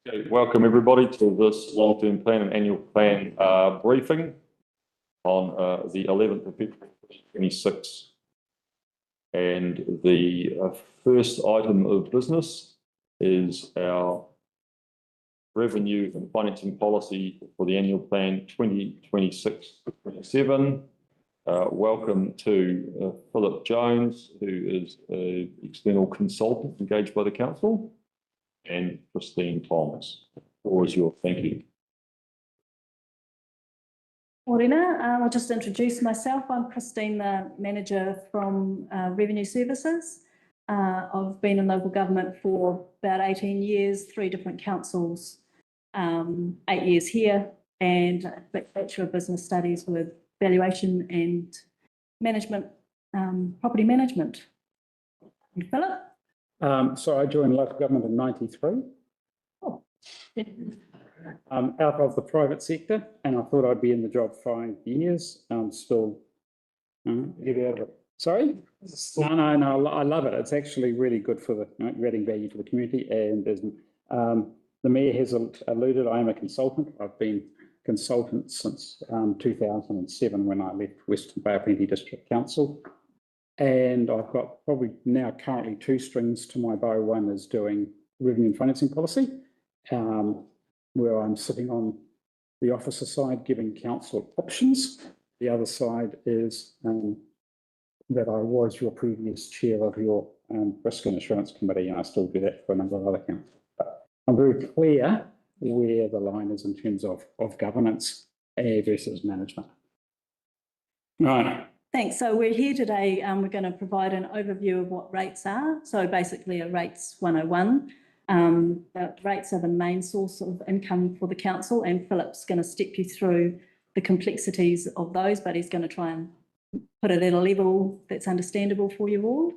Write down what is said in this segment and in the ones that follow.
Okay, welcome everybody to this long-term plan and annual plan briefing on the 11th of February 2026. And the first item of business is our revenue and financing policy for the annual plan 2026-27. Welcome to Philip Jones, who is an external consultant engaged by the council, and Christine Thomas. The floor is yours. Thank you. Morena, I'll just introduce myself. I'm Christine, the manager from Revenue Services. I've been in local government for about 18 years, 3 different councils, 8 years here, and a Bachelor of Business Studies with Valuation and Management, Property Management. And Philip? So I joined local government in '93. Oh. Out of the private sector, and I thought I'd be in the job 5 years. I'm still get out of it. Sorry? No. I love it. It's actually really good for the adding value to the community. And as the mayor has alluded, I am a consultant. I've been consultant since 2007 when I left Western Bay of Plenty District Council. And I've got probably now currently 2 strings to my bow. One is doing revenue and financing policy, where I'm sitting on the officer side giving council options. The other side is that I was your previous chair of your risk and assurance committee, and I still do that for a number of other councils. But I'm very clear where the line is in terms of governance versus management. Right. Thanks. So we're here today. We're going to provide an overview of what rates are. So basically a rates 101. Rates are the main source of income for the council, and Philip's going to step you through the complexities of those, but he's going to try and put it at a level that's understandable for you all.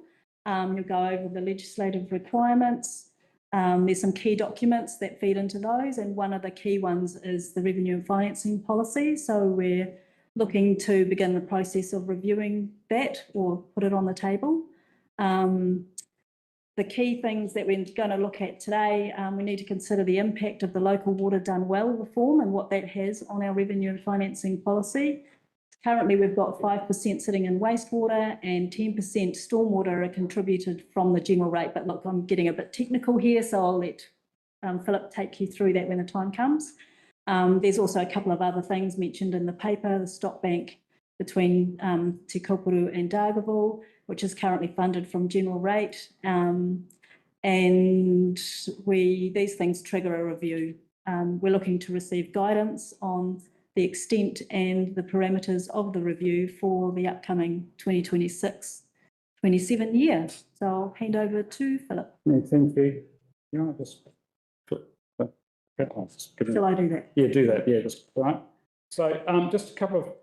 You'll go over the legislative requirements. There's some key documents that feed into those, and one of the key ones is the revenue and financing policy. So we're looking to begin the process of reviewing that or put it on the table. The key things that we're going to look at today, we need to consider the impact of the local water done well reform and what that has on our revenue and financing policy. Currently, we've got 5% sitting in wastewater and 10% stormwater are contributed from the general rate. But look, I'm getting a bit technical here, so I'll let Philip take you through that when the time comes. There's also a couple of other things mentioned in the paper, the stock bank between Te Kaupuru and Dargaville, which is currently funded from general rate. And these things trigger a review. We're looking to receive guidance on the extent and the parameters of the review for the upcoming 2026-27 year. So I'll hand over to Philip. Thank you. Shall I do that? Yeah, do that. Yeah, just right. So just a couple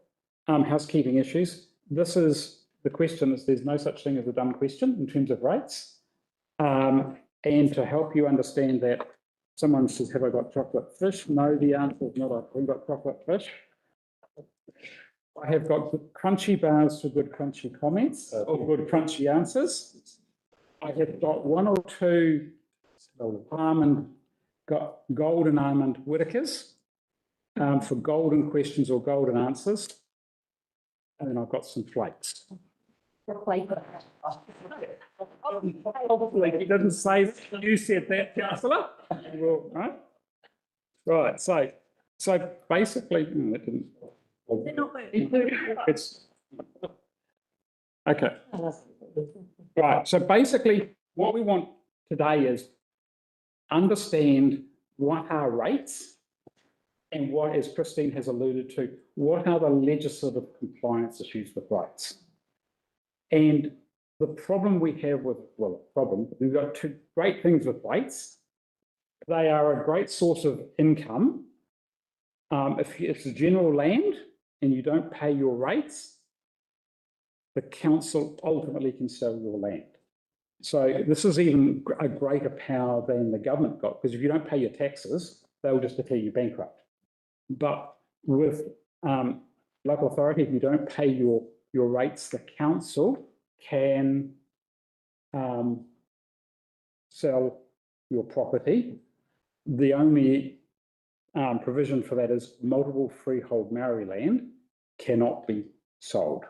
of housekeeping issues. This is the question is there's no such thing as a dumb question in terms of rates. And to help you understand that, someone says, have I got chocolate fish? No, the answer is not, I haven't got chocolate fish. I have got crunchy bars for good crunchy comments or good crunchy answers. I have got 1 or 2 golden almond Whitakers for golden questions or golden answers. And then I've got some flakes. Hopefully he didn't say that. You said that, Councillor. Right. So basically, no, that didn't. It's okay. Right. So basically, what we want today is understand what are rates and what, as Christine has alluded to, what are the legislative compliance issues with rates. And the problem we have with, we've got 2 great things with rates. They are a great source of income. If it's a general land and you don't pay your rates, the council ultimately can sell your land. So this is even a greater power than the government got, because if you don't pay your taxes, they'll just declare you bankrupt. But with local authority, if you don't pay your rates, the council can sell your property, the only provision for that is multiple freehold Maori land cannot be sold.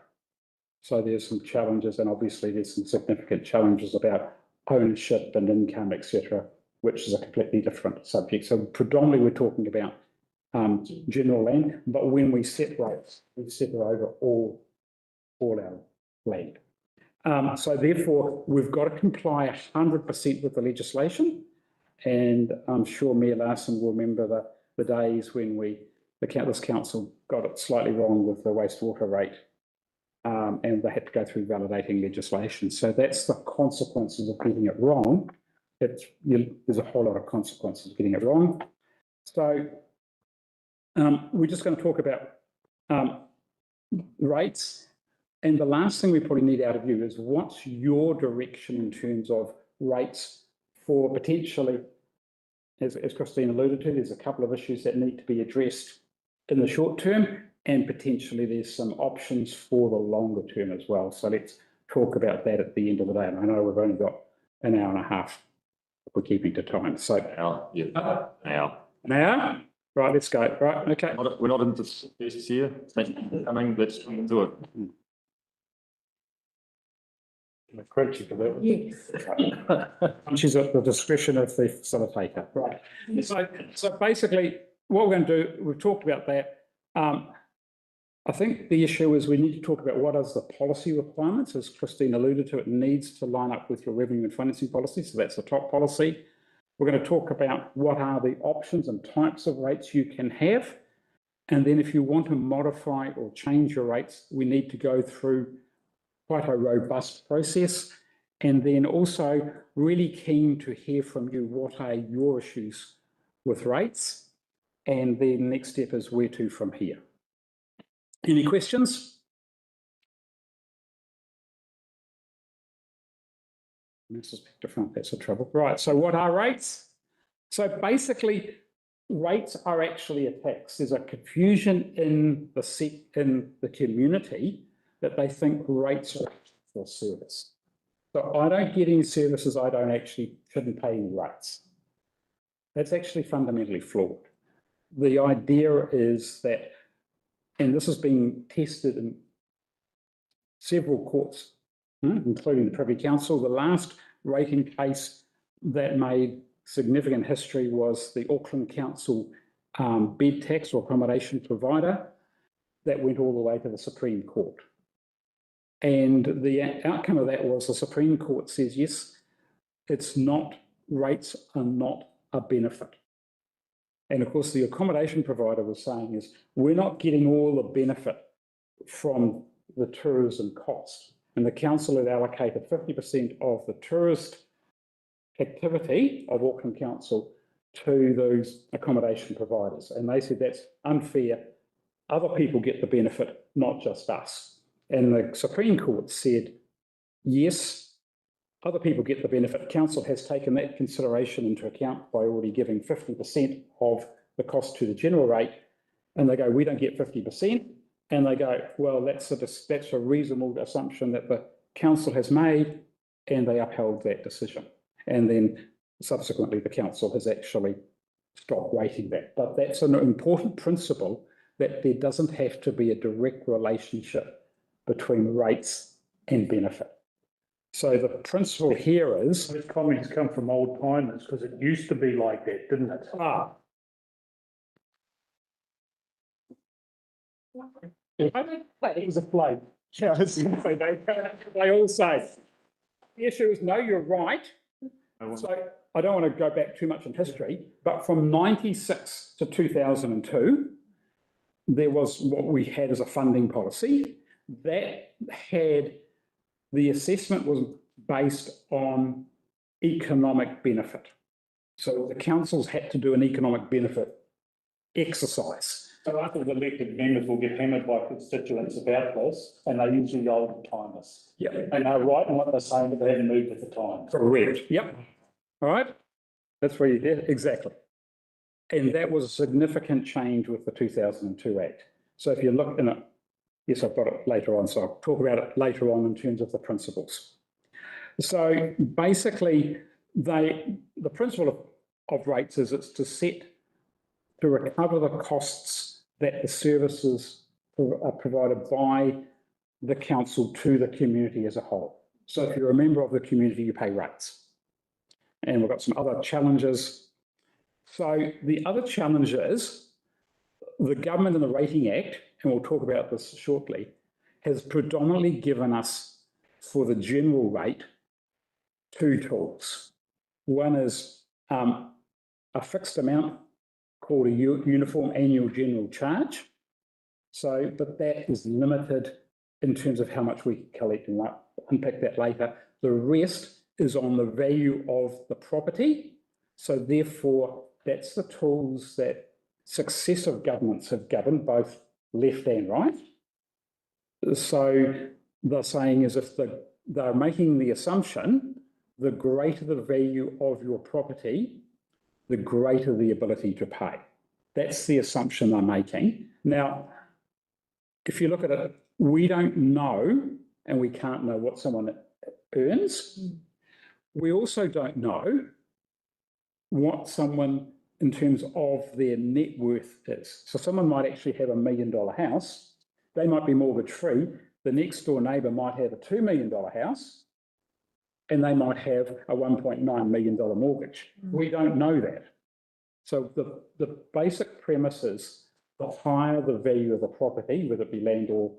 So there's some challenges, and obviously there's some significant challenges about ownership and income, etc., which is a completely different subject. So predominantly we're talking about general land, but when we separate over all our land. So therefore, we've got to comply 100% with the legislation, and I'm sure Mayor Larson will remember the days when this council got it slightly wrong with the wastewater rate, and they had to go through validating legislation. So that's the consequences of getting it wrong. There's a whole lot of consequences of getting it wrong. So we're just going to talk about rates. And the last thing we probably need out of you is what's your direction in terms of rates for potentially, as Christine alluded to, there's a couple of issues that need to be addressed in the short term, and potentially there's some options for the longer term as well. So let's talk about that at the end of the day. And I know we've only got an hour and a half if we're keeping to time. So now, right, let's go. Right, okay. We're not into this here. Thank you for coming. Let's do it. Crunchy for that. Yes. Which is at the discretion of the facilitator. Right. So basically, what we're going to do, we've talked about that. I think the issue is we need to talk about what is the policy requirements. As Christine alluded to, it needs to line up with your revenue and financing policy. So that's the top policy. We're going to talk about what are the options and types of rates you can have. And then if you want to modify or change your rates, we need to go through quite a robust process. And then also really keen to hear from you, what are your issues with rates? And then the next step is where to from here. Any questions? This is different, that's the trouble. Right, so what are rates? So basically, rates are actually a tax. There's a confusion in the community that they think rates are for service. So I don't get any services, I shouldn't pay any rates. That's actually fundamentally flawed. The idea is that, and this has been tested in several courts, including the Privy Council. The last rating case that made significant history was the Auckland Council bed tax or accommodation provider that went all the way to the Supreme Court. And the outcome of that was the Supreme Court says, yes, rates are not a benefit. And of course, the accommodation provider was saying is, we're not getting all the benefit from the tourism cost. And the council had allocated 50% of the tourist activity of Auckland Council to those accommodation providers. And they said that's unfair. Other people get the benefit, not just us. And the Supreme Court said, yes, other people get the benefit. Council has taken that consideration into account by already giving 50% of the cost to the general rate. And they go, we don't get 50%. And they go, well, that's a reasonable assumption that the council has made, and they upheld that decision. And then subsequently, the council has actually stopped rating that. But that's an important principle, that there doesn't have to be a direct relationship between rates and benefit. So the principle here is... Those comments come from old timers, because it used to be like that, didn't it? It was a play. Yeah, they all say. The issue is, no, you're right. So I don't want to go back too much in history, but from 96 to 2002, there was what we had as a funding policy that had, the assessment was based on economic benefit. So the councils had to do an economic benefit exercise. So I think the elected members will get hammered by constituents about this, and they're usually old timers. Yeah. They know right and what they're saying, but they haven't moved with the times. Correct. Yep. All right. That's where you did. Exactly. And that was a significant change with the 2002 Act. So if you look in it, yes, I've got it later on, so I'll talk about it later on in terms of the principles. So basically, the principle of rates is it's to recover the costs that the services are provided by the council to the community as a whole. So if you're a member of the community, you pay rates. And we've got some other challenges. So the other challenge is the government in the Rating Act, and we'll talk about this shortly, has predominantly given us, for the general rate, two tools. One is a fixed amount called a uniform annual general charge. So, but that is limited in terms of how much we can collect, and we'll unpack that later. The rest is on the value of the property. So therefore, that's the tools that successive governments have governed, both left and right. So the saying is, if they're making the assumption, the greater the value of your property, the greater the ability to pay. That's the assumption they're making. Now, if you look at it, we don't know, and we can't know what someone earns. We also don't know what someone, in terms of their net worth, is. So someone might actually have $1 million house. They might be mortgage free. The next door neighbour might have a $2 million house, and they might have a $1.9 million mortgage. We don't know that. So the basic premise is, the higher the value of the property, whether it be land or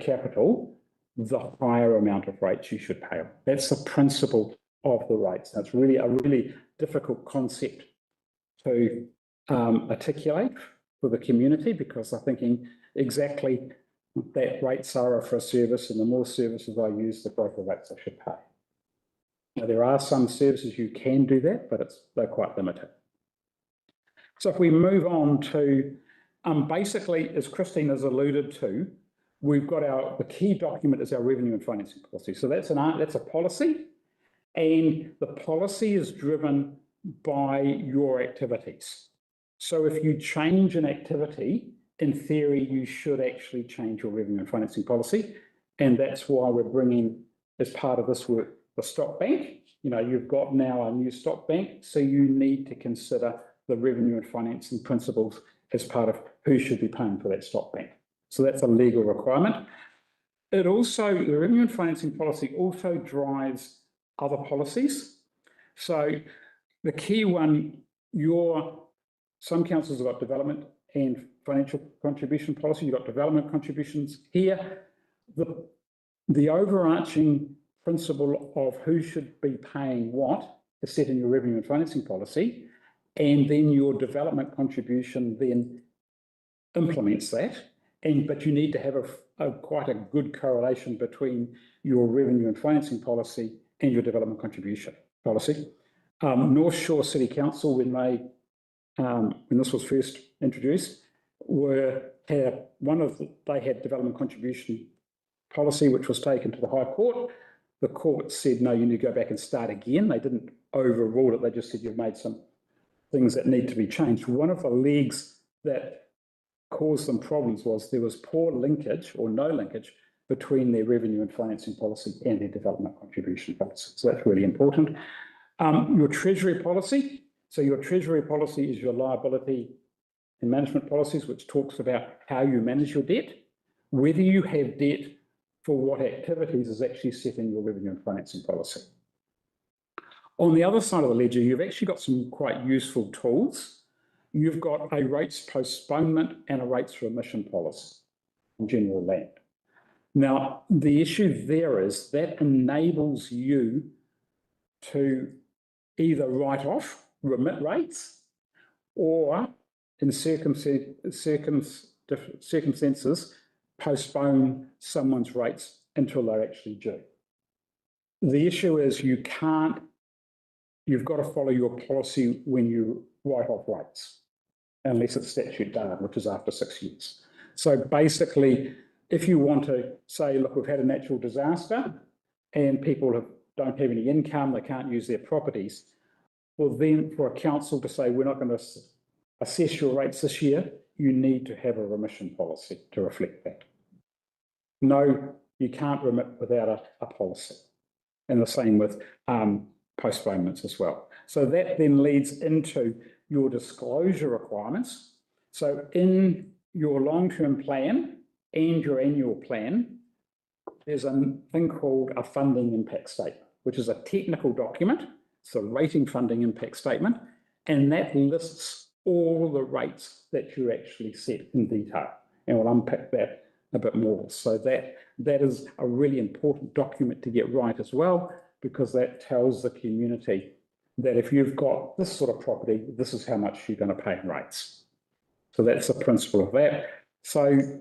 capital, the higher amount of rates you should pay. That's the principle of the rates. That's really a really difficult concept to articulate for the community, because they're thinking exactly that rates are for a service, and the more services I use, the greater rates I should pay. Now, there are some services you can do that, but they're quite limited. So if we move on to, basically, as Christine has alluded to, we've got the key document is our revenue and financing policy. So that's a policy, and the policy is driven by your activities. So if you change an activity, in theory, you should actually change your revenue and financing policy. And that's why we're bringing, as part of this work, the stock bank. You know, you've got now a new stock bank, so you need to consider the revenue and financing principles as part of who should be paying for that stock bank. So that's a legal requirement. The revenue and financing policy also drives other policies. So the key one, some councils have got development and financial contribution policy. You've got development contributions here. The overarching principle of who should be paying what is set in your revenue and financing policy, and then your development contribution then implements that. But you need to have quite a good correlation between your revenue and financing policy and your development contribution policy. North Shore City Council, when this was first introduced, they had development contribution policy, which was taken to the High Court. The court said, no, you need to go back and start again. They didn't overrule it. They just said, you've made some things that need to be changed. One of the legs that caused them problems was there was poor linkage or no linkage between their revenue and financing policy and their development contribution policy. So that's really important. Your treasury policy. So your treasury policy is your liability and management policies, which talks about how you manage your debt. Whether you have debt for what activities is actually set in your revenue and financing policy. On the other side of the ledger, you've actually got some quite useful tools. You've got a rates postponement and a rates remission policy in general land. Now, the issue there is that enables you to either write off, remit rates, or in circumstances, postpone someone's rates until they're actually due. The issue is you've got to follow your policy when you write off rates, unless it's statute done, which is after 6 years. So basically, if you want to say, look, we've had a natural disaster and people don't have any income, they can't use their properties, well then for a council to say, we're not going to assess your rates this year, you need to have a remission policy to reflect that. No, you can't remit without a policy. And the same with postponements as well. So that then leads into your disclosure requirements. So in your long-term plan and your annual plan, there's a thing called a funding impact statement, which is a technical document. It's a rating funding impact statement, and that lists all the rates that you actually set in detail. And we'll unpack that a bit more. So that is a really important document to get right as well, because that tells the community that if you've got this sort of property, this is how much you're going to pay in rates. So that's the principle of that. So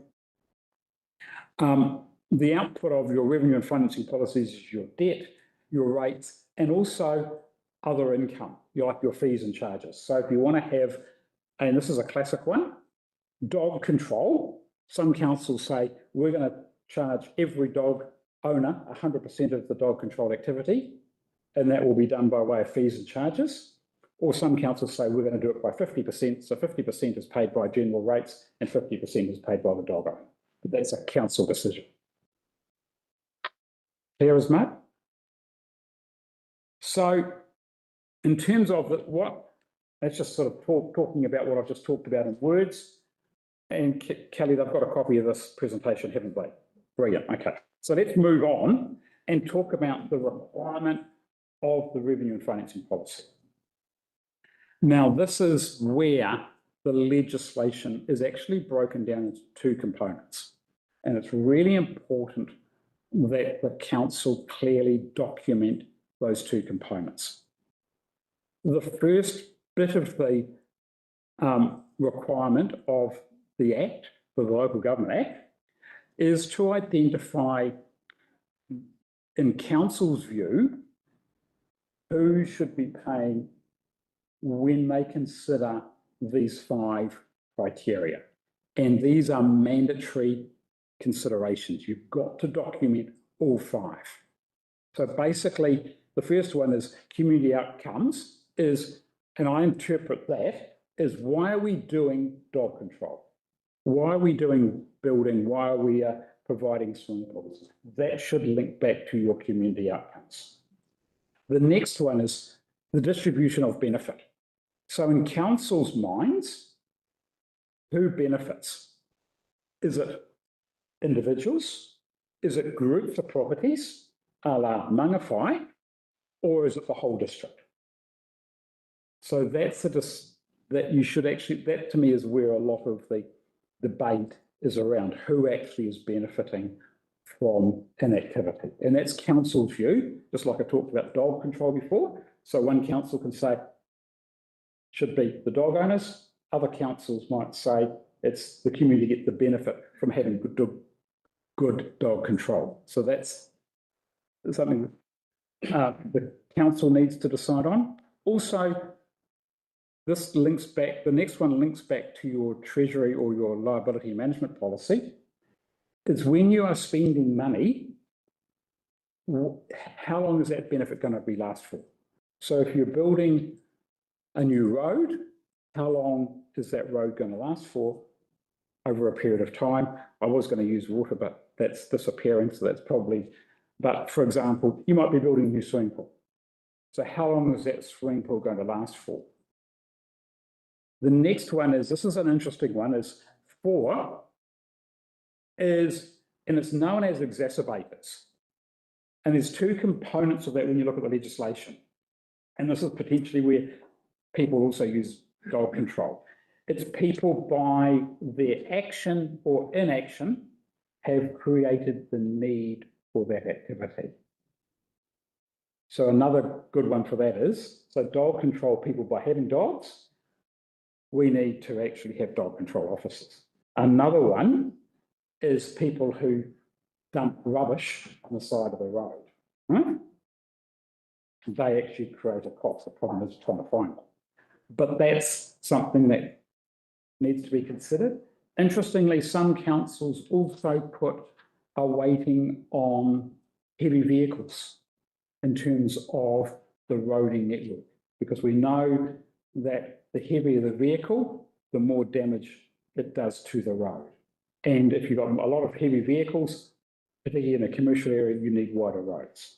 the output of your revenue and financing policies is your debt, your rates, and also other income, like your fees and charges. So if you want to have, and this is a classic one, dog control. Some councils say we're going to charge every dog owner 100% of the dog control activity, and that will be done by way of fees and charges. Or some councils say we're going to do it by 50%. So 50% is paid by general rates and 50% is paid by the dog owner. But that's a council decision. Clear as mud? So in terms of that's just sort of talking about what I've just talked about in words. And Kelly, they've got a copy of this presentation, haven't they? Brilliant. Okay. So let's move on and talk about the requirement of the revenue and financing policy. Now, this is where the legislation is actually broken down into two components. And it's really important that the council clearly document those two components. The first bit of the requirement of the Act, for the Local Government Act, is to identify, in council's view, who should be paying when they consider these 5 criteria. And these are mandatory considerations. You've got to document all 5. So basically, the first one is community outcomes, and I interpret that as, why are we doing dog control? Why are we doing building? Why are we providing swimming pools? That should link back to your community outcomes. The next one is the distribution of benefit. So in council's minds, who benefits? Is it individuals? Is it groups of properties, a la Mangawhai, or is it the whole district? So that's that you should actually, that to me is where a lot of the debate is around, who actually is benefiting from an activity. And that's council's view, just like I talked about dog control before. So one council can say, should be the dog owners. Other councils might say it's the community get the benefit from having good dog control. So that's something the council needs to decide on. Also, this links back, the next one links back to your treasury or your liability management policy. Is when you are spending money, how long is that benefit going to be last for? So if you're building a new road, how long is that road going to last for? Over a period of time. I was going to use water, but that's disappearing, so that's probably, but for example, you might be building a new swimming pool. So how long is that swimming pool going to last for? The next one is, this is an interesting one, is 4, and it's known as exacerbators. And there's 2 components of that when you look at the legislation. And this is potentially where people also use dog control. It's people by their action or inaction have created the need for that activity. So another good one for that is, so dog control people by having dogs, we need to actually have dog control officers. Another one is people who dump rubbish on the side of the road. Right? They actually create a cost. The problem is trying to find them. But that's something that needs to be considered. Interestingly, some councils also put a weighting on heavy vehicles in terms of the roading network, because we know that the heavier the vehicle, the more damage it does to the road. And if you've got a lot of heavy vehicles, particularly in a commercial area, you need wider roads.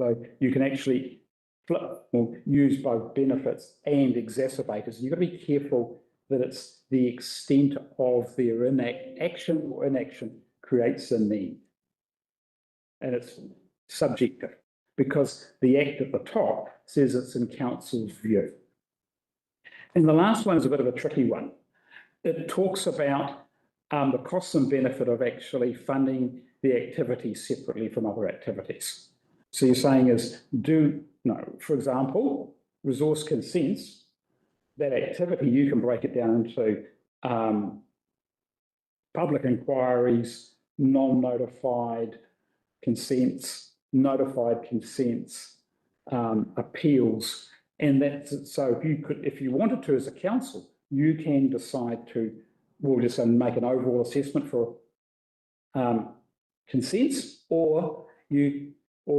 So you can actually flip or use both benefits and exacerbators. You've got to be careful that it's the extent of their action or inaction creates a need. And it's subjective because the Act at the top says it's in council's view. And the last one is a bit of a tricky one. It talks about the costs and benefit of actually funding the activity separately from other activities. So you're saying is, for example, resource consents, that activity, you can break it down into public inquiries, non-notified consents, notified consents, appeals, and that's so if you wanted to as a council, you can decide to, we'll just make an overall assessment for consents, or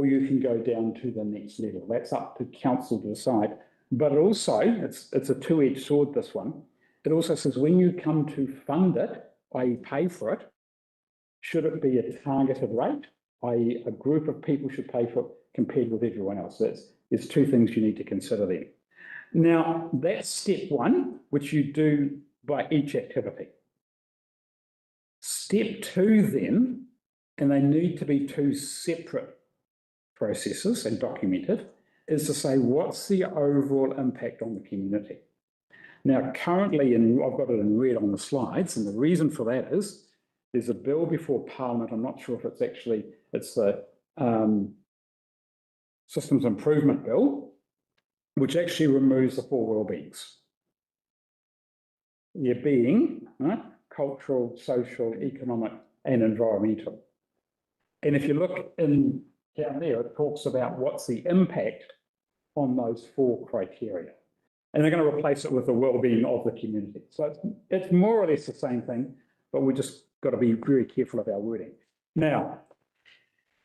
you can go down to the next level. That's up to council to decide. But also, it's a two-edged sword, this one. It also says when you come to fund it, i.e. pay for it, should it be a targeted rate, i.e. a group of people should pay for it compared with everyone else? There's two things you need to consider there. Now, that's step one, which you do by each activity. Step two then, and they need to be two separate processes and documented, is to say what's the overall impact on the community. Now, currently, and I've got it in red on the slides, and the reason for that is there's a bill before Parliament. I'm not sure if it's the Systems Improvement Bill, which actually removes the four well-beings. There being cultural, social, economic, and environmental. And if you look in down there, it talks about what's the impact on those four criteria. And they're going to replace it with the well-being of the community. So it's more or less the same thing, but we just got to be very careful of our wording. Now,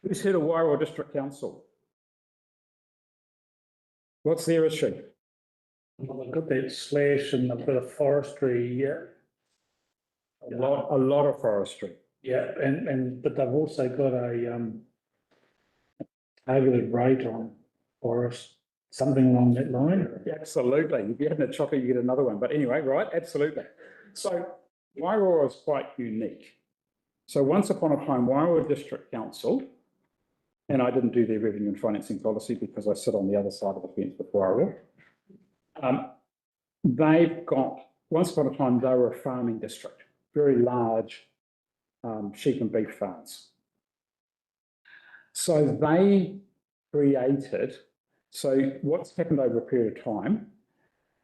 who's heard of Wairoa District Council? What's their issue? Well, they've got that slash and a bit of forestry, yeah. A lot of forestry. Yeah, but they've also got a targeted rate on forest, something along that line. Yeah, absolutely. If you haven't had chocolate, you get another one. But anyway, right, absolutely. So Wairoa is quite unique. So once upon a time, Wairoa District Council, and I didn't do their revenue and financing policy because I sit on the other side of the fence with Wairoa. They've got, once upon a time, they were a farming district, very large sheep and beef farms. So they created, so what's happened over a period of time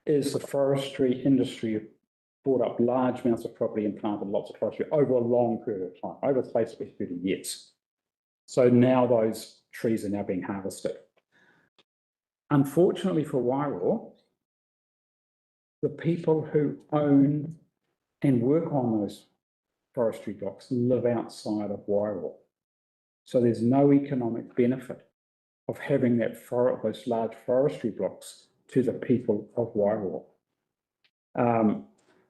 is the forestry industry bought up large amounts of property and planted lots of forestry over a long period of time, over the space of 30 years. So now those trees are now being harvested. Unfortunately for Wairoa, the people who own and work on those forestry blocks live outside of Wairoa. So there's no economic benefit of having those large forestry blocks to the people of Wairoa.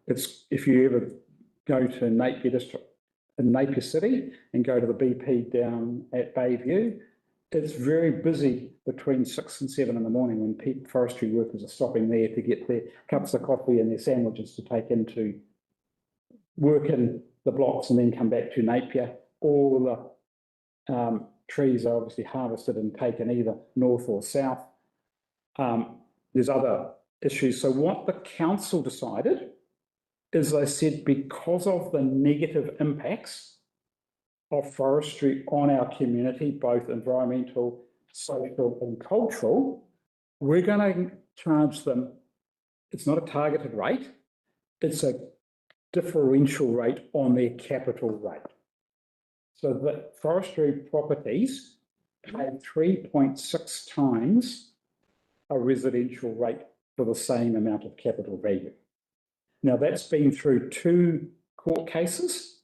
If you ever go to Napier District in Napier City and go to the BP down at Bayview, it's very busy between 6 and 7 in the morning when forestry workers are stopping there to get their cups of coffee and their sandwiches to take into work in the blocks and then come back to Napier. All the trees are obviously harvested and taken either north or south. There's other issues. So what the council decided is they said because of the negative impacts of forestry on our community, both environmental, social and cultural, we're going to charge them, it's not a targeted rate, it's a differential rate on their capital rate. So the forestry properties pay 3.6 times a residential rate for the same amount of capital value. Now that's been through 2 court cases,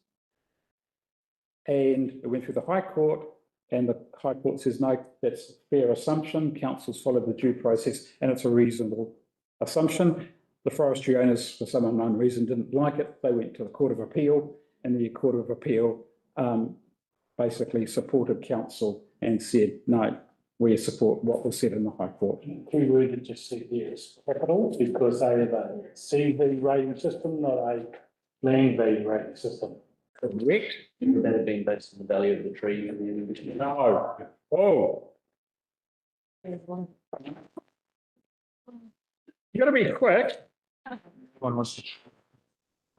and it went through the High Court, and the High Court says, no, that's a fair assumption. Council's followed the due process, and it's a reasonable assumption. The forestry owners, for some unknown reason, didn't like it. They went to the Court of Appeal, and the Court of Appeal basically supported council and said, no, we support what was said in the High Court. Key word that just said there is capital, because they have a CV rating system, not a land value rating system. Correct? Would that have been based on the value of the tree and the individual? No. Oh, you gotta be quick. One was.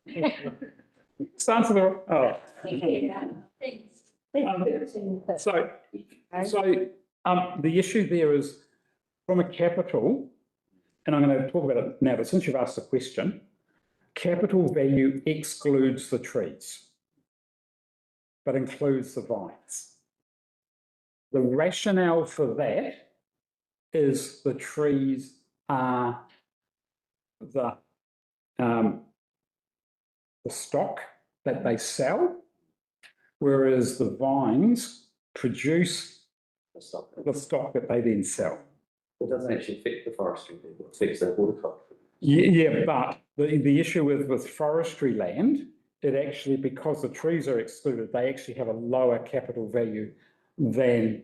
It's answer the, oh. The issue there is from a capital, and I'm going to talk about it now, but since you've asked the question, capital value excludes the trees, but includes the vines. The rationale for that is the trees are the stock that they sell, whereas the vines produce the stock that they then sell. It doesn't actually affect the forestry people, it affects the horticulture. Yeah, but the issue with forestry land, it actually, because the trees are excluded, they actually have a lower capital value than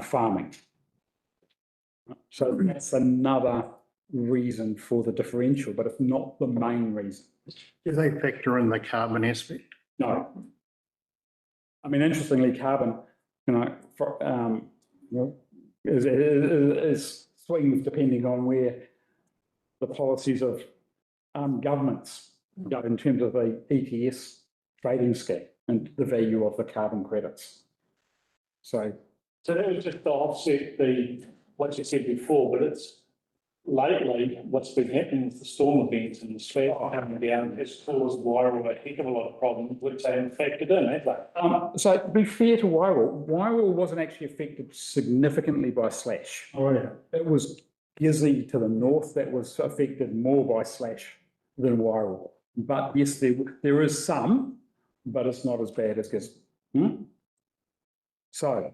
farming. So that's another reason for the differential, but it's not the main reason. Do they factor in the carbon aspect? No. I mean, interestingly, carbon, is swings depending on where the policies of governments go in terms of the ETS trading scheme and the value of the carbon credits. So that was just to offset what you said before, but it's lately, what's been happening with the storm events and the slab coming down has caused Wairau a heck of a lot of problems, which they haven't factored in, have they? So to be fair to Wairau, Wairau wasn't actually affected significantly by slash. Oh, yeah. It was Gizzy to the north that was affected more by slash than Wairau. But yes, there is some, but it's not as bad as Gizzy. So,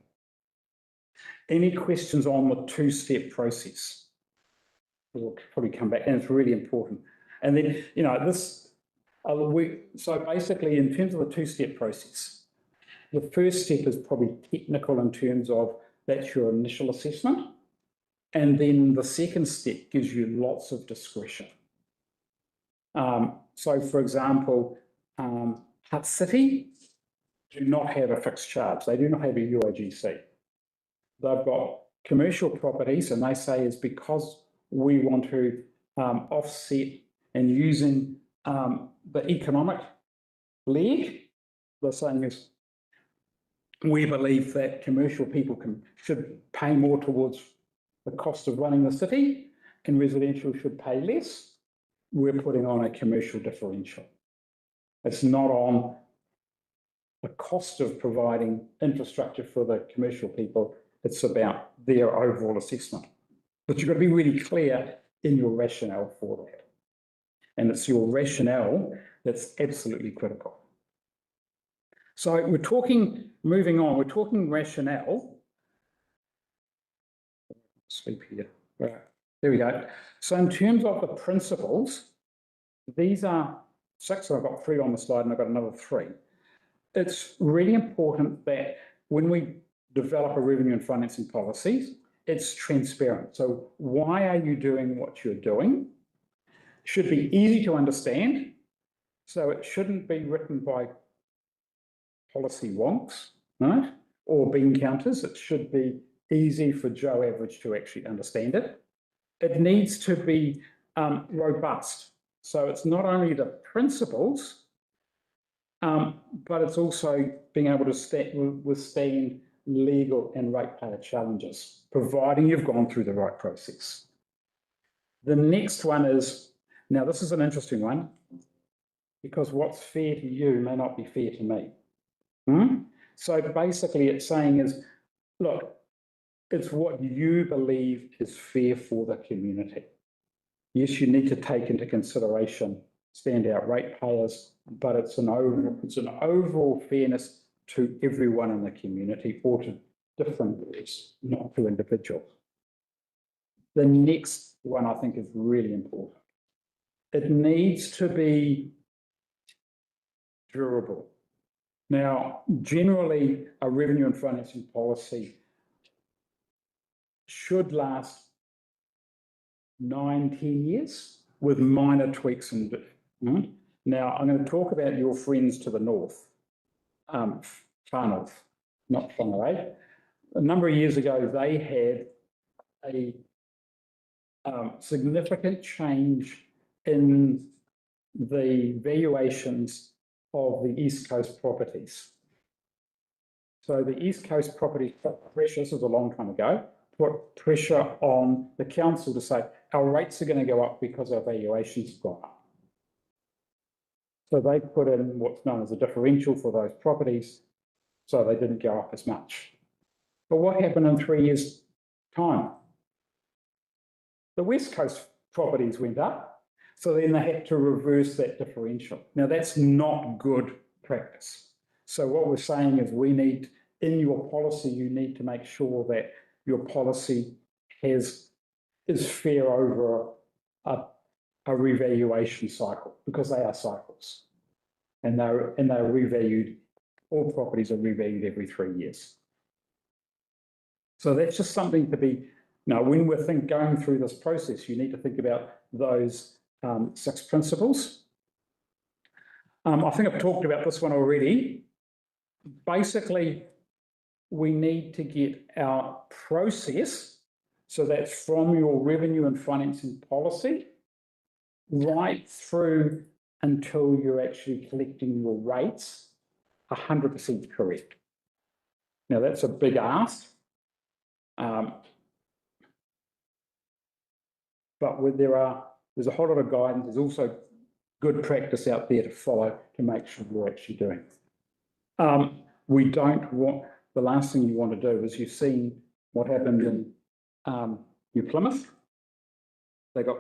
any questions on the two-step process? We'll probably come back, and it's really important. And then, so basically in terms of the two-step process, the first step is probably technical in terms of that's your initial assessment. And then the second step gives you lots of discretion. So for example, Hutt City do not have a fixed charge. They do not have a UIGC. They've got commercial properties, and they say it's because we want to offset and using the economic leg. The saying is, we believe that commercial people should pay more towards the cost of running the city, and residential should pay less. We're putting on a commercial differential. It's not on the cost of providing infrastructure for the commercial people. It's about their overall assessment. But you've got to be really clear in your rationale for that. And it's your rationale that's absolutely critical. So we're talking, moving on, we're talking rationale. Sleep here. Right. There we go. So in terms of the principles, these are 6, and I've got 3 on the slide, and I've got another 3. It's really important that when we develop a revenue and financing policy, it's transparent. So why are you doing what you're doing? It should be easy to understand. So it shouldn't be written by policy wonks, right? Or bean counters. It should be easy for Joe Average to actually understand it. It needs to be robust. So it's not only the principles, but it's also being able to withstand legal and ratepayer challenges, providing you've gone through the right process. The next one is, now this is an interesting one, because what's fair to you may not be fair to me. So basically it's saying is, look, it's what you believe is fair for the community. Yes, you need to take into consideration standout ratepayers, but it's an overall fairness to everyone in the community or to different groups, not to individuals. The next one I think is really important. It needs to be durable. Now, generally, a revenue and financing policy should last 9-10 years with minor tweaks and right? Now I'm going to talk about your friends to the north, far north, not Whangarei. A number of years ago, they had a significant change in the valuations of the East Coast properties. So the East Coast property put pressure, this was a long time ago, put pressure on the council to say, our rates are going to go up because our valuations have gone up. So they put in what's known as a differential for those properties, so they didn't go up as much. But what happened in 3 years' time? The West Coast properties went up, so then they had to reverse that differential. Now, that's not good practice. So what we're saying is we need, in your policy, you need to make sure that your policy is fair over a revaluation cycle, because they are cycles. And they're revalued, all properties are revalued every 3 years. So that's just something to be, now when we're going through this process, you need to think about those 6 principles. I think I've talked about this one already. Basically, we need to get our process, so that's from your revenue and financing policy, right through until you're actually collecting your rates 100% correct. Now, that's a big ask. But there's a whole lot of guidance. There's also good practice out there to follow to make sure you're actually doing it. We don't want, the last thing you want to do is, you've seen what happened in New Plymouth. They got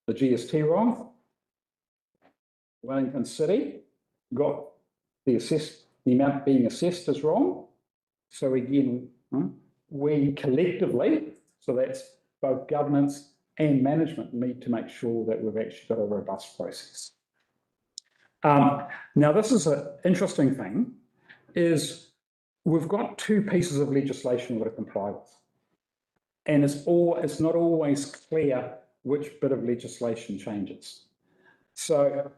the GST wrong. Wellington City got the amount being assessed is wrong. So again, we collectively, so that's both governance and management, need to make sure that we've actually got a robust process. Now, this is an interesting thing, is we've got 2 pieces of legislation we've got to comply with. And it's not always clear which bit of legislation changes. So,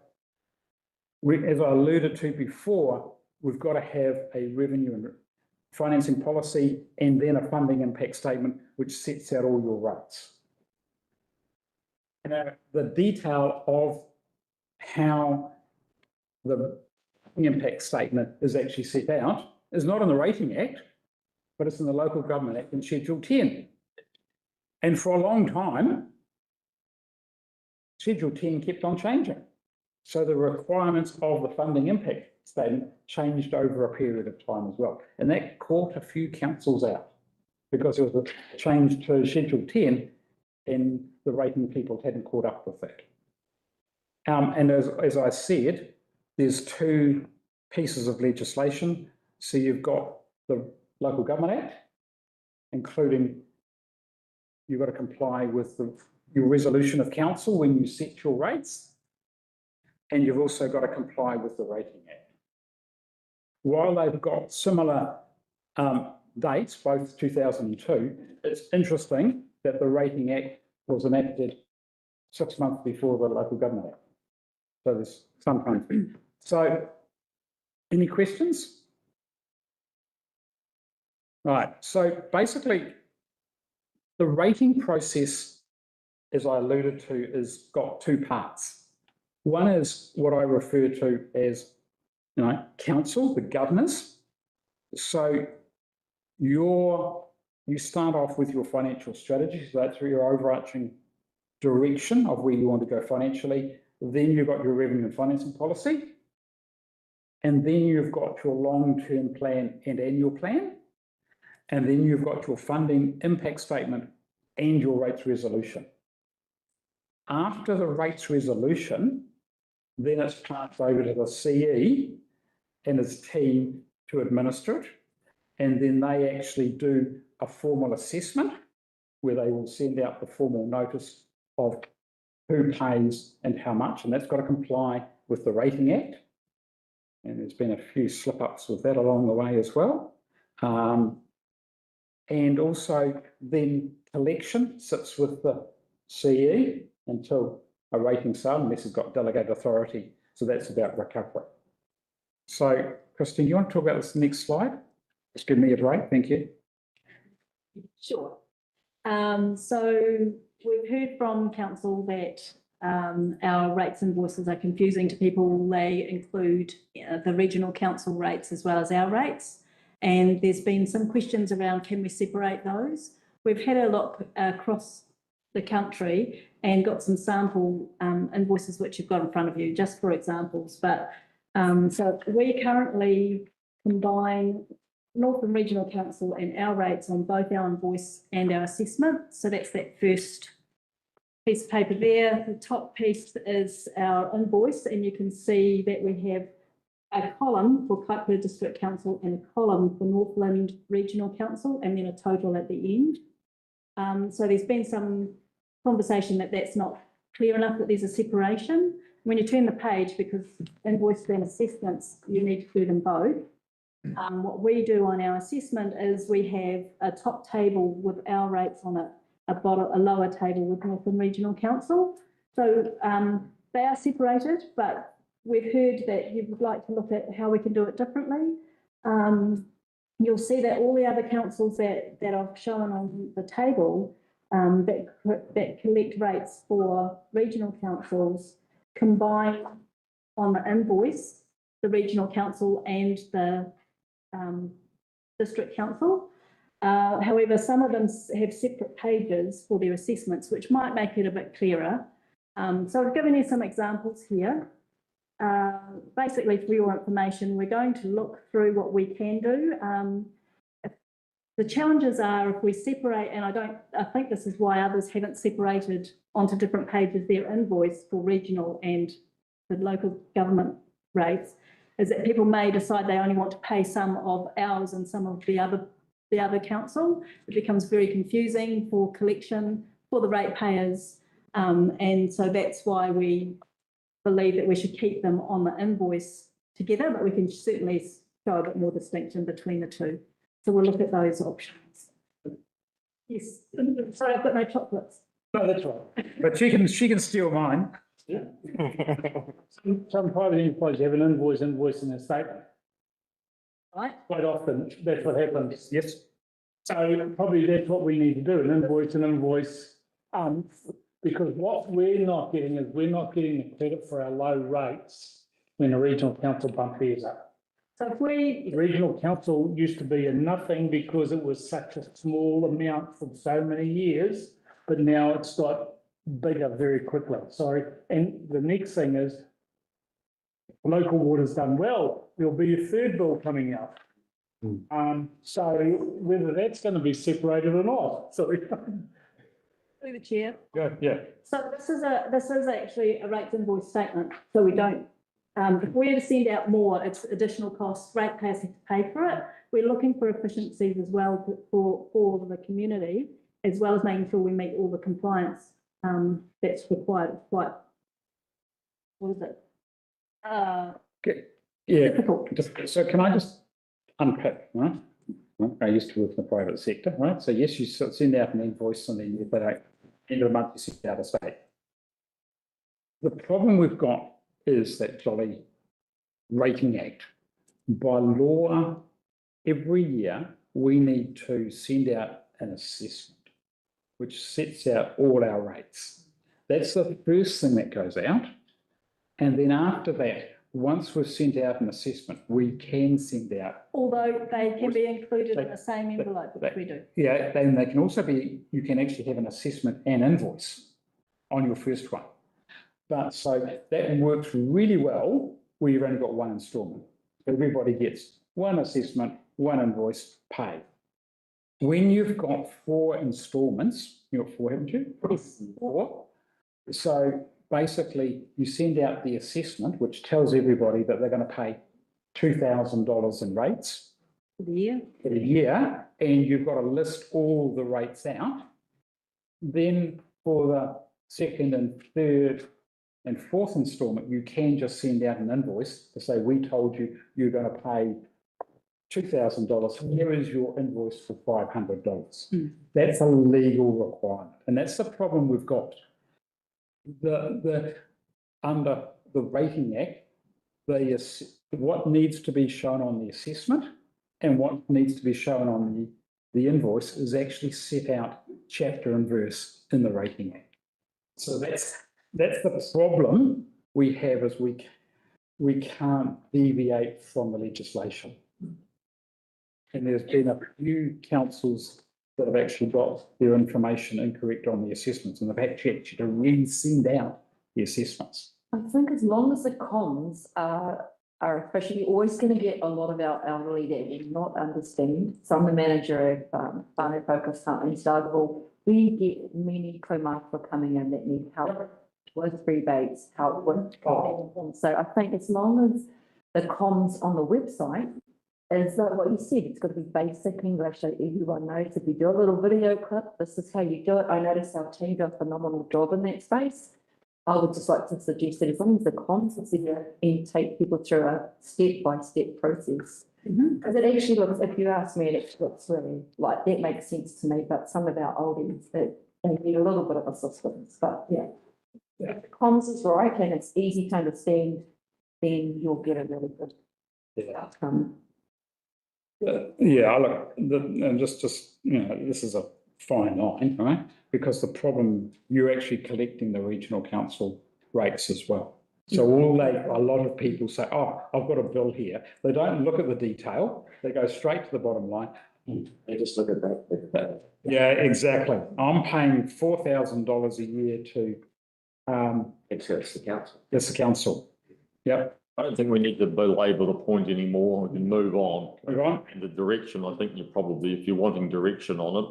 as I alluded to before, we've got to have a revenue and financing policy and then a funding impact statement which sets out all your rates. Now, the detail of how the impact statement is actually set out is not in the Rating Act, but it's in the Local Government Act in Schedule 10. And for a long time, Schedule 10 kept on changing. So the requirements of the funding impact statement changed over a period of time as well. And that caught a few councils out, because it was a change to Schedule 10 and the rating people hadn't caught up with that. And as I said, there's 2 pieces of legislation. So you've got the Local Government Act, including you've got to comply with your resolution of council when you set your rates. And you've also got to comply with the Rating Act. While they've got similar dates, both 2002, it's interesting that the Rating Act was enacted 6 months before the Local Government Act. So there's sometimes. So, any questions? Right, so basically, the rating process, as I alluded to, is got 2 parts. One is what I refer to as, council, the governors. So you start off with your financial strategy, so that's your overarching direction of where you want to go financially. Then you've got your revenue and financing policy. And then you've got your long-term plan and annual plan. And then you've got your funding impact statement and your rates resolution. After the rates resolution, then it's passed over to the CE and his team to administer it. And then they actually do a formal assessment where they will send out the formal notice of who pays and how much. And that's got to comply with the Rating Act. And there's been a few slip-ups with that along the way as well. And also then collection sits with the CE until a rating sale, unless it's got delegated authority. So that's about recovery. So Christine, you want to talk about this next slide? Just give me a break, thank you. Sure. So we've heard from council that our rates invoices are confusing to people. They include the regional council rates as well as our rates. And there's been some questions around, can we separate those? We've had a look across the country and got some sample invoices which you've got in front of you, just for examples. But so we currently combine Northern Regional Council and our rates on both our invoice and our assessment. So that's that first piece of paper there. The top piece is our invoice, and you can see that we have a column for Kaipara District Council and a column for Northland Regional Council, and then a total at the end. So there's been some conversation that that's not clear enough, that there's a separation. When you turn the page, because invoice and assessments, you need to do them both. What we do on our assessment is we have a top table with our rates on it, a lower table with Northern Regional Council. So they are separated, but we've heard that you would like to look at how we can do it differently. You'll see that all the other councils that I've shown on the table that collect rates for regional councils combine on the invoice, the regional council and the district council. However, some of them have separate pages for their assessments, which might make it a bit clearer. So I've given you some examples here. Basically, for your information, we're going to look through what we can do. The challenges are if we separate, and I think this is why others haven't separated onto different pages their invoice for regional and the local government rates, is that people may decide they only want to pay some of ours and some of the other council. It becomes very confusing for collection, for the ratepayers, and so that's why we believe that we should keep them on the invoice together, but we can certainly show a bit more distinction between the two. So we'll look at those options. Yes, sorry, I've got no chocolates. No, that's right. But she can steal mine. Yeah. Some private enterprises have an invoice in their statement. Right. Quite often, that's what happens. Yes. So probably that's what we need to do, an invoice. Because what we're not getting is we're not getting the credit for our low rates when the regional council bump theirs up. So if we, The regional council used to be a nothing because it was such a small amount for so many years, but now it's got bigger very quickly. Sorry. And the next thing is local water's done well. There'll be a third bill coming out. So whether that's going to be separated or not. Sorry. through the chair. Yeah. So this is actually a rates invoice statement. So we don't, if we're to send out more, it's additional costs, ratepayers have to pay for it. We're looking for efficiencies as well for the community, as well as making sure we meet all the compliance that's required. It's quite, what is it? Yeah. Difficult. So can I just unpick, right? I used to work in the private sector, right? So yes, you send out an invoice and then at the end of the month you send out a statement. The problem we've got is that jolly Rating Act. By law, every year we need to send out an assessment which sets out all our rates. That's the first thing that goes out. And then after that, once we've sent out an assessment, we can send out. Although they can be included in the same envelope, which we do. Yeah, then they can also be, you can actually have an assessment and invoice on your first one. But so that works really well where you've only got one instalment. Everybody gets one assessment, one invoice, paid. When you've got 4 installments, you've got 4, haven't you? Yes. 4. So basically you send out the assessment, which tells everybody that they're going to pay $2,000 in rates For the year. for the year, and you've got to list all the rates out. Then for the second and third and fourth instalment, you can just send out an invoice to say, we told you you're going to pay $2,000, here is your invoice for $500. Mm. That's a legal requirement, and that's the problem we've got. Under the Rating Act, what needs to be shown on the assessment and what needs to be shown on the invoice is actually set out chapter and verse in the Rating Act. So that's the problem we have, is we can't deviate from the legislation. And there's been a few councils that have actually got their information incorrect on the assessments, and they've actually to re-send out the assessments. I think as long as the comms are efficient, you're always going to get a lot of our elderly that do not understand. So I'm the manager of Whānau Focus Hunt in Starville. We get many kaumātua coming in that need help with rebates, help with. So I think as long as the comms on the website is like what you said, it's got to be basic English so everyone knows. If you do a little video clip, this is how you do it. I noticed our team do a phenomenal job in that space. I would just like to suggest that as long as the comms is there and take people through a step-by-step process. Because it actually looks, if you ask me, it actually looks really like that makes sense to me, but some of our oldies, they need a little bit of assistance, but yeah. If the comms is right and it's easy to understand, then you'll get a really good outcome. Yeah, look, and just, this is a fine line, right? Because the problem, you're actually collecting the regional council rates as well. So a lot of people say, oh, I've got a bill here. They don't look at the detail. They go straight to the bottom line. They just look at that. Yeah, exactly. I'm paying $4,000 a year to, It's the council. it's the council. Yep. I don't think we need to belabor the point anymore. We can move on. Move on. And the direction, I think you probably, if you're wanting direction on it.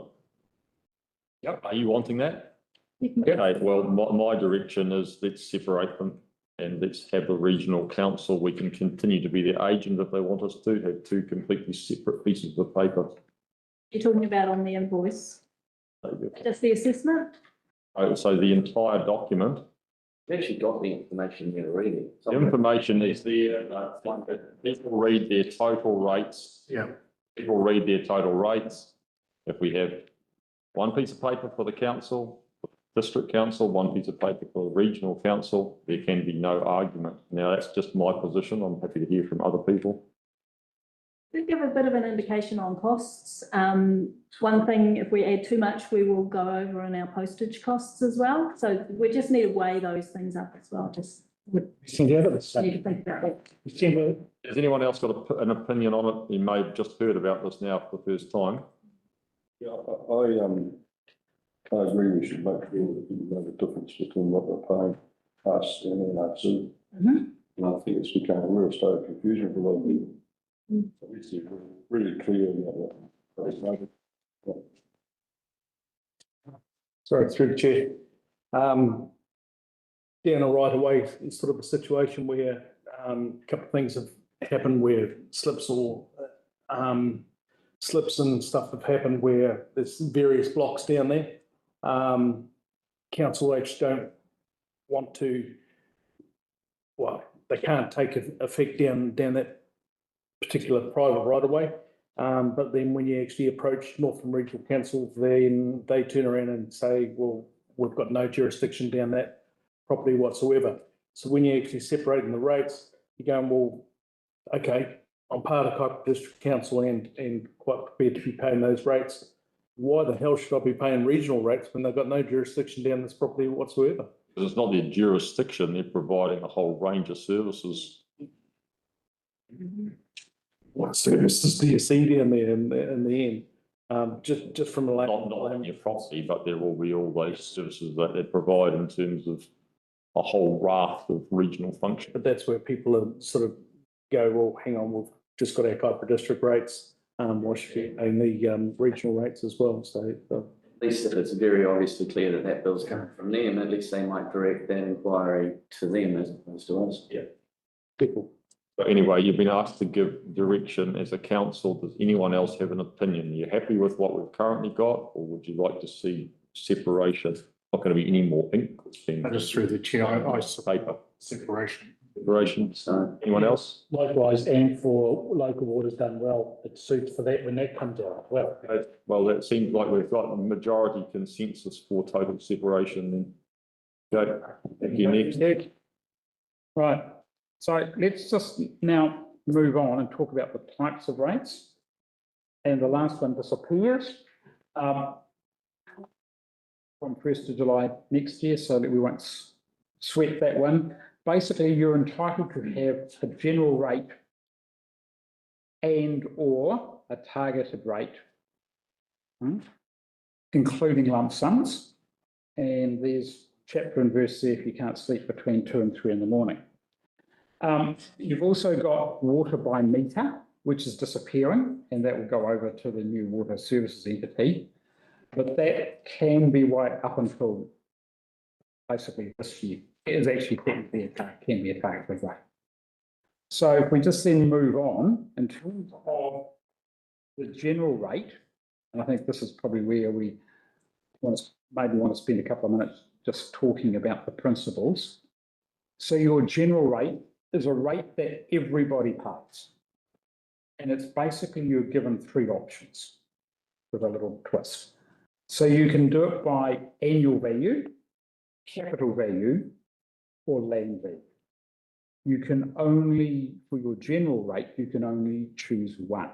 Yep. Are you wanting that? Yep. Okay, well, my direction is let's separate them and let's have a regional council. We can continue to be their agent if they want us to, have two completely separate pieces of paper. You're talking about on the invoice, just the assessment? So the entire document, We've actually got the information there already. the information is there. People read their total rates. Yeah. People read their total rates. If we have one piece of paper for the council, district council, one piece of paper for the regional council, there can be no argument. Now, that's just my position. I'm happy to hear from other people. To give a bit of an indication on costs, one thing, if we add too much, we will go over on our postage costs as well. So we just need to weigh those things up as well, just would need to think about that. Has anyone else got an opinion on it? You may have just heard about this now for the first time. Yeah, I agree we should make sure that we know the difference between what they're paying us and NRC. Mhm. And I think it's become a real state of confusion for a lot of people. So we should be really clear about that. Sorry, through the chair. Down a right of way is sort of a situation where a couple of things have happened where slips and stuff have happened where there's various blocks down there. Council H don't want to, well, they can't take effect down that particular private right of way. But then when you actually approach Northern Regional Council, then they turn around and say, well, we've got no jurisdiction down that property whatsoever. So when you're actually separating the rates, you're going, well, okay, I'm part of Kaipapa District Council and quite prepared to be paying those rates. Why the hell should I be paying regional rates when they've got no jurisdiction down this property whatsoever? Because it's not their jurisdiction, they're providing a whole range of services. What services do you see down there in the end? Just from a Not on your property, but there will be all those services that they provide in terms of a whole raft of regional function. But that's where people are sort of go, well, hang on, we've just got our Kaipapa District rates. Why should we pay the regional rates as well? So At least if it's very obviously clear that that bill's coming from them, at least they might direct that inquiry to them as opposed to us. Yeah. people. But anyway, you've been asked to give direction as a council. Does anyone else have an opinion? Are you happy with what we've currently got, or would you like to see separation? Not going to be any more ink. I just through the chair, I Paper. separation. Federation. So, Anyone else? Likewise, and for local waters done well, it suits for that when that comes out. Well, Well, that seems like we've got a majority consensus for total separation then. Okay, thank you, next. Yeah. Right, so let's just now move on and talk about the types of rates. And the last one disappears from 1st of July next year, so that we won't sweat that one. Basically, you're entitled to have a general rate and or a targeted rate, including lump sums. And there's chapter and verse there if you can't sleep between 2 and 3 in the morning. You've also got water by meter, which is disappearing, and that will go over to the new water services entity. But that can be right up until basically this year. It is actually technically can be a targeted rate. So if we just then move on in terms of the general rate, and I think this is probably where we maybe want to spend a couple of minutes just talking about the principles. So your general rate is a rate that everybody pays. And it's basically you're given 3 options with a little twist. So you can do it by annual value, capital value, or land value. You can only, for your general rate, you can only choose one.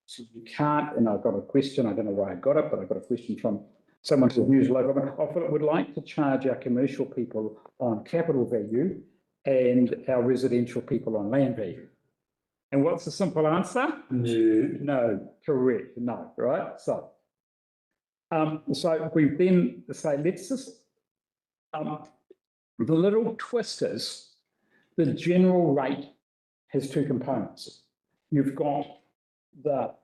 So you can't, and I've got a question, I don't know why I got it, but I've got a question from someone who's used local government. I would like to charge our commercial people on capital value and our residential people on land value. And what's the simple answer? No, correct, no, right? So we then say, let's just, the little twist is the general rate has 2 components. You've got the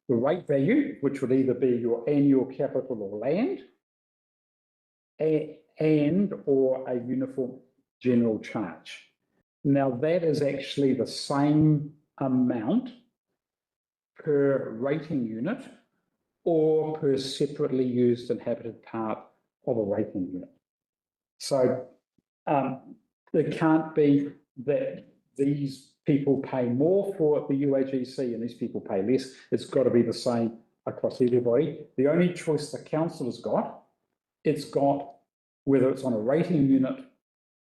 rate value, which would either be your annual capital or land, and or a uniform general charge. Now that is actually the same amount per rating unit or per separately used inhabited part of a rating unit. So there can't be that these people pay more for the UAGC and these people pay less. It's got to be the same across everybody. The only choice the council has got, it's got whether it's on a rating unit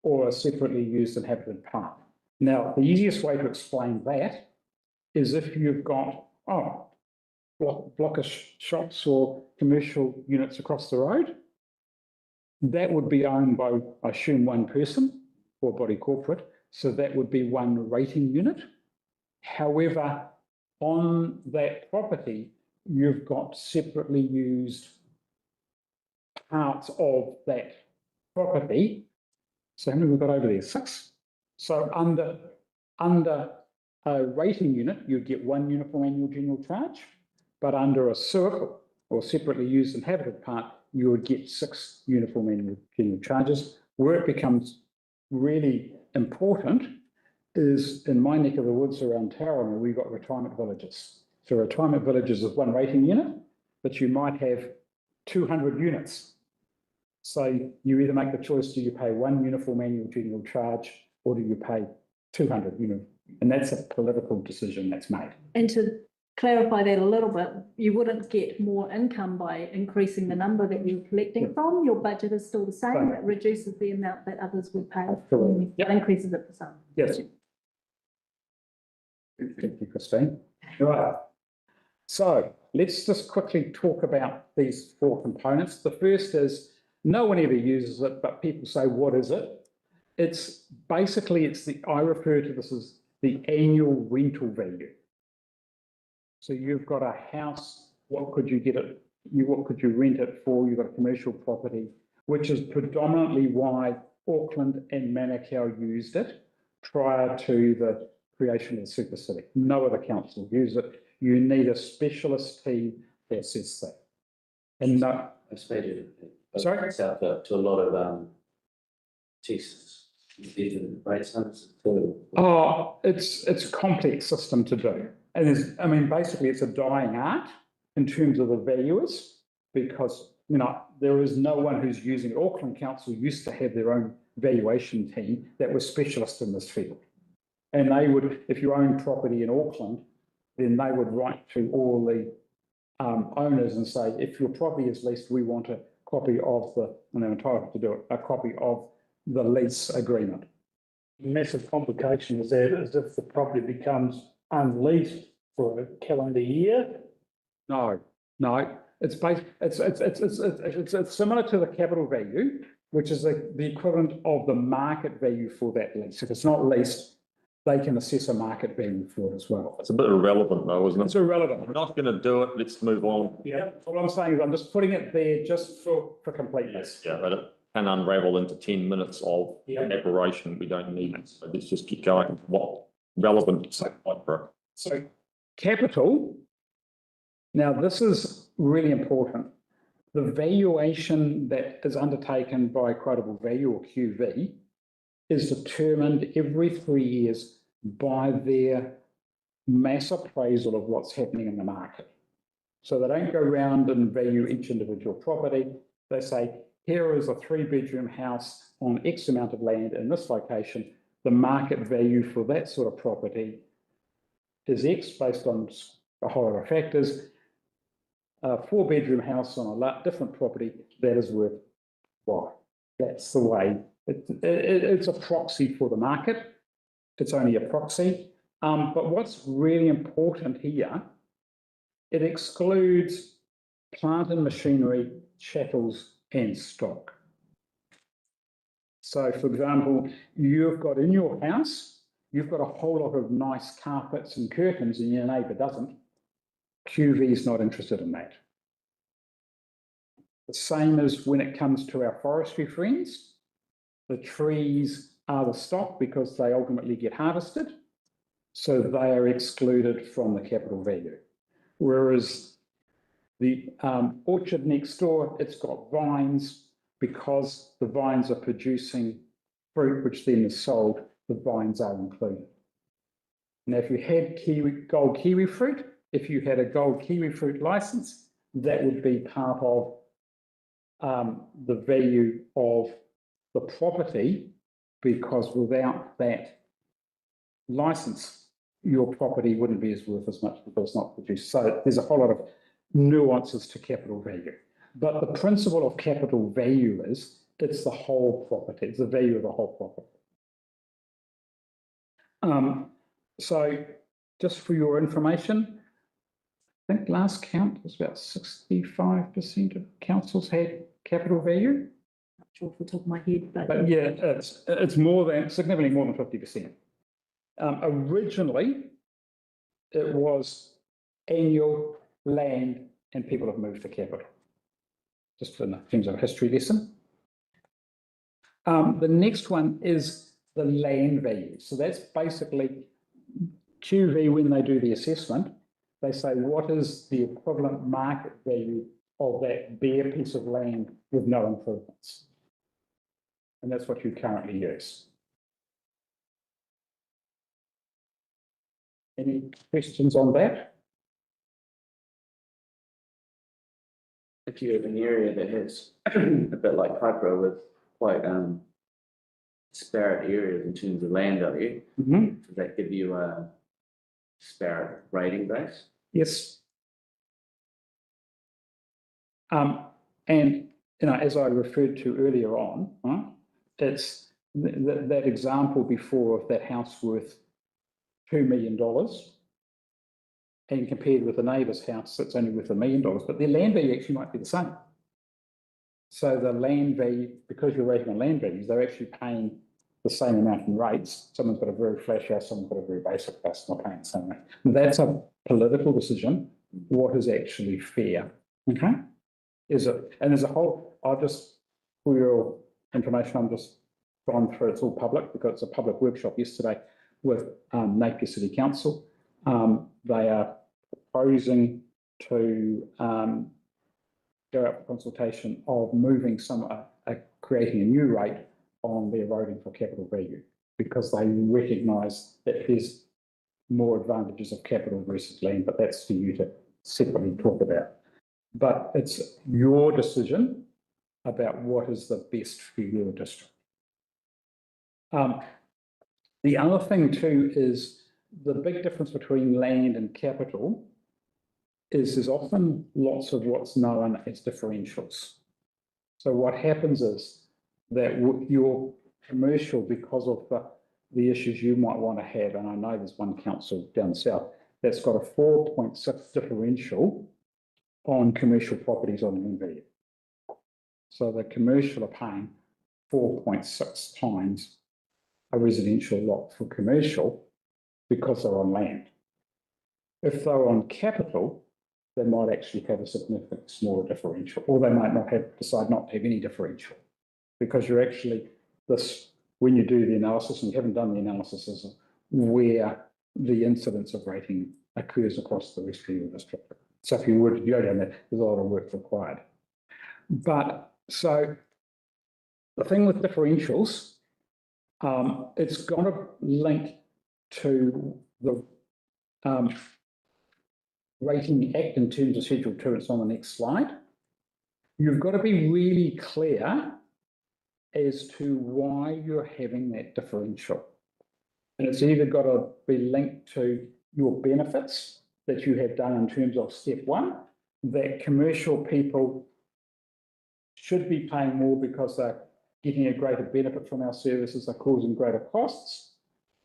or a separately used inhabited part. Now, the easiest way to explain that is if you've got, block of shops or commercial units across the road, that would be owned by, I assume, one person or body corporate. So that would be one rating unit. However, on that property, you've got separately used parts of that property. So how many we've got over there? 6. So under a rating unit, you'd get 1 uniform annual general charge, but under a circle or separately used inhabited part, you would get 6 uniform annual general charges. Where it becomes really important is in my neck of the woods around Tauranga, we've got retirement villages. So retirement villages is 1 rating unit, but you might have 200 units. So you either make the choice, do you pay 1 uniform annual general charge or do you pay 200 units? And that's a political decision that's made. And to clarify that a little bit, you wouldn't get more income by increasing the number that you're collecting from. Your budget is still the same. It reduces the amount that others would pay. Absolutely. It increases it for some. Yes. Thank you, Christine. Right. So let's just quickly talk about these 4 components. The first is no one ever uses it, but people say, what is it? It's basically, I refer to this as the annual rental value. So you've got a house, what could you get it? What could you rent it for? You've got a commercial property, which is predominantly why Auckland and Manukau used it prior to the creation of the super city. No other council used it. You need a specialist team that assess that. And no, I suppose sorry? it's out to a lot of tests. Different rates. Oh, it's a complex system to do. And basically it's a dying art in terms of the valuers, because, there is no one who's using it. Auckland Council used to have their own valuation team that were specialists in this field. And they would, if you own property in Auckland, then they would write to all the owners and say, if your property is leased, we want a copy of the, and they're entitled to do it, a copy of the lease agreement. Massive complication is that is if the property becomes unleased for a calendar year. No, it's based, it's similar to the capital value, which is the equivalent of the market value for that lease. If it's not leased, they can assess a market value for it as well. It's a bit irrelevant though, isn't It's it? irrelevant. We're not going to do it. Let's move on. Yeah. All I'm saying is I'm just putting it there just for completeness. Yeah, but it can unravel into 10 minutes of Yeah. elaboration. We don't need it. So let's just keep going. What relevant? So capital, now this is really important. The valuation that is undertaken by quotable value or QV is determined every 3 years by their mass appraisal of what's happening in the market. So they don't go around and value each individual property. They say, here is a 3-bedroom house on X amount of land in this location. The market value for that sort of property is X based on a whole lot of factors. A 4-bedroom house on a different property, that is worth Y. That's the way. It's a proxy for the market. It's only a proxy. But what's really important here, it excludes plant and machinery, chattels, and stock. So, for example, you've got in your house, you've got a whole lot of nice carpets and curtains and your neighbour doesn't. QV is not interested in that. The same as when it comes to our forestry friends. The trees are the stock because they ultimately get harvested. So they are excluded from the capital value. Whereas the orchard next door, it's got vines because the vines are producing fruit, which then is sold, the vines are included. Now, if you had gold kiwi fruit, if you had a gold kiwi fruit license, that would be part of the value of the property, because without that license, your property wouldn't be as worth as much because it's not produced. So there's a whole lot of nuances to capital value. But the principle of capital value is it's the whole property, it's the value of the whole property. So just for your information, I think last count was about 65% of councils had capital value. Not sure off the top of my head, But yeah, it's more than, significantly more than 50%. Originally, it was annual, land, and people have moved to capital. Just in terms of a history lesson. The next one is the land value. So that's basically QV, when they do the assessment, they say, what is the equivalent market value of that bare piece of land with no improvements? And that's what you currently use. Any questions on that? If you have an area that has a bit like Kaipara with quite disparate areas in terms of land value, does that give you a disparate rating base? Yes. And as I referred to earlier on, right, it's that example before of that house worth $2 million, and compared with the neighbour's house that's only worth $1 million, but their land value actually might be the same. So the land value, because you're rating on land values, they're actually paying the same amount in rates. Someone's got a very flash house, someone's got a very basic house, not paying the same rate. That's a political decision. What is actually fair? Okay. Is it, and there's a whole, I'll just, for your information, I'm just gone through, it's all public because it's a public workshop yesterday with Napier City Council. They are proposing to go out for consultation of moving creating a new rate on their voting for capital value, because they recognise that there's more advantages of capital versus land, but that's for you to separately talk about. But it's your decision about what is the best for your district. The other thing too is the big difference between land and capital is there's often lots of what's known as differentials. So what happens is that your commercial, because of the issues you might want to have, and I know there's one council down south that's got a 4.6 differential on commercial properties on land value. So the commercial are paying 4.6 times a residential lot for commercial because they're on land. If they're on capital, they might actually have a significant smaller differential, or they might not have, decide not to have any differential, because you're actually, when you do the analysis, and you haven't done the analysis, is where the incidence of rating occurs across the rest of your district. So if you were to go down there, there's a lot of work required. But so the thing with differentials, it's got to link to the Rating Act in terms of Schedule 2. It's on the next slide. You've got to be really clear as to why you're having that differential. And it's either got to be linked to your benefits that you have done in terms of step 1, that commercial people should be paying more because they're getting a greater benefit from our services, are causing greater costs,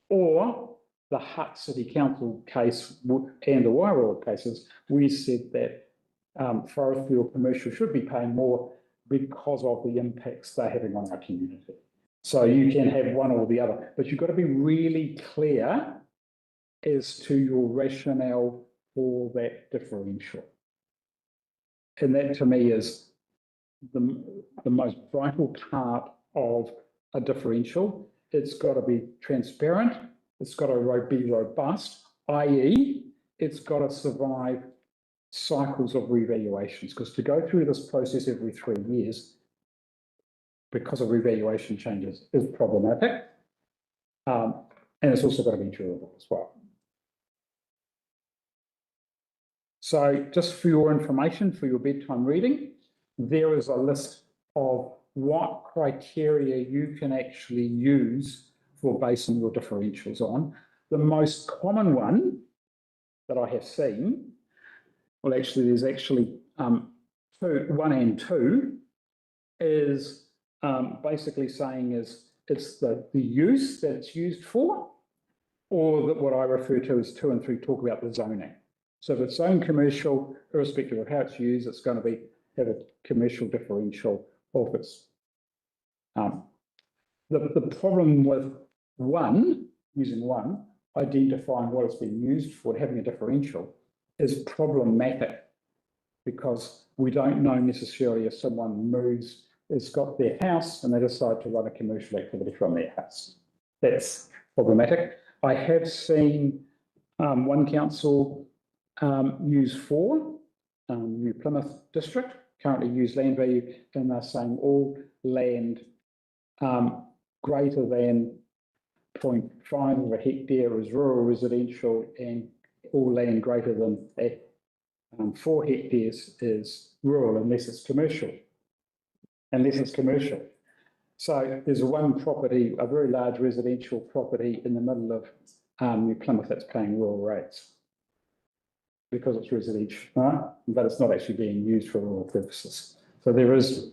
or the Hutt City Council case and the Wairoa cases, we said that Forestfield Commercial should be paying more because of the impacts they're having on our community. So you can have one or the other, but you've got to be really clear as to your rationale for that differential. And that to me is the most vital part of a differential. It's got to be transparent. It's got to be robust, i.e. it's got to survive cycles of revaluations, because to go through this process every 3 years because of revaluation changes is problematic. And it's also got to be durable as well. So just for your information, for your bedtime reading, there is a list of what criteria you can actually use for basing your differentials on. The most common one that I have seen, well, actually, there's actually 1 and 2, is basically saying is it's the use that it's used for, or that what I refer to as 2 and 3 talk about the zoning. So if it's zoned commercial, irrespective of how it's used, it's going to have a commercial differential of its. The problem with using one, identifying what it's been used for, having a differential, is problematic, because we don't know necessarily if someone has got their house and they decide to run a commercial activity from their house. That's problematic. I have seen one council use 4, New Plymouth District, currently use land value, and they're saying all land greater than 0.5 of a hectare is rural residential, and all land greater than 4 hectares is rural, unless it's commercial. So there's one property, a very large residential property in the middle of New Plymouth that's paying rural rates because it's residential, right? But it's not actually being used for rural purposes. So there is,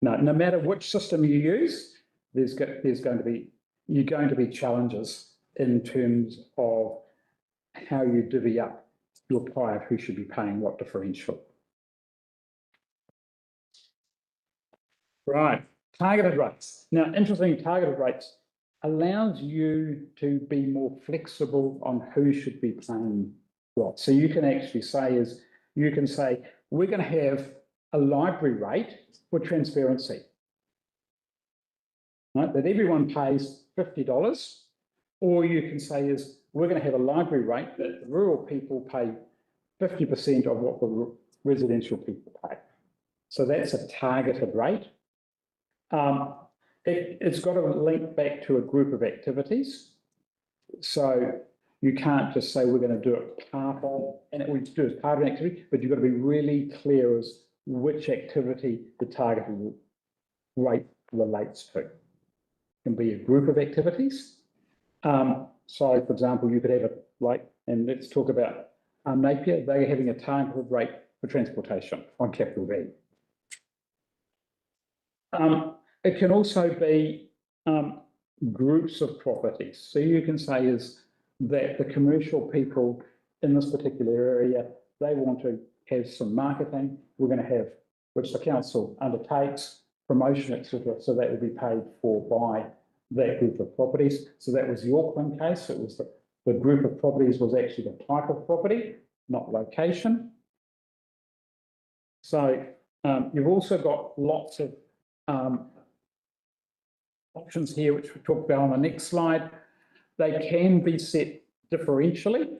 no matter which system you use, you're going to be challenges in terms of how you divvy up your pie of who should be paying what differential. Right, targeted rates. Now, interesting, targeted rates allows you to be more flexible on who should be paying what. So you can actually say we're going to have a library rate for transparency, right? That everyone pays $50, or you can say we're going to have a library rate that the rural people pay 50% of what the residential people pay. So that's a targeted rate. It's got to link back to a group of activities. So you can't just say we're going to do it part of, and we do it as part of an activity, but you've got to be really clear as which activity the targeted rate relates to. can be a group of activities. So for example, you could have it like, and let's talk about Napier, they're having a targeted rate for transportation on capital V. It can also be groups of properties. So you can say is that the commercial people in this particular area, they want to have some marketing. We're going to have, which the council undertakes, promotion, etc. So that will be paid for by that group of properties. So that was the Auckland case. It was the group of properties was actually the type of property, not location. So you've also got lots of options here, which we talked about on the next slide. They can be set differentially.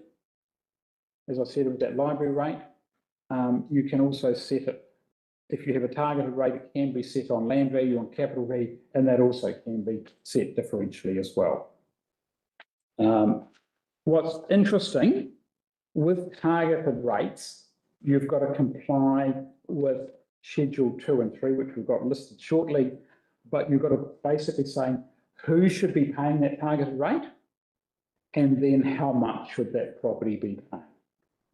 As I said, with that library rate, you can also set it, if you have a targeted rate, it can be set on land value, on capital V, and that also can be set differentially as well. What's interesting, with targeted rates, you've got to comply with Schedule 2 and 3, which we've got listed shortly, but you've got to basically say who should be paying that targeted rate, and then how much should that property be paying.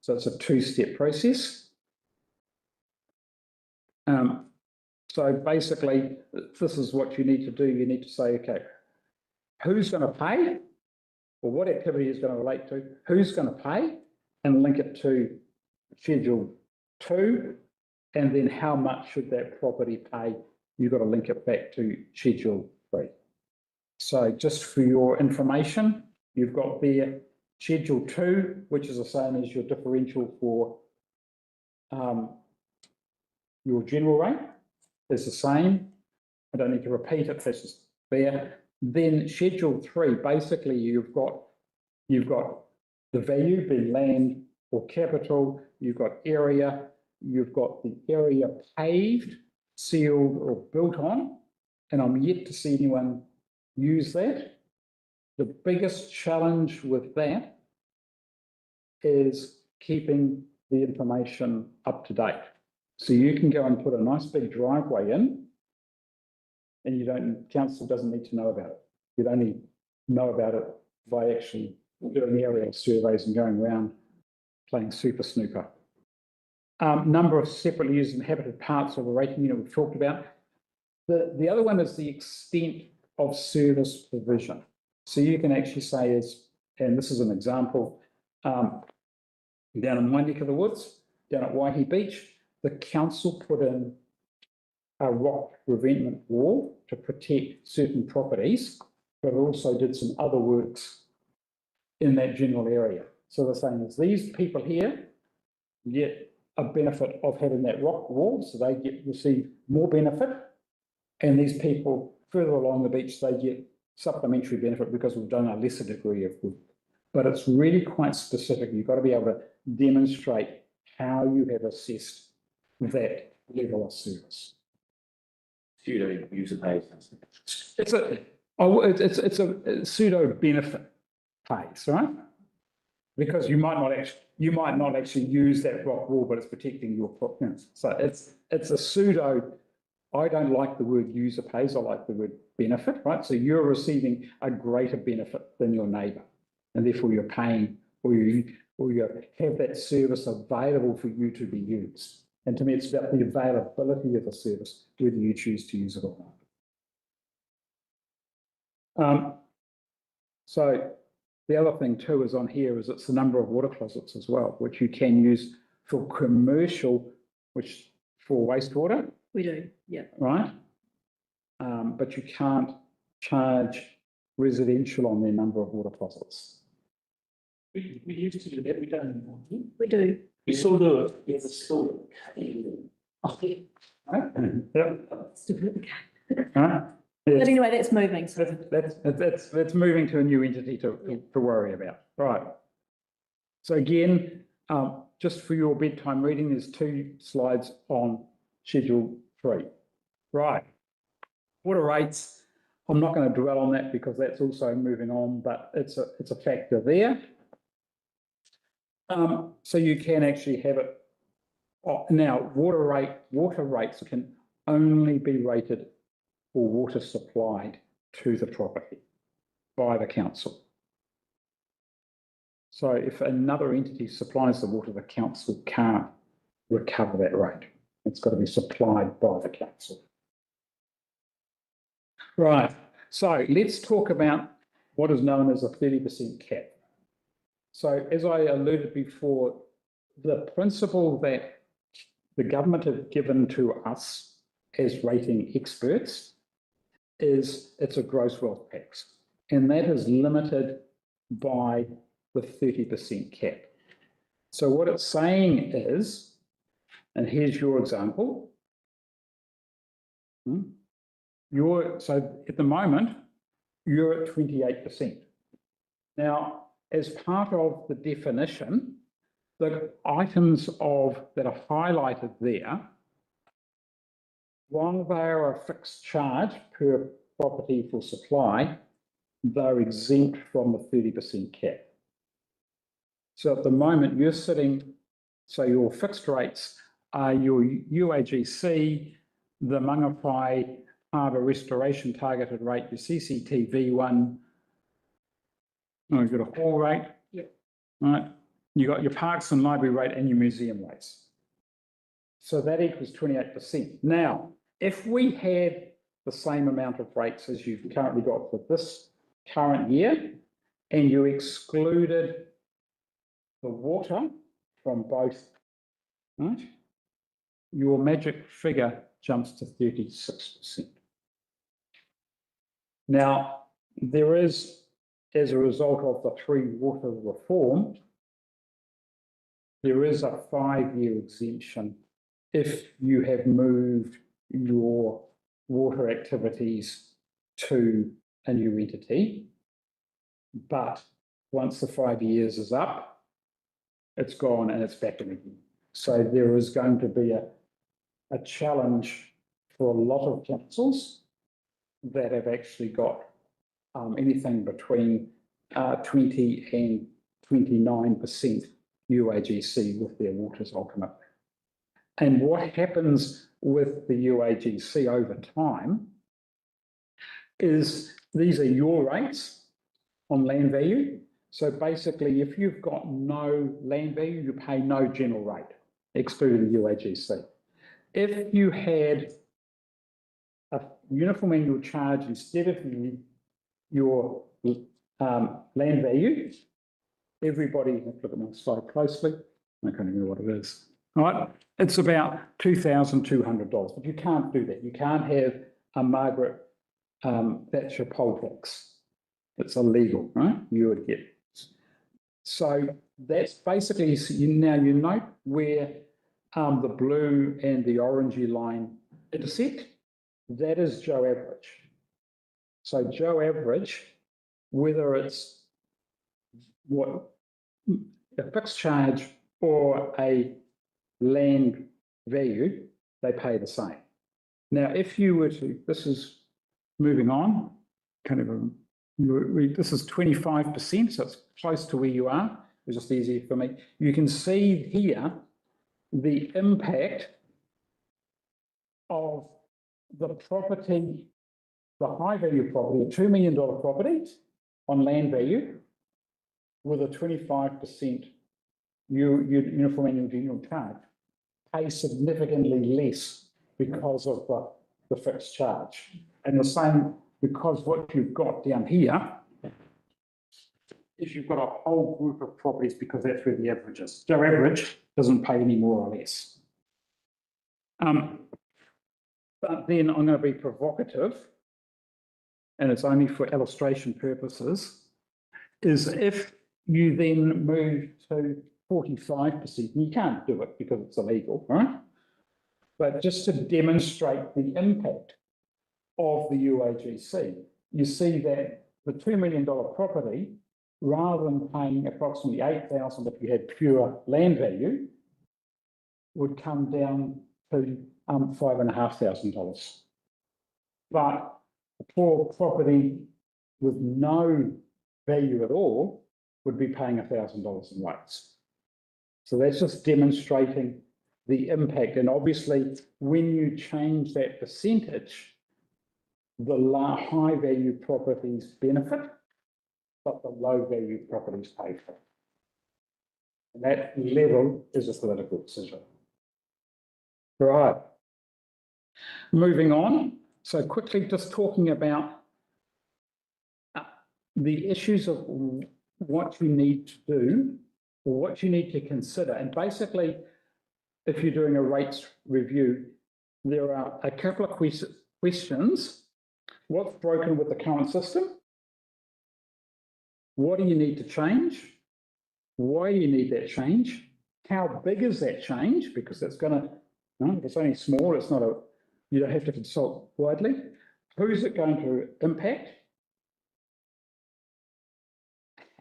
So it's a two-step process. So basically, this is what you need to do. You need to say, okay, who's going to pay, or what activity is going to relate to, who's going to pay, and link it to Schedule 2, and then how much should that property pay. You've got to link it back to Schedule 3. So just for your information, you've got there Schedule 2, which is the same as your differential for your general rate. Is the same. I don't need to repeat it, that's just there. Then Schedule 3, basically you've got the value being land or capital, you've got area, you've got the area paved, sealed or built on, and I'm yet to see anyone use that. The biggest challenge with that is keeping the information up to date. So you can go and put a nice big driveway in, and council doesn't need to know about it. You'd only know about it by actually doing aerial surveys and going around playing super snooker. Number of separately used inhabited parts of a rating unit we've talked about. The other one is the extent of service provision. So you can actually say is, and this is an example, down in my neck of the woods, down at Waihi Beach, the council put in a rock revetment wall to protect certain properties, but also did some other works in that general area. So they're saying is these people here get a benefit of having that rock wall, so they receive more benefit, and these people further along the beach, they get supplementary benefit because we've done a lesser degree of work. But it's really quite specific. You've got to be able to demonstrate how you have assessed that level of service. Pseudo user pays. It's a pseudo benefit pays, right? Because you might not actually use that rock wall, but it's protecting your property. So it's a pseudo. I don't like the word user pays. I like the word benefit, right? So you're receiving a greater benefit than your neighbour, and therefore you're paying, or you have that service available for you to be used. And to me, it's about the availability of the service, whether you choose to use it or not. So the other thing too is on here is it's the number of water closets as well, which you can use for commercial, which for wastewater. We do, yeah. Right? But you can't charge residential on their number of water closets. We used to do that, we don't anymore. We do. We still do it. Yes, it's still. Right? Yep. Right? But Yes. anyway, that's moving. So That's moving to a new entity to worry about. Right. So again, just for your bedtime reading, there's 2 slides on Schedule 3. Right. Water rates. I'm not going to dwell on that because that's also moving on, but it's a factor there. So you can actually have it. Now, water rates can only be rated for water supplied to the property by the council. So if another entity supplies the water, the council can't recover that rate. It's got to be supplied by the council. Right, so let's talk about what is known as a 30% cap. So as I alluded before, the principle that the government have given to us as rating experts is it's a gross wealth tax, and that is limited by the 30% cap. So what it's saying is, and here's your example. So at the moment, you're at 28%. Now, as part of the definition, the items that are highlighted there, while they are a fixed charge per property for supply, they're exempt from the 30% cap. So at the moment, you're sitting, so your fixed rates are your UAGC, the Mangawhai Harbour Restoration Targeted Rate, your CCTV one. Oh, you've got a hall rate. Yep. Right. You got your parks and library rate and your museum rates. So that equals 28%. Now, if we had the same amount of rates as you've currently got for this current year, and you excluded the water from both, right, your magic figure jumps to 36%. Now, there is, as a result of the Three Water Reform, there is a 5-year exemption if you have moved your water activities to a new entity. But once the 5 years is up, it's gone and it's back in again. So there is going to be a challenge for a lot of councils that have actually got anything between 20 and 29% UAGC with their waters ultimately. And what happens with the UAGC over time is these are your rates on land value. So basically, if you've got no land value, you pay no general rate, excluding the UAGC. If you had a uniform annual charge instead of your land value, everybody, look at my slide closely, I can't even know what it is. All right, it's about $2,200, but you can't do that. You can't have a Margaret Thatcher poll tax. It's illegal, right? You would get. So that's basically, now you note where the blue and the orangey line intersect. That is Joe Average. So Joe Average, whether it's what a fixed charge or a land value, they pay the same. Now, if you were to, this is moving on, kind of this is 25%, so it's close to where you are. It's just easier for me. You can see here the impact of the property, the high value property, a $2 million property on land value with a 25% uniform annual general charge pay significantly less because of the fixed charge. And the same because what you've got down here is you've got a whole group of properties because that's where the average is. Joe Average doesn't pay any more or less. But then I'm going to be provocative, and it's only for illustration purposes, is if you then move to 45%, and you can't do it because it's illegal, right? But just to demonstrate the impact of the UAGC, you see that the $2 million property, rather than paying approximately $8,000 if you had pure land value, would come down to $5,500. But a poor property with no value at all would be paying $1,000 in rates. So that's just demonstrating the impact. And obviously, when you change that percentage, high value properties benefit, but the low value properties pay for it. And that level is a political decision. Right. Moving on. So quickly, just talking about the issues of what you need to do or what you need to consider. And basically, if you're doing a rates review, there are a couple of questions. What's broken with the current system? What do you need to change? Why do you need that change? How big is that change? Because it's going to, if it's only small, it's not you don't have to consult widely. Who's it going to impact?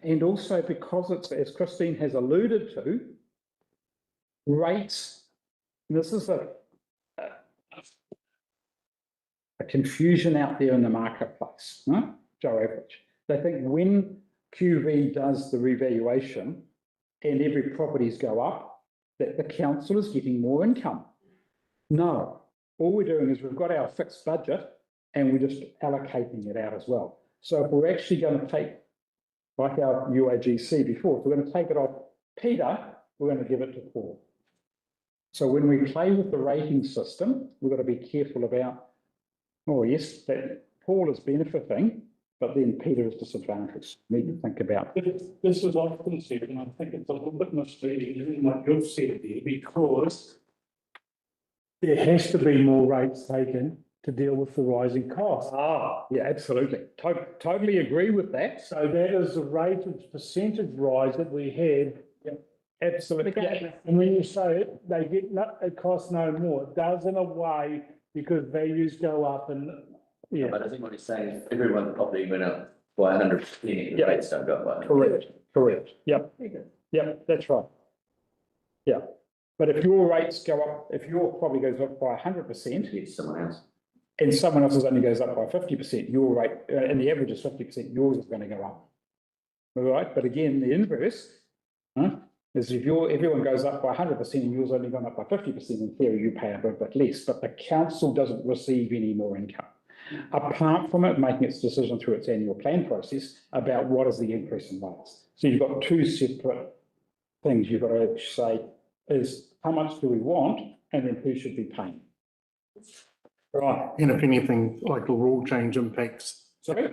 And also because it's, as Christine has alluded to, rates, this is a confusion out there in the marketplace, no? Joe Average. They think when QV does the revaluation and every properties go up, that the council is getting more income. No, all we're doing is we've got our fixed budget and we're just allocating it out as well. So if we're actually going to take, like our UAGC before, if we're going to take it off Peter, we're going to give it to Paul. So when we play with the rating system, we've got to be careful about, oh yes, that Paul is benefiting, but then Peter is disadvantaged. Need to think about. This was often said, and I think it's a little bit misleading in what you've said there, because there has to be more rates taken to deal with the rising costs. Yeah, absolutely. Totally agree with that. So that is the rate of percentage rise that we had. Absolutely. And when you say it, it costs no more. It does in a way because values go up and, yeah. But I think what he's saying is everyone's property went up by 100%, the Yeah. rates don't go up by 100%. Correct. Yep. Yep, that's right. Yeah. But if your rates go up, if your property goes up by 100%, It's someone else. and someone else's only goes up by 50%, your rate, and the average is 50%, yours is going to go up. All right, but again, the inverse is if everyone goes up by 100% and yours only gone up by 50%, in theory, you pay a bit less, but the council doesn't receive any more income. Apart from it making its decision through its annual plan process about what is the increase in rates. So you've got two separate things you've got to say is how much do we want and then who should be paying. Right. And if anything, like a rule change impacts, Sorry?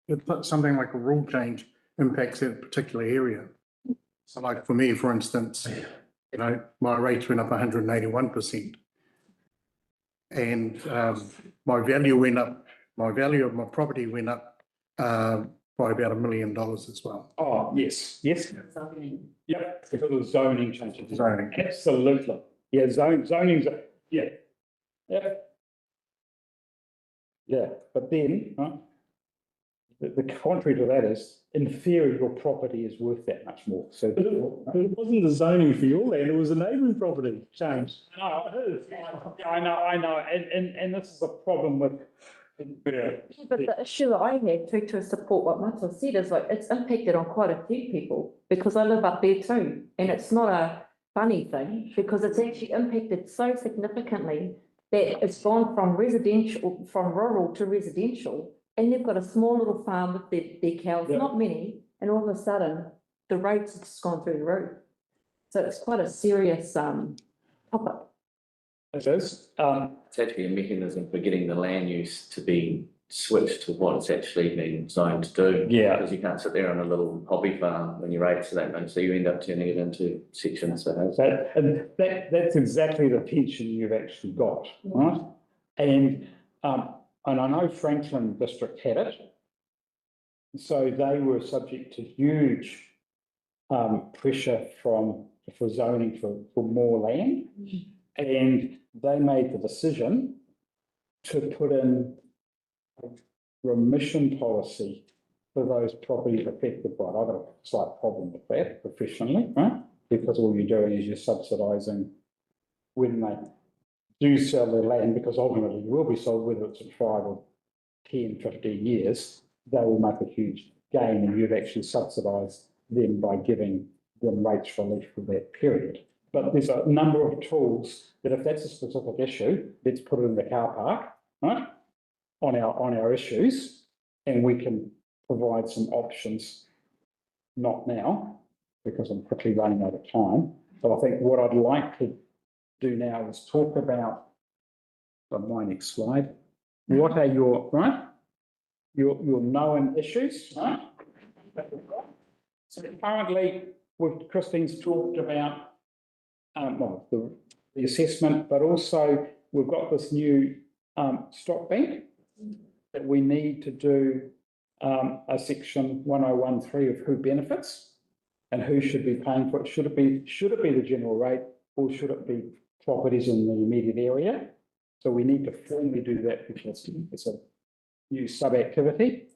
if something like a rule change impacts that particular area. So like for me, for instance, you know, my rates went up 181%. And my value went up, my value of my property went up by about $1 million as well. Oh, yes. Yep, because of zoning changes. Zoning. Absolutely. Yeah, zoning's, yeah. Yeah, but then, the contrary to that is, in theory, your property is worth that much more. So But it wasn't the zoning for your land, it was a neighbouring property change. I know, and this is a problem with. But the issue that I had to support what Michael said is like, it's impacted on quite a few people because I live up there too. And it's not a funny thing because it's actually impacted so significantly that it's gone from residential, from rural to residential. And they've got a small little farm with their cows, not many, and all of a sudden the rates have just gone through the roof. So it's quite a serious topic. It is. It's actually a mechanism for getting the land use to be switched to what it's actually been designed to do. Yeah. Because you can't sit there on a little hobby farm when your rates are that much, so you end up turning it into sections. That's exactly the tension you've actually got, right? And I know Franklin District had it. So they were subject to huge pressure for zoning for more land. And they made the decision to put in a remission policy for those properties affected by it. I've got a slight problem with that professionally, right? Because all you're doing is you're subsidising when they do sell their land, because ultimately it will be sold, whether it's in 5 or 10, 15 years, they will make a huge gain, and you've actually subsidised them by giving them rates relief for that period. But there's a number of tools that if that's a specific issue, let's put it in the car park, right? on our issues, and we can provide some options. Not now, because I'm quickly running out of time, but I think what I'd like to do now is talk about, on my next slide, what are your, right? Your known issues, right? So currently, Christine's talked about, well, the assessment, but also we've got this new stock bank that we need to do a section 1013 of who benefits and who should be paying for it. Should it be the general rate, or should it be properties in the immediate area? So we need to formally do that because it's a new sub-activity.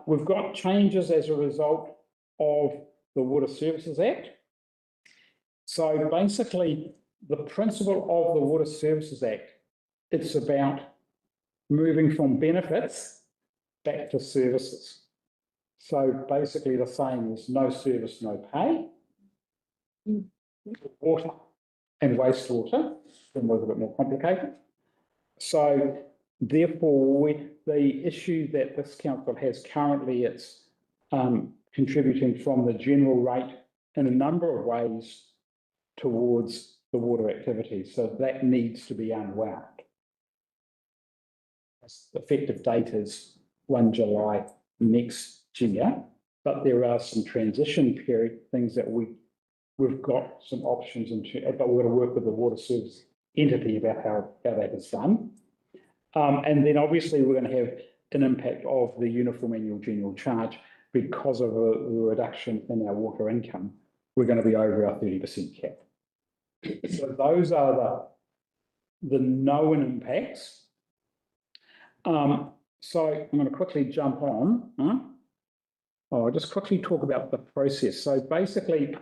We've got changes as a result of the Water Services Act. So basically, the principle of the Water Services Act, it's about moving from benefits back to services. So basically the saying is no service, no pay. Water and wastewater, a little bit more complicated. So therefore, the issue that this council has currently, it's contributing from the general rate in a number of ways towards the water activity. So that needs to be unwound. The effective date is 1 July next year, but there are some transition period things that we've got some options into, but we're going to work with the water service entity about how that is done. And then obviously we're going to have an impact of the uniform annual general charge because of a reduction in our water income. We're going to be over our 30% cap. So those are the known impacts. So I'm going to quickly jump on. I'll just quickly talk about the process. So basically,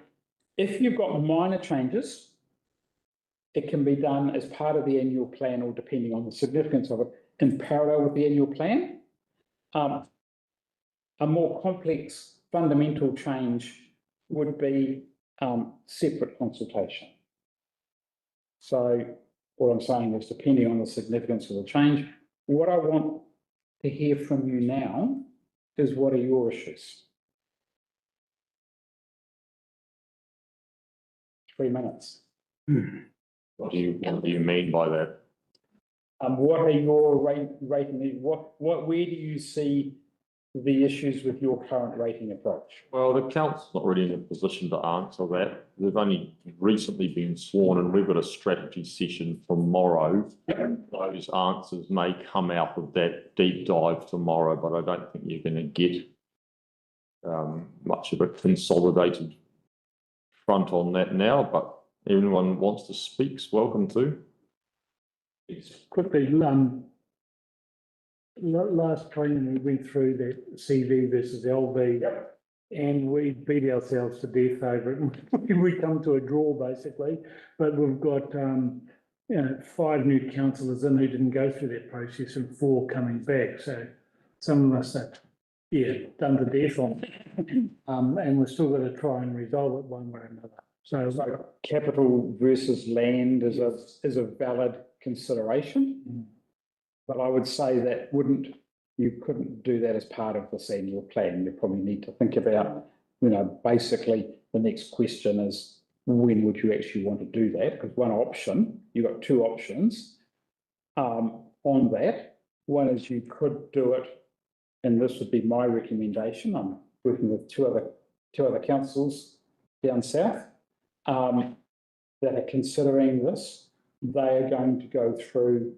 if you've got minor changes, it can be done as part of the annual plan or depending on the significance of it in parallel with the annual plan. A more complex fundamental change would be separate consultation. So what I'm saying is depending on the significance of the change, what I want to hear from you now is what are your issues? 3 minutes. What do you mean by that? What are your rating? Where do you see the issues with your current rating approach? Well, the council's not really in a position to answer that. They've only recently been sworn and we've got a strategy session tomorrow. Those answers may come out of that deep dive tomorrow, but I don't think you're going to get much of a consolidated front on that now, but anyone wants to speak is welcome to. Quickly, last training we went through the CV versus LV, and we beat ourselves to death over it. We come to a draw basically, but we've got 5 new councillors in who didn't go through that process and 4 coming back. So some of us are done to death on it. And we're still going to try and resolve it one way or another. So capital versus land is a valid consideration, but I would say that you couldn't do that as part of this annual plan. You probably need to think about, basically the next question is when would you actually want to do that? Because one option, you've got 2 options on that. One is you could do it, and this would be my recommendation. I'm working with two other councils down south that are considering this. They are going to go through,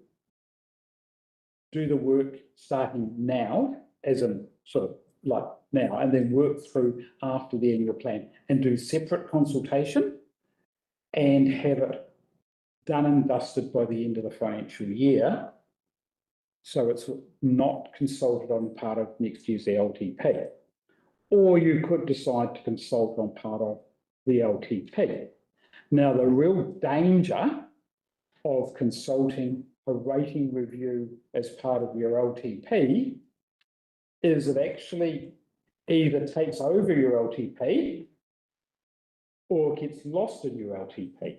do the work starting now, as in sort of like now, and then work through after the annual plan and do separate consultation and have it done and dusted by the end of the financial year. So it's not consulted on part of next year's LTP. Or you could decide to consult on part of the LTP. Now, the real danger of consulting a rating review as part of your LTP is it actually either takes over your LTP or gets lost in your LTP.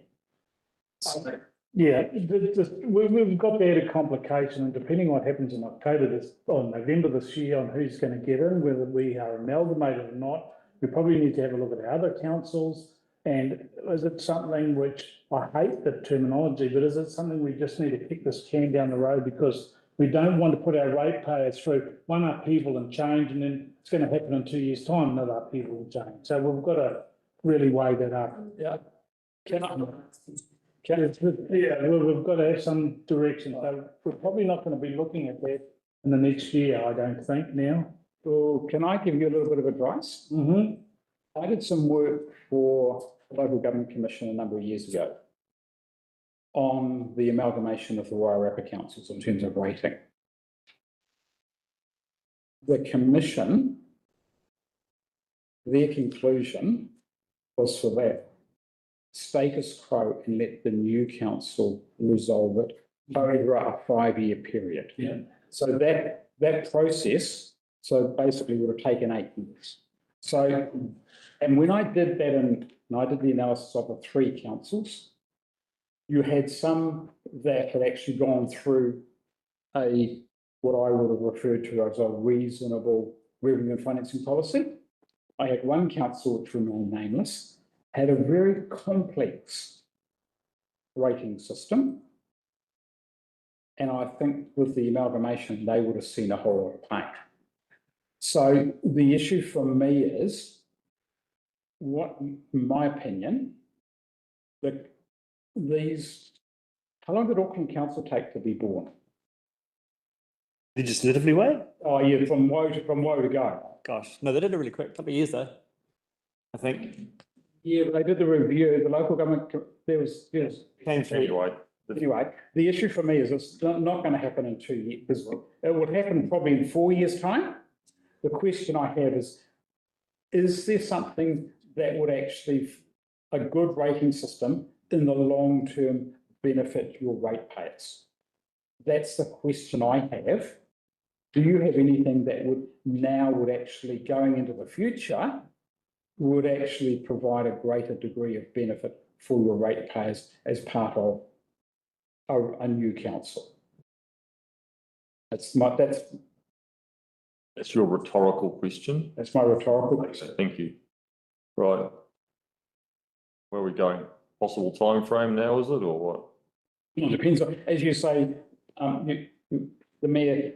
Yeah, we've got the added complication, and depending on what happens in November this year, on who's going to get in, whether we are amalgamated or not, we probably need to have a look at our other councils. And is it something which, I hate the terminology, but is it something we just need to kick this can down the road because we don't want to put our ratepayers through one upheaval and change, and then it's going to happen in 2 years' time, another upheaval and change. So we've got to really weigh that up. Yeah. We've got to have some direction. So we're probably not going to be looking at that in the next year, I don't think now. Well, can I give you a little bit of advice? Mm-hmm. I did some work for the Local Government Commission a number of years ago on the amalgamation of the Wairarapa councils in terms of rating. The commission, their conclusion was for that status quo and let the new council resolve it over a 5-year period. Yeah. So that process, so basically would have taken 8 years. So, and when I did that and I did the analysis of the 3 councils, you had some that had actually gone through what I would have referred to as a reasonable revenue and financing policy. I had one council which remained nameless, had a very complex rating system. And I think with the amalgamation, they would have seen a whole lot of pain. So the issue for me is, what, in my opinion, that how long did Auckland Council take to be born? Legislatively way? Oh yeah, from woe to go. Gosh, no, they did it really quick, couple of years though, I think. Yeah, but they did the review, the local government, there was Came through. Anyway, the issue for me is it's not going to happen in 2 years. It would happen probably in 4 years' time. The question I have is there something that would actually, a good rating system in the long term benefit your ratepayers? That's the question I have. Do you have anything that would actually, going into the future, would actually provide a greater degree of benefit for your ratepayers as part of a new council? That's Your rhetorical question. my rhetorical question. Thank you. Right. Where are we going? Possible time frame now, is it, or what? It depends on, as you say, the mayor,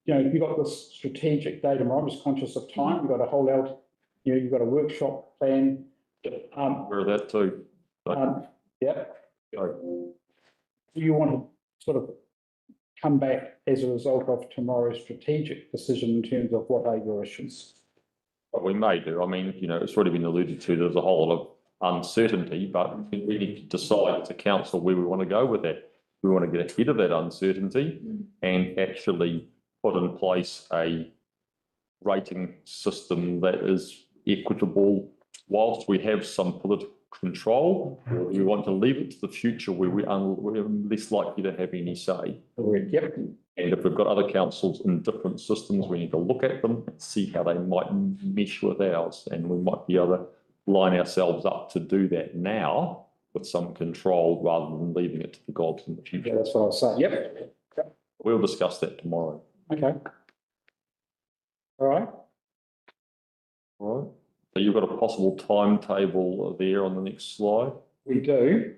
if you've got this strategic data, I'm just conscious of time, you've got a whole out, you've got a workshop plan. Where are that to? Yeah. Go. Do you want to sort of come back as a result of tomorrow's strategic decision in terms of what are your issues? But we may do. I mean, it's already been alluded to. There's a whole lot of uncertainty, but we need to decide as a council where we want to go with that. We want to get ahead of that uncertainty and actually put in place a rating system that is equitable whilst we have some political control, or we want to leave it to the future where we're less likely to have any say. Yep. And if we've got other councils in different systems, we need to look at them and see how they might mesh with ours. And we might be able to line ourselves up to do that now with some control rather than leaving it to the gods in the future. Yeah, that's what I was saying. Yep. We'll discuss that tomorrow. Okay. All right. All right. So you've got a possible timetable there on the next slide. We do.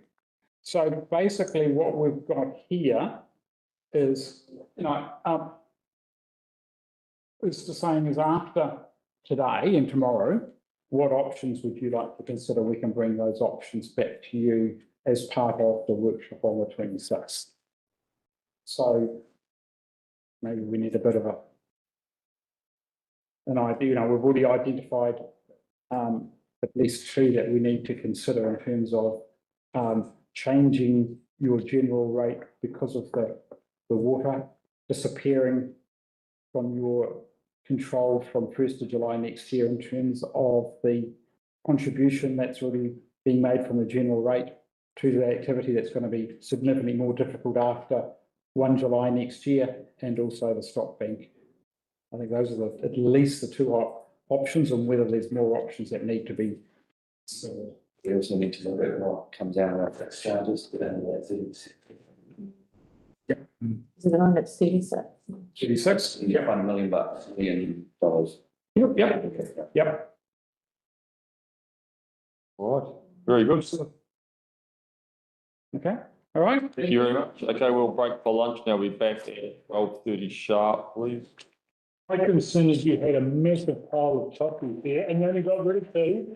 So basically what we've got here is, it's the same as after today and tomorrow. What options would you like to consider? We can bring those options back to you as part of the workshop on the 26th. So maybe we need a bit of an idea. We've already identified at least 2 that we need to consider in terms of changing your general rate because of the water disappearing from your control from 1st of July next year in terms of the contribution that's already being made from the general rate to the activity that's going to be significantly more difficult after 1 July next year, and also the stock bank. I think those are at least the 2 options, and whether there's more options that need to be. We also need to look at what comes out of our fixed charges, but then that's it. Is it on at 36? 36? Yeah, $1 million. Yep. All right, very good. Okay, all right. Thank you very much. Okay, we'll break for lunch now. We'll be back at 12:30 sharp, please. My concern is you had a massive pile of chocolate there and you only got rid of two.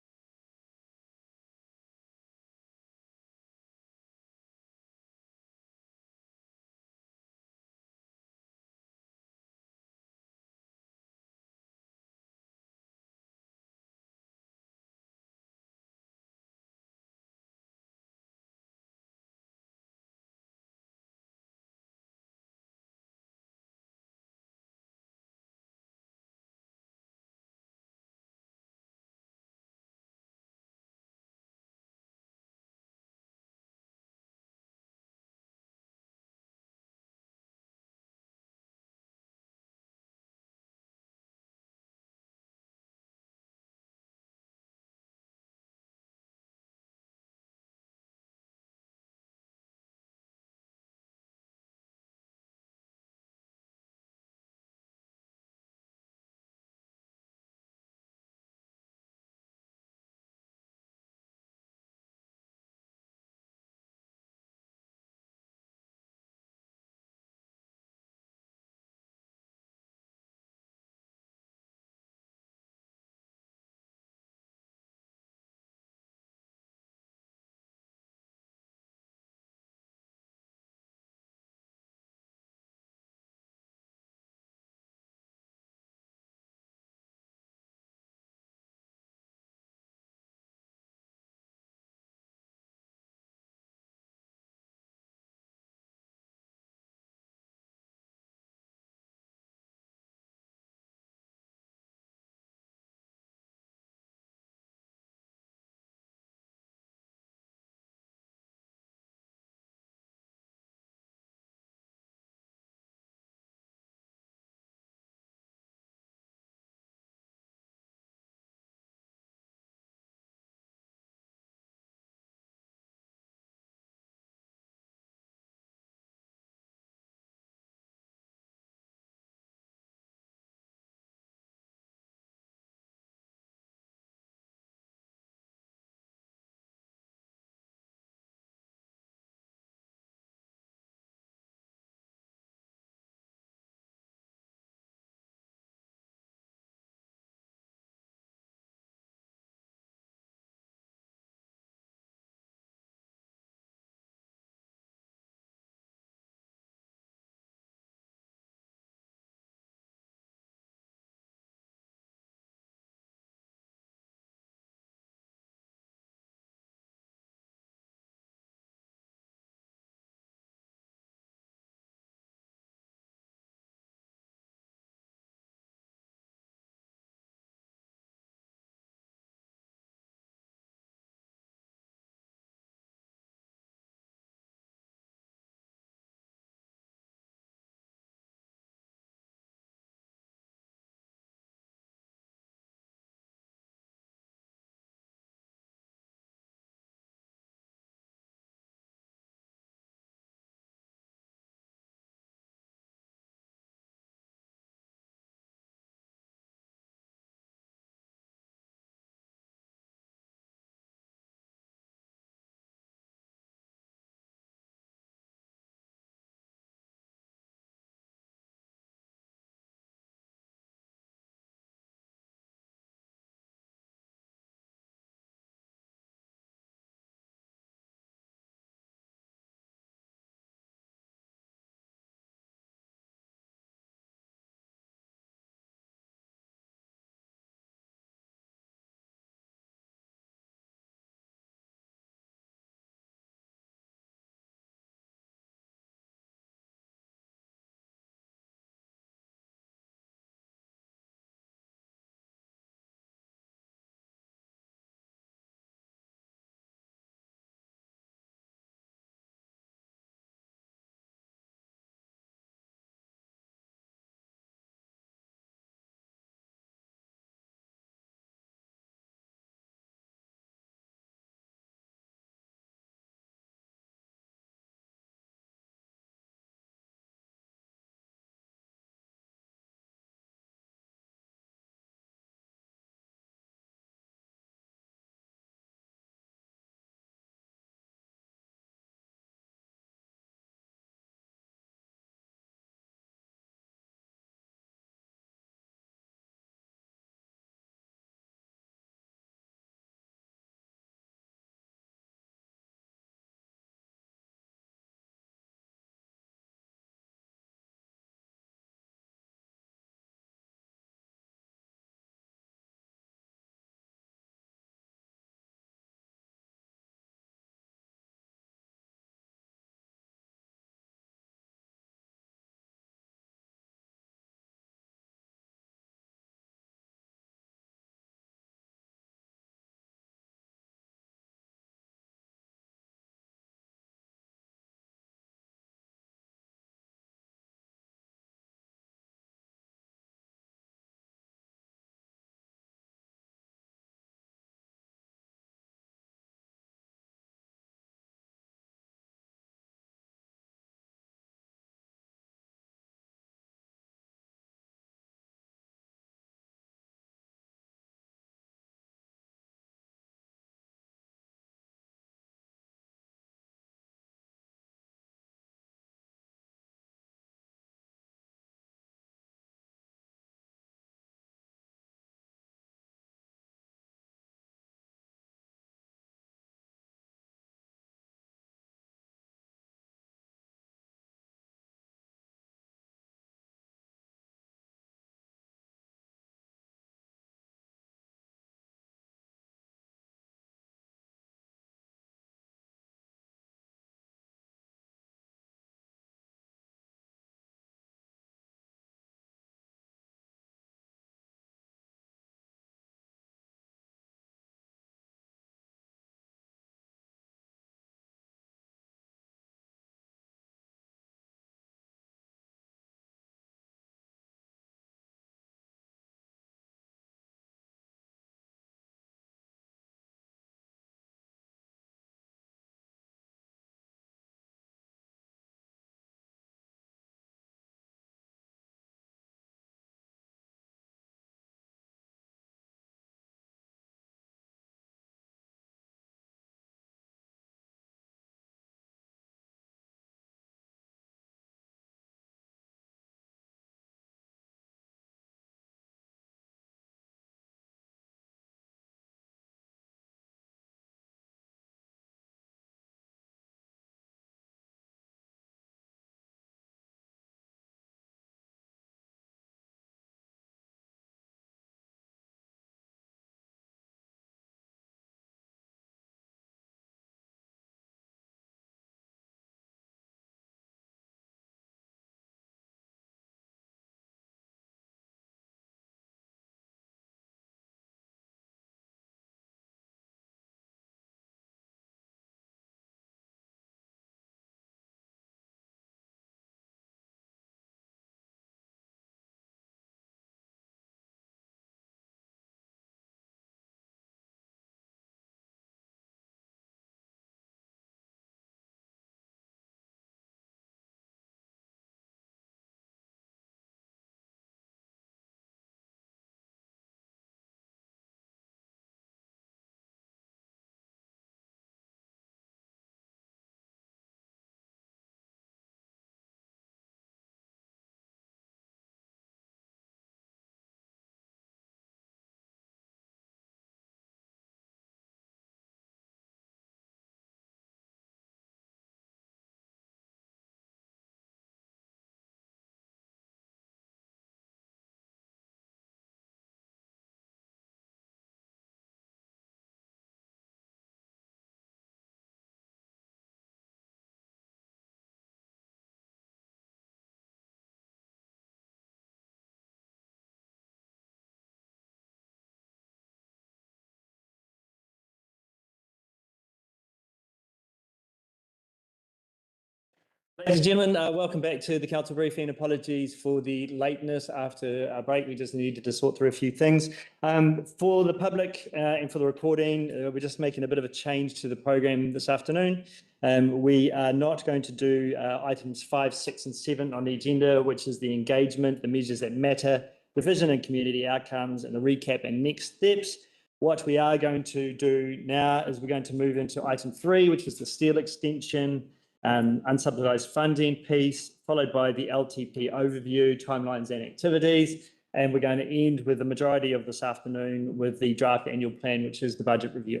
Ladies and gentlemen, welcome back to the council briefing. Apologies for the lateness after our break. We just needed to sort through a few things. For the public and for the recording, we're just making a bit of a change to the program this afternoon. We are not going to do items 5, 6 and 7 on the agenda, which is the engagement, the measures that matter, the vision and community outcomes, and the recap and next steps. What we are going to do now is we're going to move into item 3, which is the steel extension, unsubsidized funding piece, followed by the LTP overview, timelines and activities. And we're going to end with the majority of this afternoon with the draft annual plan, which is the budget review.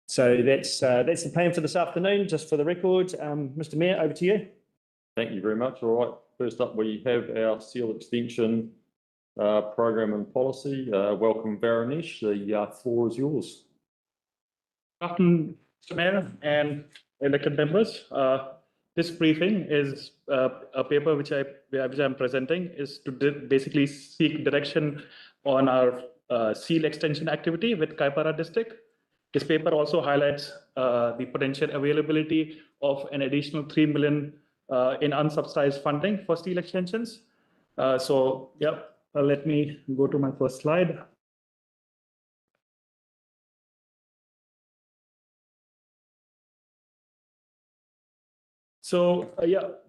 So that's the plan for this afternoon, just for the record. Mr. Mayor, over to you. Thank you very much. All right, first up, we have our seal extension program and policy. Welcome, Baranesh. The floor is yours. Afternoon, Mr. Mayor and elected members. This briefing is a paper which I'm presenting is to basically seek direction on our seal extension activity with Kaipara District. This paper also highlights the potential availability of an additional 3 million in unsubsidized funding for steel extensions. Let me go to my first slide.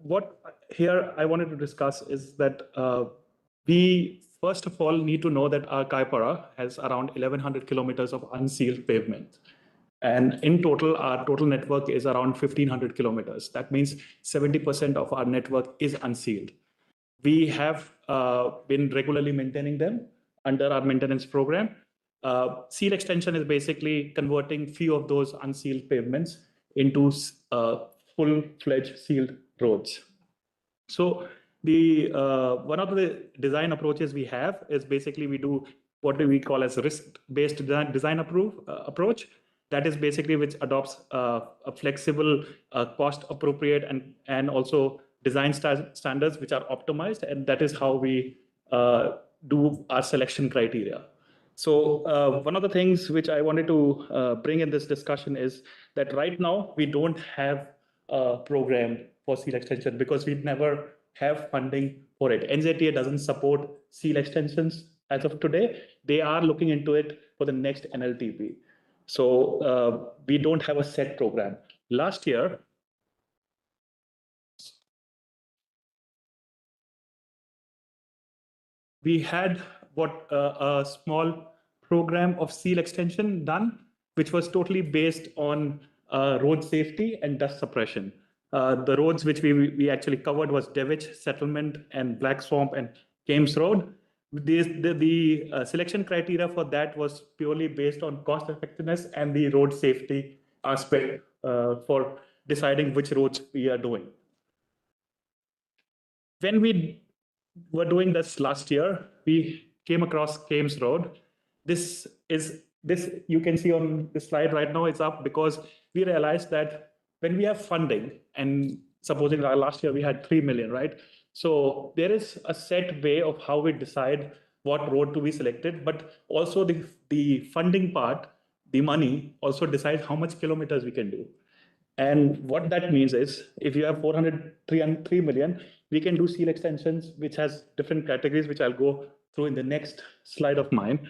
What here I wanted to discuss is that we first of all need to know that our Kaipara has around 1,100 kilometers of unsealed pavement. And in total, our total network is around 1,500 kilometers. That means 70% of our network is unsealed. We have been regularly maintaining them under our maintenance program. Seal extension is basically converting few of those unsealed pavements into full-fledged sealed roads. So the one of the design approaches we have is basically we do what we call as risk-based design approach. That is basically which adopts a flexible, cost-appropriate, and also design standards which are optimized, and that is how we do our selection criteria. So one of the things which I wanted to bring in this discussion is that right now we don't have a program for seal extension because we never have funding for it. NZTA doesn't support seal extensions as of today. They are looking into it for the next NLTP. So we don't have a set program. Last year, we had a small program of seal extension done, which was totally based on road safety and dust suppression. The roads which we actually covered was Devich Settlement and Black Swamp and Kames Road. The selection criteria for that was purely based on cost effectiveness and the road safety aspect for deciding which roads we are doing. When we were doing this last year, we came across Kames Road. This you can see on the slide right now, it's up because we realized that when we have funding, and supposing last year we had 3 million, right? So there is a set way of how we decide what road to be selected, but also the funding part, the money also decides how much kilometers we can do. And what that means is if you have 3 million, we can do seal extensions, which has different categories, which I'll go through in the next slide of mine.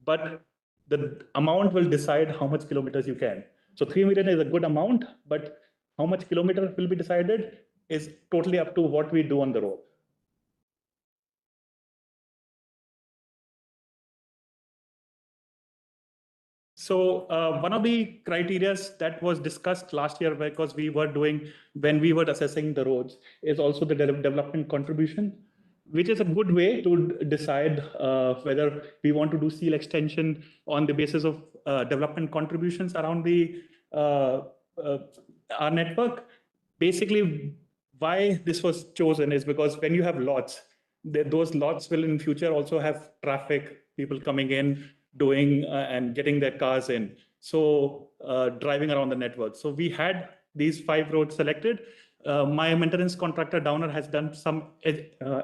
But the amount will decide how much kilometers you can. So 3 million is a good amount, but how much kilometer will be decided is totally up to what we do on the road. So one of the criteria that was discussed last year, because we were doing, when we were assessing the roads, is also the development contribution, which is a good way to decide whether we want to do seal extension on the basis of development contributions around our network. Basically, why this was chosen is because when you have lots, those lots will in future also have traffic, people coming in, doing and getting their cars in. So driving around the network. So we had these 5 roads selected. My maintenance contractor Downer has done some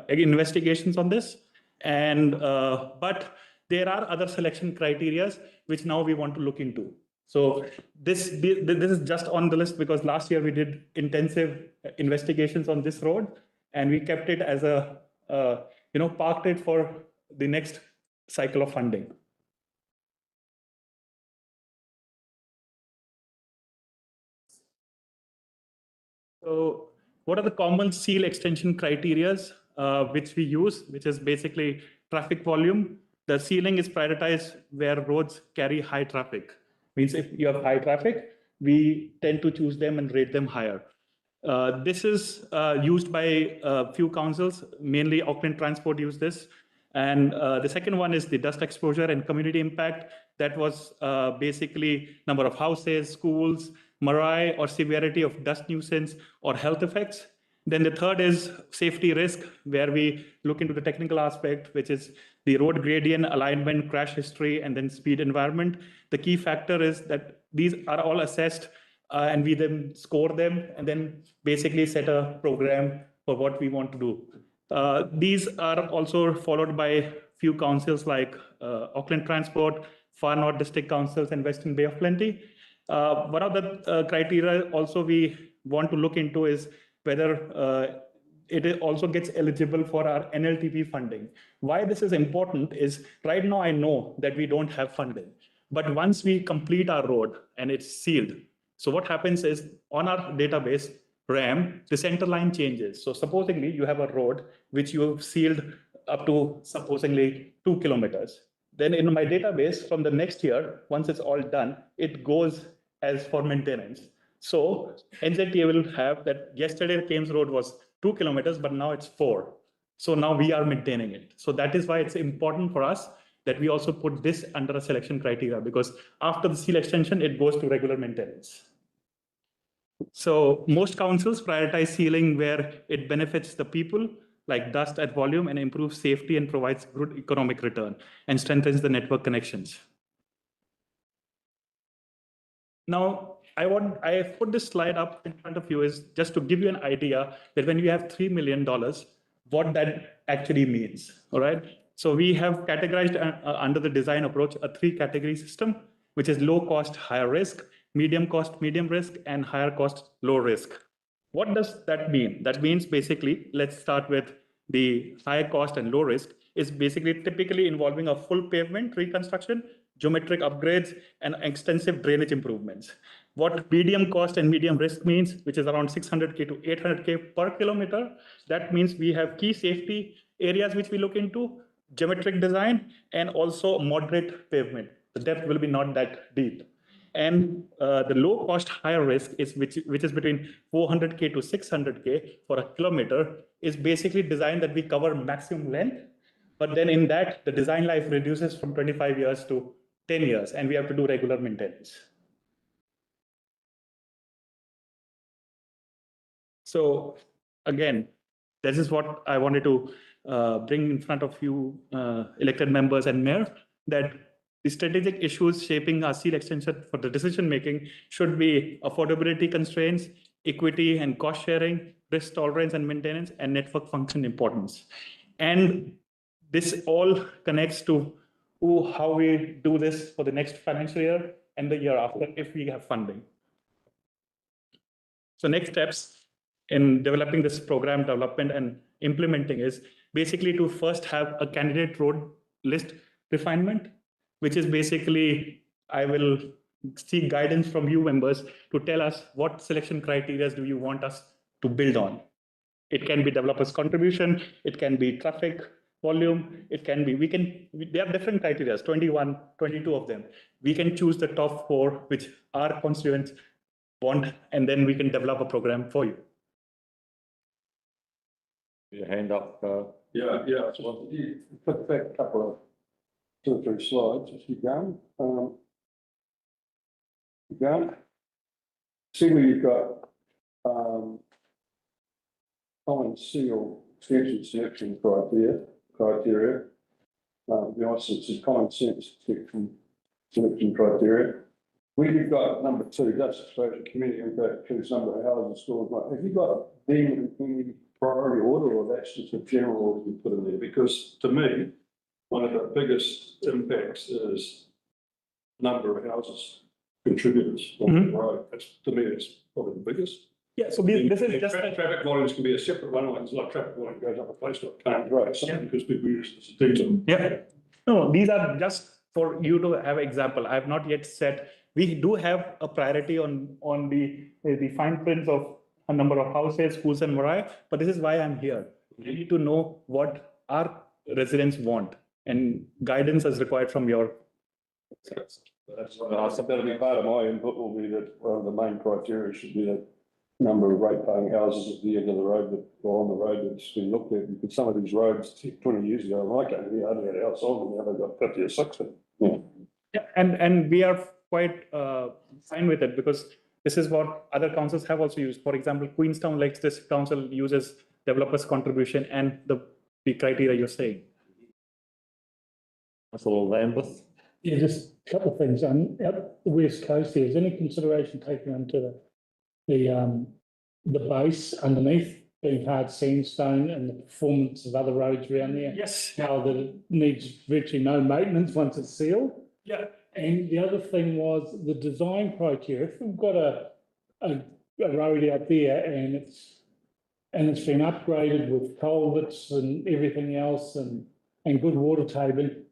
investigations on this, and but there are other selection criteria which now we want to look into. So this is just on the list because last year we did intensive investigations on this road, and we kept it as a, parked it for the next cycle of funding. So what are the common seal extension criterias which we use, which is basically traffic volume. The sealing is prioritized where roads carry high traffic. Means if you have high traffic, we tend to choose them and rate them higher. This is used by a few councils, mainly Auckland Transport use this. And the second one is the dust exposure and community impact. That was basically number of houses, schools, marae or severity of dust nuisance or health effects. Then the third is safety risk, where we look into the technical aspect, which is the road gradient, alignment, crash history, and then speed environment. The key factor is that these are all assessed and we then score them and then basically set a program for what we want to do. These are also followed by few councils like Auckland Transport, Far North District Councils, and Western Bay of Plenty. One of the criteria also we want to look into is whether it also gets eligible for our NLTP funding. Why this is important is right now I know that we don't have funding, but once we complete our road and it's sealed, so what happens is on our database, RAM, the center line changes. So supposedly you have a road which you have sealed up to supposedly 2 kilometers. Then in my database from the next year, once it's all done, it goes as for maintenance. So NZTA will have that yesterday Thames Road was 2 kilometers, but now it's 4. So now we are maintaining it. So that is why it's important for us that we also put this under a selection criteria, because after the seal extension, it goes to regular maintenance. So most councils prioritize sealing where it benefits the people, like dust at volume, and improves safety and provides good economic return and strengthens the network connections. Now, I put this slide up in front of you is just to give you an idea that when you have $3 million, what that actually means, all right? So we have categorized under the design approach a 3-category system, which is low cost, higher risk, medium cost, medium risk, and higher cost, low risk. What does that mean? That means basically, let's start with the high cost and low risk is basically typically involving a full pavement reconstruction, geometric upgrades, and extensive drainage improvements. What medium cost and medium risk means, which is around 600K to 800K per kilometer, that means we have key safety areas which we look into, geometric design, and also moderate pavement. The depth will be not that deep. And the low cost, higher risk is which is between 400K to 600K for a kilometer is basically designed that we cover maximum length. But then in that, the design life reduces from 25 years to 10 years, and we have to do regular maintenance. So again, this is what I wanted to bring in front of you elected members and mayor, that the strategic issues shaping our seal extension for the decision-making should be affordability constraints, equity and cost sharing, risk tolerance and maintenance, and network function importance. And this all connects to how we do this for the next financial year and the year after if we have funding. So next steps in developing this program development and implementing is basically to first have a candidate road list refinement, which is basically, I will seek guidance from you members to tell us what selection criteria do you want us to build on. It can be developers' contribution, it can be traffic volume, it can be, there are different criteria, 21, 22 of them. We can choose the top 4, which our constituents want, and then we can develop a program for you. Your hand up. Yeah, so you put back a couple of 2 or 3 slides if you can. See where you've got common seal extension selection criteria. The answer is common sense selection criteria. Where you've got number 2, that's exposure community impact, includes number of houses, stores. Have you got them in any priority order, or that's just a general order you put in there? Because to me, one of the biggest impacts is number of houses. contributors on the road. That's, to me, it's probably the biggest. Yeah, so this is just. Traffic volumes can be a separate one, like, it's like traffic volume goes up a place like Can't Road, something because people use this as a detour. Yeah, no, these are just for you to have example. I have not yet said, we do have a priority on the fine prints of a number of houses, schools and Mariah, but this is why I'm here. We need to know what our residents want and guidance is required from your. That'll be part of my input will be that one of the main criteria should be the number of rate paying houses at the end of the road that or on the road that's been looked at. Because some of these roads 20 years ago, when I came here, I only had a house on them, now they've got 50 or 60. Yeah. Yeah, and we are quite fine with it because this is what other councils have also used. For example, Queenstown Lakes District Council uses developers' contribution and the criteria you're saying. That's a little Lambeth. Yeah, just a couple of things. Out the west coast, is any consideration taken into the base underneath being hard sandstone and the performance of other roads around there? Yes. How that it needs virtually no maintenance once it's sealed? Yeah. And the other thing was the design criteria. If we've got a road out there and it's been upgraded with culverts and everything else and good water tabling,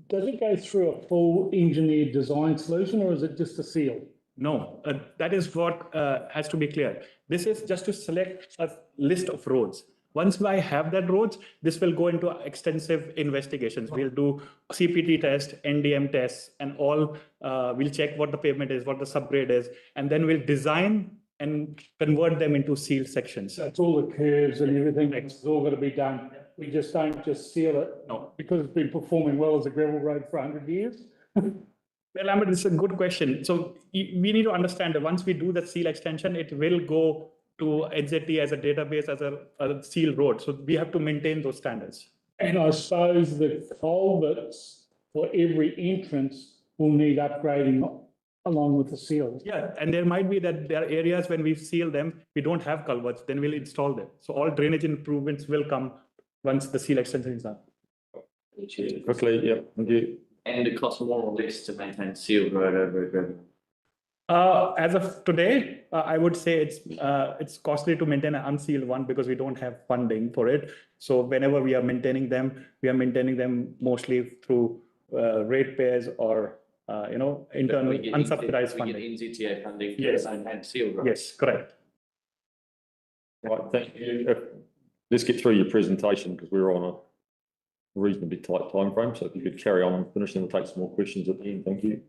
does it go through a full engineered design solution or is it just a seal? No, that is what has to be clear. This is just to select a list of roads. Once I have that roads, this will go into extensive investigations. We'll do CPT test, NDM tests, and all. We'll check what the pavement is, what the subgrade is, and then we'll design and convert them into sealed sections. So it's all the curves and everything, it's all got to be done. We just don't just seal it. No. Because it's been performing well as a gravel road for 100 years. Well, Lambert, this is a good question. So we need to understand that once we do the seal extension, it will go to NZT as a database, as a seal road. So we have to maintain those standards. And I suppose the culverts for every entrance will need upgrading along with the seals. Yeah, and there might be that there are areas when we seal them, we don't have culverts, then we'll install them. So all drainage improvements will come once the seal extension is done. Quickly, yeah, thank you. And it costs more or less to maintain sealed road over a gravel. As of today, I would say it's costly to maintain an unsealed one because we don't have funding for it. So whenever we are maintaining them mostly through ratepayers or internal unsubsidized funding. We get NZTA funding for Yes. and sealed road. Yes, correct. Right, thank you. Let's get through your presentation because we're on a reasonably tight timeframe. So if you could carry on and finish, then we'll take some more questions at the end. Thank you.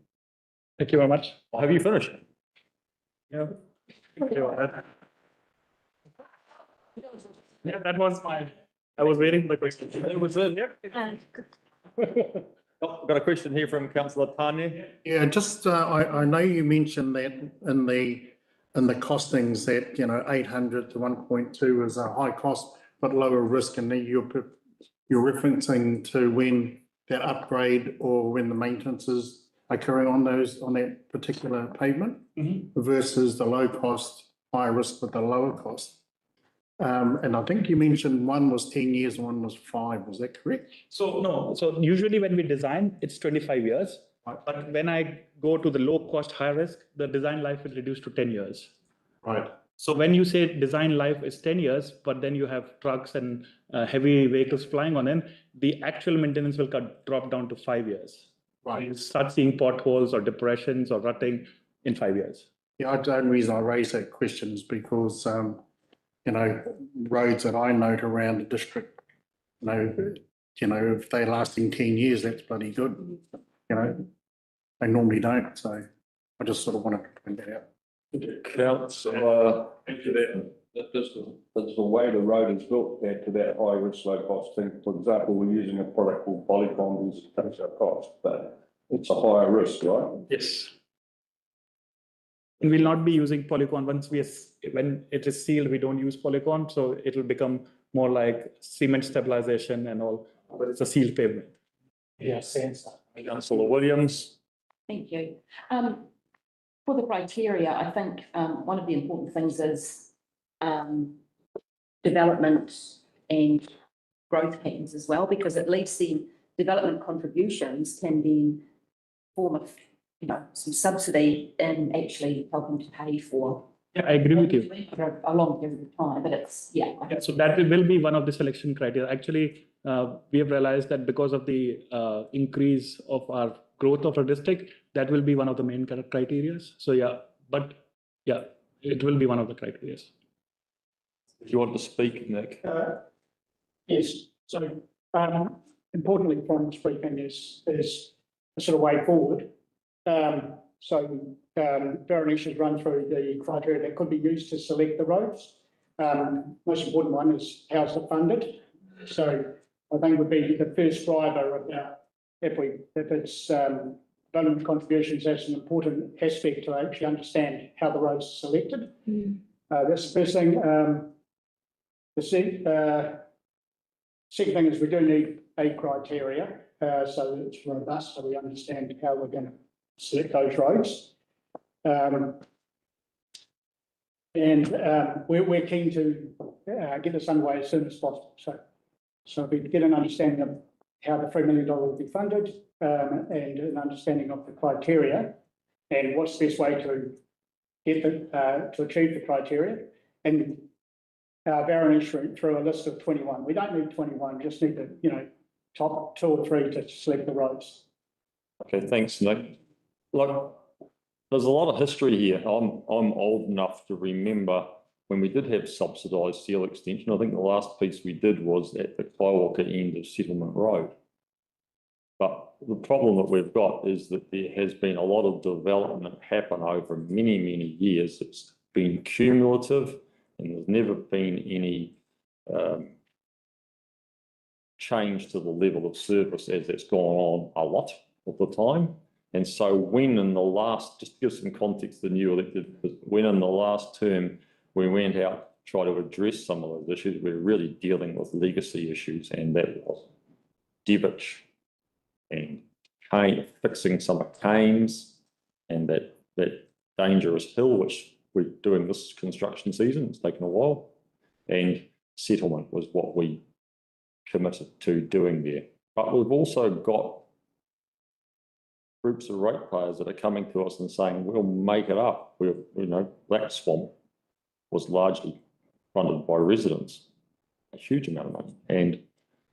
Thank you very much. Have you finished? Yeah. Yeah, that was I was waiting for the question. It was in here. Oh, got a question here from councillor Tanya. Yeah, just, I know you mentioned that in the costings that, 800 to 1.2 is a high cost, but lower risk. And then you're referencing to when that upgrade or when the maintenance is occurring on that particular pavement versus the low cost, high risk with the lower cost. And I think you mentioned one was 10 years and one was 5. Was that correct? So no, so usually when we design, it's 25 years. Right. But when I go to the low cost, high risk, the design life is reduced to 10 years. Right. So when you say design life is 10 years, but then you have trucks and heavy vehicles flying on them, the actual maintenance will drop down to 5 years. Right. You start seeing potholes or depressions or rutting in 5 years. Yeah, the only reason I raise that question is because, roads that I note around the district, if they're lasting 10 years, that's bloody good. They normally don't. So I just sort of wanted to point that out. Councillor, Does the way the road is built add to that high risk, low cost thing? For example, we're using a product called Polycom, which takes our cost, but it's a higher risk, right? Yes. And we'll not be using Polycon when it is sealed, we don't use Polycon. So it will become more like cement stabilization and all, but it's a sealed pavement. Yeah, sensor. councillor Williams. Thank you. For the criteria, I think one of the important things is development and growth patterns as well, because at least the development contributions can then form some subsidy in actually helping to pay for. Yeah, I agree with you. For a long period of time, but it's, yeah. Yeah, so that will be one of the selection criteria. Actually, we have realized that because of the increase of our growth of our district, that will be one of the main criteria. So yeah, but yeah, it will be one of the criteria. If you want to speak, Nick. Yes, so importantly from this briefing is a sort of way forward. Berenice has run through the criteria that could be used to select the roads. Most important one is how's it funded. So I think would be the first driver about if it's development contributions, that's an important aspect to actually understand how the roads are selected. That's the first thing. The second thing is we do need a criteria, so it's robust, so we understand how we're going to select those roads. We're keen to get this underway as soon as possible. So we get an understanding of how the $3 million will be funded, and an understanding of the criteria and what's the best way to get to achieve the criteria. And Berenice went through a list of 21. We don't need 21, just need the, top 2 or 3 to select the roads. Okay, thanks, Nick. Look, there's a lot of history here. I'm old enough to remember when we did have subsidised seal extension. I think the last piece we did was at the Kaiwaka end of Settlement Road. But the problem that we've got is that there has been a lot of development happen over many, many years. It's been cumulative and there's never been any change to the level of service as it's gone on a lot of the time. And so when in the last, just to give some context to the new elected, when in the last term we went out to try to address some of those issues, we're really dealing with legacy issues, and that was Devich and fixing some of Kames and that dangerous hill, which we're doing this construction season. It's taken a while. And settlement was what we committed to doing there. But we've also got groups of ratepayers that are coming to us and saying, we'll make it up. Black Swamp was largely funded by residents, a huge amount of money. And,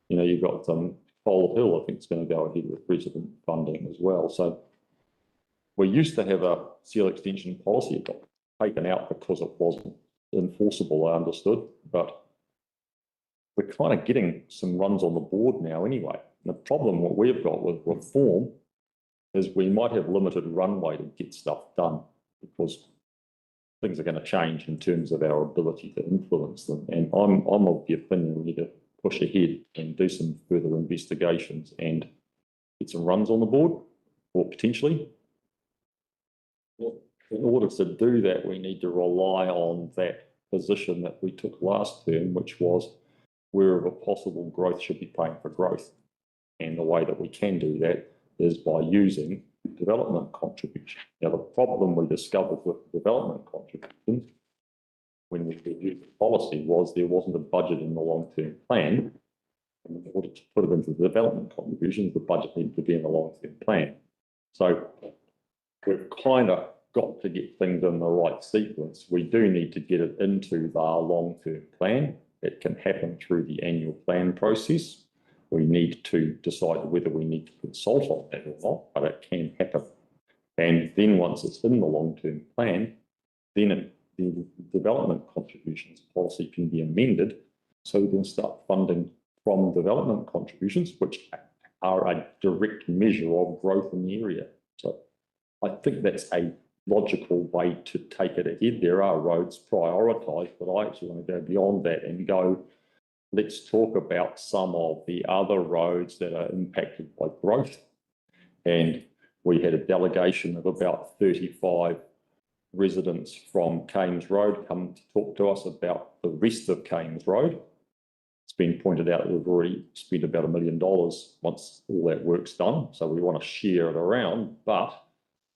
you've got Coal Hill, I think, is going to go ahead with resident funding as well. So we used to have a seal extension policy. It got taken out because it wasn't enforceable, I understood. But we're kind of getting some runs on the board now anyway. And the problem what we've got with reform is we might have limited runway to get stuff done because things are going to change in terms of our ability to influence them. And I'm of the opinion we need to push ahead and do some further investigations and get some runs on the board, or potentially. In order to do that, we need to rely on that position that we took last term, which was wherever possible, growth should be paying for growth. And the way that we can do that is by using development contribution. Now, the problem we discovered with development contributions when we reviewed the policy was there wasn't a budget in the long-term plan. And in order to put it into the development contributions, the budget needed to be in the long-term plan. So we've kind of got to get things in the right sequence. We do need to get it into the long-term plan. It can happen through the annual plan process. We need to decide whether we need to consult on that or not, but it can happen. And then once it's in the long-term plan, then the development contributions policy can be amended so we can start funding from development contributions, which are a direct measure of growth in the area. So I think that's a logical way to take it ahead. There are roads prioritised, but I actually want to go beyond that and go, let's talk about some of the other roads that are impacted by growth. And we had a delegation of about 35 residents from Kames Road come to talk to us about the rest of Kames Road. It's been pointed out that we've already spent about $1 million once all that work's done. So we want to share it around, but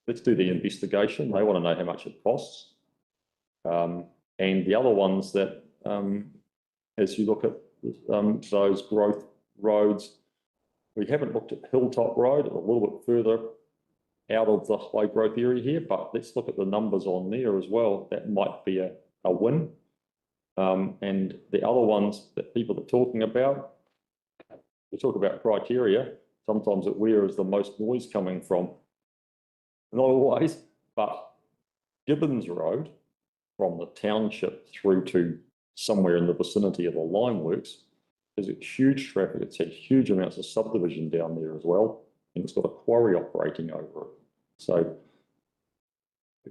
let's do the investigation. They want to know how much it costs. And the other ones that, as you look at those growth roads, we haven't looked at Hilltop Road, a little bit further out of the high growth area here, but let's look at the numbers on there as well. That might be a win. And the other ones that people are talking about, we talk about criteria. Sometimes where is the most noise coming from? Not always, but Gibbons Road from the township through to somewhere in the vicinity of the line works is huge traffic. It's had huge amounts of subdivision down there as well, and it's got a quarry operating over it. So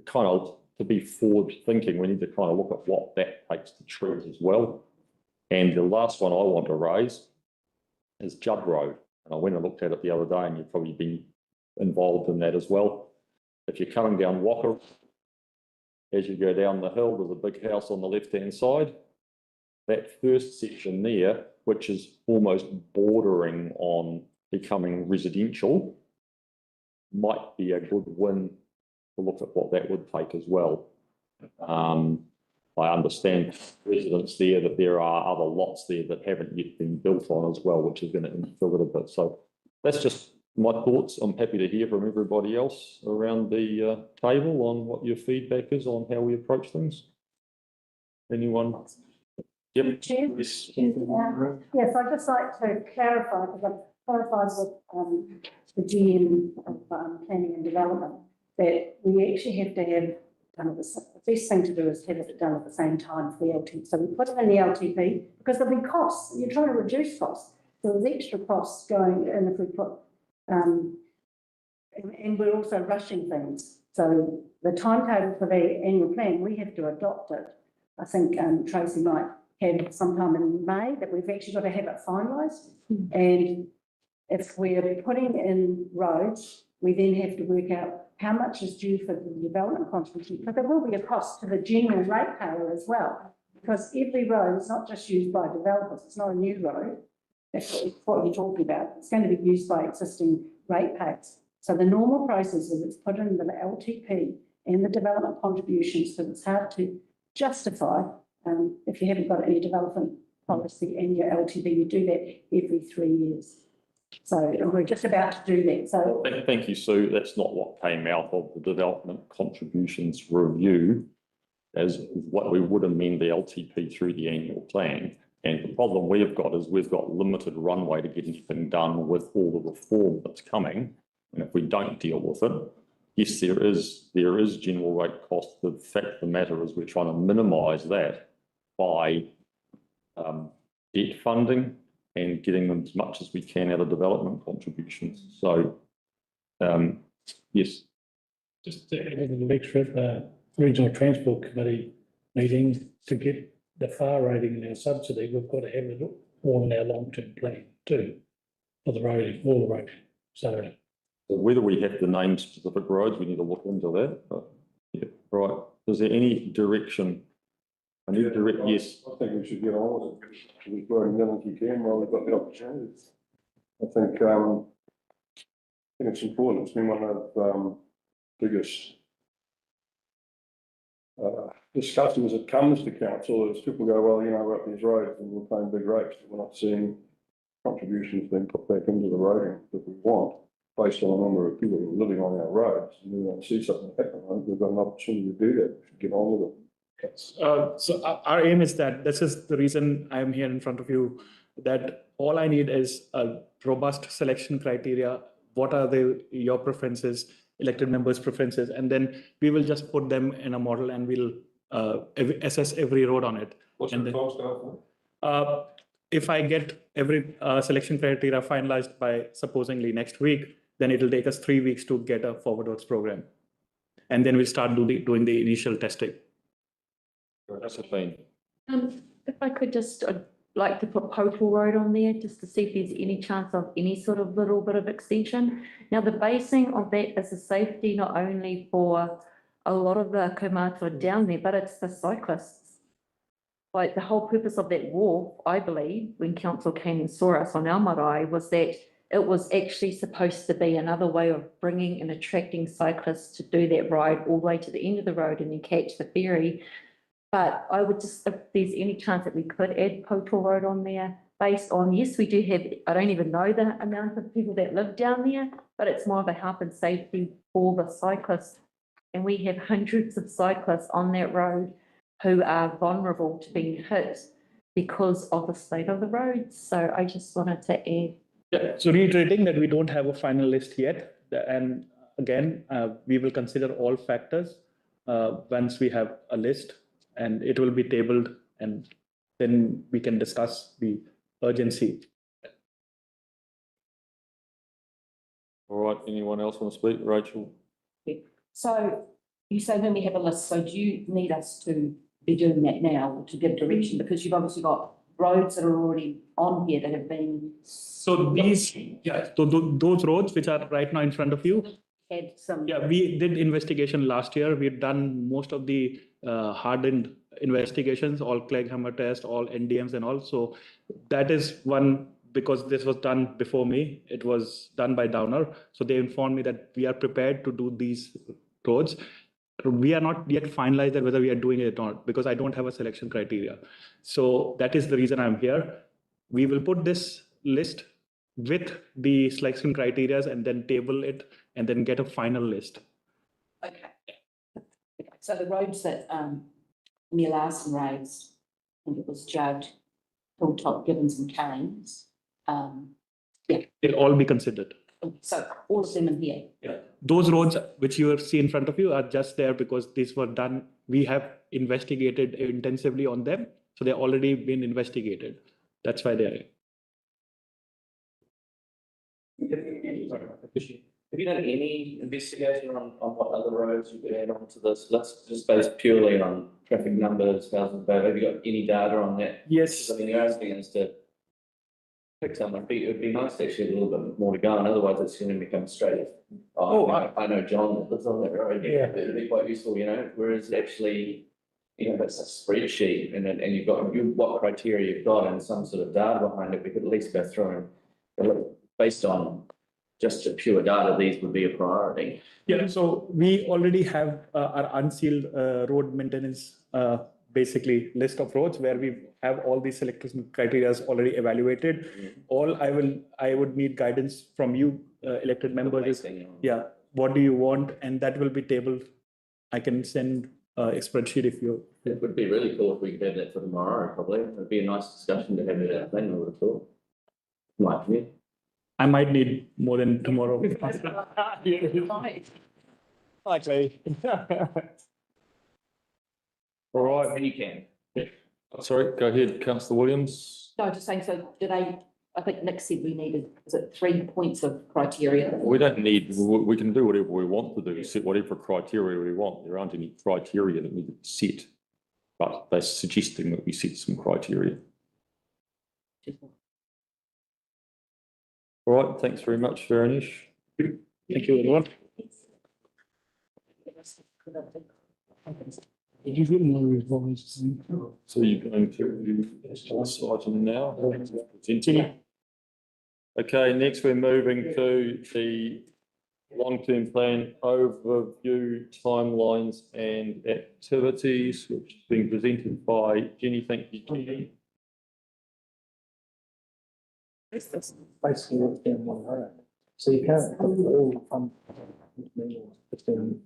kind of to be forward thinking, we need to kind of look at what that takes to trees as well. And the last one I want to raise is Judd Road. And I went and looked at it the other day, and you've probably been involved in that as well. If you're coming down Walker, as you go down the hill, there's a big house on the left-hand side. That first section there, which is almost bordering on becoming residential, might be a good win to look at what that would take as well. I understand residents there that there are other lots there that haven't yet been built on as well, which is going to interfere a bit. So that's just my thoughts. I'm happy to hear from everybody else around the table on what your feedback is on how we approach things. Anyone? Yep. Chair? Yes. Yes, I'd just like to clarify, because I've clarified with the GM of planning and development, that we actually have to have done at the best thing to do is have it done at the same time for the LTP. So we put it in the LTP because there'll be costs. You're trying to reduce costs. So there's extra costs going in if we put, and we're also rushing things. So the timetable for the annual plan, we have to adopt it. I think Tracy might have sometime in May that we've actually got to have it finalised. And if we're putting in roads, we then have to work out how much is due for the development contribution, but there will be a cost to the general ratepayer as well, because every road is not just used by developers. It's not a new road. That's what you're talking about. It's going to be used by existing ratepayers. So the normal process is it's put in the LTP and the development contributions, so it's hard to justify if you haven't got any development policy in your LTP. You do that every 3 years. So we're just about to do that. So Thank you, Sue. That's not what came out of the development contributions review, as what we would amend the LTP through the annual plan. And the problem we've got is we've got limited runway to get anything done with all the reform that's coming. And if we don't deal with it, yes, there is general rate cost. The fact of the matter is we're trying to minimise that by debt funding and getting them as much as we can out of development contributions. So, yes. Just to add a little extra, the Regional Transport Committee meeting, to get the FAR rating and our subsidy, we've got to have it all in our long-term plan too, for the roading, all the roading. So whether we have to name specific roads, we need to look into that. But yeah, right. Is there any direction? I need direct, yes. I think we should get on with it. We're growing them as we can while we've got the opportunity. I think it's important. It's been one of the biggest discussions that comes to council is people go, well, you know, we're up these roads and we're paying big rates, but we're not seeing contributions being put back into the roading that we want based on the number of people who are living on our roads. And we want to see something happen. I think we've got an opportunity to do that. We should get on with it. So our aim is that this is the reason I'm here in front of you, that all I need is a robust selection criteria. What are your preferences, elected members' preferences, and then we will just put them in a model and we'll assess every road on it. What's the cost of? If I get every selection criteria finalized by supposedly next week, then it will take us 3 weeks to get a forward roads program. And then we'll start doing the initial testing. That's a thing. If I could just, I'd like to put Popal Road on there, just to see if there's any chance of any sort of little bit of extension. Now, the basing of that is a safety not only for a lot of the kaumātua down there, but it's the cyclists. Like the whole purpose of that wharf, I believe, when council came and saw us on our marae, was that it was actually supposed to be another way of bringing and attracting cyclists to do that ride all the way to the end of the road and then catch the ferry. But I would just, if there's any chance that we could add Popal Road on there, based on, yes, we do have, I don't even know the amount of people that live down there, but it's more of a health and safety for the cyclists. And we have hundreds of cyclists on that road who are vulnerable to being hit because of the state of the roads. So I just wanted to add. Yeah, so reiterating that we don't have a final list yet, and again, we will consider all factors once we have a list, and it will be tabled, and then we can discuss the urgency. All right, anyone else want to speak? Rachel? So you say when we have a list, so do you need us to be doing that now to give direction? Because you've obviously got roads that are already on here that have been. So these, yeah, so those roads which are right now in front of you, Had some. yeah, we did investigation last year. We've done most of the hardened investigations, all Clegghammer test, all NDMs and all. So that is one, because this was done before me, it was done by Downer. So they informed me that we are prepared to do these roads. We are not yet finalized that whether we are doing it or not, because I don't have a selection criteria. So that is the reason I'm here. We will put this list with the selection criteria and then table it and then get a final list. Okay. Okay, so the roads that Neil Larson raised, I think it was Judd, Hilltop, Gibbons and Cairns. They'll all be considered. So all of them in here. Yeah. Those roads which you see in front of you are just there because these were done. We have investigated intensively on them. So they've already been investigated. That's why they're here. Have you done any investigation on what other roads you could add on to this? Let's just base purely on traffic numbers, thousands, have you got any data on that? Yes. I mean, you're asking us to pick someone, it would be nice to actually a little bit more to go on, otherwise it's going to become straight. I know John that lives on that road, yeah, it'd be quite useful, you know, whereas actually, you know, that's a spreadsheet and you've got what criteria you've got and some sort of data behind it, we could at least go through and based on just pure data, these would be a priority. Yeah, so we already have our unsealed road maintenance basically list of roads where we have all these selection criteria already evaluated. All I would need guidance from you elected members is, yeah, what do you want? And that will be tabled. I can send a spreadsheet if you. It would be really cool if we could have that for tomorrow, probably. It'd be a nice discussion to have that thing, I would have thought. My opinion. I might need more than tomorrow. Likely. All right. And you can. Sorry, go ahead, Councillor Williams. No, just saying, so do they, I think Nick said we needed, is it 3 points of criteria? We don't need, we can do whatever we want to do, set whatever criteria we want. There aren't any criteria that need to be set, but they're suggesting that we set some criteria. All right, thanks very much, Veronish. Thank you, everyone. So you're going to this item now? Continue. Okay, next we're moving to the long-term plan overview, timelines and activities, which is being presented by Jenny. Thank you, Jenny. Basically, what's down one road. So you can't put all it's been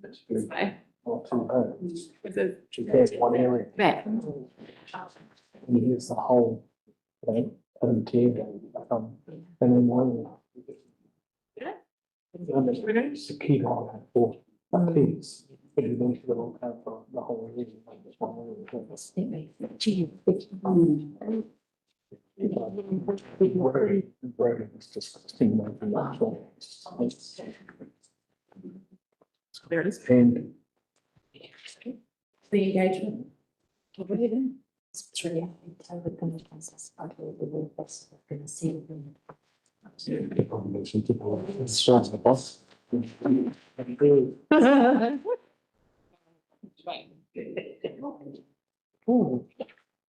or two homes. There's one area. And here's the whole thing, and then one. It's the key on that for the keys, but you need to look out for the whole area. There it is. And The engagement.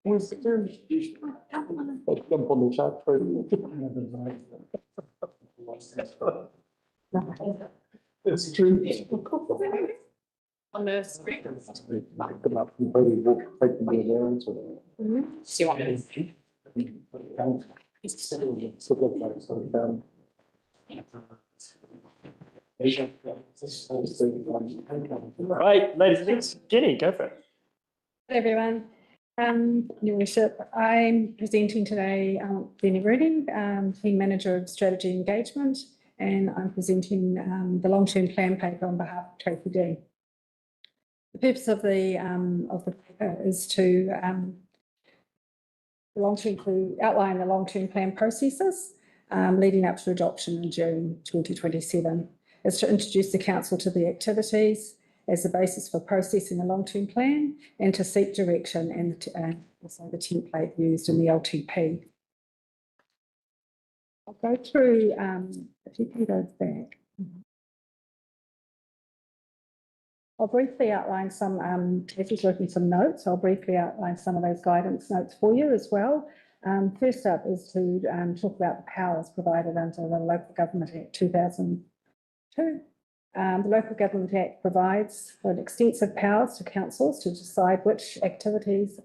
where's the let's jump on the shark it's true. On the screen. Pick them up and maybe we'll take them to there and so. See what it is. It's so good, so Right, ladies and gents, Jenny, go for it. Everyone, Your Worship, I'm presenting today, Jenny Reading, Team Manager of Strategy Engagement, and I'm presenting the long-term plan paper on behalf of Tracy Dean. The purpose of the paper is to outline the long-term plan processes leading up to adoption in June 2027. It's to introduce the council to the activities as the basis for processing the long-term plan and to seek direction and also the template used in the LTP. I'll go through, if you can go back. I'll briefly outline some, Kathy's working some notes, I'll briefly outline some of those guidance notes for you as well. First up is to talk about the powers provided under the Local Government Act 2002. The Local Government Act provides for extensive powers to councils to decide which activities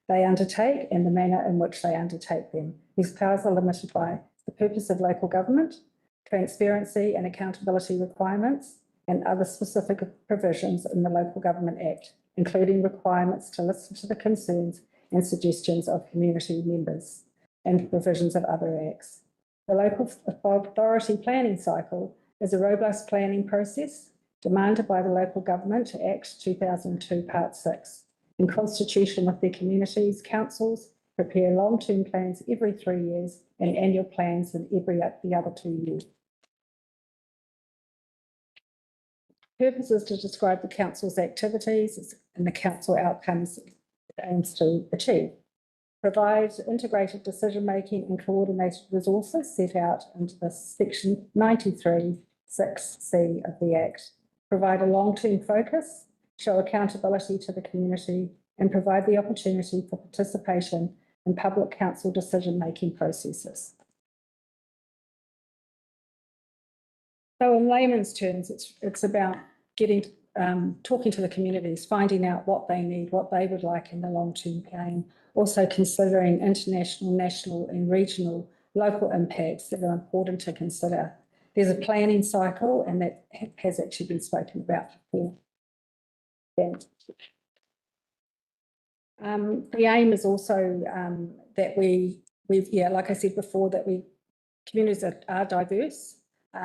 they undertake and the manner in which they undertake them. These powers are limited by the purpose of local government, transparency and accountability requirements, and other specific provisions in the Local Government Act, including requirements to listen to the concerns and suggestions of community members and provisions of other acts. The local authority planning cycle is a robust planning process demanded by the Local Government Act 2002 Part 6. In constitution with their communities, councils prepare long-term plans every 3 years and annual plans in the other 2 years. Purpose is to describe the council's activities and the council outcomes it aims to achieve. Provide integrated decision-making and coordinated resources set out into the section 93(6)(c) of the Act. Provide a long-term focus, show accountability to the community, and provide the opportunity for participation in public council decision-making processes. So in layman's terms, it's about talking to the communities, finding out what they need, what they would like in the long-term plan, also considering international, national and regional local impacts that are important to consider. There's a planning cycle and that has actually been spoken about before. Yeah. The aim is also that like I said before, that communities are diverse.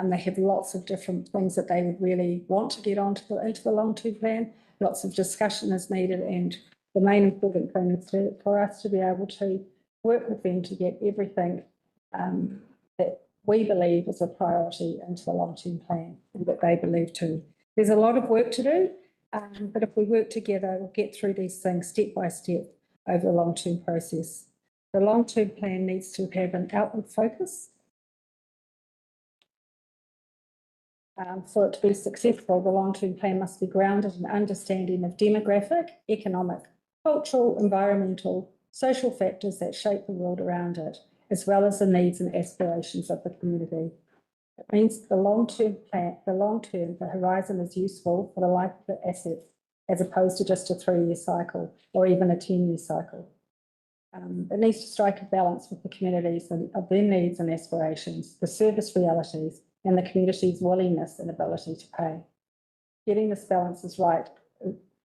They have lots of different things that they would really want to get into the long-term plan. Lots of discussion is needed, and the main important thing is for us to be able to work with them to get everything that we believe is a priority into the long-term plan and that they believe too. There's a lot of work to do, but if we work together, we'll get through these things step by step over the long-term process. The long-term plan needs to have an outward focus. For it to be successful, the long-term plan must be grounded in understanding of demographic, economic, cultural, environmental, social factors that shape the world around it, as well as the needs and aspirations of the community. It means the horizon is useful for the life of the asset, as opposed to just a 3-year cycle or even a 10-year cycle. It needs to strike a balance with the communities of their needs and aspirations, the service realities, and the community's willingness and ability to pay. Getting this balance right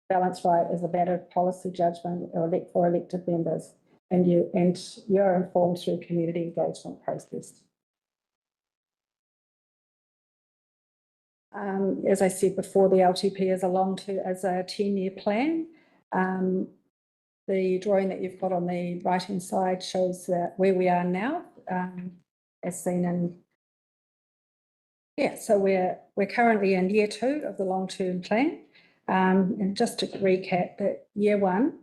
is a matter of policy judgment for elected members, and you're informed through a community engagement process. As I said before, the LTP is a 10-year plan. The drawing that you've got on the right-hand side shows where we are now, as seen in. Yeah, so we're currently in year 2 of the long-term plan. And just to recap, that year 1,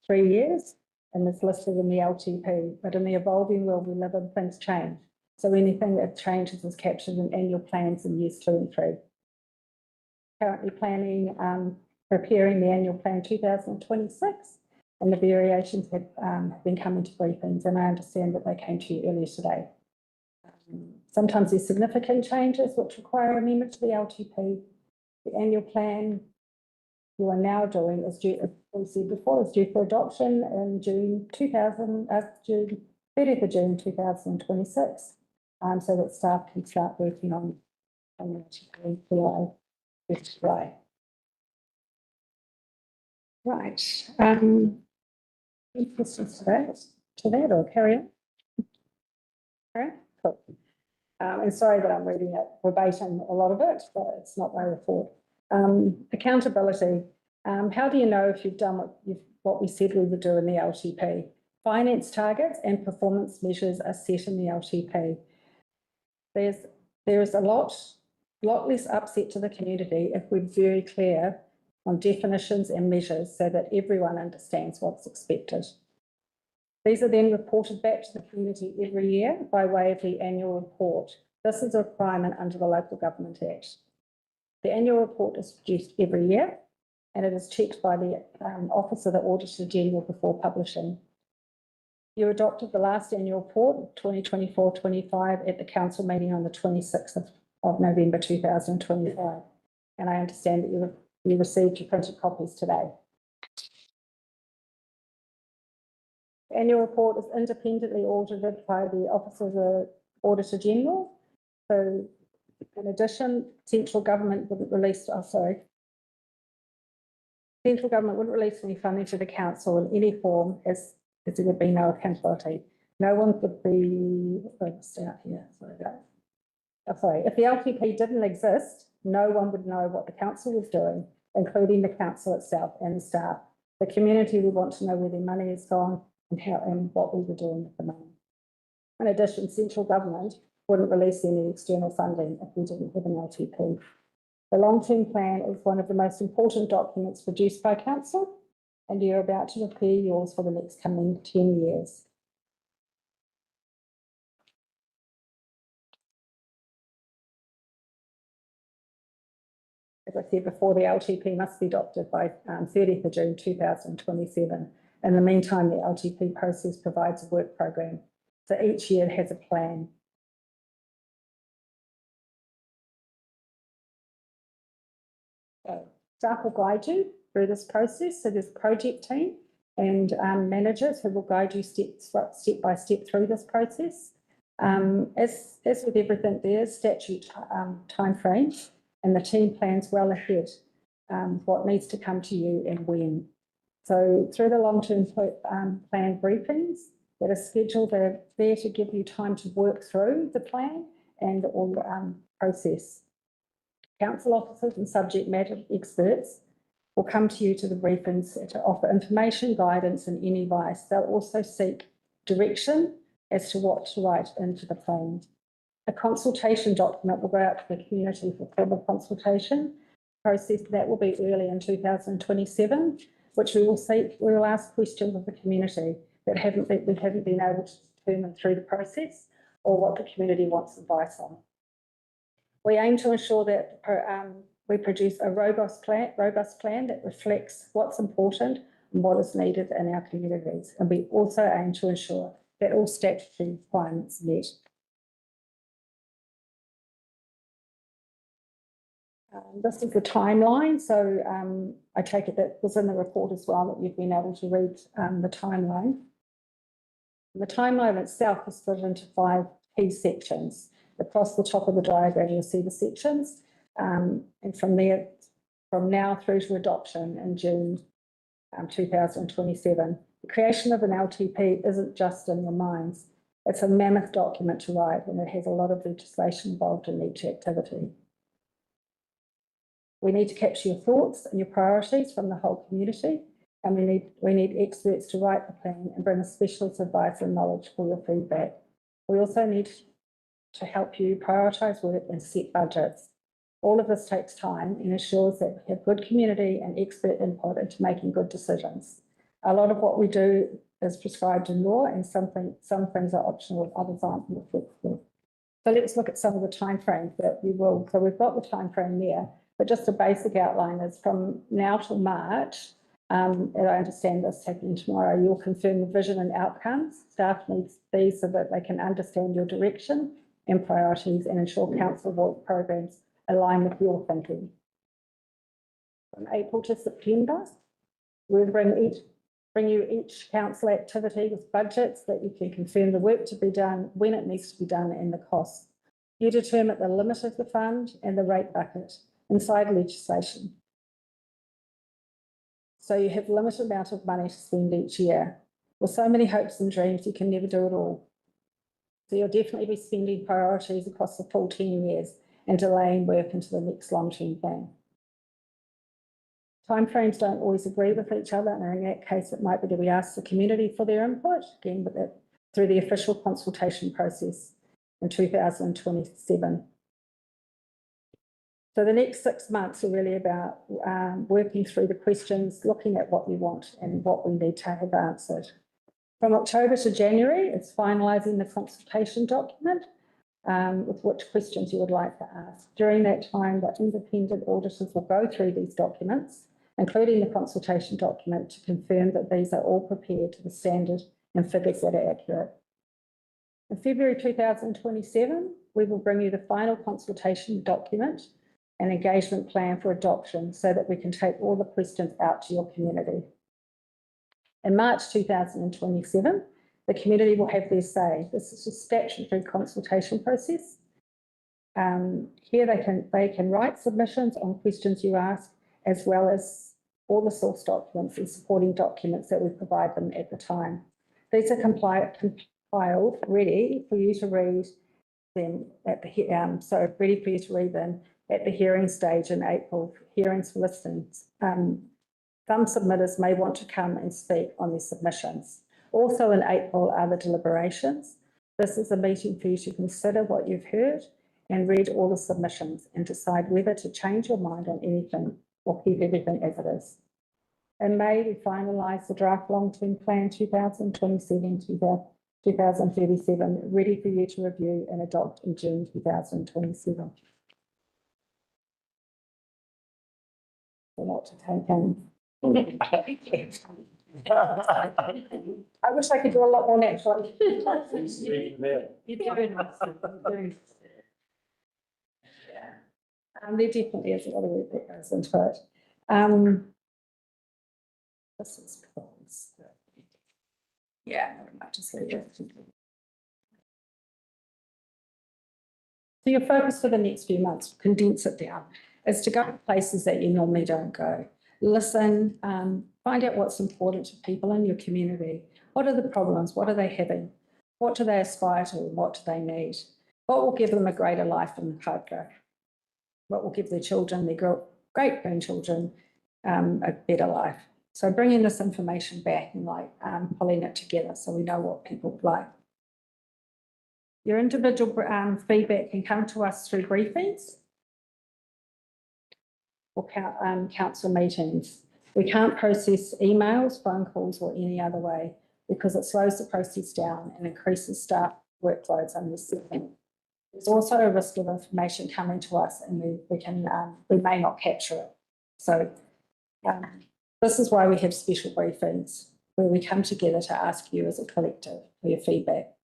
3 years, and it's listed in the LTP, but in the evolving world we live in, things change. So anything that changes is captured in annual plans in years 2 and 3. Currently preparing the annual plan 2026, and the variations have been coming to briefings, and I understand that they came to you earlier today. Sometimes there's significant changes which require amendment to the LTP. The annual plan you are now doing is due, as we said before, is due for adoption in June 30th of June 2026, so that staff can start working on on the LTP below this display. Right, any questions to that or carry on? Okay, cool. And sorry that I'm reading it verbatim, a lot of it, but it's not my report. Accountability. How do you know if you've done what we said we would do in the LTP? Finance targets and performance measures are set in the LTP. There is a lot less upset to the community if we're very clear on definitions and measures so that everyone understands what's expected. These are then reported back to the community every year by way of the annual report. This is a requirement under the Local Government Act. The annual report is produced every year and it is checked by the Office of the Auditor General before publishing. You adopted the last annual report, 2024-25, at the council meeting on the 26th of November 2025. And I understand that you received your printed copies today. The annual report is independently audited by the Office of the Auditor General. So in addition, central government wouldn't release, central government wouldn't release any funding to the council in any form as there would be no accountability. No one would be, if the LTP didn't exist, no one would know what the council was doing, including the council itself and the staff. The community would want to know where their money has gone and what we were doing with the money. In addition, central government wouldn't release any external funding if we didn't have an LTP. The long-term plan is one of the most important documents produced by council, and you're about to prepare yours for the next coming 10 years. As I said before, the LTP must be adopted by 30th of June 2027. In the meantime, the LTP process provides a work program. So each year it has a plan. So staff will guide you through this process. So there's a project team and managers who will guide you step by step through this process. As with everything, there's statute timeframes, and the team plans well ahead what needs to come to you and when. So through the long-term plan briefings that are scheduled, they're there to give you time to work through the plan and all the process. Council officers and subject matter experts will come to you to the briefings to offer information, guidance and any advice. They'll also seek direction as to what to write into the plan. A consultation document will go out to the community for formal consultation process. That will be early in 2027, which we will ask questions of the community that we haven't been able to determine through the process or what the community wants advice on. We aim to ensure that we produce a robust plan that reflects what's important and what is needed in our communities. And we also aim to ensure that all statutory requirements are met. This is the timeline. So I take it that was in the report as well, that you've been able to read the timeline. The timeline itself is split into 5 key sections. Across the top of the diagram, you'll see the sections. And from there, from now through to adoption in June 2027. The creation of an LTP isn't just in your minds. It's a mammoth document to write, and it has a lot of legislation involved in each activity. We need to capture your thoughts and your priorities from the whole community, and we need experts to write the plan and bring a specialist advice and knowledge for your feedback. We also need to help you prioritise work and set budgets. All of this takes time and ensures that we have good community and expert input into making good decisions. A lot of what we do is prescribed in law, and some things are optional, others aren't. So let's look at some of the timeframes that we will. So we've got the timeframe there, but just a basic outline is from now till March. And I understand this happening tomorrow. You'll confirm the vision and outcomes. Staff needs these so that they can understand your direction and priorities and ensure council work programs align with your thinking. From April to September, we'll bring you each council activity with budgets that you can confirm the work to be done, when it needs to be done, and the costs. You determine the limit of the fund and the rate bucket inside legislation. So you have limited amount of money to spend each year. With so many hopes and dreams, you can never do it all. So you'll definitely be spending priorities across the full 10 years and delaying work into the next long-term plan. Timeframes don't always agree with each other, and in that case, it might be that we ask the community for their input, again, with it through the official consultation process in 2027. So the next 6 months are really about working through the questions, looking at what you want and what we need to have answered. From October to January, it's finalising the consultation document with which questions you would like to ask. During that time, the independent auditors will go through these documents, including the consultation document, to confirm that these are all prepared to the standard and figures that are accurate. In February 2027, we will bring you the final consultation document and engagement plan for adoption so that we can take all the questions out to your community. In March 2027, the community will have their say. This is a statutory consultation process. Here they can write submissions on questions you ask, as well as all the source documents and supporting documents that we provide them at the time. These are compiled, ready for you to read them at the ready for you to read them at the hearing stage in April, hearings for listings. Some submitters may want to come and speak on their submissions. Also in April are the deliberations. This is a meeting for you to consider what you've heard and read all the submissions and decide whether to change your mind on anything or keep everything as it is. In May, we finalise the draft long-term plan 2027-2037, ready for you to review and adopt in June 2027. A lot to take in. I wish I could do a lot more naturally. There definitely is a lot of work that goes into it. This is close. Yeah, I just leave it. So your focus for the next few months, condense it down, is to go to places that you normally don't go. Listen, find out what's important to people in your community. What are the problems? What are they having? What do they aspire to? What do they need? What will give them a greater life in Kaipara? What will give their children, their great-grandchildren, a better life? So bringing this information back and pulling it together so we know what people would like. Your individual feedback can come to us through briefings or council meetings. We can't process emails, phone calls or any other way because it slows the process down and increases staff workloads unnecessarily. There's also a risk of information coming to us and we may not capture it. So this is why we have special briefings where we come together to ask you as a collective for your feedback.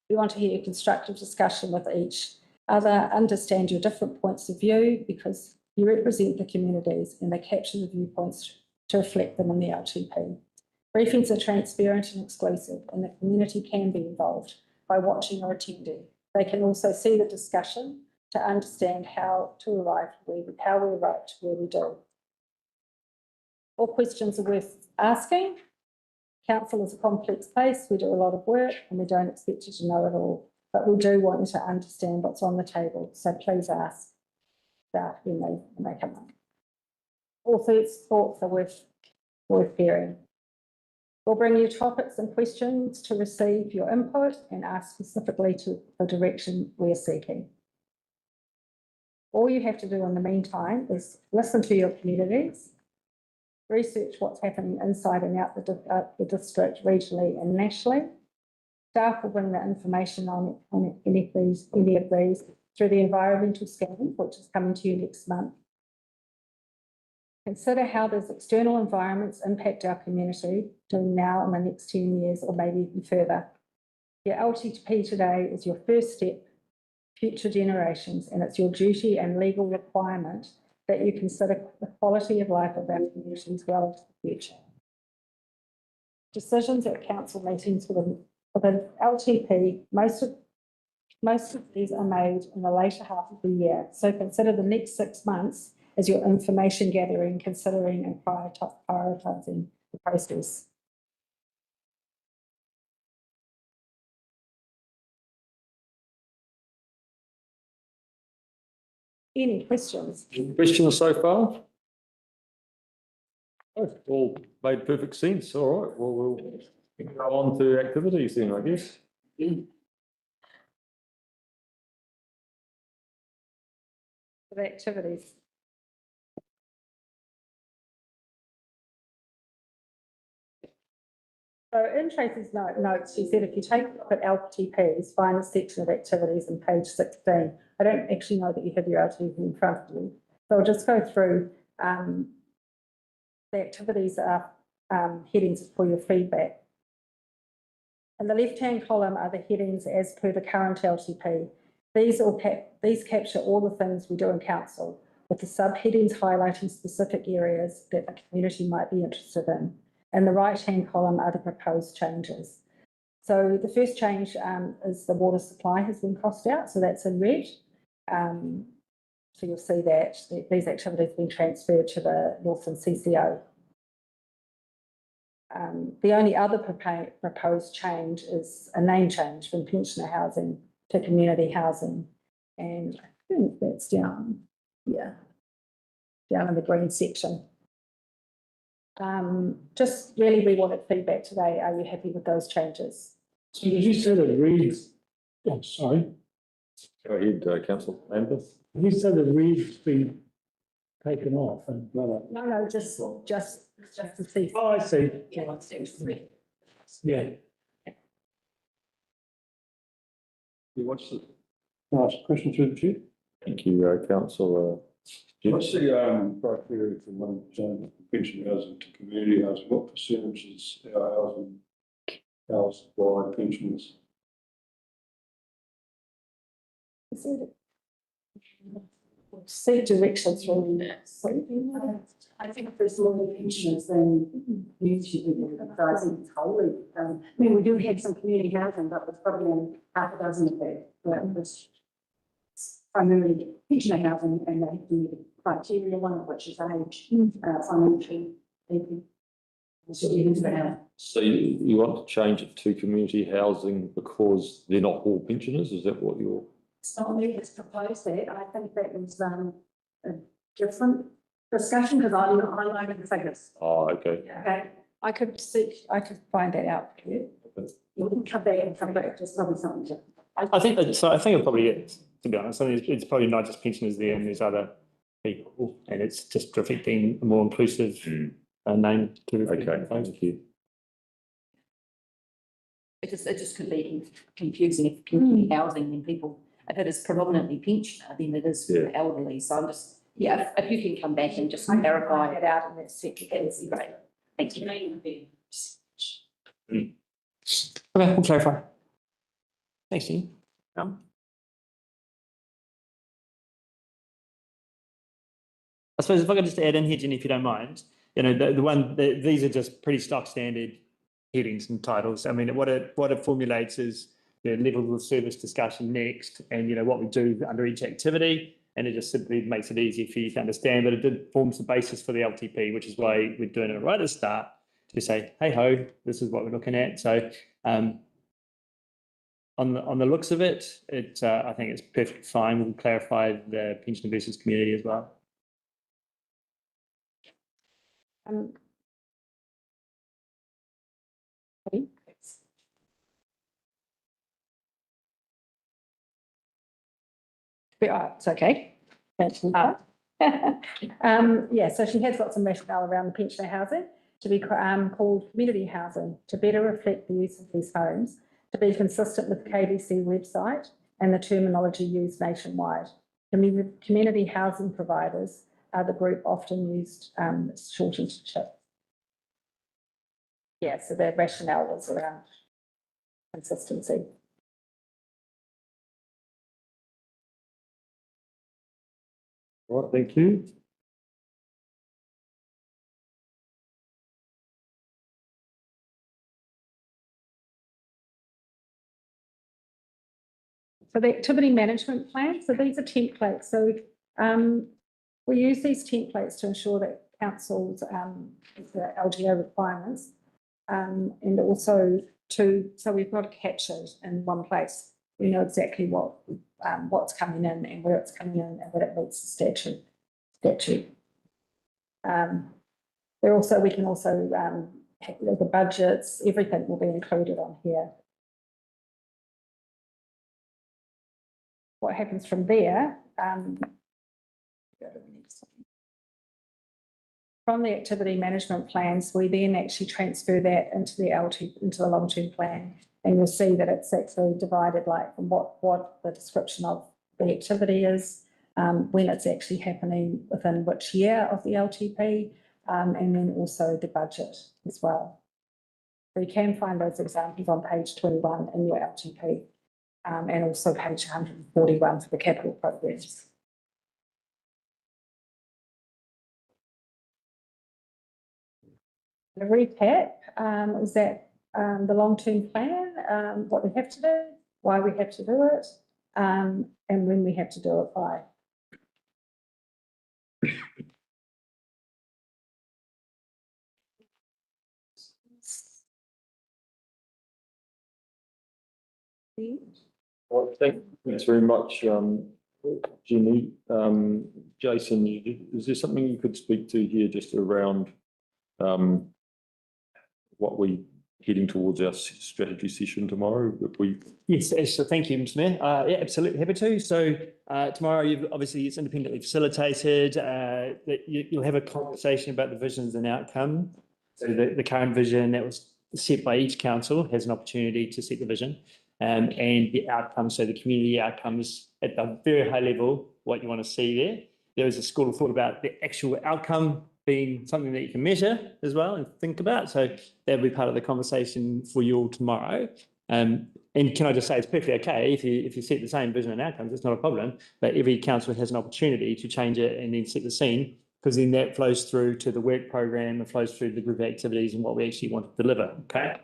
We want to hear your constructive discussion with each other, understand your different points of view because you represent the communities and they capture the viewpoints to reflect them in the LTP. Briefings are transparent and exclusive and the community can be involved by watching or attending. They can also see the discussion to understand how we arrive to where we do. All questions are worth asking. Council is a complex place. We do a lot of work and we don't expect you to know it all, but we do want you to understand what's on the table. So please ask that when they come up. All thoughts are worth hearing. We'll bring you topics and questions to receive your input and ask specifically to the direction we're seeking. All you have to do in the meantime is listen to your communities, research what's happening inside and out the district, regionally and nationally. Staff will bring the information on any of these through the environmental scan, which is coming to you next month. Consider how does external environments impact our community during now and the next 10 years or maybe even further. Your LTP today is your first step, future generations, and it's your duty and legal requirement that you consider the quality of life of our communities well into the future. Decisions at council meetings for the LTP, most of Most of these are made in the later half of the year, so consider the next 6 months as your information gathering, considering and prioritising the process. Any questions? Questions so far? Oh, all made perfect sense. All right, well, we'll go on to activities then, I guess. The activities. So in Tracy's notes, she said if you take a look at LTPs, find the section of activities on page 16. I don't actually know that you have your LTP in front of you. So I'll just go through the activities are headings for your feedback. In the left-hand column are the headings as per the current LTP. These capture all the things we do in council, with the subheadings highlighting specific areas that the community might be interested in. In the right-hand column are the proposed changes. So the first change is the water supply has been crossed out, so that's in red. So you'll see that these activities have been transferred to the Northland CCO. The only other proposed change is a name change from pensioner housing to community housing. And I think that's down, yeah, down in the green section. Just really we wanted feedback today. Are you happy with those changes? So did you say that reads, oh, sorry, Go ahead, councillor Lambeth. you said that read's been taken off and. No, just to see. Oh, I see. Yeah, it's three. Yeah. You watch the. Ask a question through the chair. Thank you, councillor. What's the criteria for one pension housing to community housing? What percentage is our housing housed by pensioners? See directions from. I think if there's more pensioners than usually advising wholly. I mean, we do have some community housing, but there's probably only half a dozen of that. But it's primarily pensioner housing, and they have to meet the criteria, one of which is age, financial. So you want to change it to community housing because they're not all pensioners? Is that what you're? It's not me that's proposed that. I think that was a different discussion because I know the figures. Oh, okay. Okay, I could find that out for you. You can come back and come back, just probably something different. I think that, so I think it probably is, to be honest. I think it's probably not just pensioners there, and there's other people, and it's just reflecting a more inclusive name to reflect. Okay, thank you. It just could be confusing if community housing, then people, if it is predominantly pensioner, then it is for elderly. So I'm just, yeah, if you can come back and just clarify it out in that section. That's great. Thank you. Okay, we'll clarify. Thanks, Jean. I suppose if I could just add in here, Jenny, if you don't mind, you know, these are just pretty stock standard headings and titles. I mean, what it formulates is the level of service discussion next, and you know what we do under each activity, and it just simply makes it easier for you to understand. But it forms the basis for the LTP, which is why we're doing it right at the start to say, hey ho, this is what we're looking at. So on the looks of it, I think it's perfectly fine. We'll clarify the pensioner versus community as well. It's okay. Yeah, so she has got some rationale around the pensioner housing to be called community housing to better reflect the use of these homes, to be consistent with the KBC website and the terminology used nationwide. Community housing providers are the group often used shortened to CHIP. Yeah, so their rationale was around consistency. All right, thank you. So the activity management plan, so these are templates. So we use these templates to ensure that councils the LGO requirements and also so we've got to capture it in one place. We know exactly what's coming in and where it's coming in and that it meets the statute. We can also the budgets, everything will be included on here. What happens from there? Go to the next one. From the activity management plans, we then actually transfer that into the long-term plan, and you'll see that it's actually divided like from what the description of the activity is, when it's actually happening within which year of the LTP, and then also the budget as well. So you can find those examples on page 21 in your LTP, and also page 141 for the capital programs. The recap is that the long-term plan, what we have to do, why we have to do it, and when we have to do it by. Well, thanks very much, Jenny. Jason, is there something you could speak to here just around what we heading towards our strategy session tomorrow? Yes, so thank you, Mr. Mayor. Yeah, absolutely, happy to. So tomorrow, obviously, it's independently facilitated. That you'll have a conversation about the visions and outcome. So the current vision that was set by each council has an opportunity to set the vision, and the outcomes, so the community outcomes at the very high level, what you want to see there. There is a school of thought about the actual outcome being something that you can measure as well and think about. So that'll be part of the conversation for you all tomorrow. And can I just say, it's perfectly okay if you set the same vision and outcomes, it's not a problem, but every council has an opportunity to change it and then set the scene, because then that flows through to the work program and flows through the group activities and what we actually want to deliver, okay?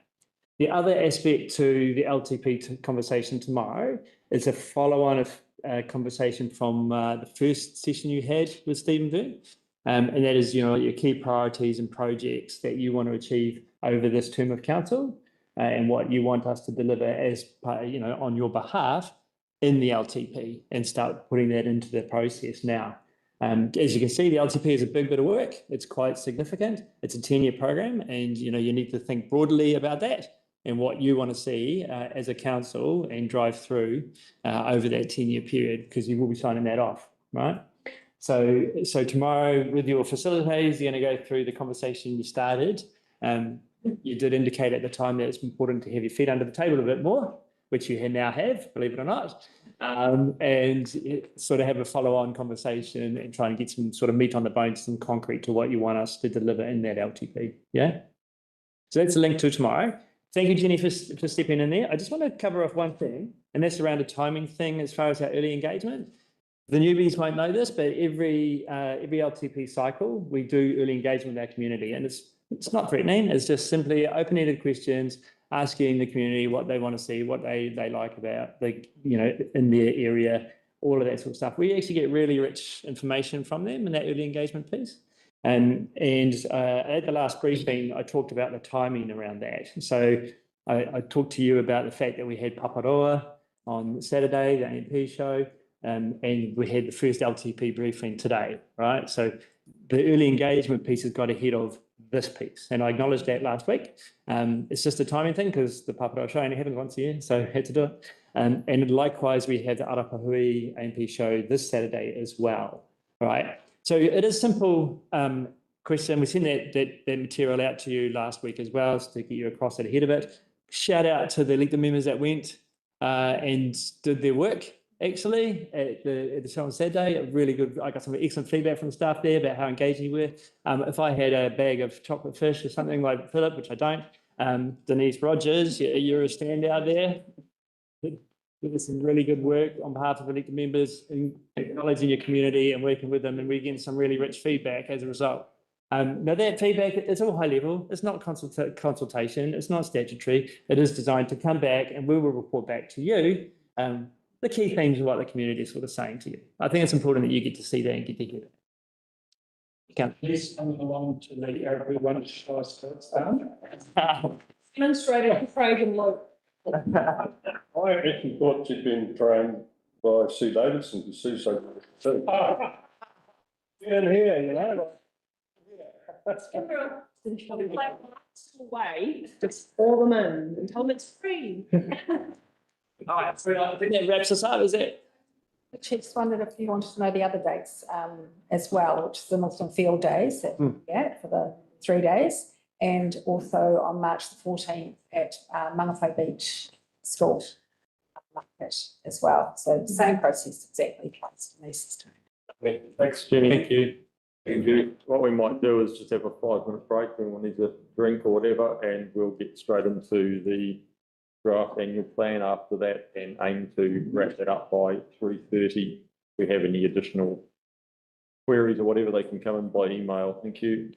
The other aspect to the LTP conversation tomorrow is a follow-on of conversation from the first session you had with Stephen Byrne. And that is, your key priorities and projects that you want to achieve over this term of council, and what you want us to deliver as part, on your behalf in the LTP, and start putting that into the process now. As you can see, the LTP is a big bit of work. It's quite significant. It's a 10-year program, and you need to think broadly about that and what you want to see as a council and drive through over that 10-year period, because you will be signing that off, right? So tomorrow with your facilitators, you're going to go through the conversation you started. You did indicate at the time that it's important to have your feet under the table a bit more, which you now have, believe it or not, and sort of have a follow-on conversation and try and get some sort of meat on the bones, some concrete to what you want us to deliver in that LTP. Yeah. So that's a link to tomorrow. Thank you, Jenny, for stepping in there. I just want to cover off one thing, and that's around a timing thing as far as our early engagement. The newbies won't know this, but every LTP cycle, we do early engagement with our community, and it's not threatening. It's just simply open-ended questions, asking the community what they want to see, what they like about in their area, all of that sort of stuff. We actually get really rich information from them in that early engagement piece. And at the last briefing, I talked about the timing around that. So I talked to you about the fact that we had Paparoa on Saturday, the AMP show, and we had the first LTP briefing today, right? So the early engagement piece has got ahead of this piece, and I acknowledged that last week. It's just a timing thing, because the Paparoa show only happens once a year, so I had to do it. And likewise, we had the Arapahui AMP show this Saturday as well, right? So it is simple question. We sent that material out to you last week as well, so to get you across it ahead of it. Shout out to the elected members that went and did their work, actually, at the show on Saturday. Really good. I got some excellent feedback from the staff there about how engaged you were. If I had a bag of chocolate fish or something like Philip, which I don't, Denise Rogers, you're a standout there. Did some really good work on behalf of elected members, in acknowledging your community and working with them, and we're getting some really rich feedback as a result. Now that feedback, it's all high level. It's not consultation. It's not statutory. It is designed to come back, and we will report back to you. the key themes of what the community is sort of saying to you. I think it's important that you get to see that and get to hear that. Please come along to the everyone show us down. Demonstrated Craig and Luke. I actually thought you'd been trained by Sue Davidson, because Sue's so good too. In here, you know. Way, just pour them in and tell them it's free. All right, so I think that wraps us up, is it? The Chiefs wondered if you wanted to know the other dates as well, which is the Milton Field Days that we get for the 3 days. And also on March the 14th at Mangawhai Beach Store Market as well. So the same process exactly applies to Macy's too. Thanks, Jenny. Thank you. Thank you. What we might do is just have a 5-minute break, everyone needs a drink or whatever, and we'll get straight into the draft annual plan after that and aim to wrap that up by 3:30. If we have any additional queries or whatever, they can come in by email. Thank you.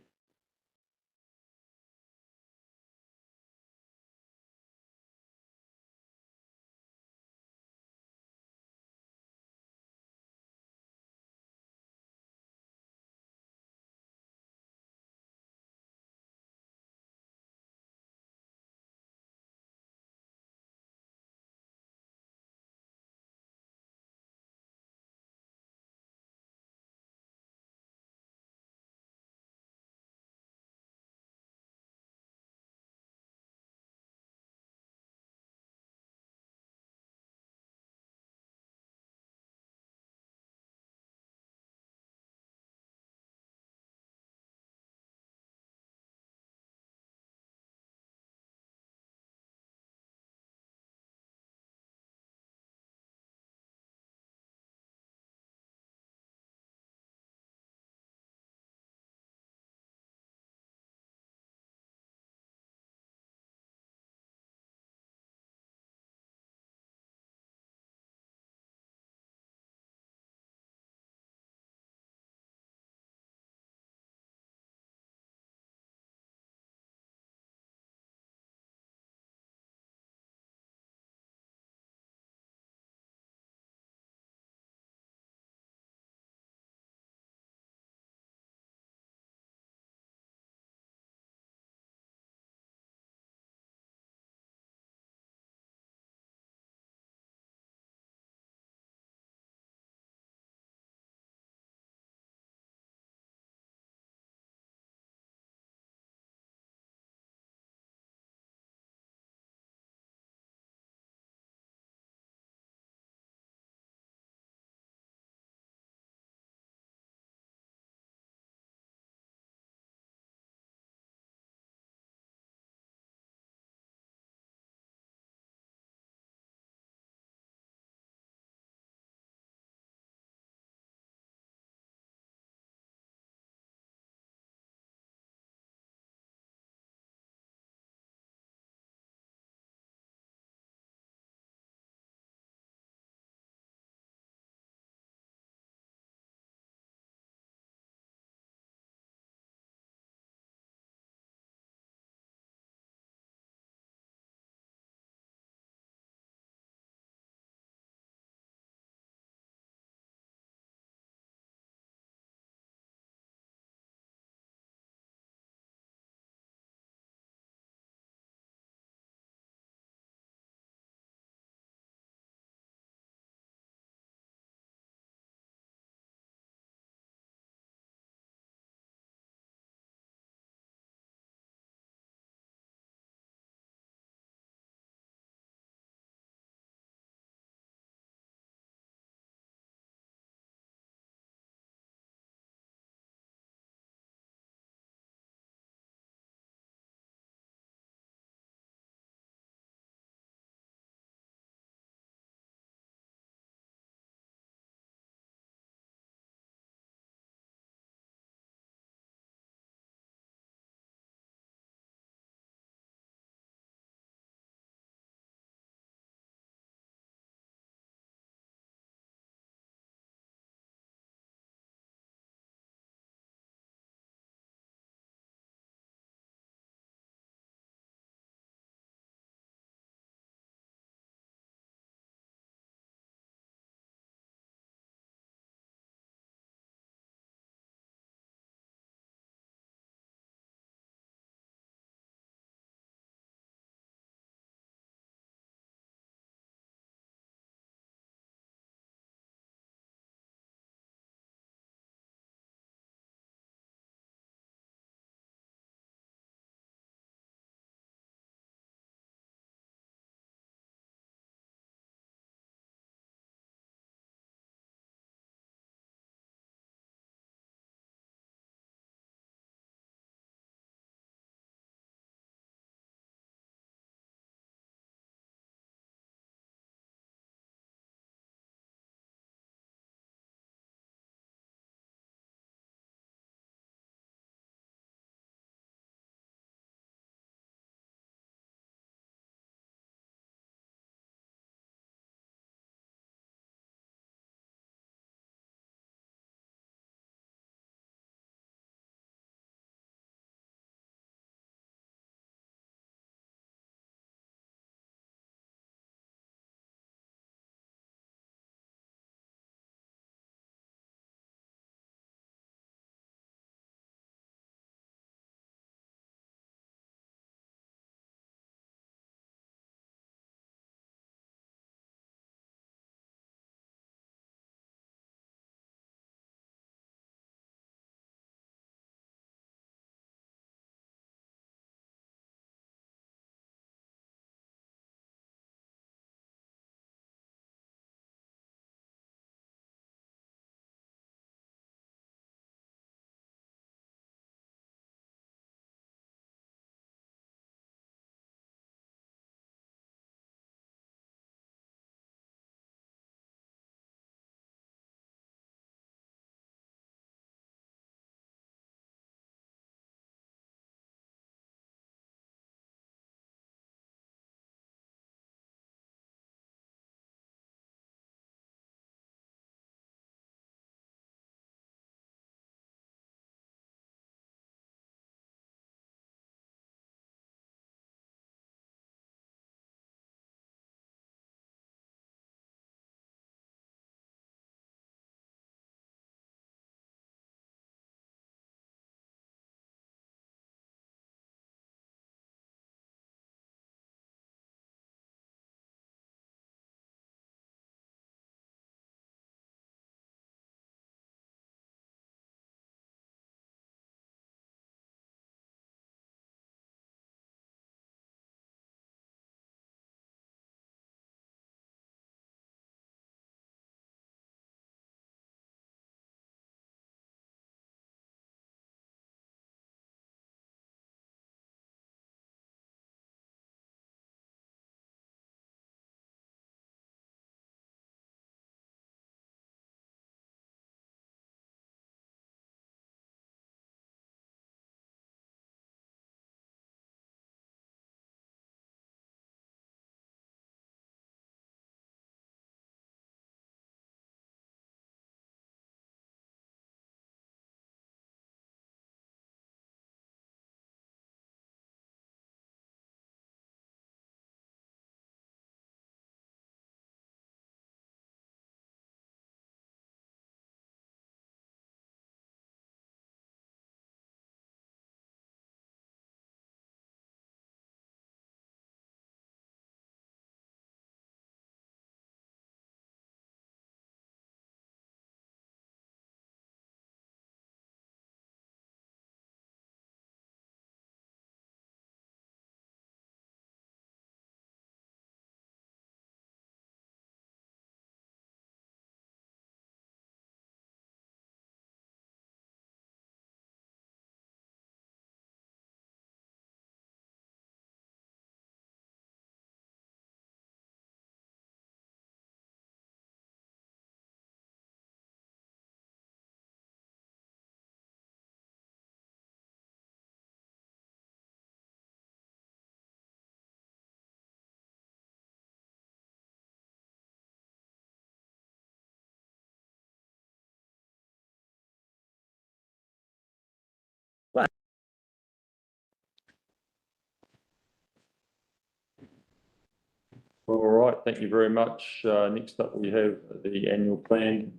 All right, thank you very much. Next up, we have the annual plan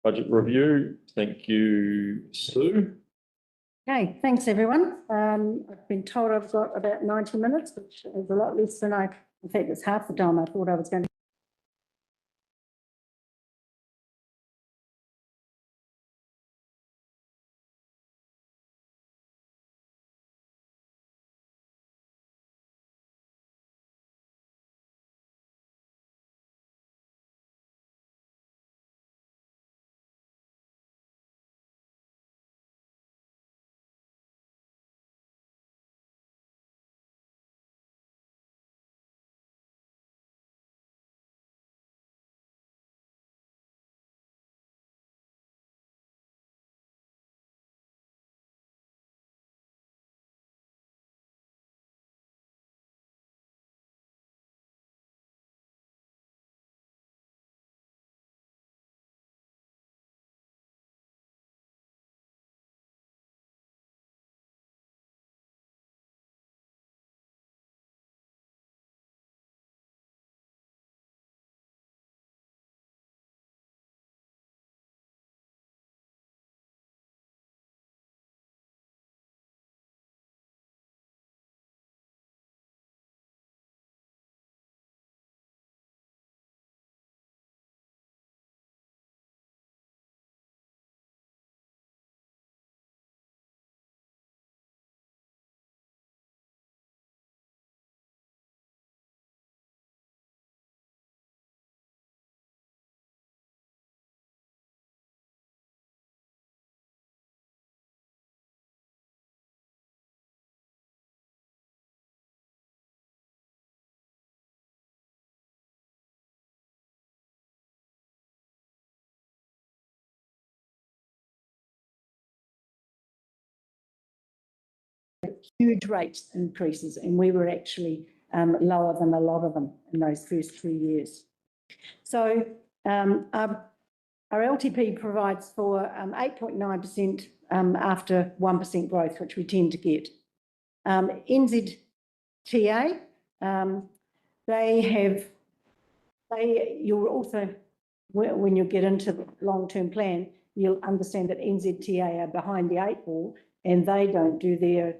budget review. Thank you, Sue. Okay, thanks, everyone. I've been told I've got about 90 minutes, which is a lot less than in fact, it's half the time I thought I was going to. Huge rate increases, and we were actually lower than a lot of them in those first 3 years. So our LTP provides for 8.9% after 1% growth, which we tend to get. NZTA, you'll also, when you get into the long-term plan, you'll understand that NZTA are behind the 8 ball, and they don't do their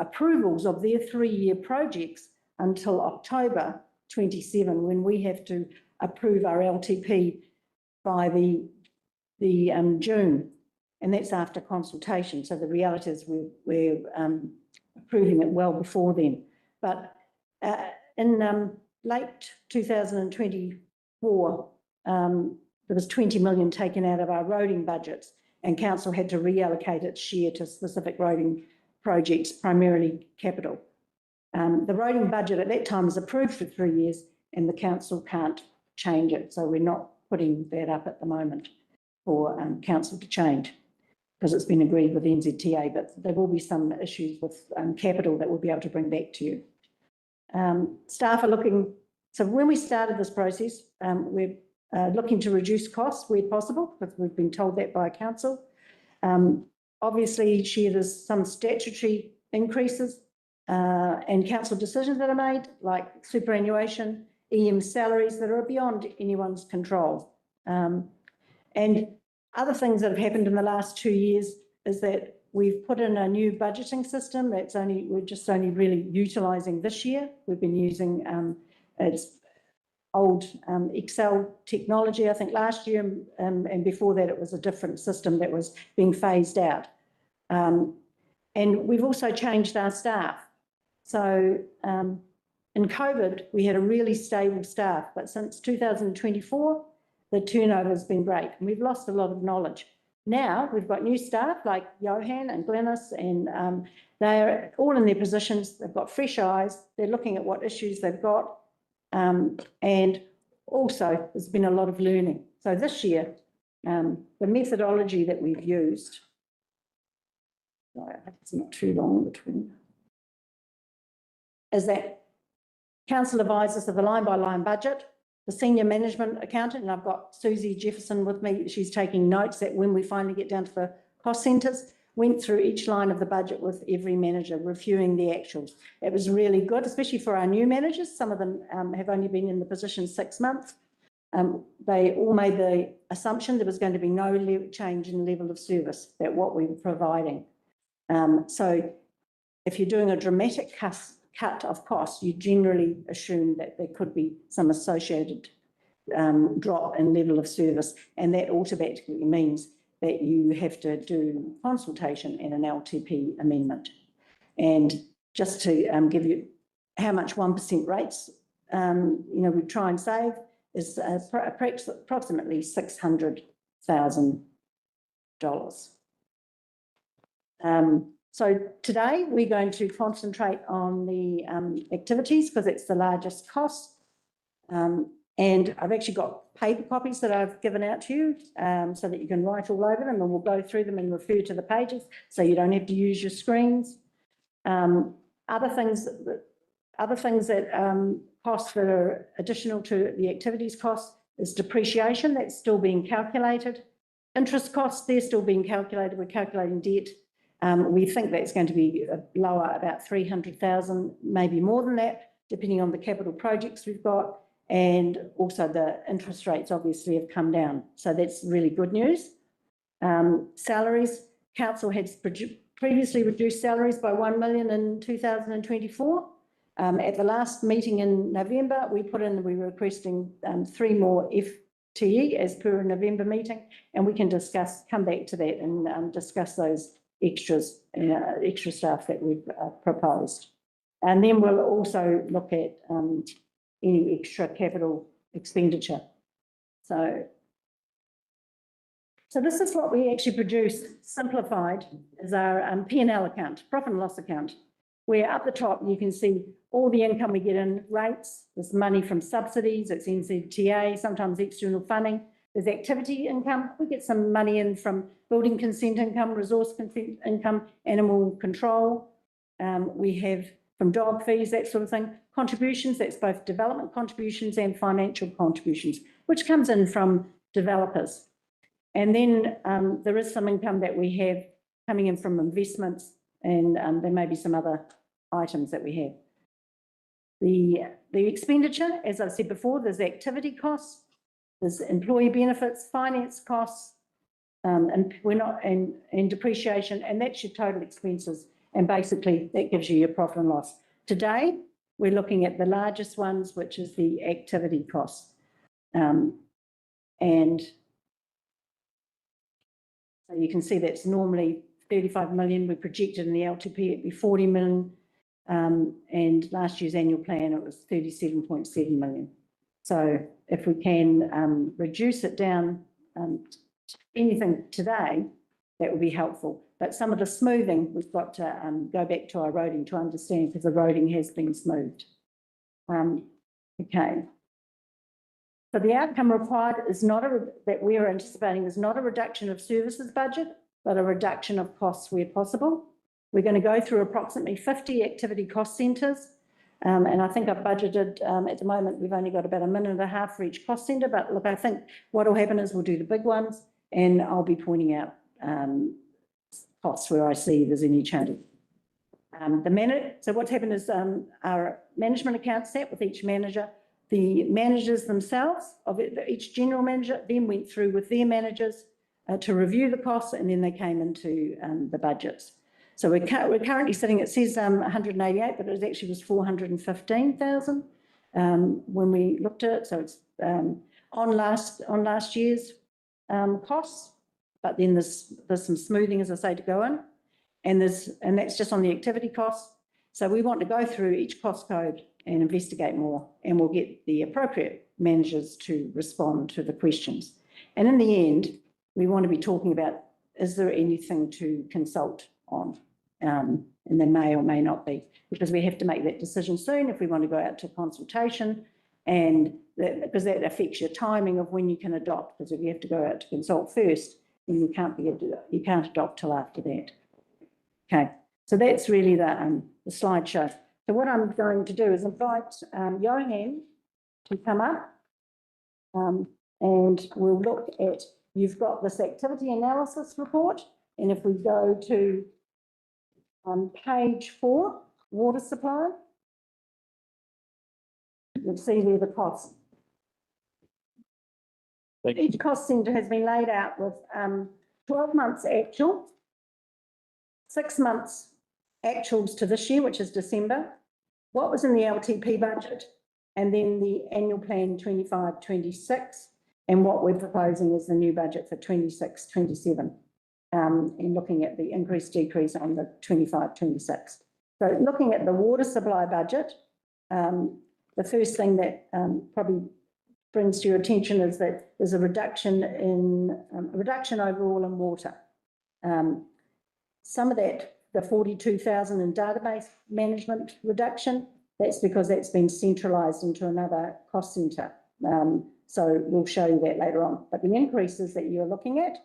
approvals of their 3-year projects until October 27, when we have to approve our LTP by the June, and that's after consultation. So the reality is we're approving it well before then. But in late 2024, there was 20 million taken out of our roading budgets, and council had to reallocate its share to specific roading projects, primarily capital. The roading budget at that time was approved for 3 years, and the council can't change it. So we're not putting that up at the moment for council to change, because it's been agreed with NZTA, but there will be some issues with capital that we'll be able to bring back to you. Staff are looking, so when we started this process, we're looking to reduce costs where possible, because we've been told that by council. Obviously, there's some statutory increases and council decisions that are made, like superannuation, EM salaries that are beyond anyone's control. And other things that have happened in the last 2 years is that we've put in a new budgeting system we're just only really utilising this year. We've been using its old Excel technology, I think last year, and before that it was a different system that was being phased out. And we've also changed our staff. So in COVID, we had a really stable staff, but since 2024, the turnover has been great, and we've lost a lot of knowledge. Now we've got new staff like Johan and Glenys, and they're all in their positions. They've got fresh eyes. They're looking at what issues they've got. And also there's been a lot of learning. So this year, the methodology that we've used, it's not too long between, is that council advisors of the line-by-line budget, the senior management accountant, and I've got Susie Jefferson with me. She's taking notes that when we finally get down to the cost centres, went through each line of the budget with every manager, reviewing the actuals. It was really good, especially for our new managers. Some of them have only been in the position 6 months. They all made the assumption there was going to be no change in level of service, that what we were providing. So if you're doing a dramatic cut of costs, you generally assume that there could be some associated drop in level of service, and that automatically means that you have to do consultation and an LTP amendment. And just to give you how much 1% rates, we try and save is approximately $600,000. So today we're going to concentrate on the activities because it's the largest cost. And I've actually got paper copies that I've given out to you so that you can write all over them, and we'll go through them and refer to the pages so you don't have to use your screens. Other things that costs that are additional to the activities cost is depreciation. That's still being calculated. Interest costs, they're still being calculated. We're calculating debt. We think that's going to be lower, about 300,000, maybe more than that, depending on the capital projects we've got. And also the interest rates obviously have come down. So that's really good news. Salaries, council has previously reduced salaries by 1 million in 2024. At the last meeting in November, we were requesting 3 more FTE as per a November meeting, and we can come back to that and discuss those extra staff that we've proposed. And then we'll also look at any extra capital expenditure. So this is what we actually produced, simplified, as our P&L account, profit and loss account, where up the top you can see all the income we get in rates. There's money from subsidies, it's NZTA, sometimes external funding. There's activity income. We get some money in from building consent income, resource consent income, animal control. We have from dog fees, that sort of thing. Contributions, that's both development contributions and financial contributions, which comes in from developers. And then there is some income that we have coming in from investments, and there may be some other items that we have. The expenditure, as I've said before, there's activity costs, there's employee benefits, finance costs, and depreciation, and that's your total expenses. And basically that gives you your profit and loss. Today, we're looking at the largest ones, which is the activity costs. And so you can see that's normally 35 million. We projected in the LTP it'd be 40 million. And last year's annual plan, it was 37.7 million. So if we can reduce it down anything today, that would be helpful. But some of the smoothing, we've got to go back to our roading to understand, because the roading has been smoothed. Okay. So the outcome required is not that we're anticipating is not a reduction of services budget, but a reduction of costs where possible. We're going to go through approximately 50 activity cost centres. And I think I've budgeted, at the moment, we've only got about 1.5 minutes for each cost centre. But look, I think what will happen is we'll do the big ones, and I'll be pointing out costs where I see there's any change. So what's happened is our management account sat with each manager. The managers themselves, of each general manager, then went through with their managers to review the costs, and then they came into the budgets. So we're currently sitting, it says 188, but it actually was 415,000 when we looked at it. So it's on last year's costs, but then there's some smoothing, as I say, to go in, and that's just on the activity costs. So we want to go through each cost code and investigate more, and we'll get the appropriate managers to respond to the questions. And in the end, we want to be talking about, is there anything to consult on? And there may or may not be, because we have to make that decision soon if we want to go out to consultation, and because that affects your timing of when you can adopt, because if you have to go out to consult first, then you can't adopt till after that. Okay, so that's really the slideshow. So what I'm going to do is invite Johan to come up, and we'll look at, you've got this activity analysis report, And if we go to page 4, water supply, you'll see there the cost. Thank you. Each cost centre has been laid out with 12 months actual, 6 months actuals to this year, which is December, what was in the LTP budget, and then the annual plan 25-26, and what we're proposing is the new budget for 26-27, and looking at the increase decrease on the 25-26. So looking at the water supply budget, the first thing that probably brings to your attention is that there's a reduction overall in water. Some of that, the 42,000 in database management reduction, that's because that's been centralised into another cost centre. So we'll show you that later on. But the increases that you're looking at,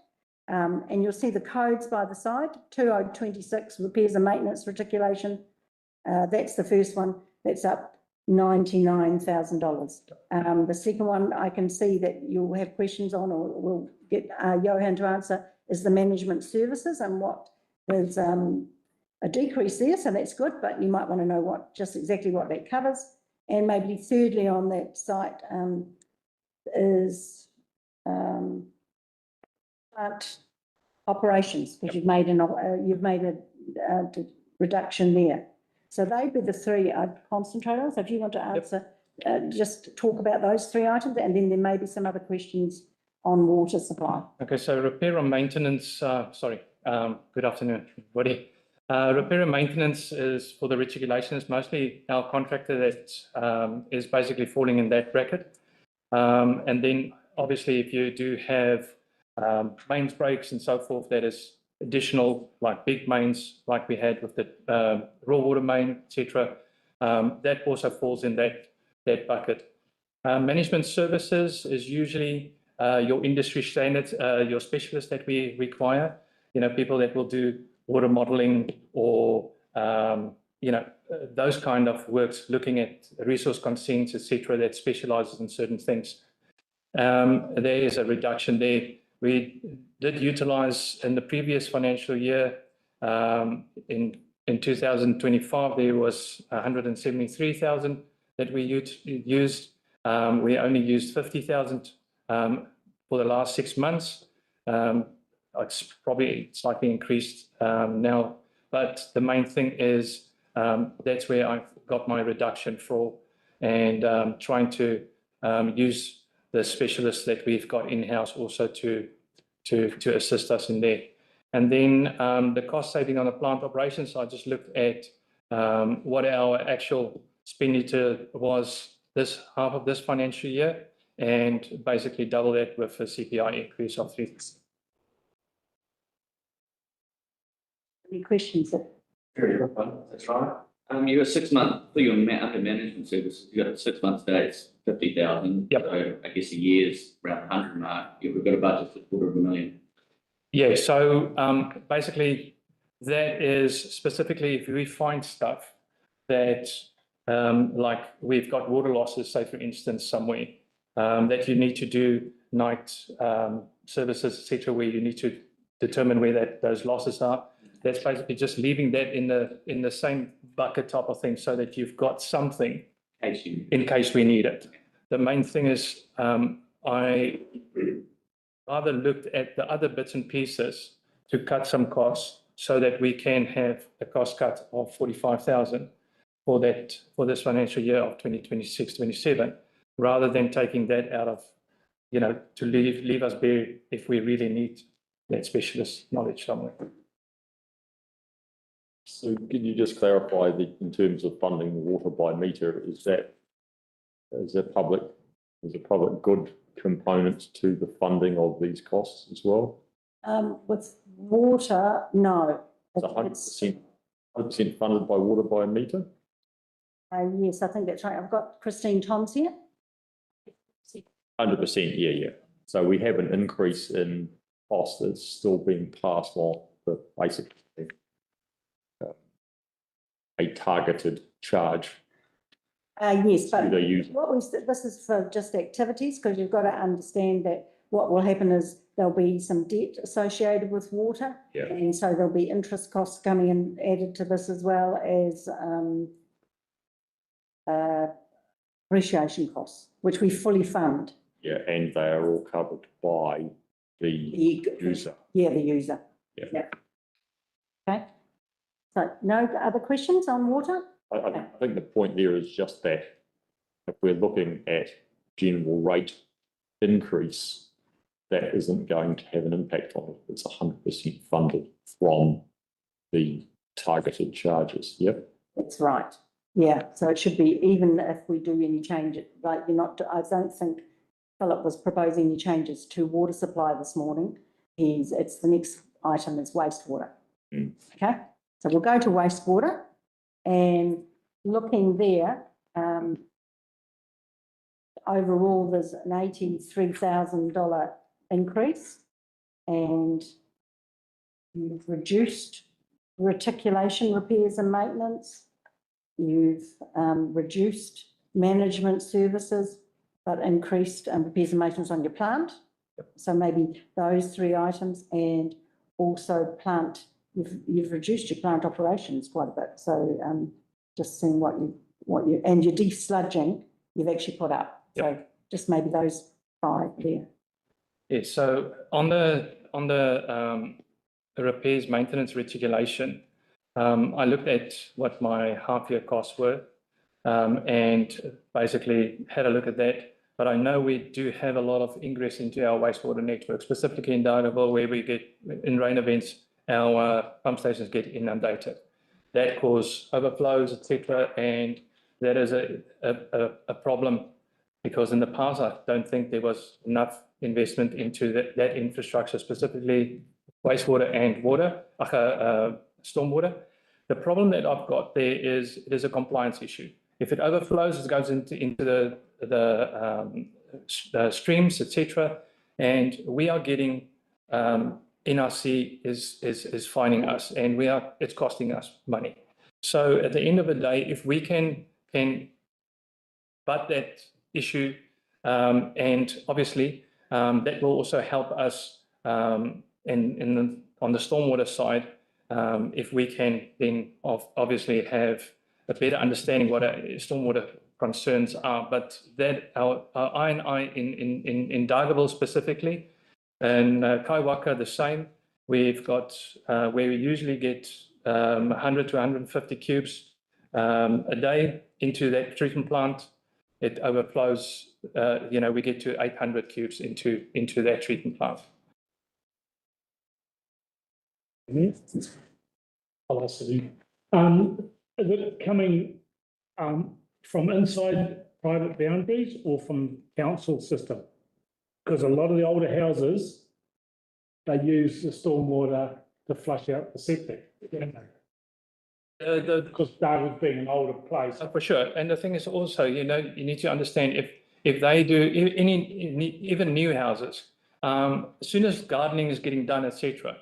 and you'll see the codes by the side, 2026 repairs and maintenance reticulation. That's the first one. That's up $99,000. The second one I can see that you'll have questions on, or we'll get Johan to answer, is the management services, and what there's a decrease there, so that's good, but you might want to know just exactly what that covers. And maybe thirdly on that site is plant operations, because you've made a reduction there. So they'd be the three I'd concentrate on. So if you want to answer, just talk about those 3 items, and then there may be some other questions on water supply. Okay, so repair and maintenance, good afternoon, everybody. Repair and maintenance is for the reticulation is mostly our contractor that is basically falling in that bracket. And then obviously if you do have mains breaks and so forth, that is additional, like big mains like we had with the raw water main, etc. That also falls in that bucket. Management services is usually your industry standards, your specialists that we require, people that will do water modeling or, those kind of works, looking at resource consents, etc., that specializes in certain things. There is a reduction there. We did utilize in the previous financial year, in 2025, there was 173,000 that we used. We only used 50,000 for the last 6 months. It's probably slightly increased now, but the main thing is that's where I got my reduction for, and trying to use the specialists that we've got in-house also to assist us in there. And then the cost saving on the plant operations, I just looked at what our actual expenditure was this half of this financial year, and basically double that with a CPI increase of 3%. Any questions? That's right. You got 6 months for your under management services. You got 6 months dates, 50,000. Yep. So I guess a year's around 100 mark. We've got a budget for $250,000. Yeah. So basically, that is specifically if we find stuff that, like we've got water losses, say for instance, somewhere that you need to do night services, etc., where you need to determine where those losses are. That's basically just leaving that in the same bucket type of thing, so that you've got something in case we need it. The main thing is I rather looked at the other bits and pieces to cut some costs, so that we can have a cost cut of 45,000 for this financial year of 2026-27, rather than taking that out of, to leave us bare if we really need that specialist knowledge somewhere. So can you just clarify in terms of funding the water by meter, is a public good component to the funding of these costs as well? With water, no. It's 100% funded by water by meter? Yes, I think that's right. I've got Christine Toms here. 100%, yeah. So we have an increase in cost that's still being passed on, but basically a targeted charge. Yes, but this is for just activities, because you've got to understand that what will happen is there'll be some debt associated with water. Yeah. And so there'll be interest costs coming in added to this, as well as appreciation costs, which we fully fund. Yeah, and they are all covered by the user. Yeah, the user. Yeah. Okay. So no other questions on water? I think the point there is just that if we're looking at general rate increase, that isn't going to have an impact on it. It's 100% funded from the targeted charges. Yep. That's right. Yeah, so it should be, even if we do any change, like you're not, I don't think Philip was proposing any changes to water supply this morning. It's the next item is wastewater. Okay, so we'll go to wastewater, and looking there, overall there's an $83,000 increase, and you've reduced reticulation repairs and maintenance. You've reduced management services, but increased repairs and maintenance on your plant. So maybe those three items, and also plant, you've reduced your plant operations quite a bit. So just seeing what you, and your desludging, you've actually put up. So just maybe those five there. Yes, so on the repairs, maintenance, reticulation, I looked at what my half-year costs were and basically had a look at that. But I know we do have a lot of ingress into our wastewater network, specifically in Dargaville, where we get, in rain events, our pump stations get inundated. That causes overflows, etc. And that is a problem, because in the past, I don't think there was enough investment into that infrastructure, specifically wastewater and water, stormwater. The problem that I've got there is it is a compliance issue. If it overflows, it goes into the streams, etc. And we are getting NRC is fining us, and it's costing us money. So at the end of the day, if we can butt that issue, and obviously that will also help us on the stormwater side. If we can then obviously have a better understanding what our stormwater concerns are, but that our I&I in Dargaville specifically, and Kaiwaka the same, we've got where we usually get 100 to 150 cubes a day into that treatment plant. It overflows, we get to 800 cubes into that treatment plant. I'll ask you. Is it coming from inside private boundaries or from council system? Because a lot of the older houses, they use the stormwater to flush out the septic. Because Darwin's being an older place. For sure. And the thing is also, you need to understand if they do even new houses, as soon as gardening is getting done, etc.,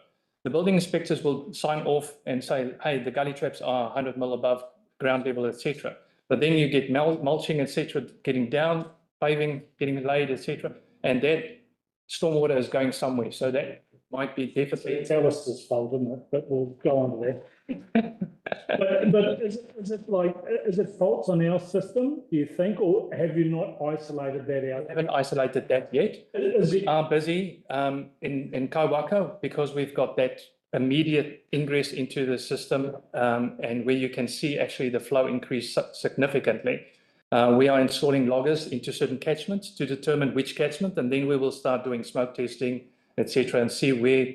the building inspectors will sign off and say, hey, the gully traps are 100 mil above ground level, etc. But then you get mulching, etc., getting down, paving, getting laid, etc. And that stormwater is going somewhere. So that might be deficit. It's Alistair's fault, isn't it? But we'll go on to that. but is it faults on our system, do you think, or have you not isolated that out? I haven't isolated that yet. We are busy in Kaiwaka, because we've got that immediate ingress into the system, and where you can see actually the flow increase significantly. We are installing loggers into certain catchments to determine which catchment, and then we will start doing smoke testing, etc., and see where,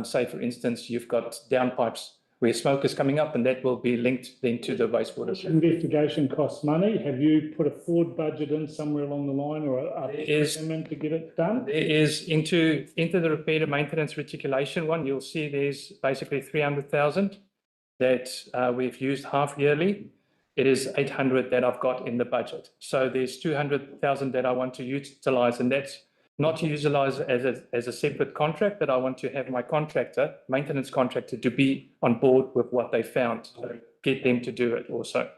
say for instance, you've got downpipes where smoke is coming up, and that will be linked then to the wastewater. Investigation costs money. Have you put a forward budget in somewhere along the line, or a payment to get it done? There is into the repair and maintenance reticulation one. You'll see there's basically 300,000 that we've used half yearly. It is 800 that I've got in the budget. So there's 200,000 that I want to utilize, and that's not to utilize as a separate contract, but I want to have my contractor, maintenance contractor, to be on board with what they found, so get them to do it also.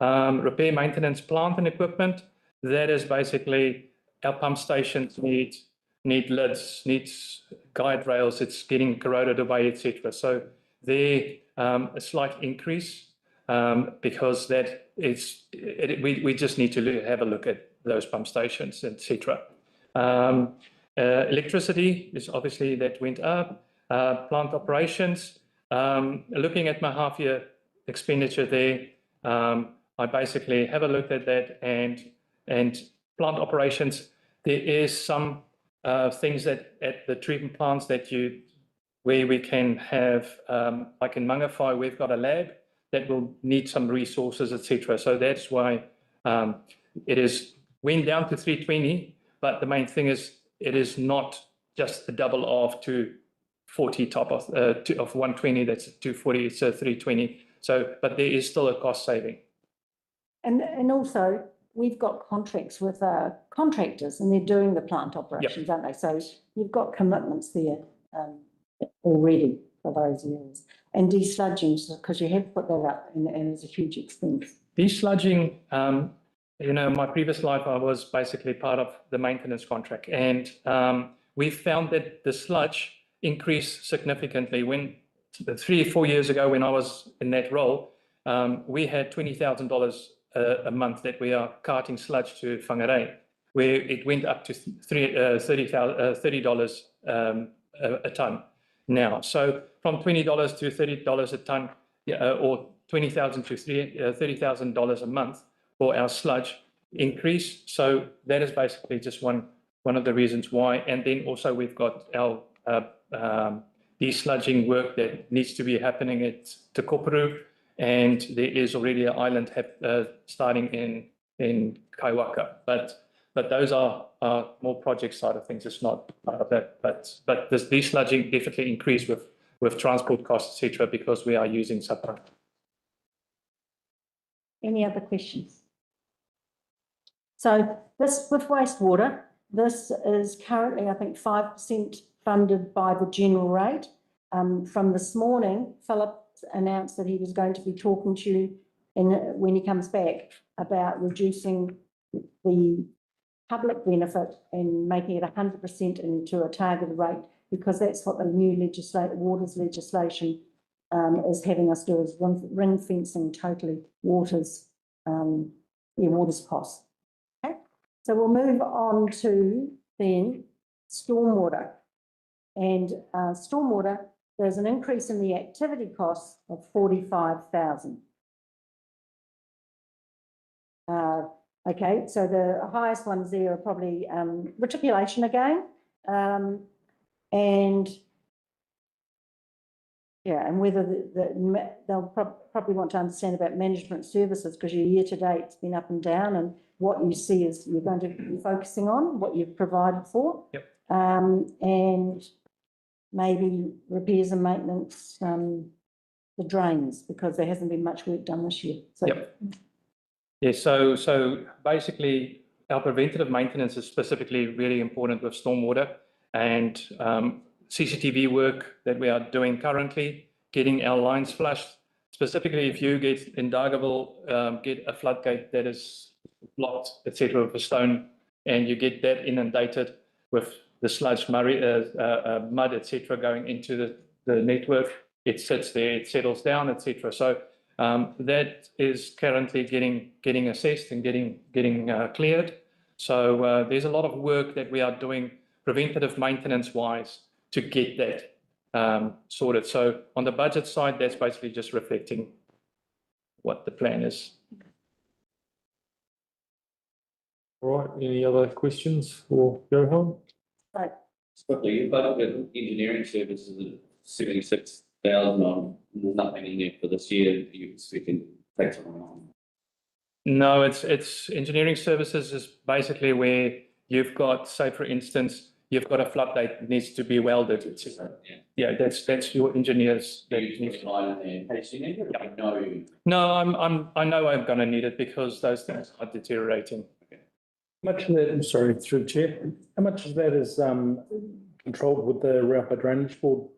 Repair, maintenance, plant and equipment, that is basically our pump stations need need lids, needs guide rails, it's getting corroded away, etc. So there a slight increase because that we just need to have a look at those pump stations, etc. Electricity is obviously that went up. Plant operations, looking at my half-year expenditure there, I basically have a look at that and plant operations. There is some things that at the treatment plants where we can have, like in Mangawhai, we've got a lab that will need some resources, etc. So that's why it went down to 320, but the main thing is it is not just the double of 240 top of 120, that's 240, it's a 320. So, but there is still a cost saving. And also, we've got contracts with contractors and they're doing the plant operations, aren't they? So you've got commitments there already for those years. And desludging, because you have put that up and it's a huge expense. Desludging, my previous life, I was basically part of the maintenance contract. And we found that the sludge increased significantly. When 3 or 4 years ago, when I was in that role, we had $20,000 a month that we are carting sludge to Whangarei, where it went up to $30 a ton now. So from $20 to $30 a ton, or $20,000 to $30,000 a month for our sludge increase. So that is basically just one of the reasons why. And then also we've got our desludging work that needs to be happening at Te Koparu, and there is already an island starting in Kaiwaka. But those are more project side of things. It's not part of that. But this desludging definitely increased with transport costs, etc., because we are using SAPRA. Any other questions? So this with wastewater, this is currently, I think, 5% funded by the general rate. From this morning, Philip announced that he was going to be talking to you when he comes back about reducing the public benefit and making it 100% into a targeted rate, because that's what the new waters legislation is having us do, is ring fencing totally waters costs. Okay, so we'll move on to then stormwater. And stormwater, there's an increase in the activity costs of 45,000. Okay, so the highest ones there are probably reticulation again, and yeah, and whether they'll probably want to understand about management services, because your year to date has been up and down, and what you see is you're going to be focusing on what you've provided for. Yep. And maybe repairs and maintenance, the drains, because there hasn't been much work done this year. So. Yep. Yeah, so basically our preventative maintenance is specifically really important with stormwater, and CCTV work that we are doing currently, getting our lines flushed. Specifically, if you get in Dargaville, get a floodgate that is blocked, etc., with a stone, and you get that inundated with the sludge, mud, etc., going into the network, it sits there, it settles down, etc. So that is currently getting assessed and getting cleared. So there's a lot of work that we are doing preventative maintenance wise to get that sorted. So on the budget side, that's basically just reflecting what the plan is. All right, any other questions for Johan? Right. Quickly, you budgeted engineering services at 76,000 on nothing in there for this year. You expecting take something on? No, it's engineering services is basically where you've got, say for instance, you've got a floodgate that needs to be welded, etc. Yeah, that's your engineers. That you need line in there. You need it? No. No, I know I'm going to need it because those things are deteriorating. Much of that, I'm sorry, through the chair, how much of that is controlled with the Raupa Drainage Board,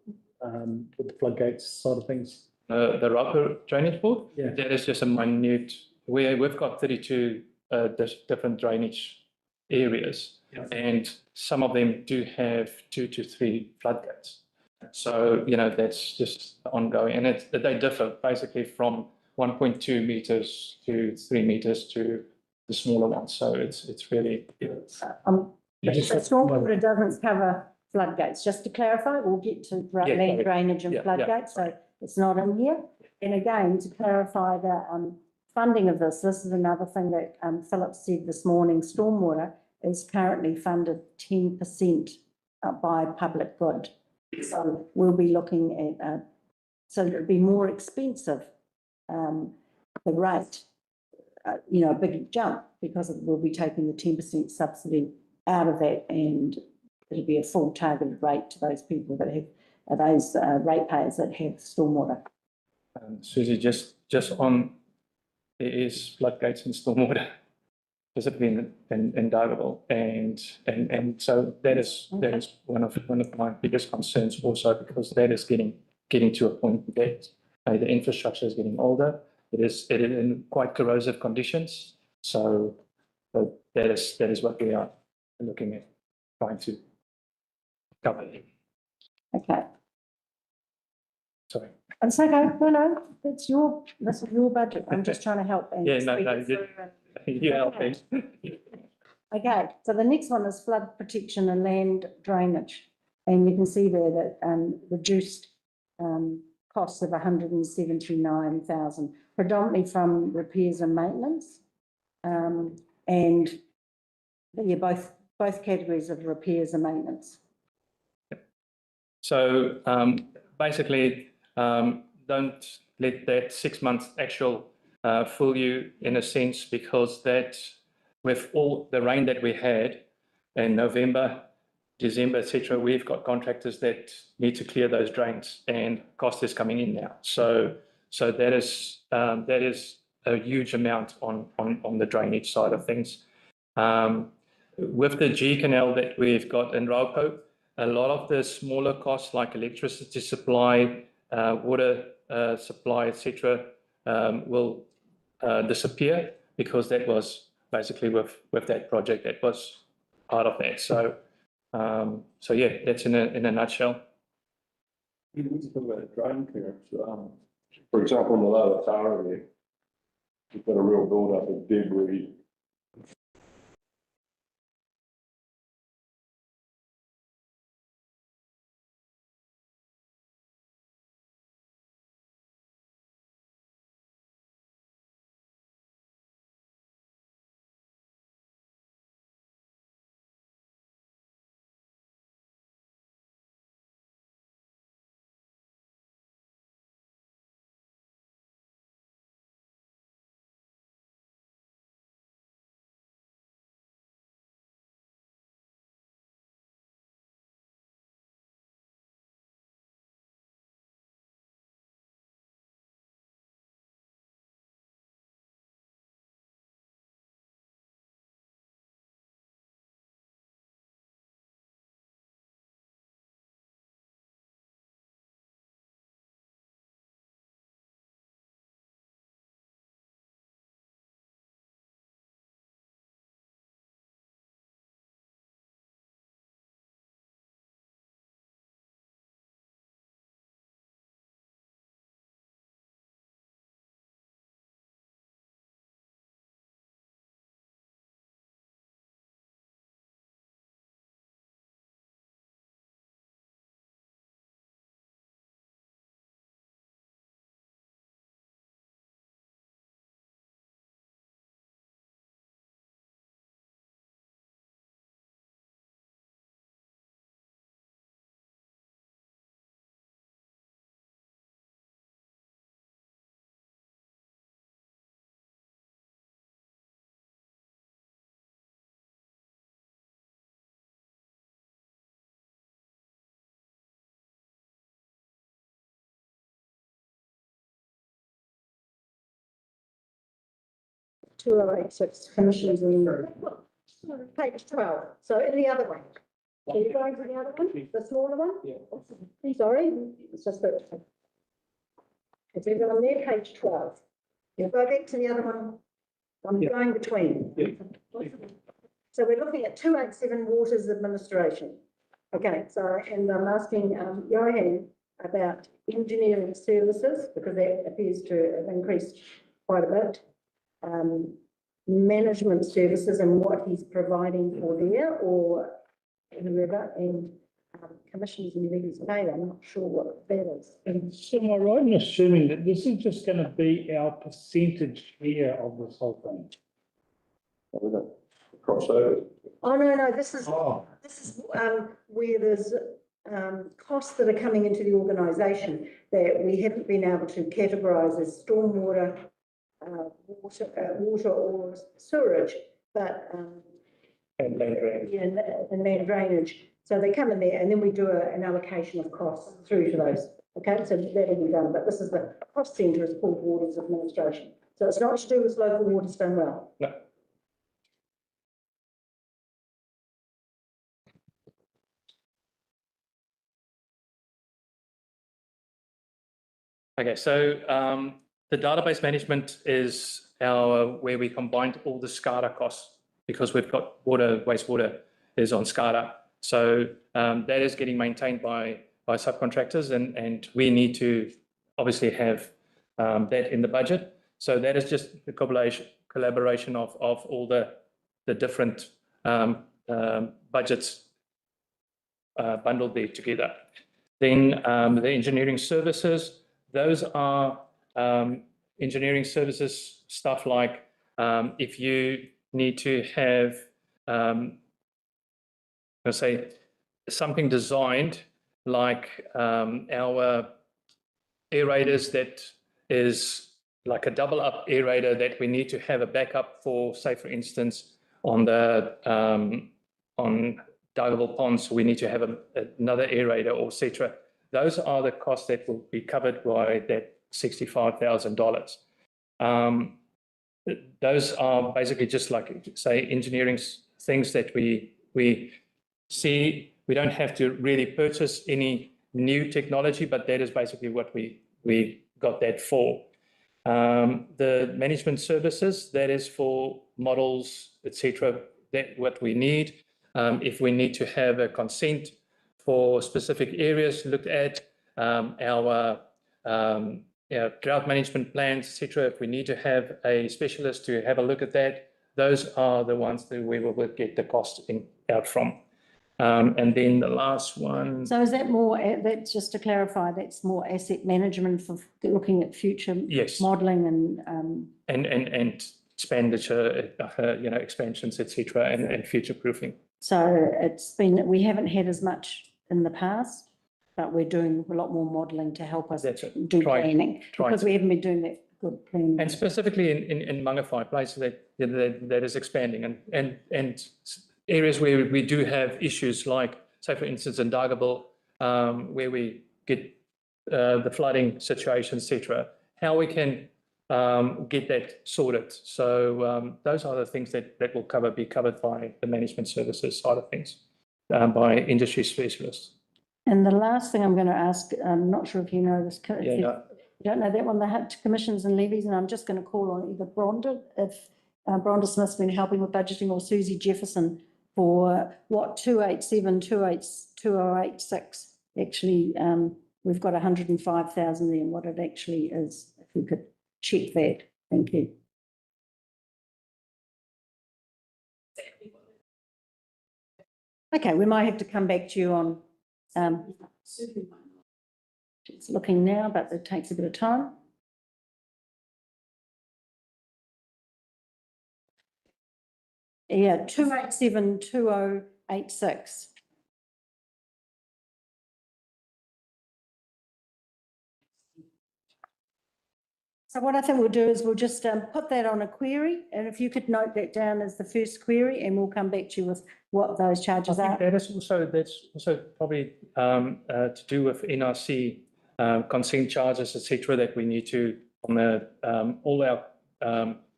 with the floodgates side of things? The Raupa Drainage Board? Yeah. That is just a minute, we've got 32 different drainage areas. And some of them do have 2 to 3 floodgates. So, that's just ongoing, and they differ basically from 1.2 meters to 3 meters to the smaller ones. So it's really. The stormwater doesn't cover floodgates. Just to clarify, we'll get to land drainage and floodgates, so it's not in here. And again, to clarify the funding of this is another thing that Philip said this morning. Stormwater is currently funded 10% by public good. So we'll be looking at, so it'll be more expensive, the rate, a big jump, because we'll be taking the 10% subsidy out of that, and it'll be a full targeted rate to those people that have, those ratepayers that have stormwater. Susie, just on, there is floodgates and stormwater, specifically in Dargaville, and so that is one of my biggest concerns also, because that is getting to a point that the infrastructure is getting older. It is in quite corrosive conditions. So that is what we are looking at, trying to cover. Okay. Sorry. It's okay. No, this is your budget. I'm just trying to help. And You're helping. Okay, so the next one is flood protection and land drainage. And you can see there that reduced costs of 179,000, predominantly from repairs and maintenance. And both categories of repairs and maintenance. So basically, don't let that 6 months actual fool you in a sense, because that, with all the rain that we had in November, December, etc., we've got contractors that need to clear those drains, and cost is coming in now. So that is a huge amount on the drainage side of things. With the G Canal that we've got in Raupo, a lot of the smaller costs like electricity supply, water supply, etc., will disappear, because that was basically with that project, that was part of that. So yeah, that's in a nutshell. You need to talk about the drain clearance. For example, in the lower Tara there, you've got a real build-up of debris. Six commissions in page 12. So in the other one. Can you go into the other one, the smaller one? Yeah. Sorry, it's just that. It's even on there, page 12. You go back to the other one. I'm going between. So we're looking at 287 Waters Administration. Okay, so, and I'm asking Johan about engineering services, because that appears to have increased quite a bit. Management services and what he's providing for there, or whoever, and commissions and levies paid. I'm not sure what that is. And so am I right in assuming that this is just going to be our percentage here of this whole thing? Crossover. Oh, no, this is Oh, where there's costs that are coming into the organisation that we haven't been able to categorise as stormwater, water or sewerage, but and land drainage. yeah, and land drainage. So they come in there and then we do an allocation of costs through to those. Okay, so that'll be done, but this is the cost centre is called Waters Administration. So it's not to do with local Waterstone Well. No. Okay, so the database management is our where we combined all the SCADA costs because we've got wastewater is on SCADA. So that is getting maintained by subcontractors, and we need to obviously have that in the budget. So that is just the collaboration of all the different budgets bundled there together. Then the engineering services, those are engineering services stuff like if you need to have, let's say, something designed like our aerators that is like a double up aerator that we need to have a backup for, say, for instance, on the on diveable ponds, we need to have another aerator, or etc. Those are the costs that will be covered by that $65,000. Those are basically just like, say, engineering things that we see. We don't have to really purchase any new technology, but that is basically what we got that for. The management services, that is for models, etc. That what we need. If we need to have a consent for specific areas looked at, our drought management plans, etc. If we need to have a specialist to have a look at that, those are the ones that we will get the cost out from. And then the last one. So is that more, that's just to clarify, that's more asset management for looking at future Yes. modelling and expenditure, expansions, etc., and future proofing. so we haven't had as much in the past, but we're doing a lot more modelling to help us do planning, because we haven't been doing that good planning. And specifically in Mangawhai, places that is expanding, and areas where we do have issues like, say, for instance, in Dargaville, where we get the flooding situation, etc., how we can get that sorted. So those are the things that will be covered by the management services side of things, by industry specialists. And the last thing I'm going to ask, I'm not sure if you know this. Yeah, no. You don't know that one, the commissions and levies, and I'm just going to call on either Bronda, if Bronda Smith's been helping with budgeting, or Susie Jefferson for what 287, 2086. Actually, we've got 105,000 there, and what it actually is, if we could check that. Thank you. Okay, we might have to come back to you on, it's looking now, but it takes a bit of time. Yeah, 287, 2086. So what I think we'll do is we'll just put that on a query, and if you could note that down as the first query, and we'll come back to you with what those charges are. That's also probably to do with NRC consent charges, etc. That we need to on the all our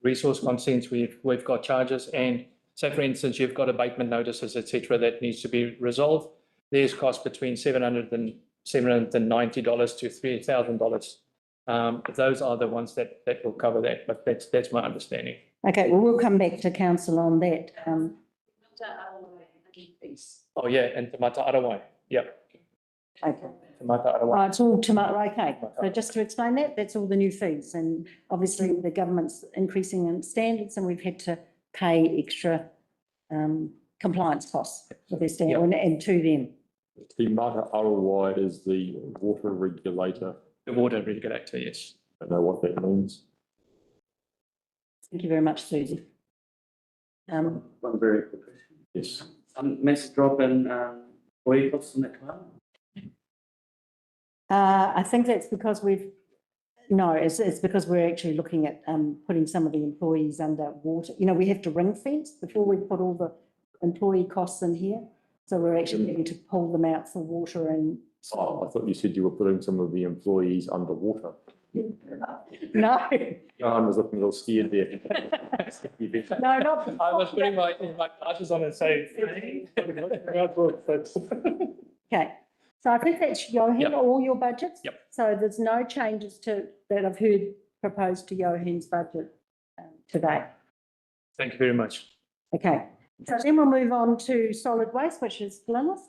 resource consents. We've got charges, and say for instance you've got abatement notices, etc. that needs to be resolved. There's cost between $790 to $3,000. Those are the ones that will cover that, but that's my understanding. Okay, well, we'll come back to council on that. Oh, yeah, and Te Mata Arawai, yep, Okay. Te Mata Arawai. It's all tomato, okay. So just to explain that, that's all the new fees. And obviously the government's increasing in standards and we've had to pay extra compliance costs for their standard and to them. The Mata Arawai is the water regulator. The water regulator, yes. I don't know what that means. Thank you very much, Susie. One very quick question. Yes. Massive drop in, employee costs in that club? I think that's because it's because we're actually looking at putting some of the employees under water. You know, we have to ring fence before we put all the employee costs in here. So we're actually having to pull them out for water and. Oh, I thought you said you were putting some of the employees underwater. No. I was looking a little scared there. No, not. I was putting my glasses on and saying. Okay, so I think that's Johan, all your budgets? Yep. So there's no changes that I've heard proposed to Johan's budget today. Thank you very much. Okay, so then we'll move on to solid waste, which is Glynis.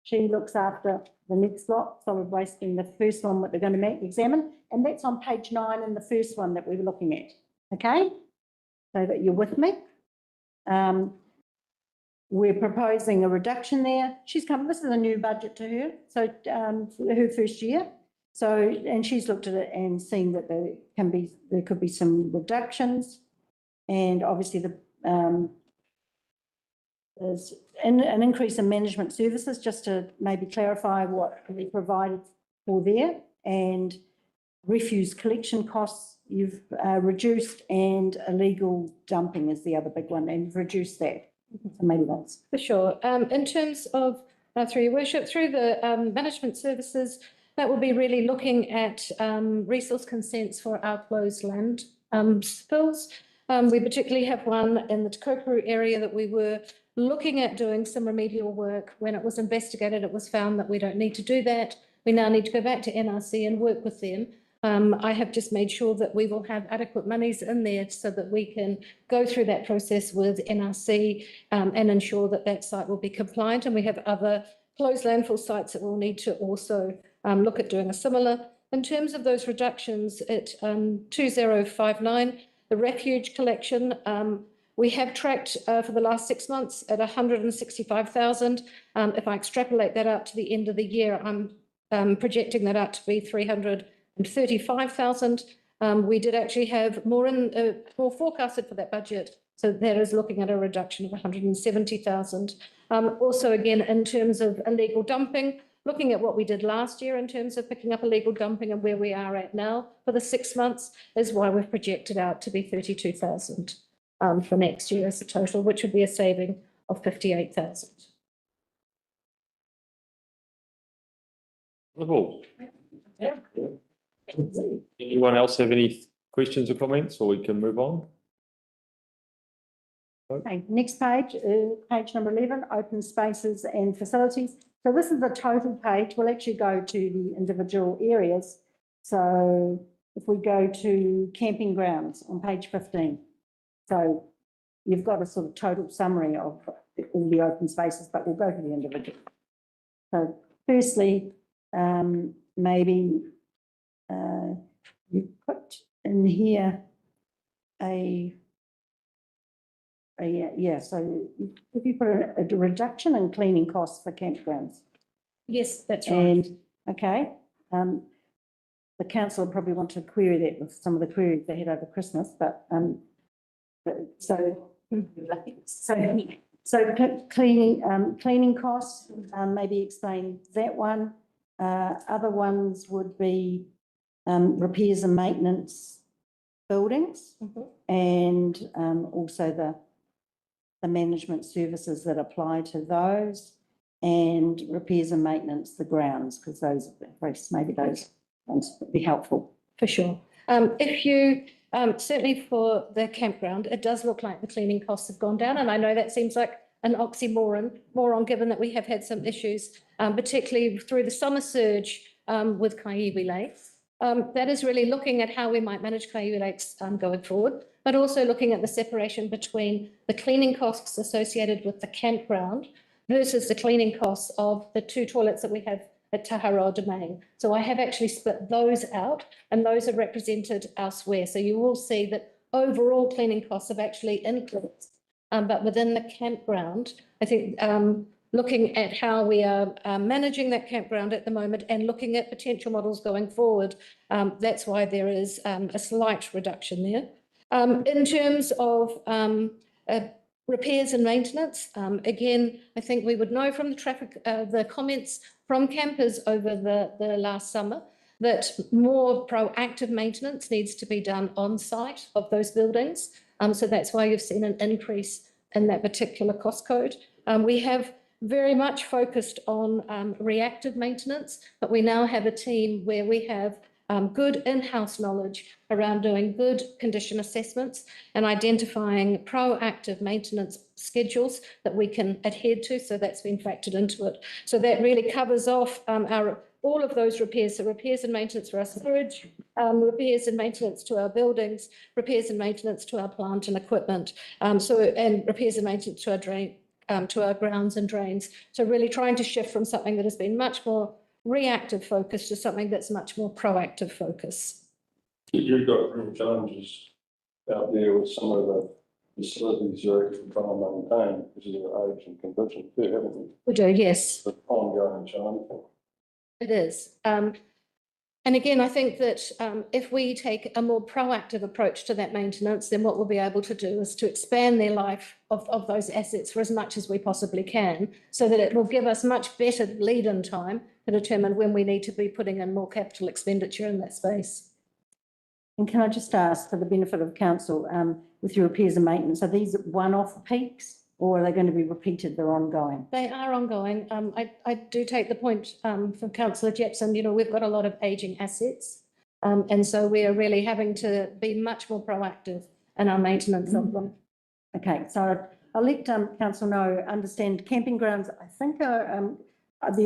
She looks after the next lot, solid waste being the first one that we're going to examine, and that's on page 9 in the first one that we were looking at. Okay, so that you're with me. We're proposing a reduction there. This is a new budget to her, so her first year. So, and she's looked at it and seen that there could be some reductions, and obviously there's an increase in management services, just to maybe clarify what we provided for there, and refuse collection costs you've reduced, and illegal dumping is the other big one, and you've reduced that. So maybe that's. For sure. In terms of, through your worship, through the management services, that will be really looking at resource consents for our closed land spills. We particularly have one in the Te Kaupuru area that we were looking at doing some remedial work. When it was investigated, it was found that we don't need to do that. We now need to go back to NRC and work with them. I have just made sure that we will have adequate monies in there so that we can go through that process with NRC and ensure that that site will be compliant. And we have other closed landfill sites that will need to also look at doing a similar. In terms of those reductions at 2059, the refuge collection, we have tracked for the last 6 months at 165,000. If I extrapolate that out to the end of the year, I'm projecting that out to be 335,000. We did actually have more forecasted for that budget. So that is looking at a reduction of 170,000. Also, again, in terms of illegal dumping, looking at what we did last year in terms of picking up illegal dumping and where we are at now for the 6 months is why we've projected out to be 32,000 for next year as a total, which would be a saving of 58,000. Wonderful. Anyone else have any questions or comments, or we can move on? Okay, next page, page number 11, open spaces and facilities. So this is the total page. We'll actually go to the individual areas. So if we go to camping grounds on page 15. So you've got a sort of total summary of all the open spaces, but we'll go to the individual. So firstly, maybe you put in here so if you put a reduction in cleaning costs for campgrounds. Yes, that's right. And, okay, the council will probably want to query that with some of the queries they had over Christmas, but cleaning costs, maybe explain that one. Other ones would be repairs and maintenance buildings, and also the management services that apply to those, and repairs and maintenance, the grounds, because those maybe those ones would be helpful. For sure. If you certainly for the campground, it does look like the cleaning costs have gone down, and I know that seems like an oxymoron, given that we have had some issues, particularly through the summer surge with Kaiwi Lake. That is really looking at how we might manage Kaiwi Lakes going forward, but also looking at the separation between the cleaning costs associated with the campground versus the cleaning costs of the 2 toilets that we have at Taharoa Domain. So I have actually split those out, and those are represented elsewhere. So you will see that overall cleaning costs have actually increased. But within the campground, I think looking at how we are managing that campground at the moment and looking at potential models going forward, that's why there is a slight reduction there. In terms of repairs and maintenance, again, I think we would know from the comments from campers over the last summer that more proactive maintenance needs to be done on site of those buildings. So that's why you've seen an increase in that particular cost code. We have very much focused on reactive maintenance, but we now have a team where we have good in-house knowledge around doing good condition assessments and identifying proactive maintenance schedules that we can adhere to. So that's been factored into it. So that really covers off all of those repairs. So repairs and maintenance for our storage, repairs and maintenance to our buildings, repairs and maintenance to our plant and equipment, and repairs and maintenance to our grounds and drains. So really trying to shift from something that has been much more reactive focus to something that's much more proactive focus. You've got real challenges out there with some of the facilities you're actually trying to maintain because of their age and condition too, haven't you? We do, yes. It's an ongoing challenge. It is. And again, I think that if we take a more proactive approach to that maintenance, then what we'll be able to do is to expand their life of those assets for as much as we possibly can, so that it will give us much better lead-in time to determine when we need to be putting in more capital expenditure in that space. And can I just ask, for the benefit of council, with your repairs and maintenance, are these one-off peaks or are they going to be repeated? They're ongoing? They are ongoing. I do take the point from Councillor Jepson. You know, we've got a lot of ageing assets, and so we are really having to be much more proactive in our maintenance of them. Okay, so I'll let council know. Understand camping grounds, I think, are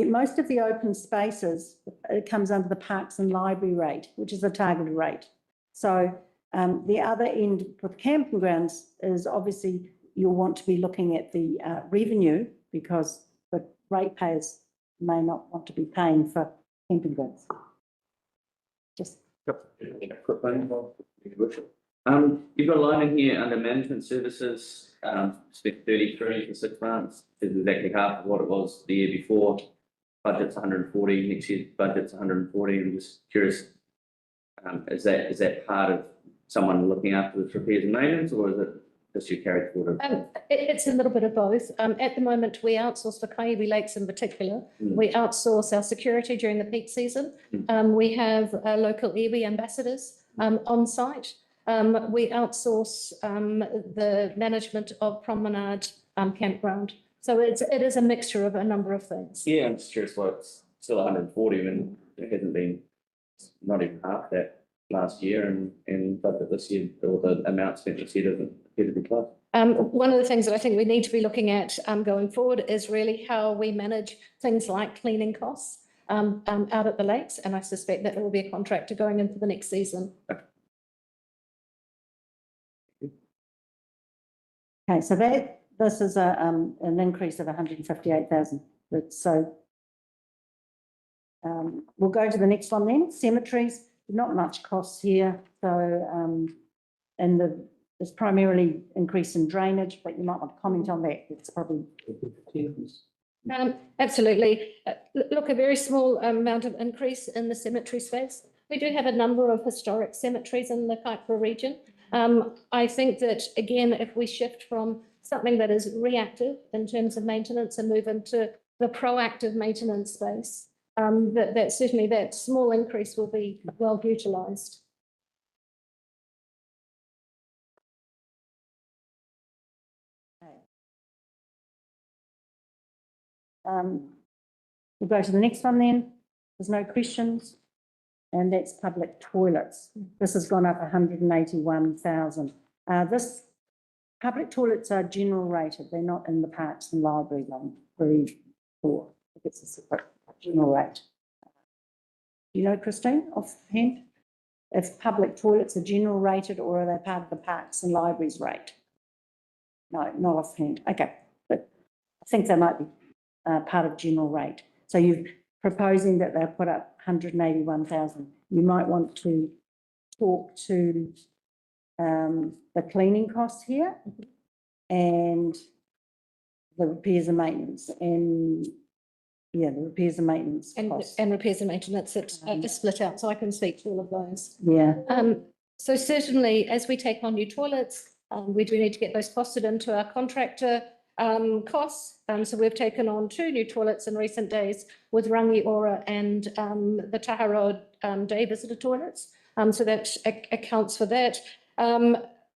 most of the open spaces. It comes under the parks and library rate, which is a targeted rate. So the other end with camping grounds is obviously you'll want to be looking at the revenue, because the ratepayers may not want to be paying for camping grounds. Just. You've got a line in here under management services, spent 33 for 6 months, is exactly half of what it was the year before. Budget's 140, next year's budget's 140. I'm just curious, is that part of someone looking after the repairs and maintenance, or is it just your carry forward? It's a little bit of both. At the moment, we outsource for Kaiwi Lakes in particular. We outsource our security during the peak season. We have local iwi ambassadors on site. We outsource the management of Promenade Campground. So it is a mixture of a number of things. Yeah, I'm just curious why it's still 140 when it hasn't been not even half that last year, and budget this year, or the amount spent this year doesn't appear to be close. One of the things that I think we need to be looking at going forward is really how we manage things like cleaning costs out at the lakes, and I suspect that there will be a contractor going into the next season. Okay, so this is an increase of 158,000. So we'll go to the next one then. Cemeteries, not much costs here. So there's primarily increase in drainage, but you might want to comment on that. It's probably. Absolutely. Look, a very small amount of increase in the cemetery space. We do have a number of historic cemeteries in the Kaipara region. I think that, again, if we shift from something that is reactive in terms of maintenance and move into the proactive maintenance space, that certainly that small increase will be well utilised. We'll go to the next one then. There's no questions. And that's public toilets. This has gone up 181,000. This public toilets are general rated. They're not in the parks and library one. Very poor. It's a separate general rate. Do you know, Christine, offhand? If public toilets are general rated or are they part of the parks and libraries rate? No, not offhand. Okay, but I think they might be part of general rate. So you're proposing that they'll put up 181,000. You might want to talk to the cleaning costs here and the repairs and maintenance and the repairs and maintenance costs. And repairs and maintenance that are split out, so I can speak to all of those. Yeah. So certainly, as we take on new toilets, we do need to get those costed into our contractor costs. So we've taken on 2 new toilets in recent days with Rangiora and the Taharoa day visitor toilets. So that accounts for that.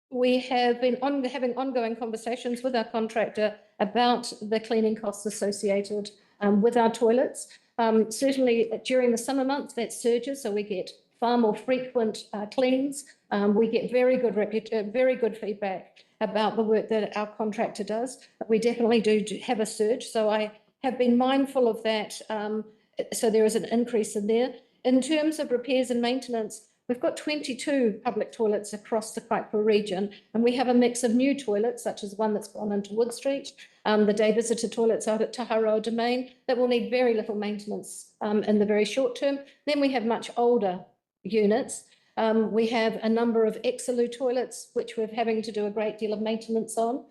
We have been having ongoing conversations with our contractor about the cleaning costs associated with our toilets. Certainly during the summer months, that surges, so we get far more frequent cleans. We get very good feedback about the work that our contractor does. We definitely do have a surge, so I have been mindful of that. So there is an increase in there. In terms of repairs and maintenance, we've got 22 public toilets across the Kaipara region, and we have a mix of new toilets, such as one that's gone into Wood Street, the day visitor toilets out at Taharoa Domain, that will need very little maintenance in the very short term. Then we have much older units. We have a number of Exelu toilets, which we're having to do a great deal of maintenance on,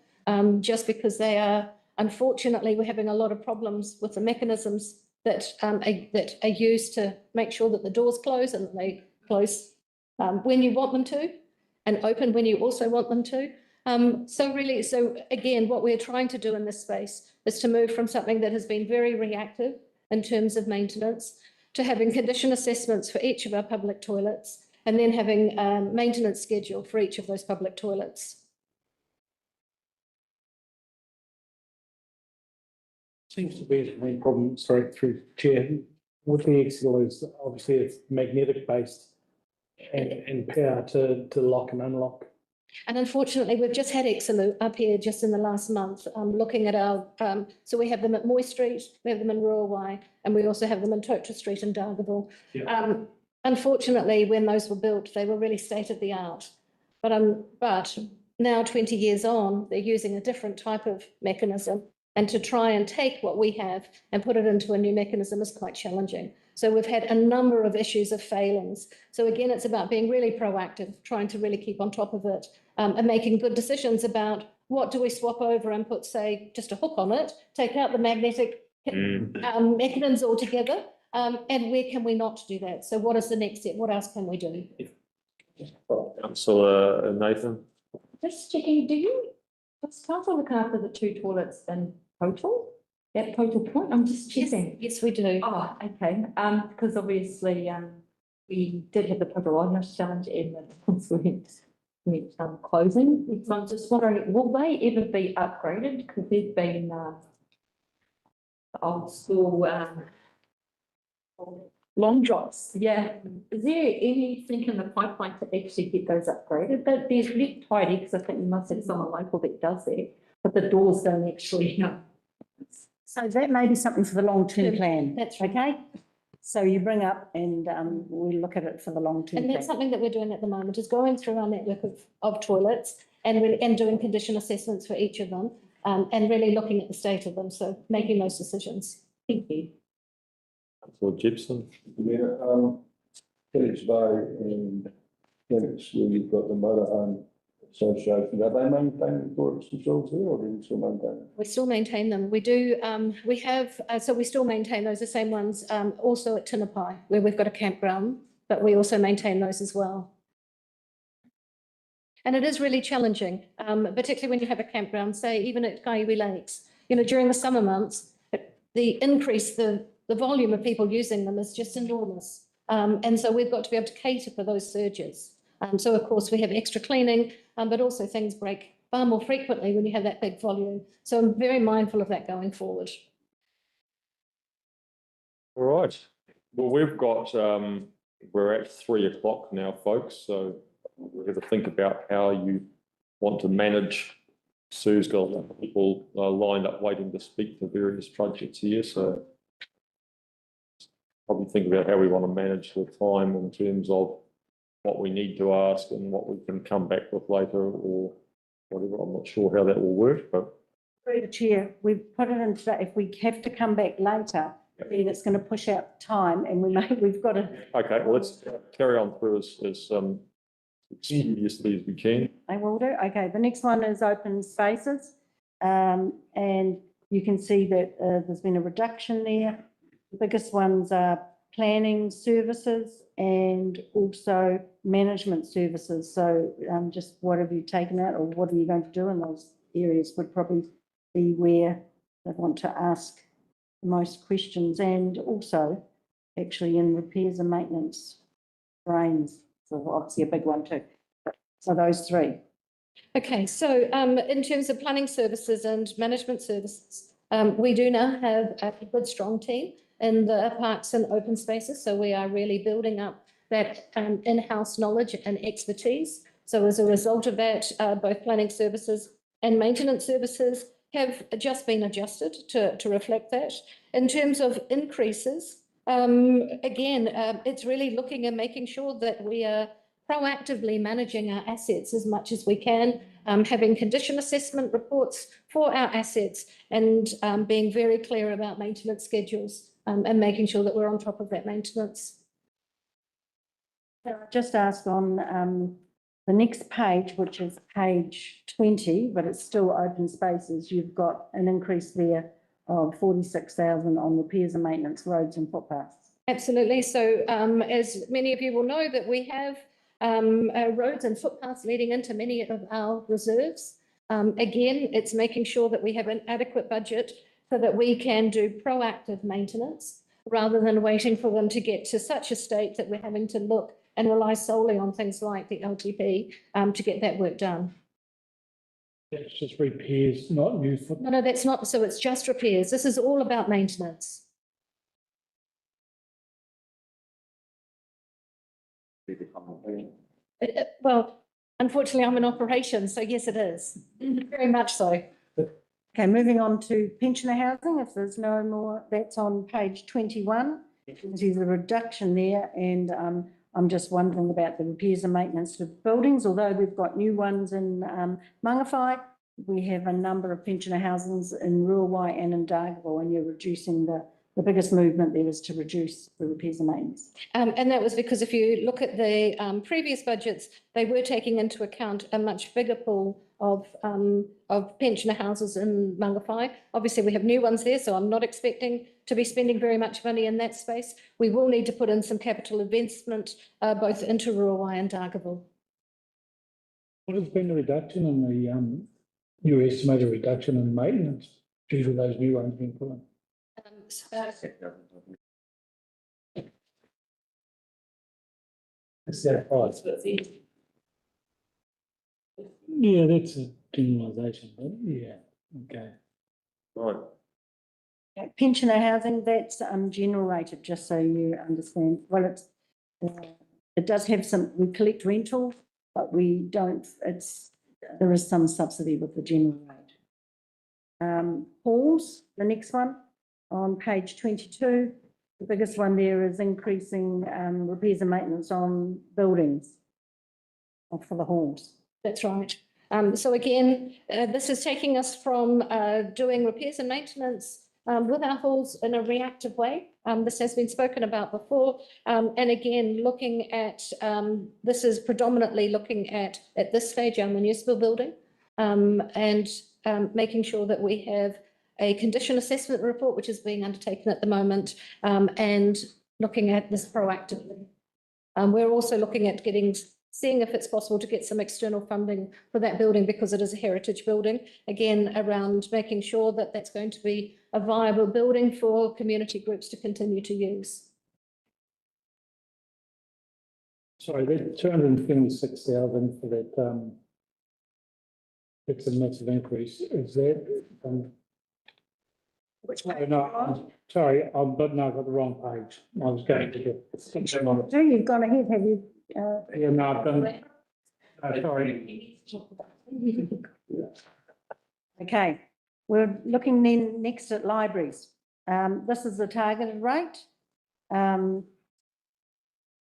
just because they are, unfortunately, we're having a lot of problems with the mechanisms that are used to make sure that the doors close and that they close when you want them to and open when you also want them to. So again, what we're trying to do in this space is to move from something that has been very reactive in terms of maintenance to having condition assessments for each of our public toilets and then having a maintenance schedule for each of those public toilets. Seems to be the main problem, sorry, through Chair, with the Excel is obviously it's magnetic based and power to lock and unlock. And unfortunately, we've just had Exelu up here just in the last month, looking at our, so we have them at Moy Street, we have them in Ruawai, and we also have them in Totara Street in Dargaville. Yeah. Unfortunately, when those were built, they were really state of the art. But now 20 years on, they're using a different type of mechanism. And to try and take what we have and put it into a new mechanism is quite challenging. So we've had a number of issues of failings. So again, it's about being really proactive, trying to really keep on top of it, and making good decisions about what do we swap over and put, say, just a hook on it, take out the magnetic mechanisms altogether, and where can we not do that? So what is the next step? What else can we do? Councillor Nathan. Just checking, does council look after the 2 toilets in total? At Total Point? I'm just checking. Yes, we do. Oh, okay. Because obviously, we did have the Pogorodnos challenge and the council went closing. So I'm just wondering, will they ever be upgraded? Because they've been the old school long drops. Yeah. Is there anything in the pipeline to actually get those upgraded? But there's really tidy, because I think you must have someone local that does that, but the doors don't actually. So that may be something for the long-term plan. That's right. Okay. So you bring up and we look at it for the long-term And plan. that's something that we're doing at the moment, is going through our network of toilets and doing condition assessments for each of them, and really looking at the state of them, so making those decisions. Thank you. Councillor Gibson. Yeah, Phillips Bay and Lennox, where you've got the motorhome association, are they maintaining the toilets themselves there, or do you still maintain them? We still maintain them. We do, we have, so we still maintain those, the same ones, also at Tinapai, where we've got a campground, but we also maintain those as well. And it is really challenging, particularly when you have a campground, say even at Kaiwi Lakes, during the summer months, the increase, the volume of people using them is just enormous. And so we've got to be able to cater for those surges. So of course we have extra cleaning, but also things break far more frequently when you have that big volume. So I'm very mindful of that going forward. All right. Well, we've got, we're at 3 o'clock now, folks. So we're going to think about how you want to manage. Sue's got a lot of people lined up waiting to speak to various projects here. So probably think about how we want to manage the time in terms of what we need to ask and what we can come back with later or whatever. I'm not sure how that will work, but. Through the chair, we've put it into that, if we have to come back later, then it's going to push out time and we've got to. Okay, well, let's carry on through as expeditiously as we can. I will do. Okay, the next one is open spaces. And you can see that there's been a reduction there. The biggest ones are planning services and also management services. So just what have you taken out or what are you going to do in those areas would probably be where they want to ask the most questions, and also actually in repairs and maintenance drains. So obviously a big one too. So those three. Okay, so in terms of planning services and management services, we do now have a good, strong team in the parks and open spaces. So we are really building up that in-house knowledge and expertise. So as a result of that, both planning services and maintenance services have just been adjusted to reflect that. In terms of increases, again, it's really looking and making sure that we are proactively managing our assets as much as we can, having condition assessment reports for our assets and being very clear about maintenance schedules and making sure that we're on top of that maintenance. Just ask on the next page, which is page 20, but it's still open spaces. You've got an increase there of 46,000 on repairs and maintenance, roads and footpaths. Absolutely. So as many of you will know that we have roads and footpaths leading into many of our reserves. Again, it's making sure that we have an adequate budget so that we can do proactive maintenance rather than waiting for them to get to such a state that we're having to look and rely solely on things like the LTP to get that work done. That's just repairs, not new foot. No, that's not. So it's just repairs. This is all about maintenance. Well, unfortunately, I'm in operations, so yes, it is. Very much so. Okay, moving on to pensioner housing, if there's no more, that's on page 21. There's a reduction there, and I'm just wondering about the repairs and maintenance of buildings. Although we've got new ones in Mangawhai, we have a number of pensioner housings in Ruawai and in Dargaville, and you're reducing the biggest movement there is to reduce the repairs and maintenance. And that was because if you look at the previous budgets, they were taking into account a much bigger pool of pensioner houses in Mangawhai. Obviously, we have new ones there, so I'm not expecting to be spending very much money in that space. We will need to put in some capital investment both into Ruawai and Dargaville. What has been the reduction in the, your estimated reduction in maintenance due to those new ones being put in? Is that right? Yeah, that's a generalisation, but yeah, okay. Right. Pensioner housing, that's general rated, just so you understand. Well, it's it does have some, we collect rental, but we don't, there is some subsidy with the general rate. Halls, the next one on page 22, the biggest one there is increasing repairs and maintenance on buildings for the halls. That's right. So again, this is taking us from doing repairs and maintenance with our halls in a reactive way. This has been spoken about before. And again, looking at, this is predominantly looking at this stage, our municipal building, and making sure that we have a condition assessment report, which is being undertaken at the moment, and looking at this proactively. We're also looking at seeing if it's possible to get some external funding for that building because it is a heritage building, again, around making sure that that's going to be a viable building for community groups to continue to use. Sorry, that 276,000 for that, it's a massive increase. Is that, Which no, no, sorry, but no, I got the wrong page. I was going to get. You've gone ahead, have you? Yeah, no, I've done. Sorry. Okay, we're looking then next at libraries. This is the targeted rate. And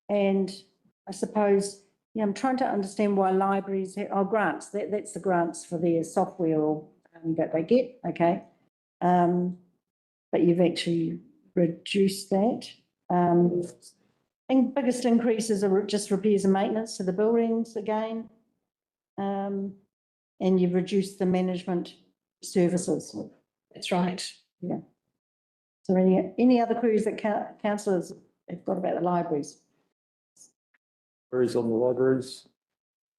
I suppose, yeah, I'm trying to understand why libraries, grants, that's the grants for their software or that they get, okay. But you've actually reduced that. And biggest increases are just repairs and maintenance to the buildings again. And you've reduced the management services. That's right. Yeah. So any other queries that councillors have got about the libraries? Queries on the libraries?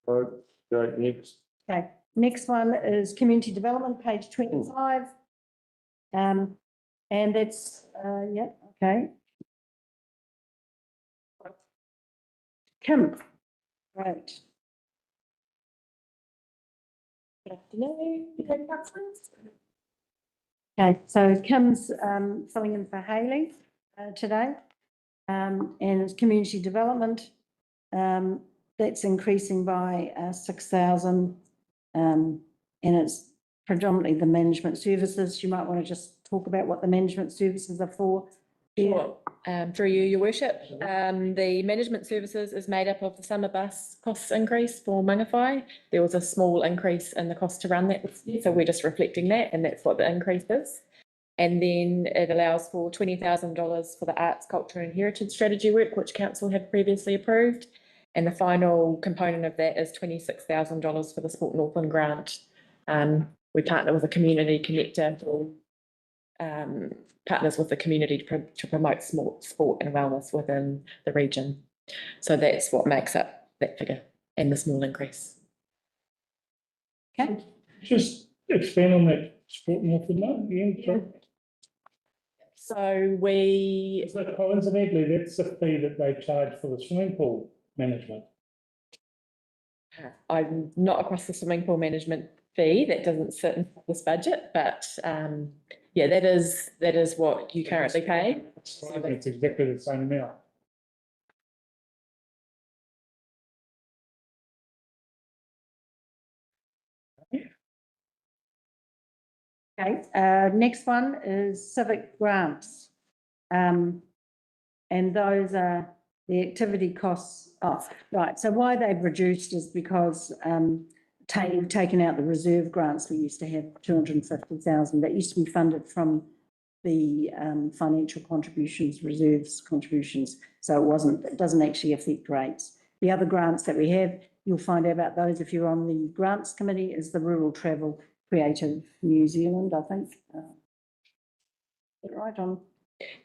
Vote, go next. Okay, next one is community development, page 25. And that's, yeah, okay. Kim, right. Good afternoon. Okay, so Kim's filling in for Hayley today. And it's community development. That's increasing by 6,000. And it's predominantly the management services. You might want to just talk about what the management services are for. Sure. Through you, your worship, the management services is made up of the summer bus costs increase for Mangawhai. There was a small increase in the cost to run that this year, so we're just reflecting that, and that's what the increase is. And then it allows for $20,000 for the arts, culture and heritage strategy work, which council had previously approved. And the final component of that is $26,000 for the Sport Northland grant. We partner with a community connector for partners with the community to promote sport and wellness within the region. So that's what makes up that figure and the small increase. Okay. Just expand on that Sport Northland again. So we... So coincidentally, that's the fee that they charge for the swimming pool management. I'm not across the swimming pool management fee. That doesn't sit in this budget, but yeah, that is what you currently pay. It's exactly the same amount. Okay, next one is civic grants. And those are the activity costs off. Right, so why they've reduced is because taken out the reserve grants we used to have, 250,000, that used to be funded from the financial contributions, reserves contributions. So it doesn't actually affect rates. The other grants that we have, you'll find out about those if you're on the grants committee, is the Rural Travel Creative New Zealand, I think. Right on.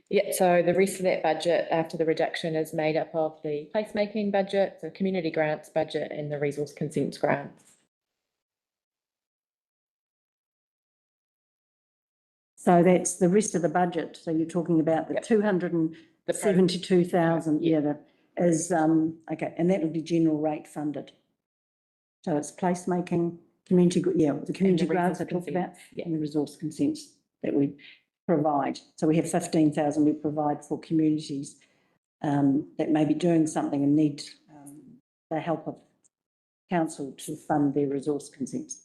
Yeah, so the rest of that budget after the reduction is made up of the placemaking budget, the community grants budget and the resource consents grants. So that's the rest of the budget. So you're talking about the 272,000, yeah, that is, okay, and that would be general rate funded. So it's placemaking, community, the community grants I talked about, and the resource consents that we provide. So we have 15,000 we provide for communities that may be doing something and need the help of council to fund their resource consents.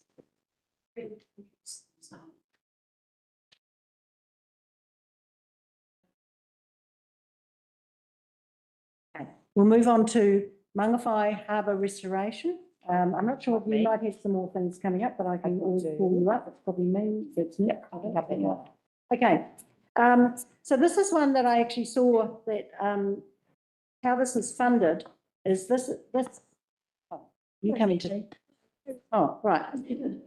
Okay, we'll move on to Mangawhai Harbour Restoration. I'm not sure if you might have some more things coming up, but I can always call you up. It's probably me. It's Nick. Okay. So this is one that I actually saw that how this is funded is this. Oh, you coming to? Oh, right.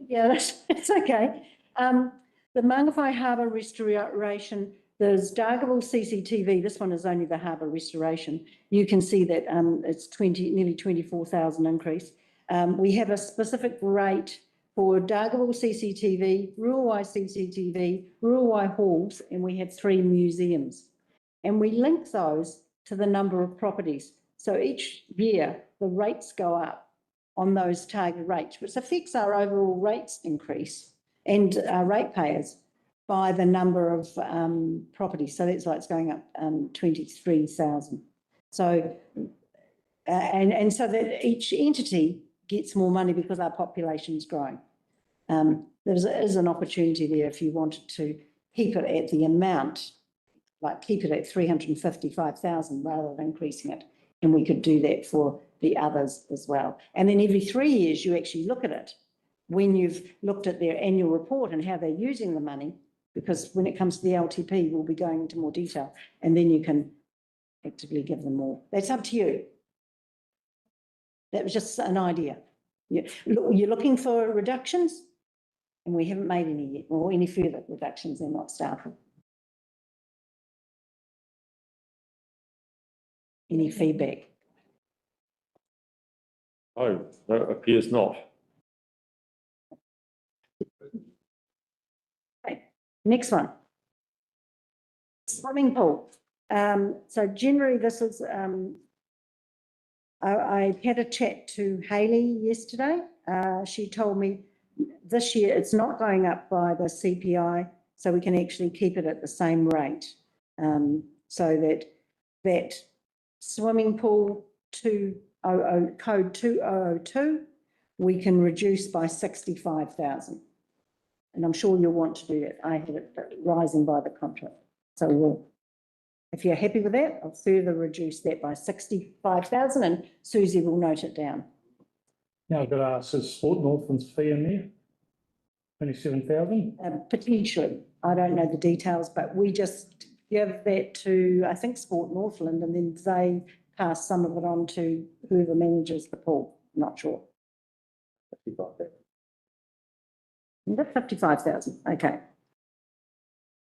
Yeah, that's okay. The Mangawhai Harbour Restoration. There's Dargaville CCTV. This one is only the harbour restoration. You can see that it's nearly 24,000 increase. We have a specific rate for Dargaville CCTV, Rurawai CCTV, Rurawai Halls, and we have 3 museums. And we link those to the number of properties. So each year the rates go up on those target rates, which affects our overall rates increase and our ratepayers by the number of properties. So that's why it's going up 23,000. So, and so that each entity gets more money because our population is growing. There is an opportunity there if you wanted to keep it at the amount like keep it at 355,000 rather than increasing it. And we could do that for the others as well. And then every 3 years, you actually look at it when you've looked at their annual report and how they're using the money, because when it comes to the LTP, we'll be going into more detail, and then you can actively give them more. That's up to you. That was just an idea. You're looking for reductions, and we haven't made any yet, or any further reductions. They're not started. Any feedback? Oh, that appears not. Okay, next one. Swimming pool. So generally this is, I had a chat to Hayley yesterday. She told me this year it's not going up by the CPI, so we can actually keep it at the same rate. So that swimming pool code 2002, we can reduce by 65,000. And I'm sure you'll want to do that. I had it rising by the contract. So we'll, if you're happy with that, I'll further reduce that by 65,000, and Susie will note it down. Now I've got to ask, is Sport Northland's fee in there? 27,000? Potentially. I don't know the details, but we just give that to, I think, Sport Northland, and then they pass some of it on to whoever manages the pool. I'm not sure. 55,000, okay.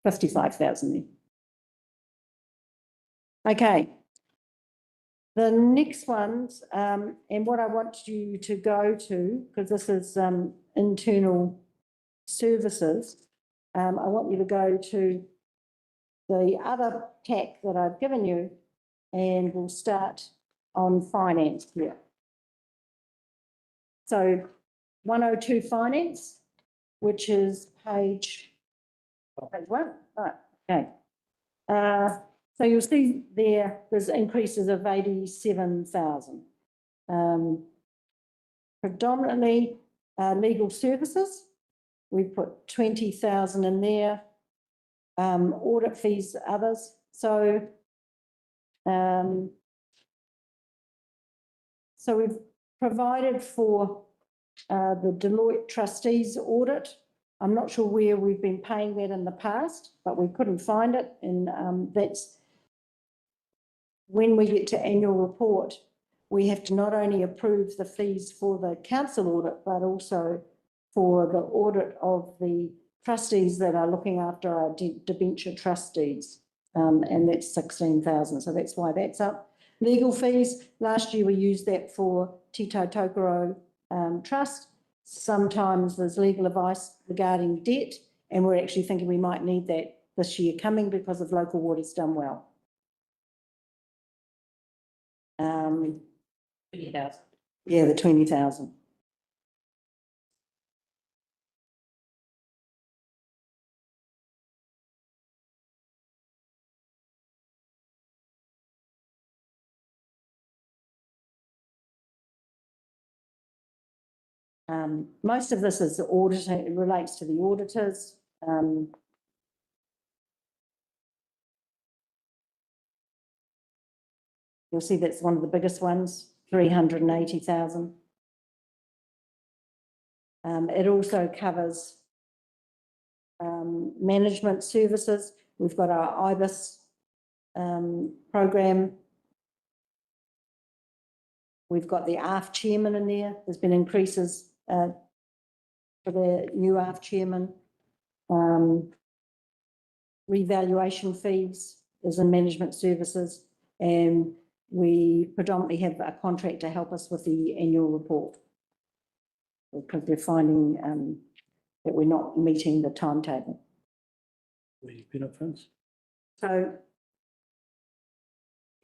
55,000 then. Okay. The next ones, and what I want you to go to, because this is internal services, I want you to go to the other pack that I've given you, and we'll start on finance here. So 102 finance, which is page 1, right, okay. So you'll see there's increases of 87,000. Predominantly legal services, we put 20,000 in there. Audit fees, others. So we've provided for the Deloitte trustees audit. I'm not sure where we've been paying that in the past, but we couldn't find it. And that's when we get to annual report, we have to not only approve the fees for the council audit, but also for the audit of the trustees that are looking after our debenture trustees. And that's 16,000. So that's why that's up. Legal fees, last year we used that for Tito Tokoro Trust. Sometimes there's legal advice regarding debt, and we're actually thinking we might need that this year coming because of local water's done well. 20,000. Yeah, the 20,000. Most of this is the auditor, it relates to the auditors. You'll see that's one of the biggest ones, 380,000. It also covers management services. We've got our IBIS program. We've got the ARF chairman in there. There's been increases for the new ARF chairman. Revaluation fees is in management services, and we predominantly have a contract to help us with the annual report because they're finding that we're not meeting the timetable. Benefits. So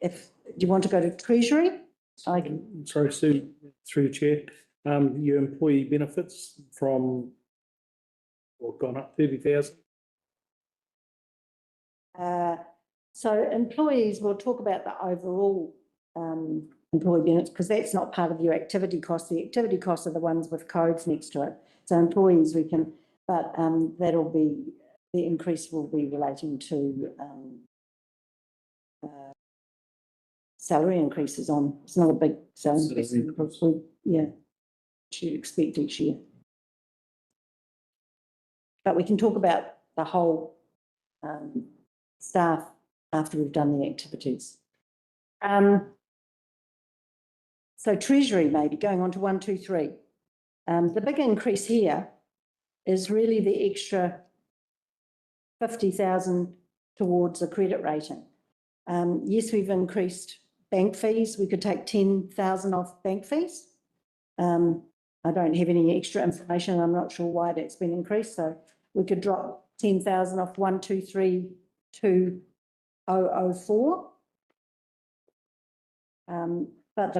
do you want to go to Treasury? I can. Sorry, Sue, through Chair, your employee benefits from, or gone up 30,000? So employees, we'll talk about the overall employee benefits because that's not part of your activity costs. The activity costs are the ones with codes next to it. So employees we can, but that'll be, the increase will be relating to salary increases on. It's not a big salary increase because we, yeah, should expect each year. But we can talk about the whole staff after we've done the activities. So Treasury maybe going on to 1, 2, 3. The big increase here is really the extra 50,000 towards a credit rating. Yes, we've increased bank fees. We could take 10,000 off bank fees. I don't have any extra information. I'm not sure why that's been increased. So we could drop 10,000 off 1, 2, 3, 2, 004. But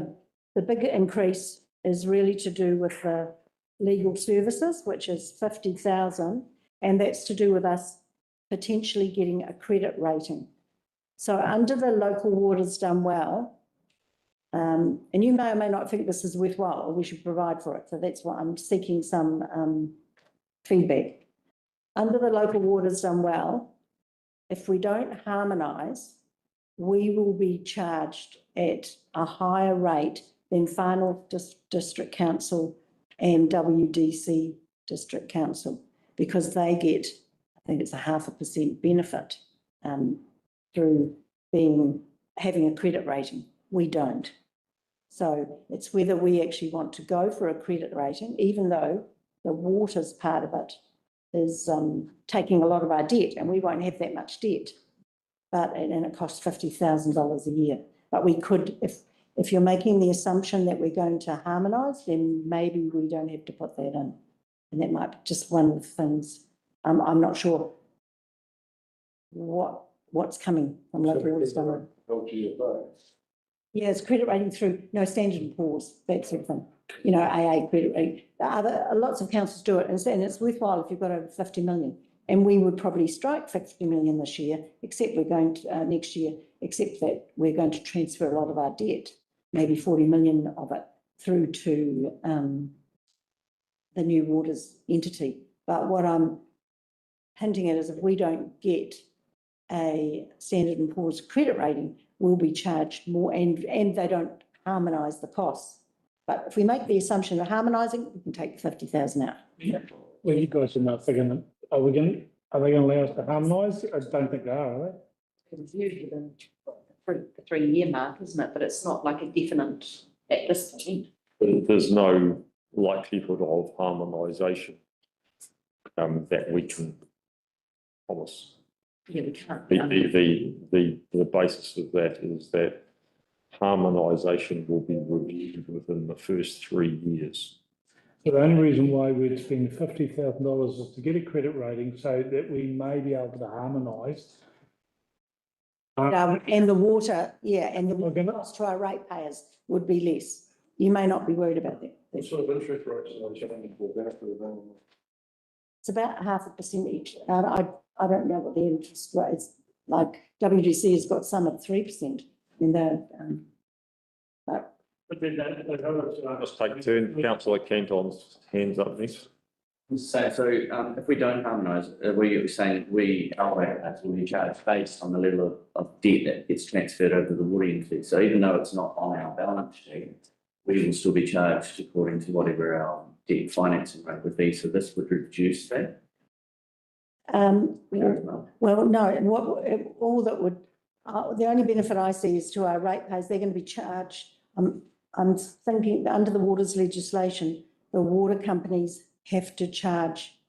the big increase is really to do with the legal services, which is 50,000, and that's to do with us potentially getting a credit rating. So under the local waters done well, and you may or may not think this is worthwhile or we should provide for it. So that's why I'm seeking some feedback. Under the local waters done well, if we don't harmonise, we will be charged at a higher rate than Far North District Council and WDC District Council, because they get, I think it's a 0.5% benefit through having a credit rating. We don't. So it's whether we actually want to go for a credit rating, even though the waters part of it is taking a lot of our debt, and we won't have that much debt. And it costs $50,000 a year. But we could, if you're making the assumption that we're going to harmonise, then maybe we don't have to put that in. And that might be just one of the things. I'm not sure what's coming from local waters done well. LGFA. Yeah, it's credit rating through, Standard & Poor's, that sort of thing. AA credit rating. Lots of councils do it, and it's worthwhile if you've got over 50 million. And we would probably strike 50 million this year, except we're going to, next year, except that we're going to transfer a lot of our debt, maybe 40 million of it, through to the new waters entity. But what I'm hinting at is if we don't get a Standard & Poor's credit rating, we'll be charged more, and they don't harmonise the costs. But if we make the assumption of harmonising, we can take the 50,000 out. Yeah. Well, you guys are not figuring, are they going to allow us to harmonise? I don't think they are they? It's usually within the 3-year mark, isn't it? But it's not like a definite at this point. There's no likelihood of harmonisation that we can promise. Yeah, we can't. The basis of that is that harmonisation will be reviewed within the first 3 years. So the only reason why we'd spend $50,000 is to get a credit rating so that we may be able to harmonise. And the water, and the cost to our ratepayers would be less. You may not be worried about that. What sort of interest rates are they charging for benefit of them? It's about 0.5% each. I don't know what the interest rate is. Like WGC has got some at 3%. Let's take a turn. Councillor Kenton's hands up next. So if we don't harmonise, we're saying our rates will be charged based on the level of debt that gets transferred over to the water entity. So even though it's not on our balance sheet, we will still be charged according to whatever our debt financing rate would be. So this would reduce that. Well, no, and all that would, the only benefit I see is to our ratepayers. They're going to be charged. I'm thinking under the waters legislation, the water companies have to charge,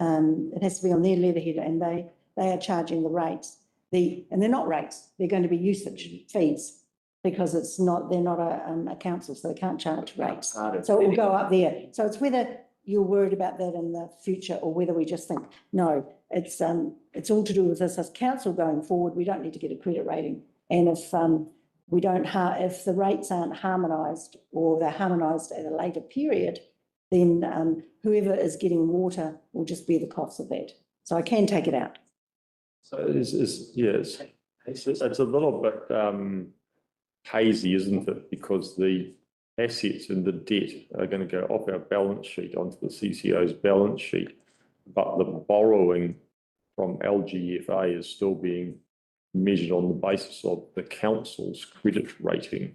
it has to be on their letterhead, and they are charging the rates. And they're not rates, they're going to be usage fees, because they're not a council, so they can't charge rates. So it will go up there. So it's whether you're worried about that in the future or whether we just think, no, it's all to do with us as council going forward. We don't need to get a credit rating. And if if the rates aren't harmonised or they're harmonised at a later period, then whoever is getting water will just bear the cost of that. So I can take it out. So it's a little bit hazy, isn't it? Because the assets and the debt are going to go off our balance sheet onto the CCO's balance sheet, but the borrowing from LGFA is still being measured on the basis of the council's credit rating.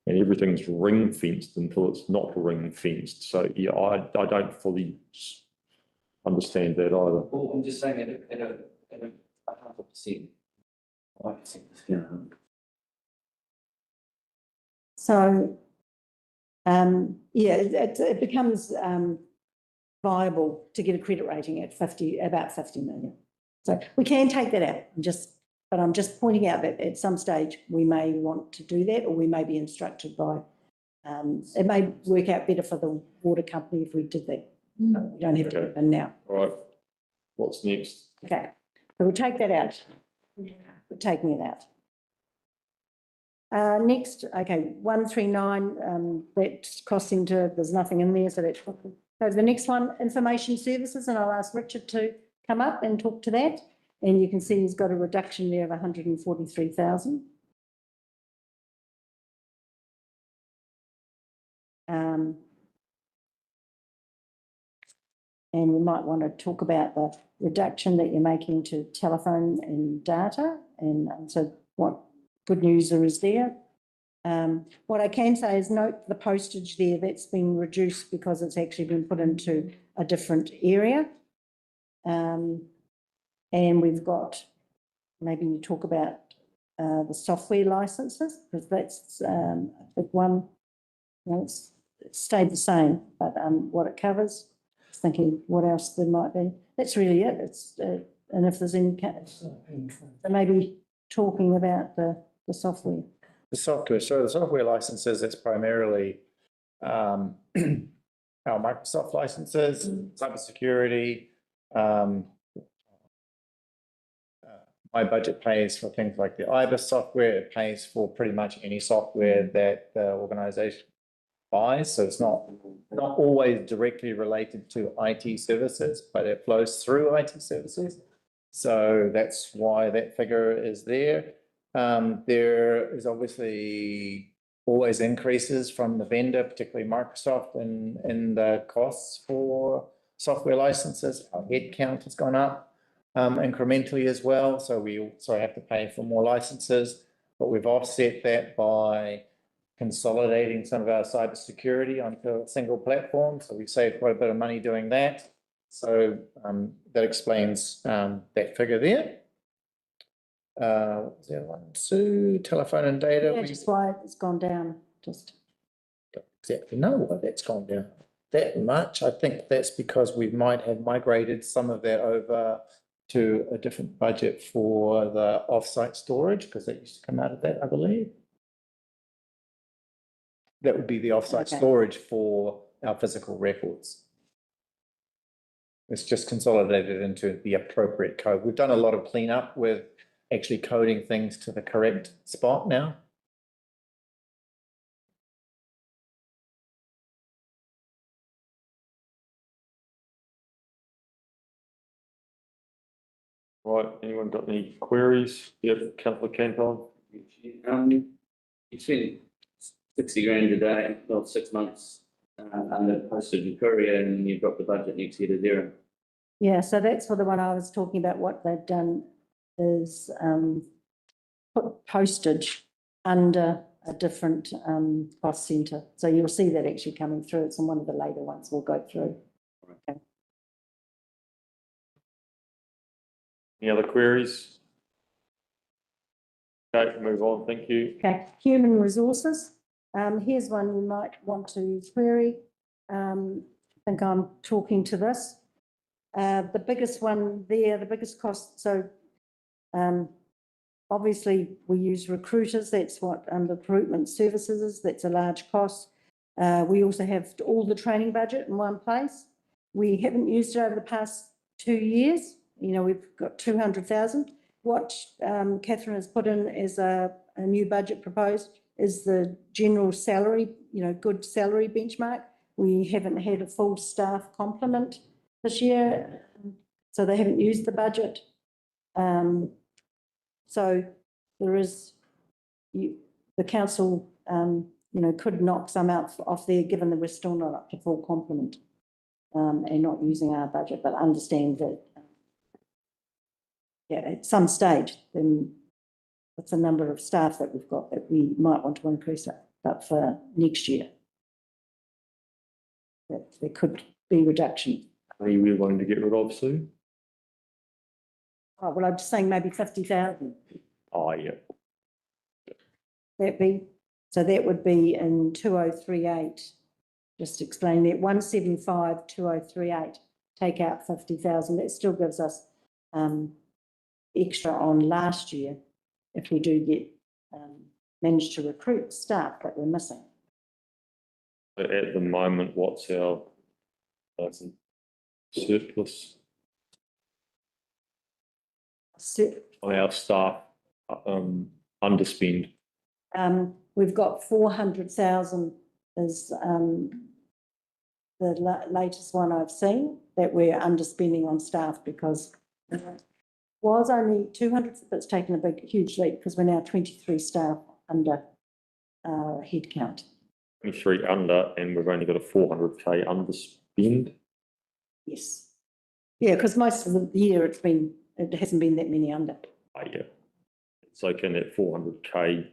And everything's ring fenced until it's not ring fenced. So yeah, I don't fully understand that either. Well, I'm just saying at a 0.5%. 5%, you know. So, yeah, it becomes, viable to get a credit rating at about 50 million. So we can take that out, but I'm just pointing out that at some stage we may want to do that, or we may be instructed by, it may work out better for the water company if we did that. We don't have to do it now. All right, what's next? Okay, so we'll take that out. We're taking it out. Next, okay, 139, that's costing to, there's nothing in there, so that's. So the next one, information services, and I'll ask Richard to come up and talk to that. And you can see he's got a reduction there of 143,000. And we might want to talk about the reduction that you're making to telephone and data. And so what good news there is there. What I can say is note the postage there, that's been reduced because it's actually been put into a different area. And we've got, maybe you talk about the software licenses, because that's a big one. You know, it's stayed the same, but what it covers, thinking what else there might be. That's really it. It's and if there's any, maybe talking about the software. The software, so the software licenses, it's primarily our Microsoft licenses, cybersecurity. My budget pays for things like the IBIS software. It pays for pretty much any software that the organization buys. So it's not always directly related to IT services, but it flows through IT services. So that's why that figure is there. There is obviously always increases from the vendor, particularly Microsoft, in the costs for software licenses. Our headcount has gone up incrementally as well, so we also have to pay for more licenses, but we've offset that by consolidating some of our cybersecurity onto a single platform, so we've saved quite a bit of money doing that. So that explains that figure there. What was the other one? Sue, telephone and data. Yeah, just why it's gone down, just. Don't exactly know why that's gone down that much. I think that's because we might have migrated some of that over to a different budget for the offsite storage, because that used to come out of that, I believe. That would be the offsite storage for our physical records. It's just consolidated into the appropriate code. We've done a lot of cleanup with actually coding things to the correct spot now. Right, anyone got any queries? Yep, Councillor Canton. You spent 60 grand a day, well, 6 months under postage and courier, and you've got the budget next year to zero. Yeah, so that's for the one I was talking about. What they've done is put postage under a different cost centre. So you'll see that actually coming through. It's in one of the later ones we'll go through. Okay. Any other queries? Okay, move on, thank you. Okay, human resources. Here's one you might want to query. I think I'm talking to this. The biggest one there, the biggest cost, so obviously we use recruiters, that's what recruitment services is, that's a large cost. We also have all the training budget in one place. We haven't used it over the past 2 years. You know, we've got 200,000. What Catherine has put in as a new budget proposed is the general salary, you know, good salary benchmark. We haven't had a full staff complement this year, so they haven't used the budget. So there is, the council, you know, could knock some out off there, given that we're still not up to full complement and not using our budget, but understand that, yeah, at some stage, then with the number of staff that we've got, that we might want to increase it up for next year. That there could be reduction. Are you willing to get rid of, Sue? Oh, well, I'm just saying maybe 50,000. Oh, yeah. That be, so that would be in 2038. Just explain that 175, 2038, take out 50,000. That still gives us extra on last year if we do get manage to recruit staff that we're missing. But at the moment, what's our surplus on our staff underspend? We've got 400,000 is the latest one I've seen that we're underspending on staff because was only 200, but it's taken a huge leap because we're now 23 staff under head count. 23 under, and we've only got a 400K underspend. Yes. Yeah, because most of the year it hasn't been that many under. Oh, yeah. So can that 400K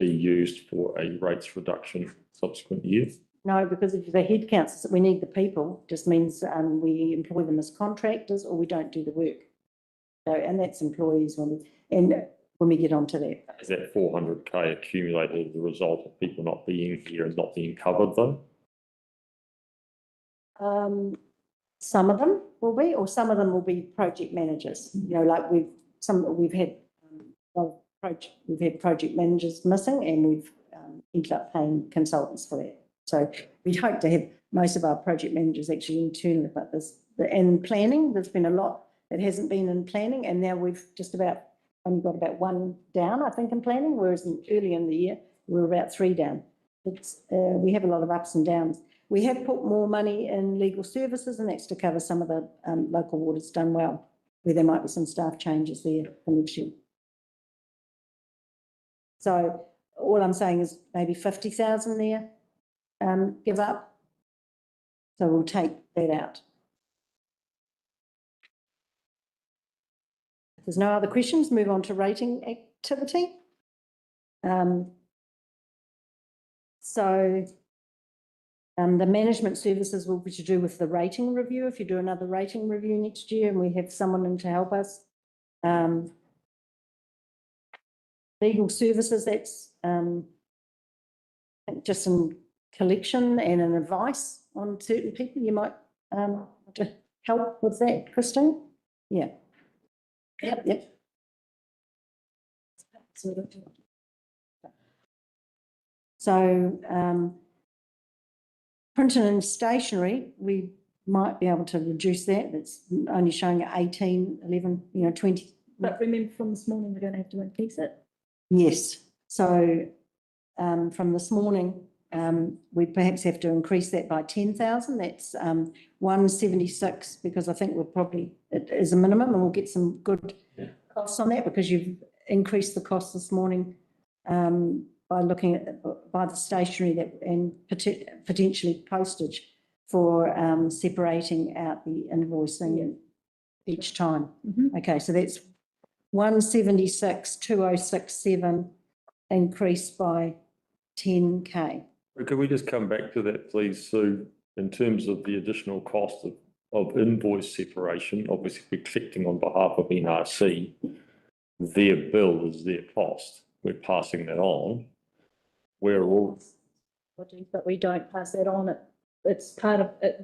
be used for a rates reduction subsequent year? No, because if the head counts, we need the people, just means we employ them as contractors or we don't do the work. So, and that's employees when we get onto that. Is that 400K accumulated as a result of people not being here and not being covered though? Some of them will be, or some of them will be project managers. You know, like we've had project managers missing, and we've ended up paying consultants for that. So we'd hope to have most of our project managers actually internal, but in planning, there's been a lot that hasn't been in planning, and now we've just about only got about one down, I think, in planning, whereas early in the year we were about 3 down. We have a lot of ups and downs. We have put more money in legal services, and that's to cover some of the local waters done well, where there might be some staff changes there for next year. So all I'm saying is maybe 50,000 there, give up. So we'll take that out. If there's no other questions, move on to rating activity. The management services will be to do with the rating review. If you do another rating review next year and we have someone in to help us. Legal services, that's just some collection and an advice on certain people. You might want to help with that, Christine? Yeah. Yep. So, printing and stationery, we might be able to reduce that. It's only showing at 18, 11, 20. But remember from this morning, we're going to have to increase it. Yes. So from this morning, we perhaps have to increase that by 10,000. That's 176, because I think it is a minimum, and we'll get some good costs on that because you've increased the cost this morning by looking at the stationery and potentially postage for separating out the invoicing each time. Okay, so that's 176, 2067 increased by 10K. Could we just come back to that, please, Sue, in terms of the additional cost of invoice separation? Obviously, we're collecting on behalf of NRC. Their bill is their cost. We're passing that on. But we don't pass that on. It's part of it.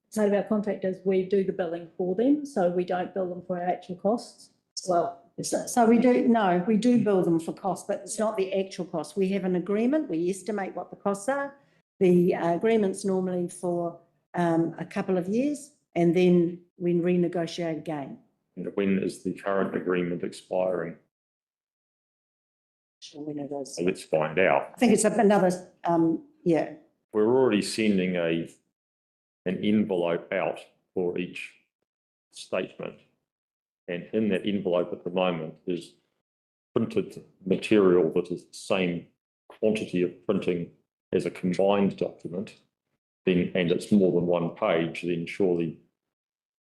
Some of our contractors, we do the billing for them, so we don't bill them for our actual costs. Well, so we do bill them for costs, but it's not the actual cost. We have an agreement. We estimate what the costs are. The agreement's normally for a couple of years, and then we renegotiate again. And when is the current agreement expiring? Let's find out. I think it's another, yeah. We're already sending an envelope out for each statement. And in that envelope at the moment is printed material that is the same quantity of printing as a combined document, and it's more than one page, then surely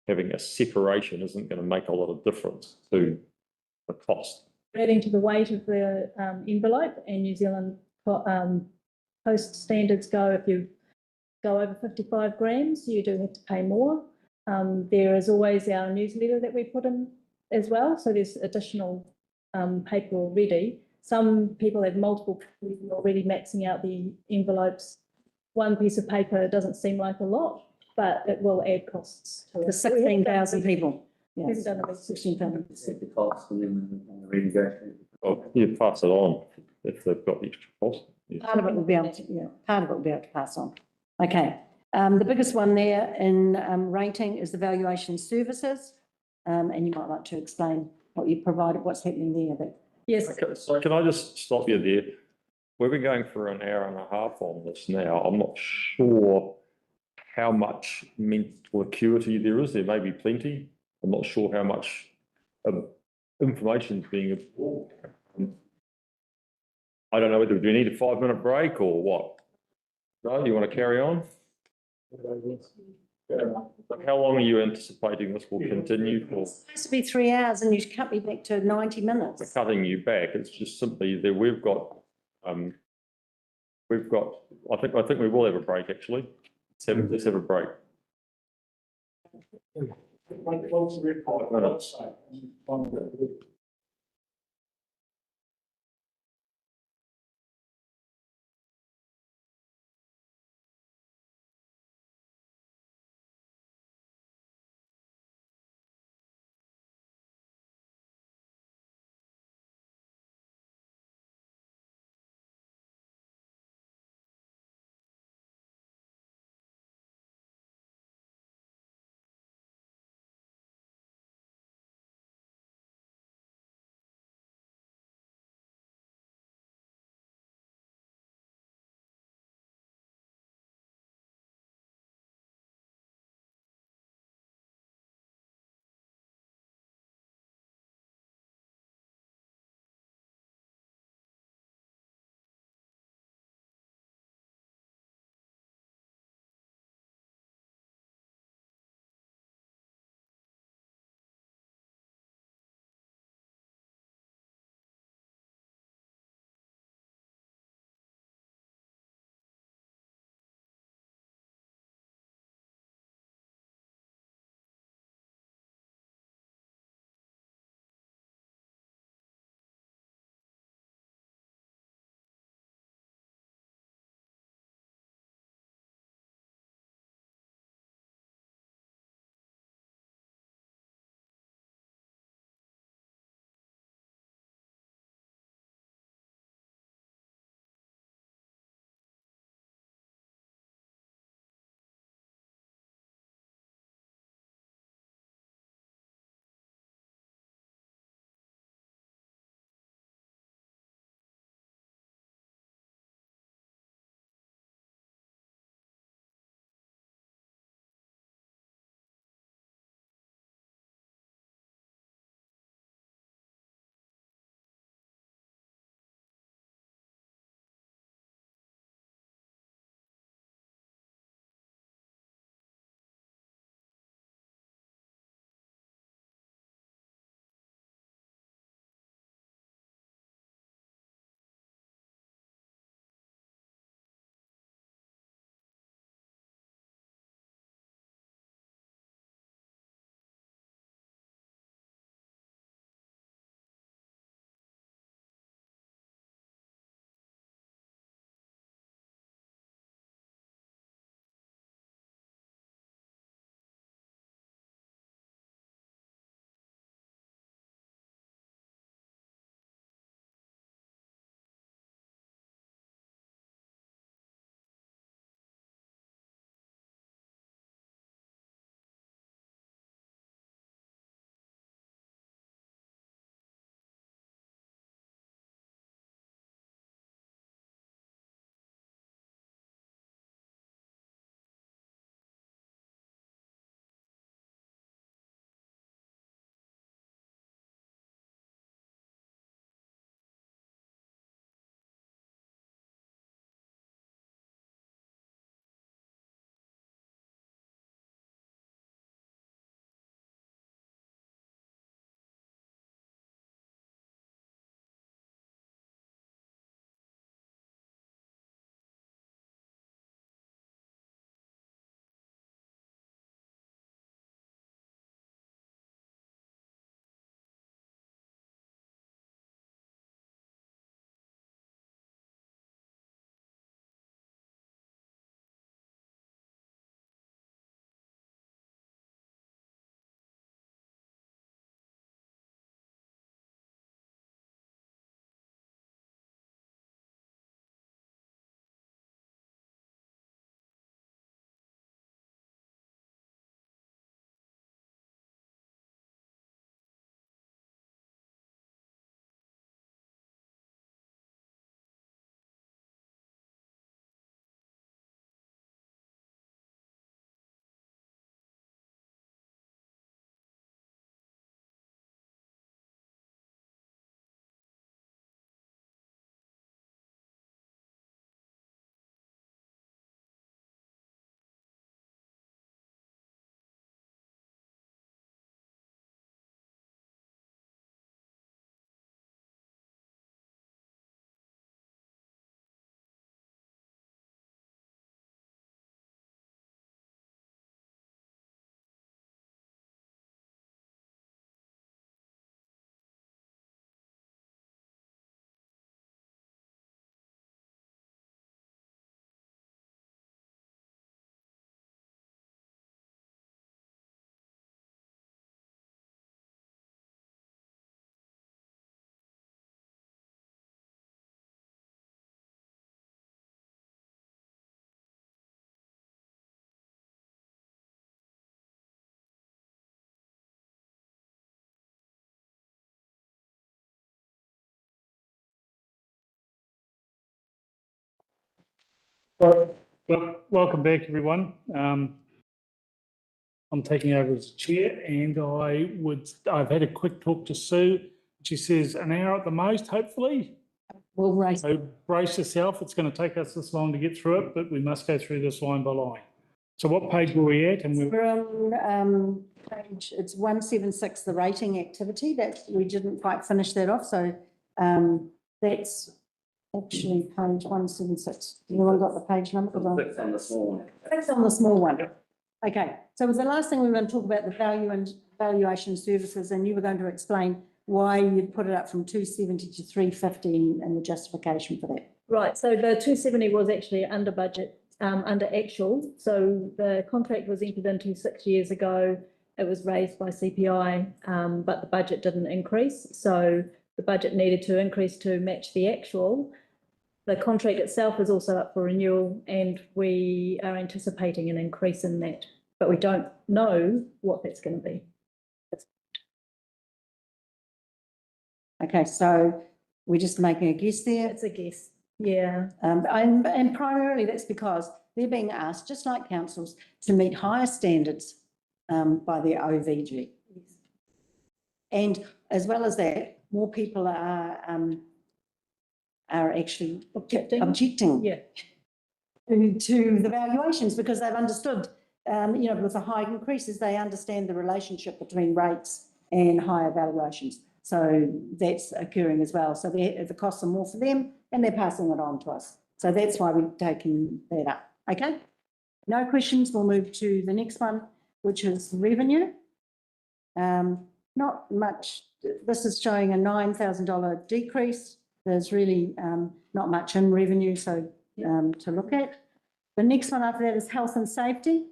having a separation isn't going to make a lot of difference to the cost. adding to the weight of the envelope, and New Zealand Post standards go, if you go over 55 grams, you do have to pay more. There is always our newsletter that we put in as well, so there's additional paper already. Some people have multiple people already maxing out the envelopes. One piece of paper doesn't seem like a lot, but it will add costs to it. The 16,000 people. We haven't done a 16,000. The cost and then renegotiate. Well, you pass it on if they've got the extra cost. Yeah. Part of it will be able to, yeah, part of it will be able to pass on. Okay, the biggest one there in rating is the valuation services. And you might like to explain what you provided, what's happening there. But yes. Okay, so can I just stop you there? We've been going for an hour and a half on this now. I'm not sure how much mental acuity there is. There may be plenty. I'm not sure how much information is being absorbed. I don't know whether we need a 5-minute break or what. No, you want to carry on? How long are you anticipating this will continue for? it's supposed to be 3 hours and you cut me back to 90 minutes. Cutting you back. It's just simply that we've got, I think we will have a break actually. Let's have a break. 5 minutes. Well, welcome back, everyone. I'm taking over as chair and I've had a quick talk to Sue. She says an hour at the most, hopefully. We'll race. So brace yourself. It's going to take us this long to get through it, but we must go through this line by line. So what page were we at? And We're on page, it's 176, the rating activity. We didn't quite finish that off. So that's actually page 176. Anyone got the page number? Click on the small one. Click on the small one. Okay, so the last thing we were going to talk about the value and valuation services, and you were going to explain why you'd put it up from 270 to 350 and the justification for that. Right, so the 270 was actually under budget, under actual. So the contract was entered into 6 years ago. It was raised by CPI, but the budget didn't increase. So the budget needed to increase to match the actual. The contract itself is also up for renewal and we are anticipating an increase in that, but we don't know what that's going to be. Okay, so we're just making a guess there. It's a guess, yeah. And primarily that's because they're being asked, just like councils, to meet higher standards by their OVG. And as well as that, more people are actually objecting Yeah. to the valuations because they've understood, with the high increases, they understand the relationship between rates and higher valuations. So that's occurring as well. So the costs are more for them and they're passing it on to us. So that's why we've taken that up. Okay. No questions. We'll move to the next one, which is revenue. Not much. This is showing a $9,000 decrease. There's really not much in revenue, so to look at. The next one after that is health and safety.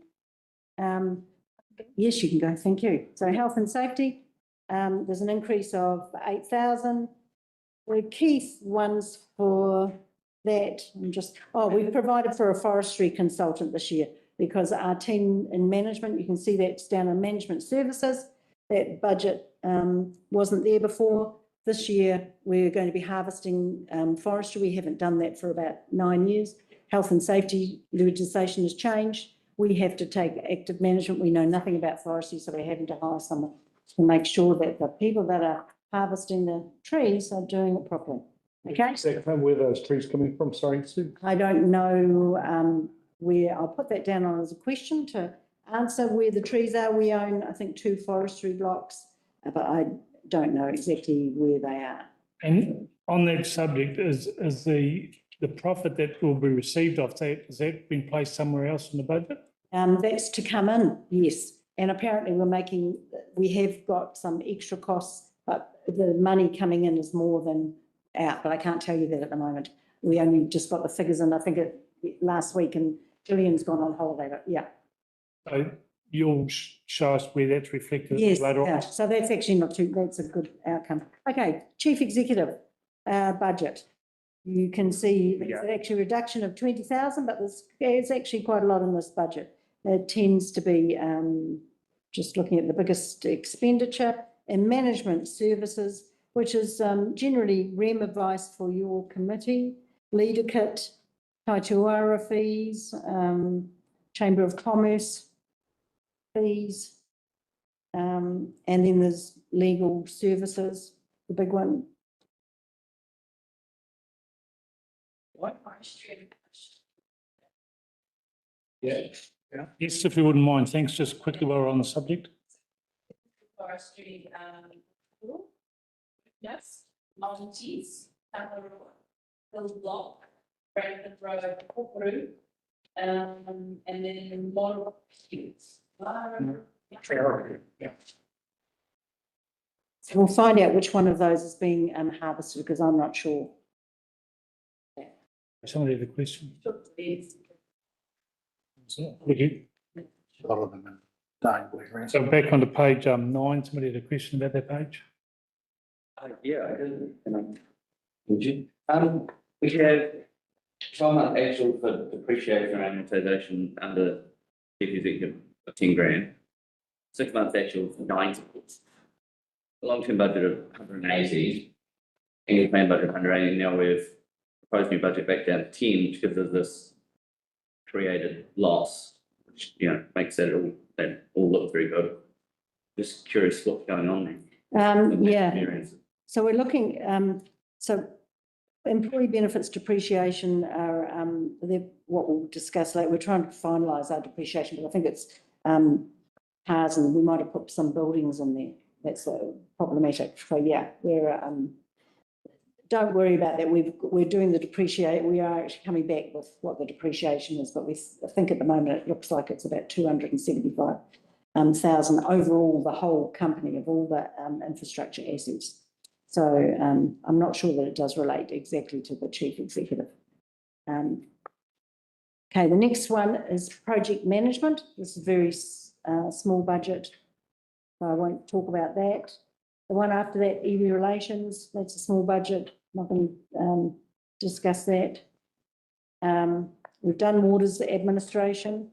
Yes, you can go. Thank you. So health and safety. There's an increase of 8,000. The key ones for that, we've provided for a forestry consultant this year because our team in management, you can see that's down in management services. That budget wasn't there before. This year, we're going to be harvesting forestry. We haven't done that for about 9 years. Health and safety legislation has changed. We have to take active management. We know nothing about forestry, so we're having to hire someone to make sure that the people that are harvesting the trees are doing it properly. Okay? where those trees coming from? Sorry, Sue. I don't know where, I'll put that down on as a question to answer where the trees are. We own, I think, 2 forestry blocks, but I don't know exactly where they are. And on that subject, is the profit that will be received off that, has that been placed somewhere else in the budget? That's to come in, yes. And apparently we have got some extra costs, but the money coming in is more than out, but I can't tell you that at the moment. We only just got the figures in, I think last week, and Gillian's gone on holiday, but yeah. So you'll show us where that's reflected Yes, later yeah. on? So that's actually that's a good outcome. Okay, chief executive budget. You can see it's actually a reduction of 20,000, but there's actually quite a lot in this budget. It tends to be just looking at the biggest expenditure in management services, which is generally REM advice for your committee, leader kit, Taituara fees, Chamber of Commerce fees, and then there's legal services, the big one. Yeah. Yes, if you wouldn't mind, thanks. Just quickly while we're on the subject. Forestry, yes, Maltese, Hill Block, Brandon Road, Kupuru, and then more students. Yeah. So we'll find out which one of those is being harvested because I'm not sure. Somebody have a question? Yes. Thank you. A lot of them are dying. So back onto page 9, somebody had a question about that page? Yeah, I did. Would you? We have 12-month actual for depreciation and amortization under chief executive of 10 grand. 6 months actual for 90. A long-term budget of 180. Annual plan budget of 180. Now we've proposed new budget back down to 10, which gives us this created loss, which, you know, makes that all look very good. Just curious what's going on there. Yeah, Experience. so we're looking, so employee benefits depreciation are, they're what we'll discuss later. We're trying to finalise our depreciation, but I think it's cars, and we might have put some buildings in there. That's problematic. So yeah, we're don't worry about that. We're doing the depreciate. We are actually coming back with what the depreciation is, but I think at the moment it looks like it's about 275,000 overall, the whole company of all the infrastructure assets. So I'm not sure that it does relate exactly to the chief executive. Okay, the next one is project management. This is a very small budget. So I won't talk about that. The one after that, EV relations, that's a small budget. Not going to discuss that. We've done waters administration,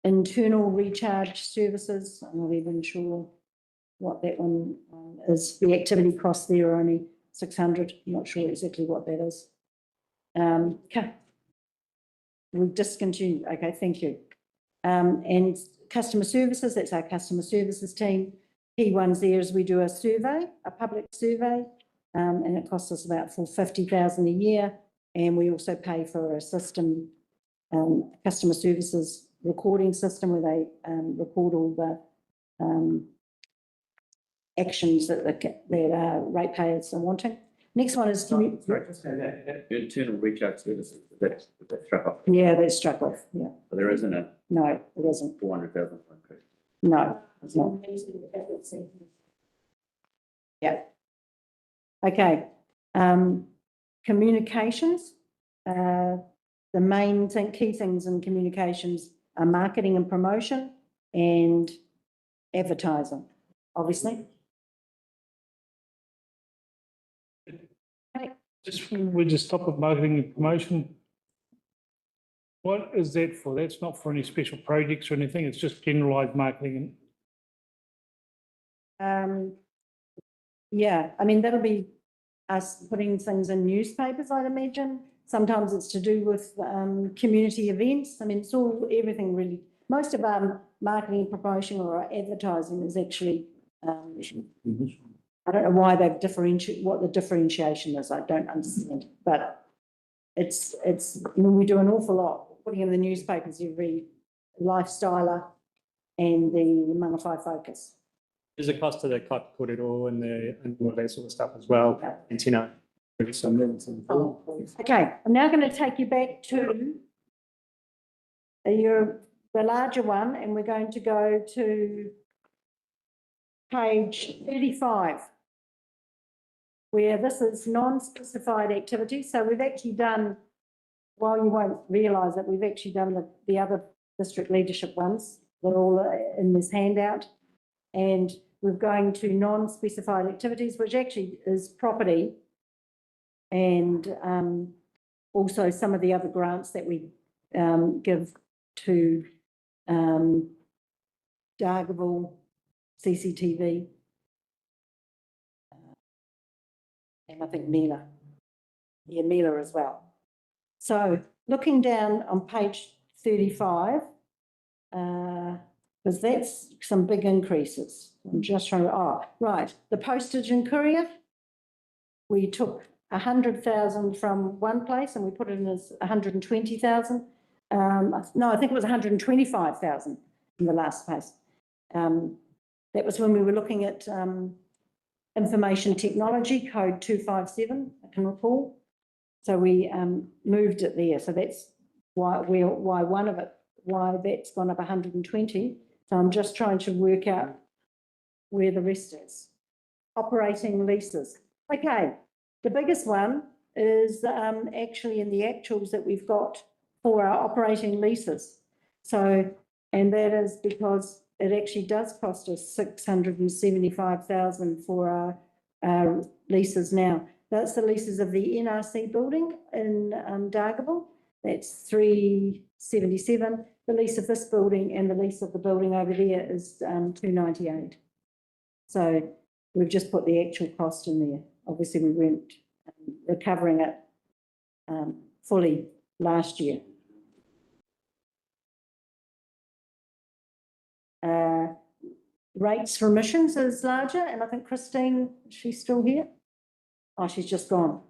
internal recharge services. I'm not even sure what that one is. The activity costs there are only 600. I'm not sure exactly what that is. Okay. We've discontinued. Okay, thank you. And customer services, that's our customer services team. Key ones there is we do a survey, a public survey, and it costs us about $50,000 a year. And we also pay for a system, customer services recording system where they record all the actions that ratepayers are wanting. Next one is Internal recharge services, that's struck off. Yeah, that's struck off. Yeah. So there isn't a. No, it isn't. 400,000 increase. No, it's not. Yeah. Okay. Communications. The main key things in communications are marketing and promotion and advertising, obviously. We just stop at marketing and promotion. What is that for? That's not for any special projects or anything. It's just generalised marketing. Yeah, I mean, that'll be us putting things in newspapers, I'd imagine. Sometimes it's to do with community events. I mean, it's all, everything really. Most of our marketing and promotion or our advertising is actually, I don't know why they've differentiated, what the differentiation is. I don't understand, but it's, I mean, we do an awful lot. Putting in the newspapers, you read Lifestyler and the Mangawhai Focus. There's a cost to the korero and all that sort of stuff as well. And, you know, okay, I'm now going to take you back to the larger one, and we're going to go to page 35, where this is non-specified activities. So we've actually done, well, you won't realise that we've actually done the other district leadership ones. They're all in this handout. And we're going to non-specified activities, which actually is property and also some of the other grants that we give to Dargaville, CCTV, and I think Mila. Yeah, Mila as well. So looking down on page 35, because that's some big increases. I'm just trying to, right. The postage and courier, we took 100,000 from one place and we put it in as 120,000. No, I think it was 125,000 in the last place. That was when we were looking at information technology, code 257, I can recall. So we moved it there. So that's why that's gone up 120. So I'm just trying to work out where the rest is. Operating leases. Okay, the biggest one is actually in the actuals that we've got for our operating leases. So, and that is because it actually does cost us 675,000 for our leases now. That's the leases of the NRC building in Dargaville. That's 377. The lease of this building and the lease of the building over there is 298. So we've just put the actual cost in there. Obviously, we weren't recovering it fully last year. rates for emissions is larger, and I think Christine, she's still here? Oh, she's just gone.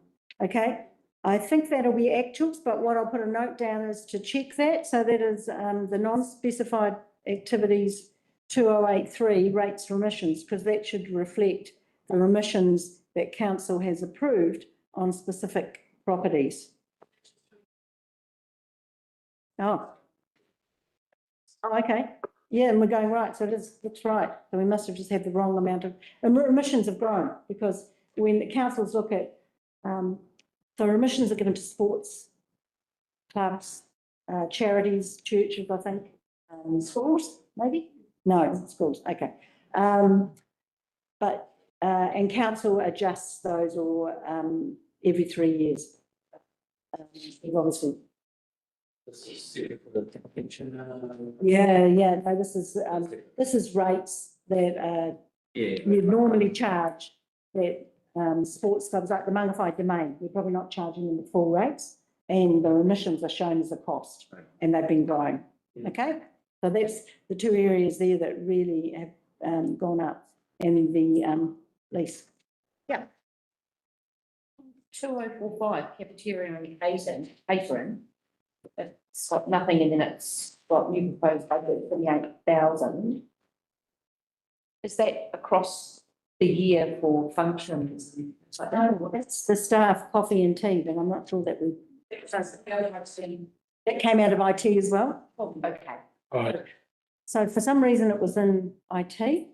Okay, I think that'll be actuals, but what I'll put a note down is to check that. So that is the non-specified activities 2083 rates for emissions, because that should reflect the emissions that council has approved on specific properties. Oh. Oh, okay. Yeah, and we're going right. So that's right. So we must have just had the wrong amount of emissions have grown, because when the councils look at so emissions are given to sports clubs, charities, churches, I think, schools, maybe? No, schools, okay. But and council adjusts those or every 3 years. Obviously. Yeah. No, this is rates that you normally charge that sports clubs like the Mangawhai Domain. We're probably not charging them the full rates, and the emissions are shown as a cost, and they've been growing. Okay, so that's the two areas there that really have gone up in the lease. Yeah. 2045 cafeteria and catering. It's got nothing in it. It's got new proposed budget 28,000. Is that across the year for functions? No, that's the staff coffee and tea, but I'm not sure that we. That came out of IT as well. Oh, okay. Right. So for some reason it was in IT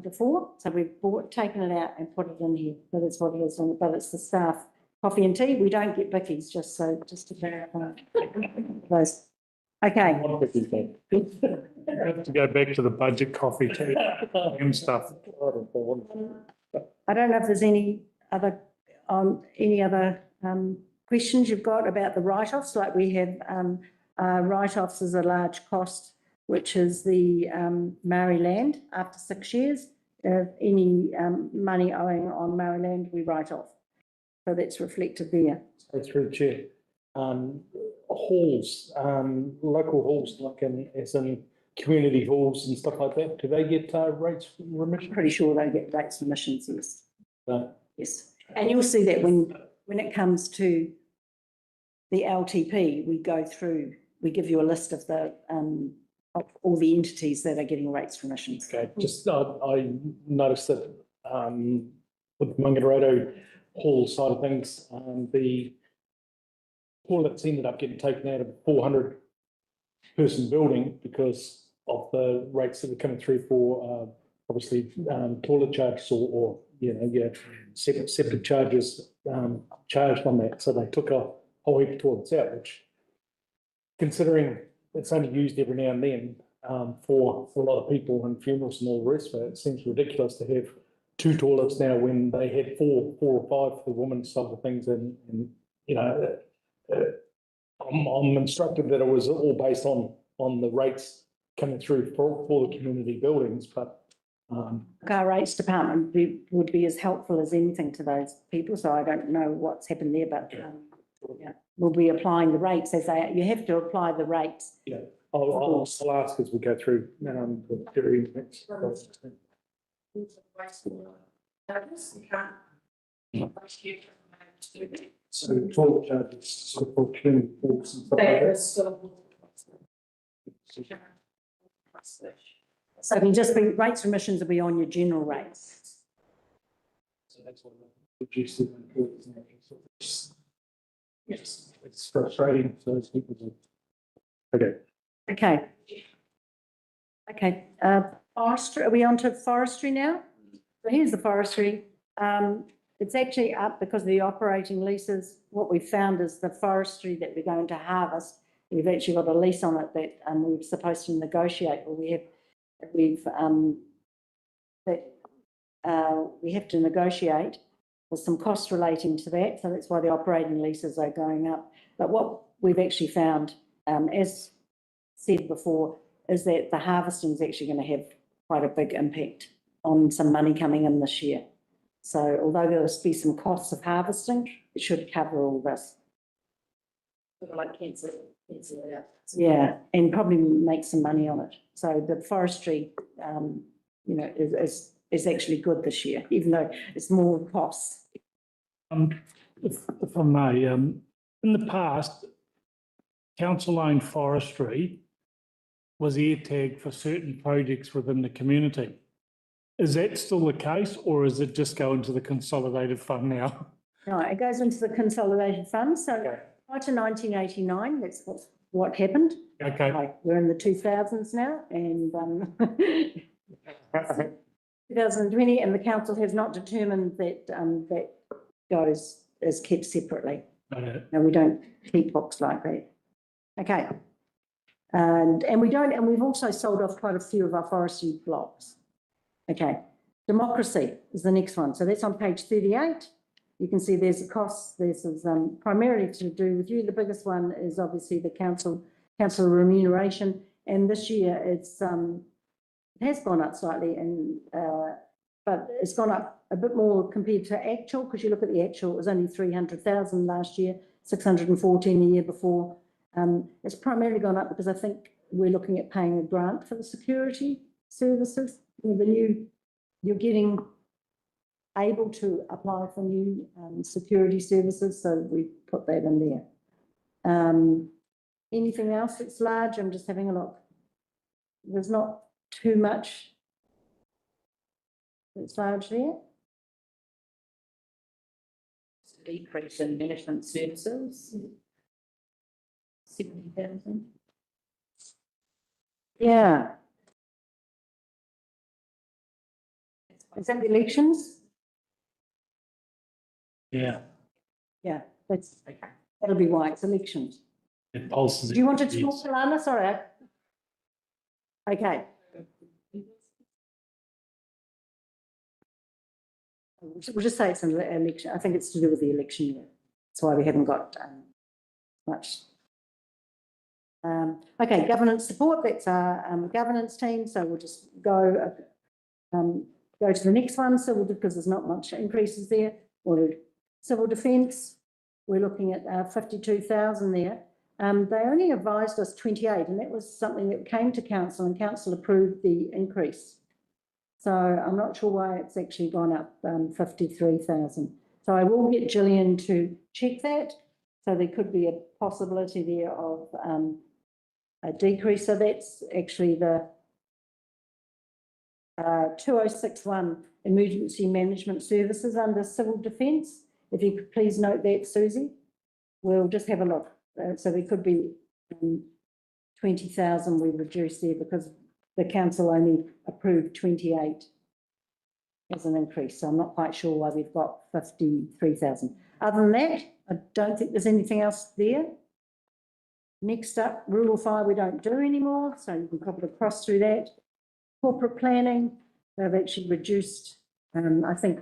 before, so we've taken it out and put it in here. So that's what it is, but it's the staff coffee and tea. We don't get bickies, just to clarify those. Okay. Have to go back to the budget coffee too, and stuff. I don't know if there's any other questions you've got about the write-offs. Like we have write-offs as a large cost, which is the Maori land after 6 years. Any money owing on Maori land, we write off. So that's reflected there. So through the chair, halls, local halls, like as in community halls and stuff like that, do they get rates remission? Pretty sure they get rates remissions, yes. No. Yes, and you'll see that when it comes to the LTP, we go through, we give you a list of the of all the entities that are getting rates remissions. Okay, just I noticed that with the Mangaroto Hall side of things, the toilets ended up getting taken out of a 400 person building because of the rates that were coming through for obviously toilet charges or septic charges charged on that. So they took a whole heap of toilets out, which, considering it's only used every now and then for a lot of people and funerals and all the rest of it, it seems ridiculous to have 2 toilets now when they had four or five for the women's side of things. And I'm instructed that it was all based on the rates coming through for the community buildings, but our rates department would be as helpful as anything to those people. So I don't know what's happened there, but we'll be applying the rates as you have to apply the rates. Yeah, I'll ask as we go through the period next. So toilet charges, sort of cleaning forks and stuff like that. So it'll just be rates remissions will be on your general rates. So that's what reducing. Yes, it's frustrating for those people. Okay. Forestry, are we on to forestry now? So here's the forestry. It's actually up because of the operating leases. What we found is the forestry that we're going to harvest, we've actually got a lease on it that we're supposed to negotiate, or we have to negotiate. There's some costs relating to that, so that's why the operating leases are going up. But what we've actually found, as said before, is that the harvesting is actually going to have quite a big impact on some money coming in this year. So although there'll be some costs of harvesting, it should cover all this. Like cancel it out. Yeah, and probably make some money on it. So the forestry, is actually good this year, even though it's more costs. If I may, in the past, council-owned forestry was air tagged for certain projects within the community. Is that still the case, or is it just going to the consolidated fund now? No, it goes into the consolidated fund. So prior to 1989, that's what happened. Okay. Like we're in the 2000s now, and 2020, and the council has not determined that that is kept separately. No, we don't keep books like that. Okay. And we've also sold off quite a few of our forestry blocks. Okay. Democracy is the next one. So that's on page 38. You can see there's a cost. This is primarily to do with you. The biggest one is obviously the council remuneration. And this year it has gone up slightly, but it's gone up a bit more compared to actual, because you look at the actual, it was only 300,000 last year, 614 the year before. It's primarily gone up because I think we're looking at paying a grant for the security services. You're getting able to apply for new security services, so we put that in there. Anything else that's large? I'm just having a look. There's not too much that's large there. Decrease in management services. 70,000. Yeah. Is that the elections? Yeah. Yeah, that'll be why it's elections. It pulses. Do you want to talk to Lana? Sorry. Okay. We'll just say it's an election. I think it's to do with the election year. That's why we haven't got much. Okay, governance support. That's our governance team. So we'll just go to the next one. Civil, because there's not much increases there. Or civil defence, we're looking at 52,000 there. They only advised us 28, and that was something that came to council, and council approved the increase. So I'm not sure why it's actually gone up 53,000. So I will get Gillian to check that. So there could be a possibility there of a decrease. So that's actually the 2061 emergency management services under civil defence. If you could please note that, Susie, we'll just have a look. So there could be 20,000 we reduced there because the council only approved 28 as an increase. So I'm not quite sure why we've got 53,000. Other than that, I don't think there's anything else there. Next up, rural fire we don't do anymore, so you can probably cross through that. Corporate planning, they've actually reduced. I think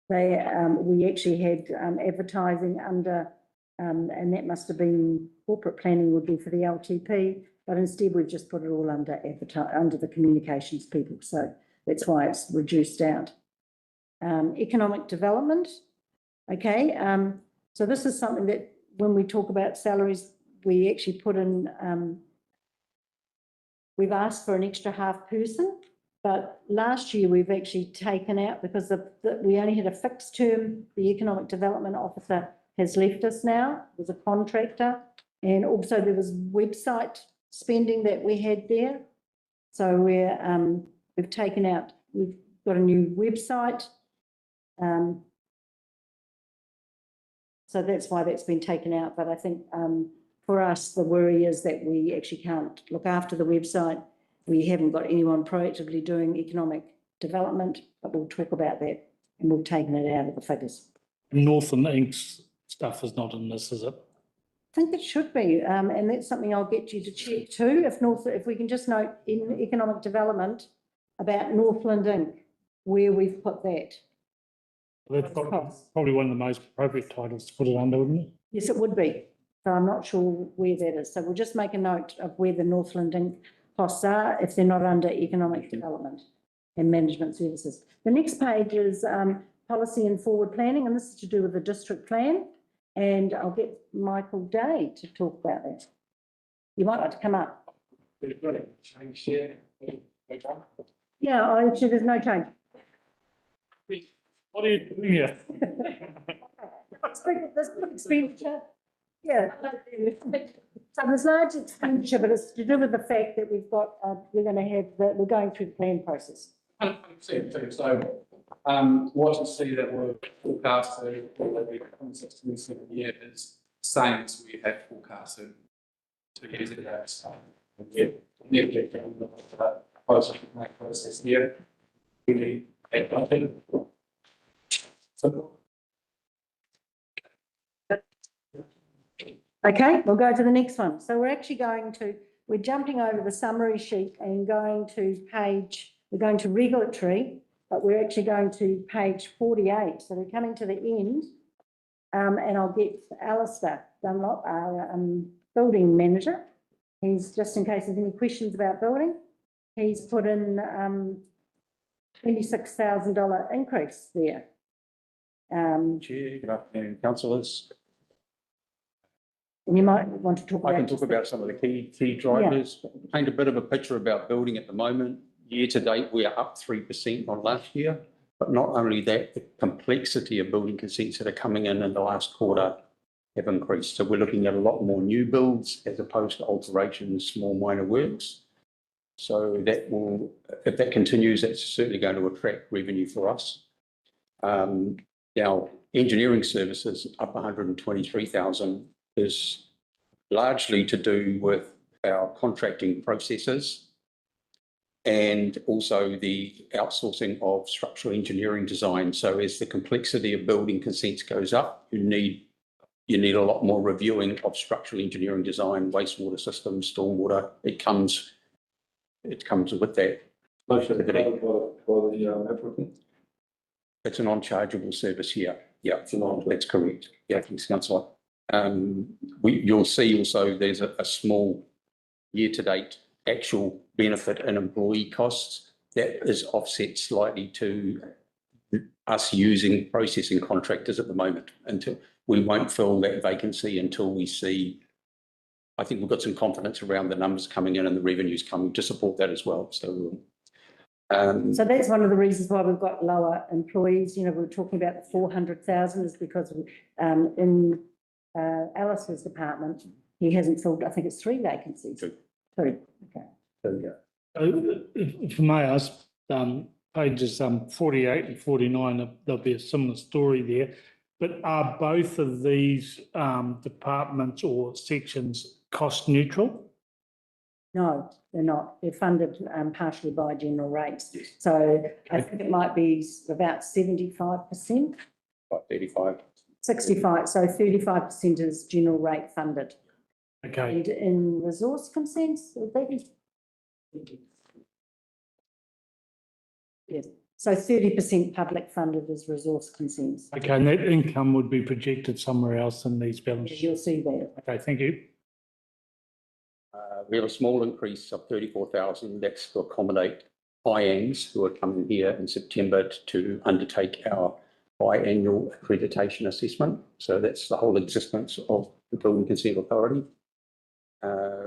we actually had advertising under, and that must have been corporate planning would be for the LTP, but instead we've just put it all under the communications people. So that's why it's reduced out. Economic development. Okay, so this is something that when we talk about salaries, we actually put in, we've asked for an extra half person, but last year we've actually taken out because we only had a fixed term. The economic development officer has left us now, was a contractor, and also there was website spending that we had there. So we've taken out, we've got a new website. So that's why that's been taken out. But I think for us, the worry is that we actually can't look after the website. We haven't got anyone proactively doing economic development, but we'll talk about that and we've taken it out of the figures. Northland Inc.'s stuff is not in this, is it? I think it should be, and that's something I'll get you to check too. If we can just note in economic development about Northland Inc., where we've put that. That's probably one of the most appropriate titles to put it under, wouldn't it? Yes, it would be. So I'm not sure where that is. So we'll just make a note of where the Northland Inc. costs are if they're not under economic development and management services. The next page is policy and forward planning, and this is to do with the district plan. And I'll get Michael Day to talk about that. You might like to come up. Yeah, actually, there's no change. What are you doing here? There's big expenditure. Yeah. So there's large expenditure, but it's to do with the fact that we've got, we're going through the plan process. 100% too. So, what you see that we're forecasted for the 2027 year is the same as we had forecasted 2 years ago. So, we're never getting the process here. Really, Okay, we'll go to the next one. So we're jumping over the summary sheet and we're going to regulatory, but we're actually going to page 48. So we're coming to the end. And I'll get Alistair Dunlop, our building manager. He's, just in case there's any questions about building, he's put in $26,000 increase there. Chair, good afternoon, councillors. And you might want to talk about. I can talk about some of the key drivers. Paint a bit of a picture about building at the moment. Year to date, we are up 3% on last year. But not only that, the complexity of building consents that are coming in the last quarter have increased. So we're looking at a lot more new builds as opposed to alterations, small minor works. So that will, if that continues, that's certainly going to attract revenue for us. Now, engineering services up 123,000 is largely to do with our contracting processes and also the outsourcing of structural engineering design. So as the complexity of building consents goes up, you need a lot more reviewing of structural engineering design, wastewater systems, stormwater. It comes with that. Most of it for the applicant. It's a non-chargeable service here. Yeah, that's correct. Yeah, thanks, councillor. You'll see also there's a small year-to-date actual benefit in employee costs that is offset slightly to us using processing contractors at the moment. Until we won't fill that vacancy until we see. I think we've got some confidence around the numbers coming in and the revenues coming to support that as well. So that's one of the reasons why we've got lower employees. You know, we were talking about the 400,000 is because in Alice's department, he hasn't filled, I think it's 3 vacancies. 2. Okay. If I may ask, pages 48 and 49, there'll be a similar story there. But are both of these departments or sections cost neutral? No, they're not. They're funded partially by general rates. So I think it might be about 75%. About 35. 65. So 35% is general rate funded. Okay. And in resource consents, yes. So 30% public funded is resource consents. Okay, and that income would be projected somewhere else in these balances. You'll see that. Okay, thank you. We have a small increase of 34,000. That's to accommodate IANGs who are coming here in September to undertake our biannual accreditation assessment. So that's the whole existence of the Building Consent Authority.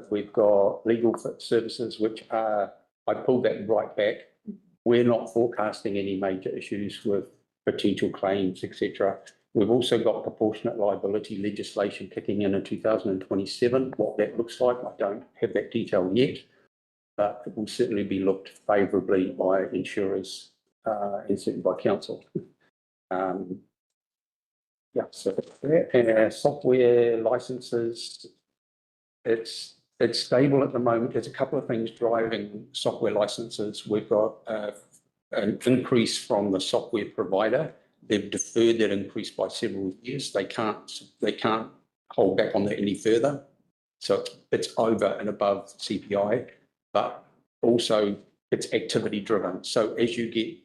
We've got legal services, which are, I pulled that right back. We're not forecasting any major issues with potential claims, etc. We've also got proportionate liability legislation kicking in 2027. What that looks like, I don't have that detail yet, but it will certainly be looked favourably by insurers and certainly by council. Yeah, so that. Software licenses, it's stable at the moment. There's a couple of things driving software licenses. We've got an increase from the software provider. They've deferred that increase by several years. They can't hold back on that any further. So it's over and above CPI, but also it's activity driven. So as you get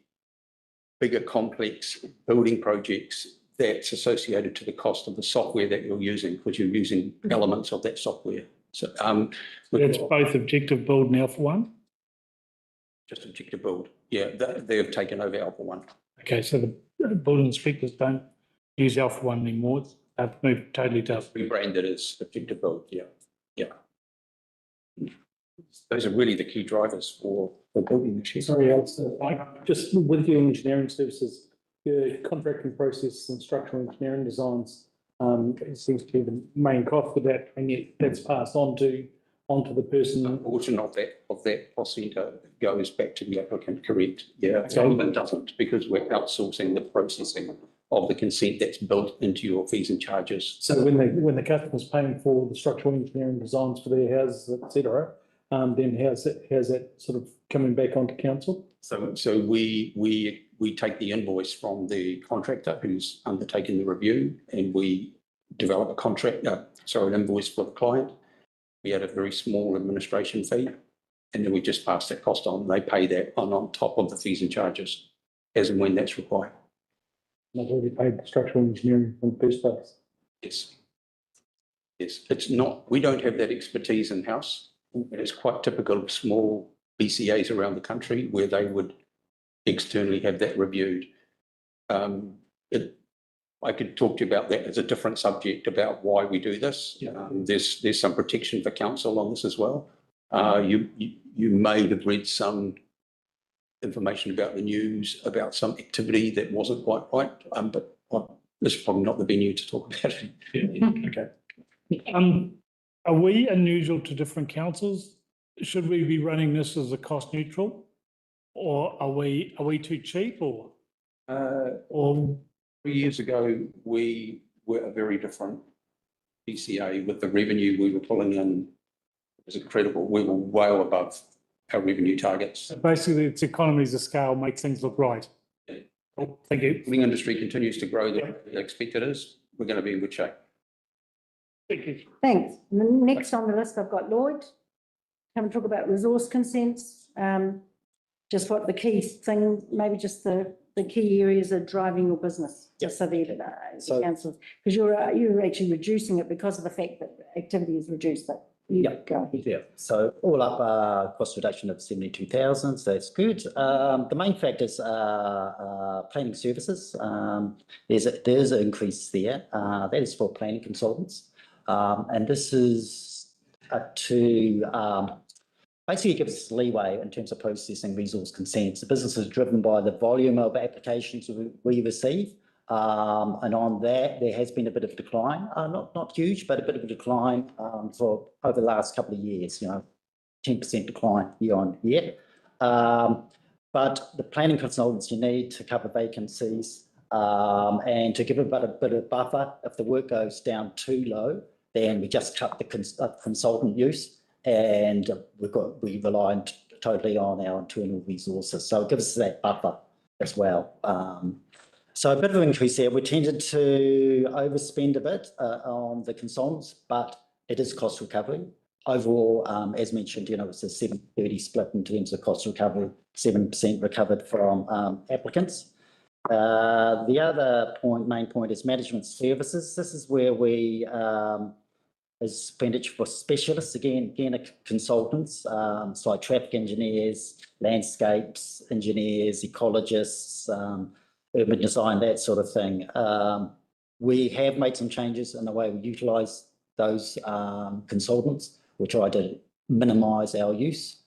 bigger complex building projects, that's associated to the cost of the software that you're using, because you're using elements of that software. So it's both Objective Build and Alpha One? Just Objective Build. Yeah, they've taken over Alpha One. Okay, so the building inspectors don't use Alpha One anymore. I've moved totally to. Rebranded as Objective Build, yeah. Those are really the key drivers for building this year. Sorry, Alistair, just with your engineering services, your contracting process and structural engineering designs, it seems to be the main cost for that, and yet that's passed on to the person. A portion of that cost centre goes back to the applicant, correct? Yeah, some of it doesn't, because we're outsourcing the processing of the consent that's built into your fees and charges. So when the customer's paying for the structural engineering designs for their houses, et cetera, then how's that sort of coming back onto council? So we take the invoice from the contractor who's undertaking the review, and we develop an invoice for the client. We add a very small administration fee, and then we just pass that cost on. They pay that on top of the fees and charges as and when that's required. They've already paid the structural engineering in the first place. Yes, it's not, we don't have that expertise in-house. It's quite typical of small BCAs around the country where they would externally have that reviewed. I could talk to you about that as a different subject about why we do this. There's some protection for council on this as well. You may have read some information about the news about some activity that wasn't quite right, but this is probably not the venue to talk about it. Okay. Are we unusual to different councils? Should we be running this as a cost neutral, or are we too cheap, or? 3 years ago, we were a very different BCA with the revenue we were pulling in. It was incredible. We were well above our revenue targets. Basically, it's economies of scale makes things look right. Cool. Thank you. The industry continues to grow the way they expect it is. We're going to be in good shape. Thank you. Thanks. Next on the list, I've got Lloyd. Come and talk about resource consents. Just what the key thing, maybe just the key areas are driving your business. Just so the council, because you're actually reducing it because of the fact that activity is reduced. But go ahead. Yeah, so all up cost reduction of 72,000, so that's good. The main factors are planning services. There's an increase there. That is for planning consultants. And this is to basically give us leeway in terms of processing resource consents. The business is driven by the volume of applications we receive. And on that, there has been a bit of a decline, not huge, but a bit of a decline for over the last couple of years, 10% decline year on year. But the planning consultants you need to cover vacancies and to give a bit of buffer. If the work goes down too low, then we just cut the consultant use, and we rely totally on our internal resources. So it gives us that buffer as well. So a bit of an increase there. We tended to overspend a bit on the consultants, but it is cost recovery. Overall, as mentioned, it's a 70-30 split in terms of cost recovery, 7% recovered from applicants. The other main point is management services. This is where we expenditure for specialists, again, consultants, so like traffic engineers, landscapes engineers, ecologists, urban design, that sort of thing. We have made some changes in the way we utilise those consultants. We try to minimise our use,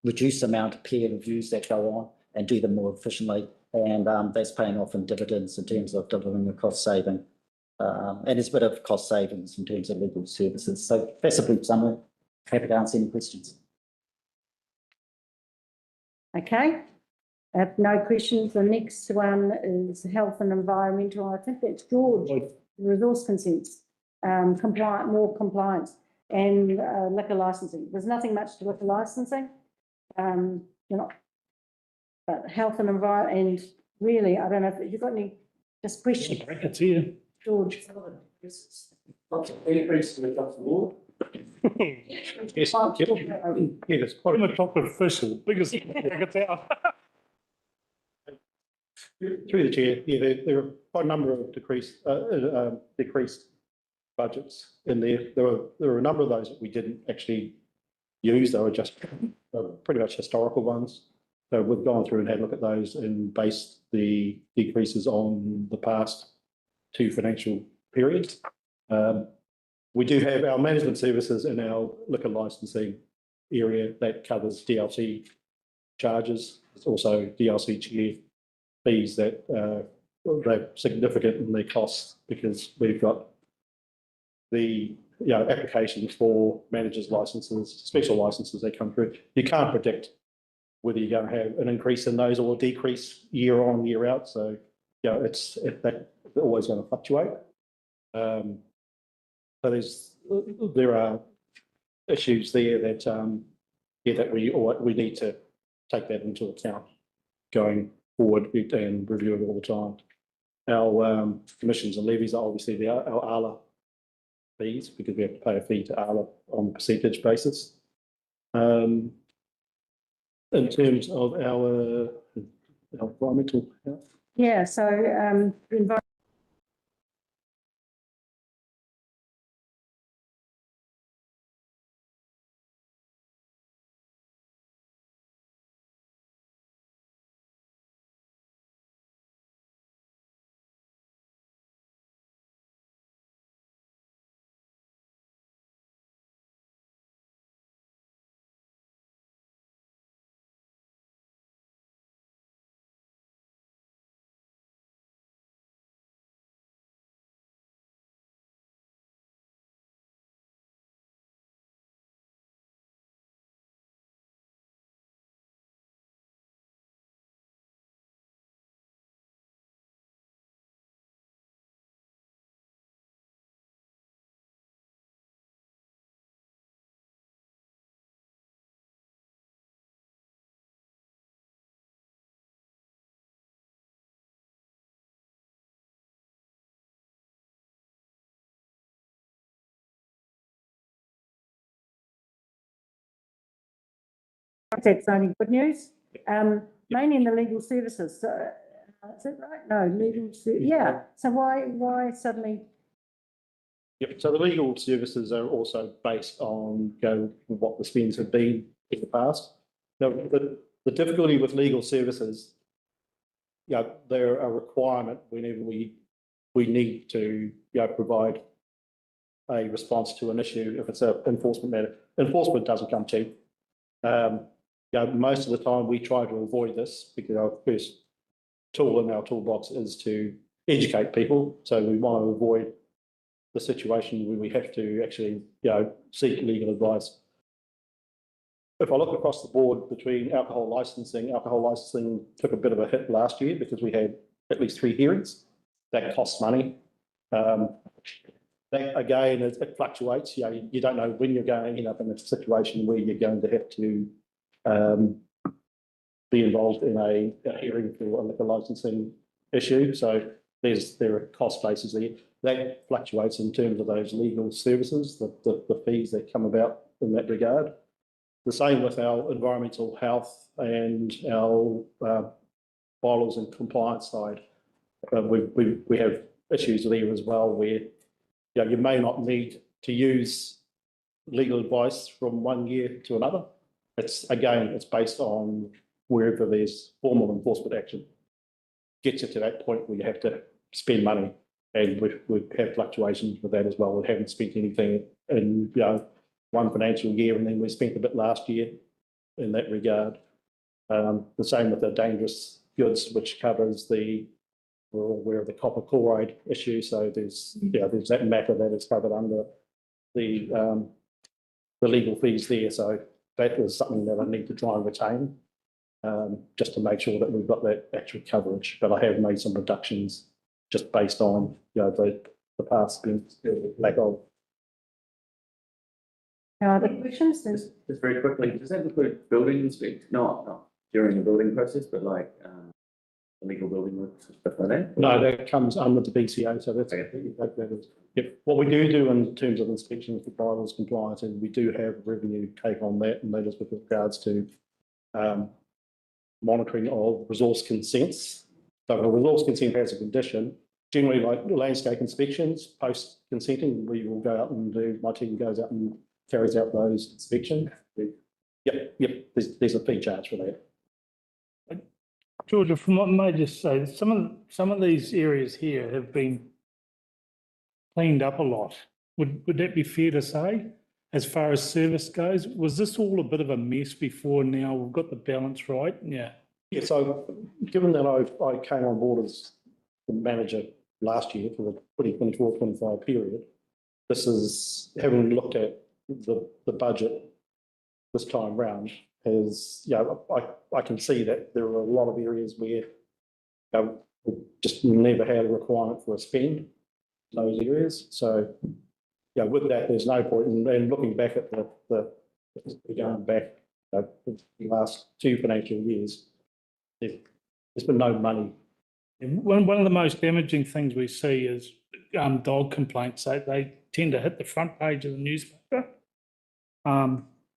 reduce the amount of peer reviews that go on, and do them more efficiently. And that's paying off in dividends in terms of delivering a cost saving. And there's a bit of cost savings in terms of legal services. So that's a brief summary. Happy to answer any questions. Okay. No questions. The next one is health and environmental. I think that's George. Resource consents, more compliance, and liquor licensing. There's nothing much to liquor licensing. But health and environment, and really, I don't know if you've got any just questions. It's here. George. Yes, it's quite a top official, biggest it's out. Through the chair, there are quite a number of decreased budgets in there. There were a number of those that we didn't actually use. They were just pretty much historical ones. So we've gone through and had a look at those and based the decreases on the past 2 financial period. We do have our management services in our liquor licensing area that covers DLC charges. It's also DLC chair fees that they're significant in their costs because we've got the applications for managers licenses, special licenses that come through. You can't predict whether you're going to have an increase in those or a decrease year on, year out. So it's always going to fluctuate. So there are issues there that that we need to take that into account going forward and review it all the time. Our commissions and levies are obviously our ALA fees because we have to pay a fee to ALA on a percentage basis. In terms of our environmental health. Yeah, so that's only good news. Mainly in the legal services. So, is that right? No, legal. Yeah. So why suddenly? Yep. So the legal services are also based on what the spends have been in the past. Now, the difficulty with legal services, they're a requirement whenever we need to provide a response to an issue if it's an enforcement matter. Enforcement doesn't come cheap. Most of the time we try to avoid this because our first tool in our toolbox is to educate people. So we want to avoid the situation where we have to actually, seek legal advice. If I look across the board between alcohol licensing took a bit of a hit last year because we had at least 3 hearings. That costs money. That again, it fluctuates. You don't know when you're going to end up in a situation where you're going to have to be involved in a hearing for a liquor licensing issue. So there are cost bases there. That fluctuates in terms of those legal services, the fees that come about in that regard. The same with our environmental health and our bylaws and compliance side. We have issues there as well where you may not need to use legal advice from one year to another. It's based on wherever there's formal enforcement action. Gets you to that point where you have to spend money, and we've had fluctuations with that as well. We haven't spent anything in one financial year, and then we spent a bit last year in that regard. The same with the dangerous goods, which covers we're all aware of the copper chloride issue. So there's that matter that is covered under the legal fees there. So that is something that I need to try and retain, just to make sure that we've got that actual coverage. But I have made some reductions just based on the past lack of. Other questions? Just very quickly, does that include building inspect? Not during the building process, but like illegal building works and stuff like that? No, that comes under the BCO. So that is. Yep. What we do in terms of inspections for bylaws compliance, and we do have revenue take on that, and that is with regards to monitoring of resource consents. So if a resource consent has a condition, generally like landscape inspections, post consenting, we will go out and my team goes out and carries out those inspections. Yep. There's a fee charge for that. Georgia, from what I may just say, some of these areas here have been cleaned up a lot. Would that be fair to say? As far as service goes, was this all a bit of a mess before? Now we've got the balance right? Yeah. Yeah, so given that I came on board as the manager last year for the 2024-25 period, this is, having looked at the budget this time round, is, you know, I can see that there are a lot of areas where we just never had a requirement for a spend in those areas. So, yeah, with that, there's no point in looking back at the going back, the last 2 financial years. There's been no money. One of the most damaging things we see is dog complaints. They tend to hit the front page of the newspaper.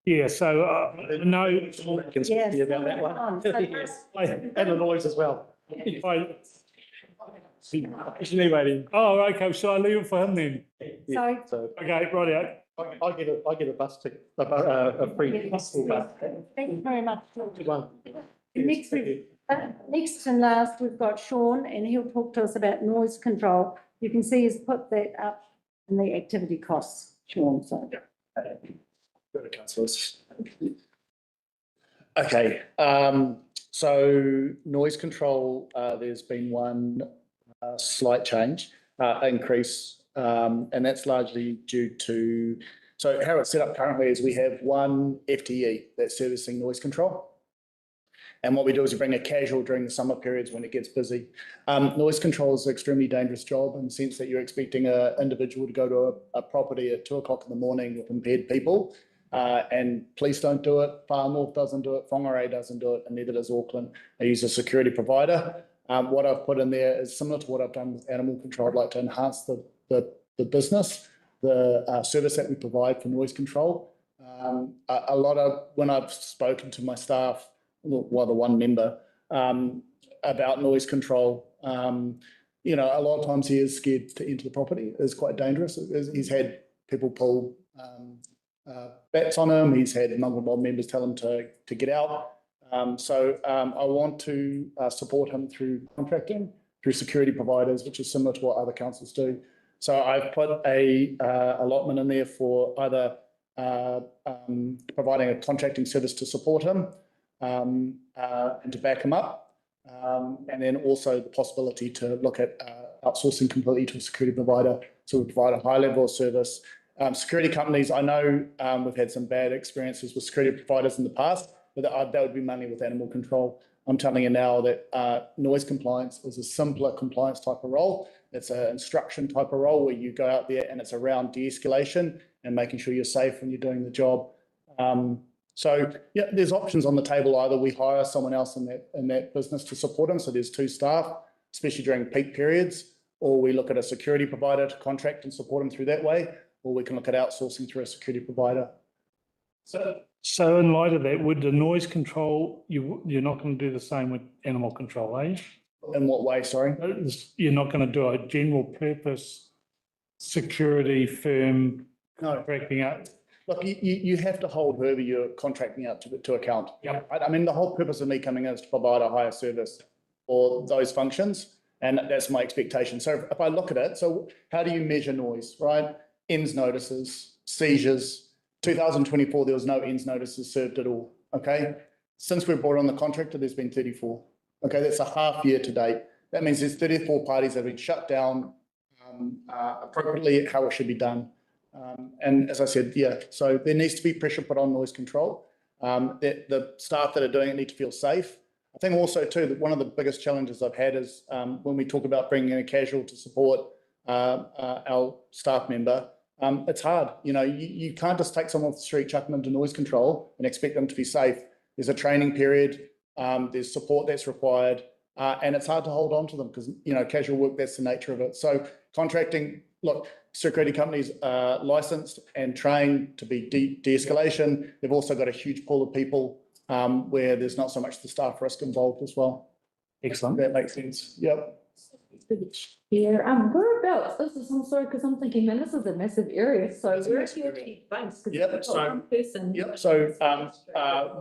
Yeah, so no. Yes. About that one. Yes. And the noise as well. Oh, okay. So I leave it for him then. Yeah, so okay, right I get a bus ticket, a free bus. Thank you very much. Good one. Next and last, we've got Sean, and he'll talk to us about noise control. You can see he's put that up in the activity costs, Sean, so. Okay, so noise control, there's been one slight change, increase, and that's largely due to, so how it's set up currently is we have one FTE that's servicing noise control. And what we do is we bring a casual during the summer periods when it gets busy. Noise control is an extremely dangerous job in the sense that you're expecting an individual to go to a property at 2 o'clock in the morning with impaired people. And police don't do it, Far North doesn't do it, Whangarei doesn't do it, and neither does Auckland. They use a security provider. What I've put in there is similar to what I've done with animal control. I'd like to enhance the business, the service that we provide for noise control. A lot of, when I've spoken to my staff, well, the one member, about noise control, you know, a lot of times he is scared to enter the property. It's quite dangerous. He's had people pull bats on him. He's had Mongrel Mob members tell him to get out. So I want to support him through contracting, through security providers, which is similar to what other councils do. So I've put a allotment in there for either providing a contracting service to support him and to back him up, and then also the possibility to look at outsourcing completely to a security provider, so we provide a high level of service. Security companies, I know we've had some bad experiences with security providers in the past, but that would be mainly with animal control. I'm telling you now that noise compliance is a simpler compliance type of role. It's an instruction type of role where you go out there and it's around de-escalation and making sure you're safe when you're doing the job. So yeah, there's options on the table. Either we hire someone else in that business to support them, so there's 2 staff, especially during peak periods, or we look at a security provider to contract and support them through that way, or we can look at outsourcing through a security provider. So in light of that, with the noise control, you're not going to do the same with animal control, are you? In what way, sorry? You're not going to do a general purpose security firm contracting out? Look, you have to hold whoever you're contracting out to account. Yeah. I mean, the whole purpose of me coming in is to provide a higher service for those functions, and that's my expectation. So if I look at it, so how do you measure noise, right? ENS notices, seizures. 2024, there was no ENS notices served at all, okay? Since we brought on the contractor, there's been 34. Okay, that's a half year to date. That means there's 34 parties that have been shut down appropriately how it should be done. And as I said, yeah, so there needs to be pressure put on noise control. The staff that are doing it need to feel safe. I think also too, that one of the biggest challenges I've had is when we talk about bringing in a casual to support our staff member, it's hard. You know, you can't just take someone off the street, chuck them into noise control and expect them to be safe. There's a training period, there's support that's required, and it's hard to hold on to them because, you know, casual work, that's the nature of it. So contracting, look, security companies are licensed and trained to be de-escalation. They've also got a huge pool of people where there's not so much the staff risk involved as well. Excellent. That makes sense. Yep. Yeah, whereabouts? This is, I'm sorry, because I'm thinking, man, this is a massive area. So where's your base? Yep. So,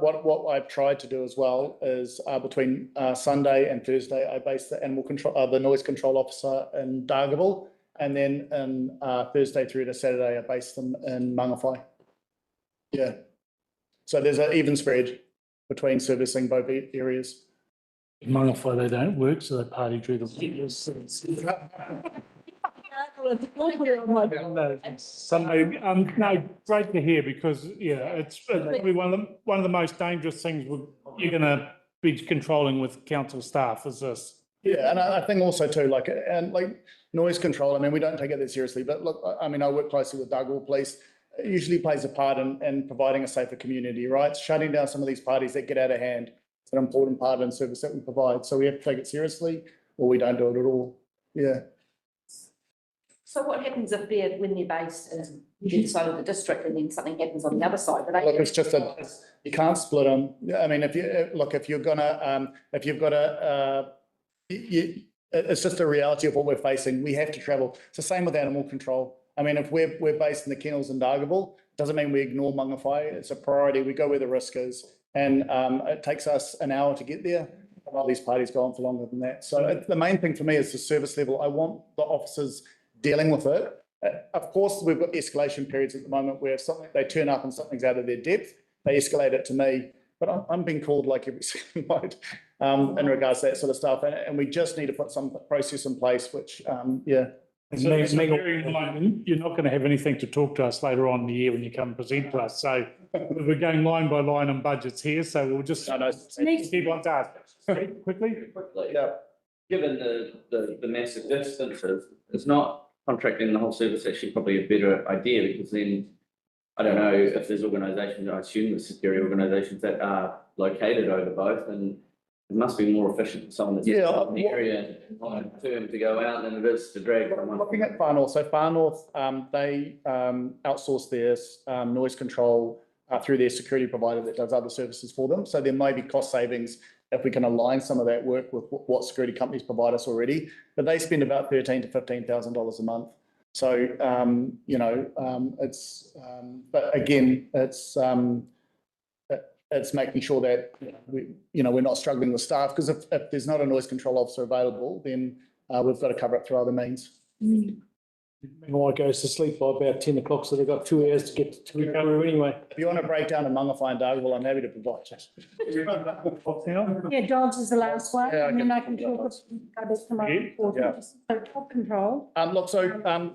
what I've tried to do as well is between Sunday and Thursday, I base the animal control, the noise control officer in Dargaville. and then Thursday through to Saturday are based in Mangawhai. Yeah. So there's an even spread between servicing both areas. In Mangawhai, they don't work, so they party through the. Sunday, no, great to hear because, yeah, it's probably one of the most dangerous things you're gonna be controlling with council staff is this. Yeah, and I think also too, like noise control, I mean, we don't take it that seriously, but look, I mean, I work closely with Dargaville Police. It usually plays a part in providing a safer community, right? Shutting down some of these parties that get out of hand. It's an important part and service that we provide. So we have to take it seriously or we don't do it at all. Yeah. So what happens if when they're based in the side of the district and then something happens on the other side? Look, it's just you can't split them. I mean, if you've got it's just a reality of what we're facing. We have to travel. It's the same with animal control. I mean, if we're based in the kennels in Dargaville, doesn't mean we ignore Mangawhai. It's a priority. We go where the risk is. And it takes us an hour to get there. A lot of these parties go on for longer than that. So the main thing for me is the service level. I want the officers dealing with it. Of course, we've got escalation periods at the moment where they turn up and something's out of their depth. They escalate it to me. But I'm being called like every second night in regards to that sort of stuff. And we just need to put some process in place, which, yeah. So bearing in mind, you're not going to have anything to talk to us later on in the year when you come and present to us. So we're going line by line on budgets here. So we'll just keep on task. Quickly. Yeah. Given the massive distances, it's not contracting the whole service actually probably a better idea because then I don't know if there's organisations, I assume the security organisations that are located over both, and it must be more efficient for someone that's in the area on a term to go out than it is to drag someone. Looking at Far North, so Far North, they outsource their noise control through their security provider that does other services for them. So there may be cost savings if we can align some of that work with what security companies provide us already. But they spend about $13,000 to $15,000 a month. So, but again, it's making sure that, we're not struggling with staff because if there's not a noise control officer available, then we've got to cover it through other means. My wife goes to sleep by about 10 o'clock, so they've got 2 hours to get to Peru anyway. If you want to break down in Mangawhai and Dargaville, I'm happy to provide Yeah, dogs is the last one, Yeah, and then I can talk to my report. Yeah. So dog control.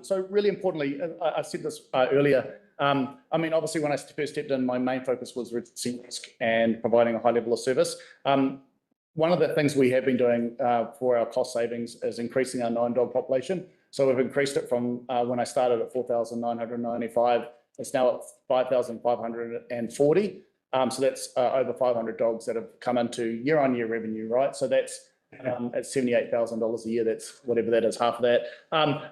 So really importantly, I said this earlier. I mean, obviously, when I first stepped in, my main focus was reducing risk and providing a high level of service. One of the things we have been doing for our cost savings is increasing our 9-dog population. So we've increased it from when I started at 4,995. It's now at 5,540. So that's over 500 dogs that have come into year-on-year revenue, right? So that's at $78,000 a year. That's whatever that is, half of that.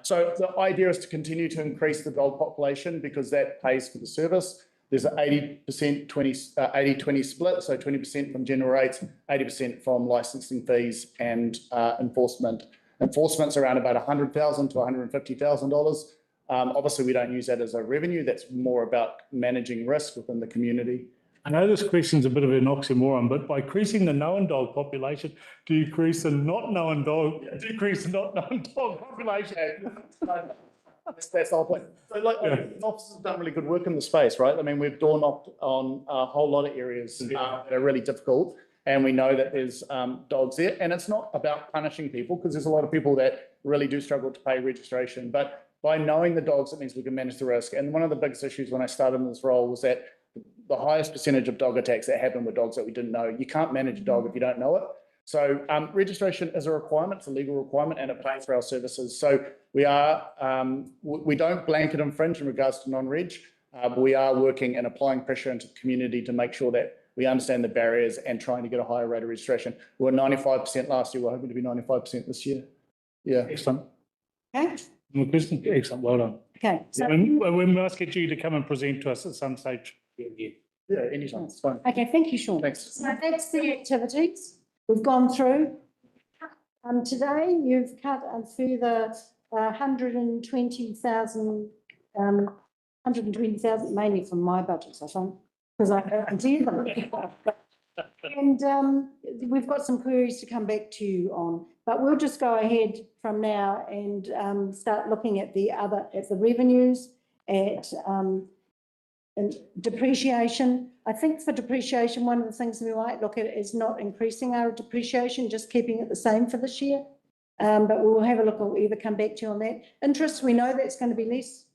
So the idea is to continue to increase the dog population because that pays for the service. There's an 80%, 80-20 split, so 20% from general rates, 80% from licensing fees and enforcement. Enforcement's around about $100,000 to $150,000. Obviously, we don't use that as a revenue. That's more about managing risk within the community. I know this question's a bit of an oxymoron, but by increasing the known dog population, do you decrease the not known dog population? That's the whole point. So officers have done really good work in the space, right? I mean, we've door knocked on a whole lot of areas that are really difficult. And we know that there's dogs there. And it's not about punishing people because there's a lot of people that really do struggle to pay registration. But by knowing the dogs, it means we can manage the risk. And one of the biggest issues when I started in this role was that the highest percentage of dog attacks that happen were dogs that we didn't know. You can't manage a dog if you don't know it. So registration is a requirement, it's a legal requirement, and it pays for our services. So we don't blanket infringe in regards to non-reg, but we are working and applying pressure into the community to make sure that we understand the barriers and trying to get a higher rate of registration. We were 95% last year. We're hoping to be 95% this year. Yeah. Excellent. Okay. Excellent. Well done. Okay. So we must get you to come and present to us at some stage. Yeah, anytime. It's fine. Okay, thank you, Sean. Thanks. So that's the activities we've gone through. Today you've cut a further 120,000, mainly from my budgets, I think, because I do them. And we've got some queries to come back to you on, but we'll just go ahead from now and start looking at the revenues, at and depreciation. I think for depreciation, one of the things we might look at is not increasing our depreciation, just keeping it the same for this year. But we'll have a look, we'll either come back to you on that. Interest, we know that's going to be less.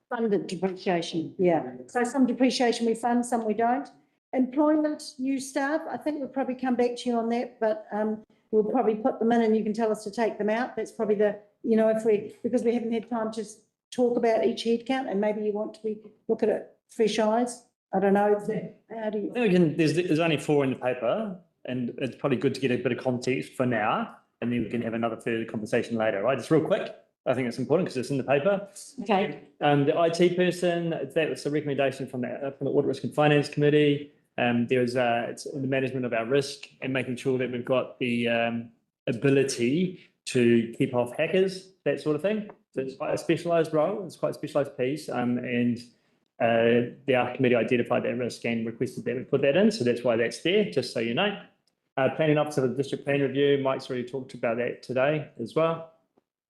Funded depreciation, yeah. So some depreciation we fund, some we don't. Employment, new staff, I think we'll probably come back to you on that, but we'll probably put them in and you can tell us to take them out. That's probably because we haven't had time to talk about each head count and maybe you want to look at it fresh eyes. I don't know. How do you? I think there's only 4 in the paper and it's probably good to get a bit of context for now and then we can have another further conversation later, right? Just real quick. I think it's important because it's in the paper. Okay. The IT person, that was a recommendation from the Audit Risk and Finance Committee. It's in the management of our risk and making sure that we've got the ability to keep off hackers, that sort of thing. So it's quite a specialised role, it's quite a specialised piece. The ARC committee identified that risk and requested that we put that in. So that's why that's there, just so you know. Planning officer of the district plan review, Mike's already talked about that today as well.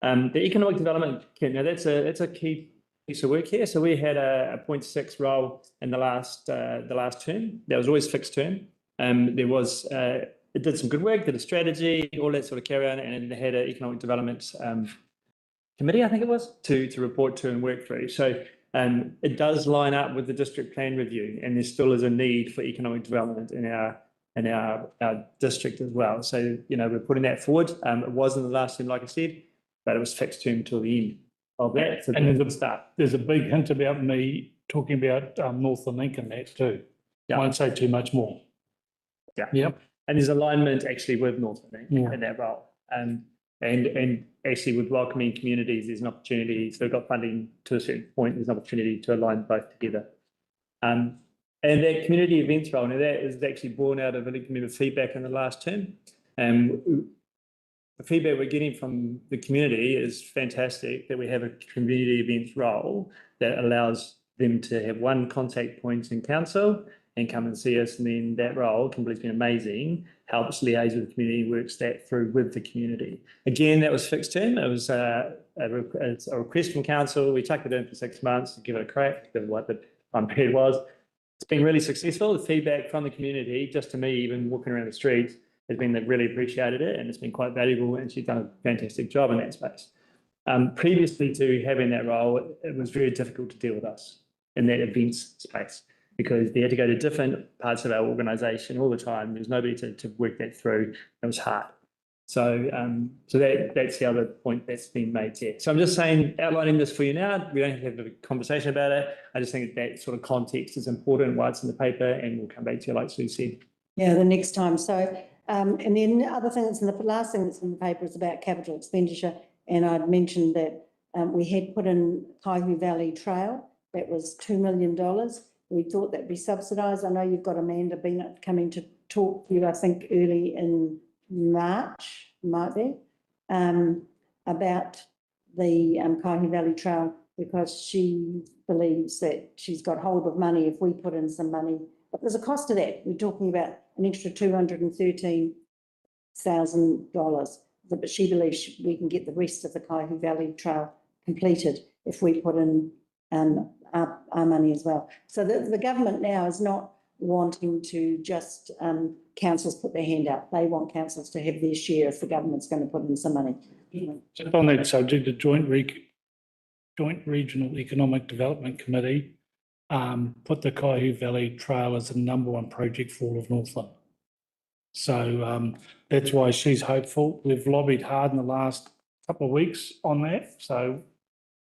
The economic development, now that's a key piece of work here. So we had a 0.6 role in the last term. That was always fixed term. It did some good work, did a strategy, all that sort of carry on, and they had an economic development committee, I think it was, to report to and work through. So it does line up with the district plan review, and there still is a need for economic development in our district as well. So we're putting that forward. It wasn't the last term, like I said, but it was fixed term till the end of that. So and there's a big hint about me talking about Northern Link and that too. Yeah. Won't say too much more. Yeah. Yep. And there's alignment actually with Northern Link in that role. And actually with welcoming communities, there's an opportunity. So we've got funding to a certain point, there's an opportunity to align both together. And that community events role, now that is actually born out of a member feedback in the last term. The feedback we're getting from the community is fantastic, that we have a community events role that allows them to have one contact point in council and come and see us. And then that role, completely been amazing, helps liaise with the community, works that through with the community. Again, that was fixed term. It was a request from council. We tucked it in for 6 months to give it a crack, given what the time period was. It's been really successful. The feedback from the community, just to me, even walking around the streets, has been they've really appreciated it and it's been quite valuable and she's done a fantastic job in that space. Previously to having that role, it was very difficult to deal with us in that events space because they had to go to different parts of our organisation all the time. There was nobody to work that through. It was hard. So that's the other point that's been made here. So I'm just saying, outlining this for you now, we don't have to have a conversation about it. I just think that sort of context is important while it's in the paper and we'll come back to you like Sue said. Yeah, the next time. So, and then the other thing that's last thing that's in the paper is about capital expenditure. And I'd mentioned that we had put in Kaihu Valley Trail. That was $2 million. We thought that'd be subsidised. I know you've got Amanda Bennett coming to talk to you, I think, early in March, might be, about the Kaihu Valley Trail because she believes that she's got hold of money if we put in some money. But there's a cost to that. We're talking about an extra $213,000. But she believes we can get the rest of the Kaihu Valley Trail completed if we put in our money as well. So the government now is not wanting to just councils put their hand out. They want councils to have their share if the government's going to put in some money. Just on that subject, the Joint Regional Economic Development Committee put the Kaihu Valley Trail as the #1 project for all of Northland. So that's why she's hopeful. We've lobbied hard in the last couple of weeks on that. So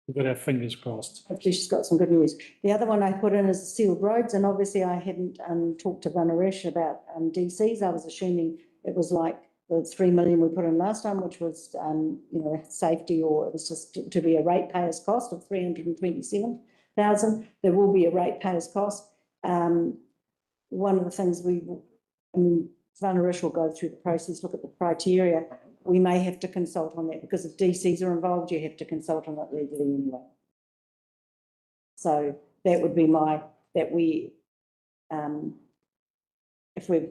we've got our fingers crossed. Hopefully she's got some good news. The other one I put in is sealed roads, and obviously I hadn't talked to Vanaresh about DCs. I was assuming it was like the 3 million we put in last time, which was safety, or it was just to be a ratepayers cost of 327,000. There will be a ratepayers cost. One of the things Vanaresh will go through the process, look at the criteria. We may have to consult on that because if DCs are involved, you have to consult on it legally anyway. So that would be that we if we're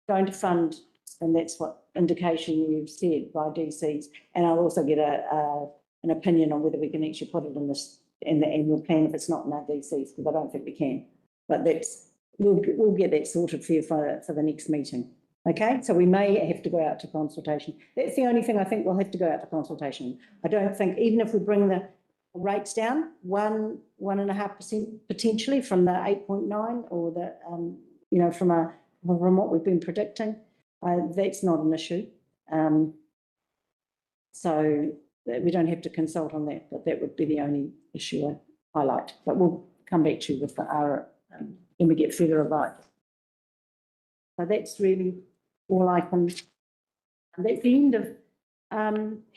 going to fund, and that's what indication you've said by DCs, and I'll also get an opinion on whether we can actually put it in the annual plan if it's not in our DCs, because I don't think we can. But we'll get that sorted for you for the next meeting. Okay, so we may have to go out to consultation. That's the only thing I think we'll have to go out to consultation. I don't think, even if we bring the rates down 1.5% potentially from the 8.9 or the, you know, from what we've been predicting, that's not an issue. So we don't have to consult on that, but that would be the only issue I highlight. But we'll come back to you with our, when we get further advice. So that's really all I can, and that's the end of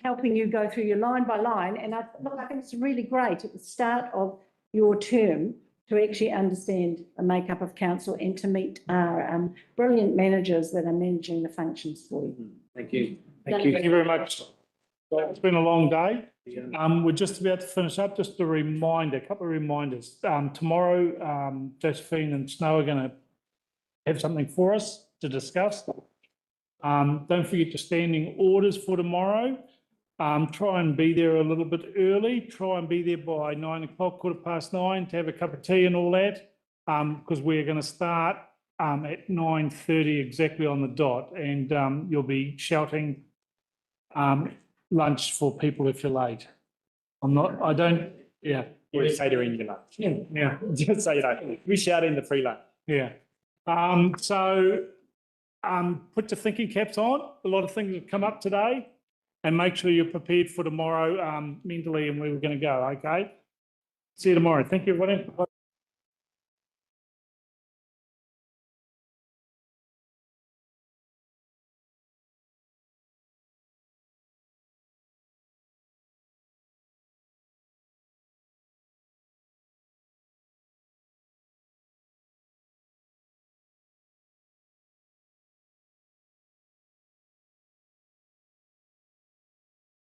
helping you go through your line by line. And I think it's really great at the start of your term to actually understand the makeup of council and to meet our brilliant managers that are managing the functions for you. Thank you. Thank you very much. Well, it's been a long day. We're just about to finish up. Just a reminder, a couple of reminders. Tomorrow, Josephine and Snow are going to have something for us to discuss. Don't forget your standing orders for tomorrow. Try and be there a little bit early. Try and be there by 9 o'clock, 9:15, to have a cup of tea and all that, because we're going to start at 9:30 exactly on the dot, and you'll be shouting lunch for people if you're late. Yeah. We say during your lunch. Yeah. Just so you know, we shout in the free lunch. Yeah. Put your thinking caps on. A lot of things have come up today, and make sure you're prepared for tomorrow mentally and where we're going to go. Okay. See you tomorrow. Thank you, everybody.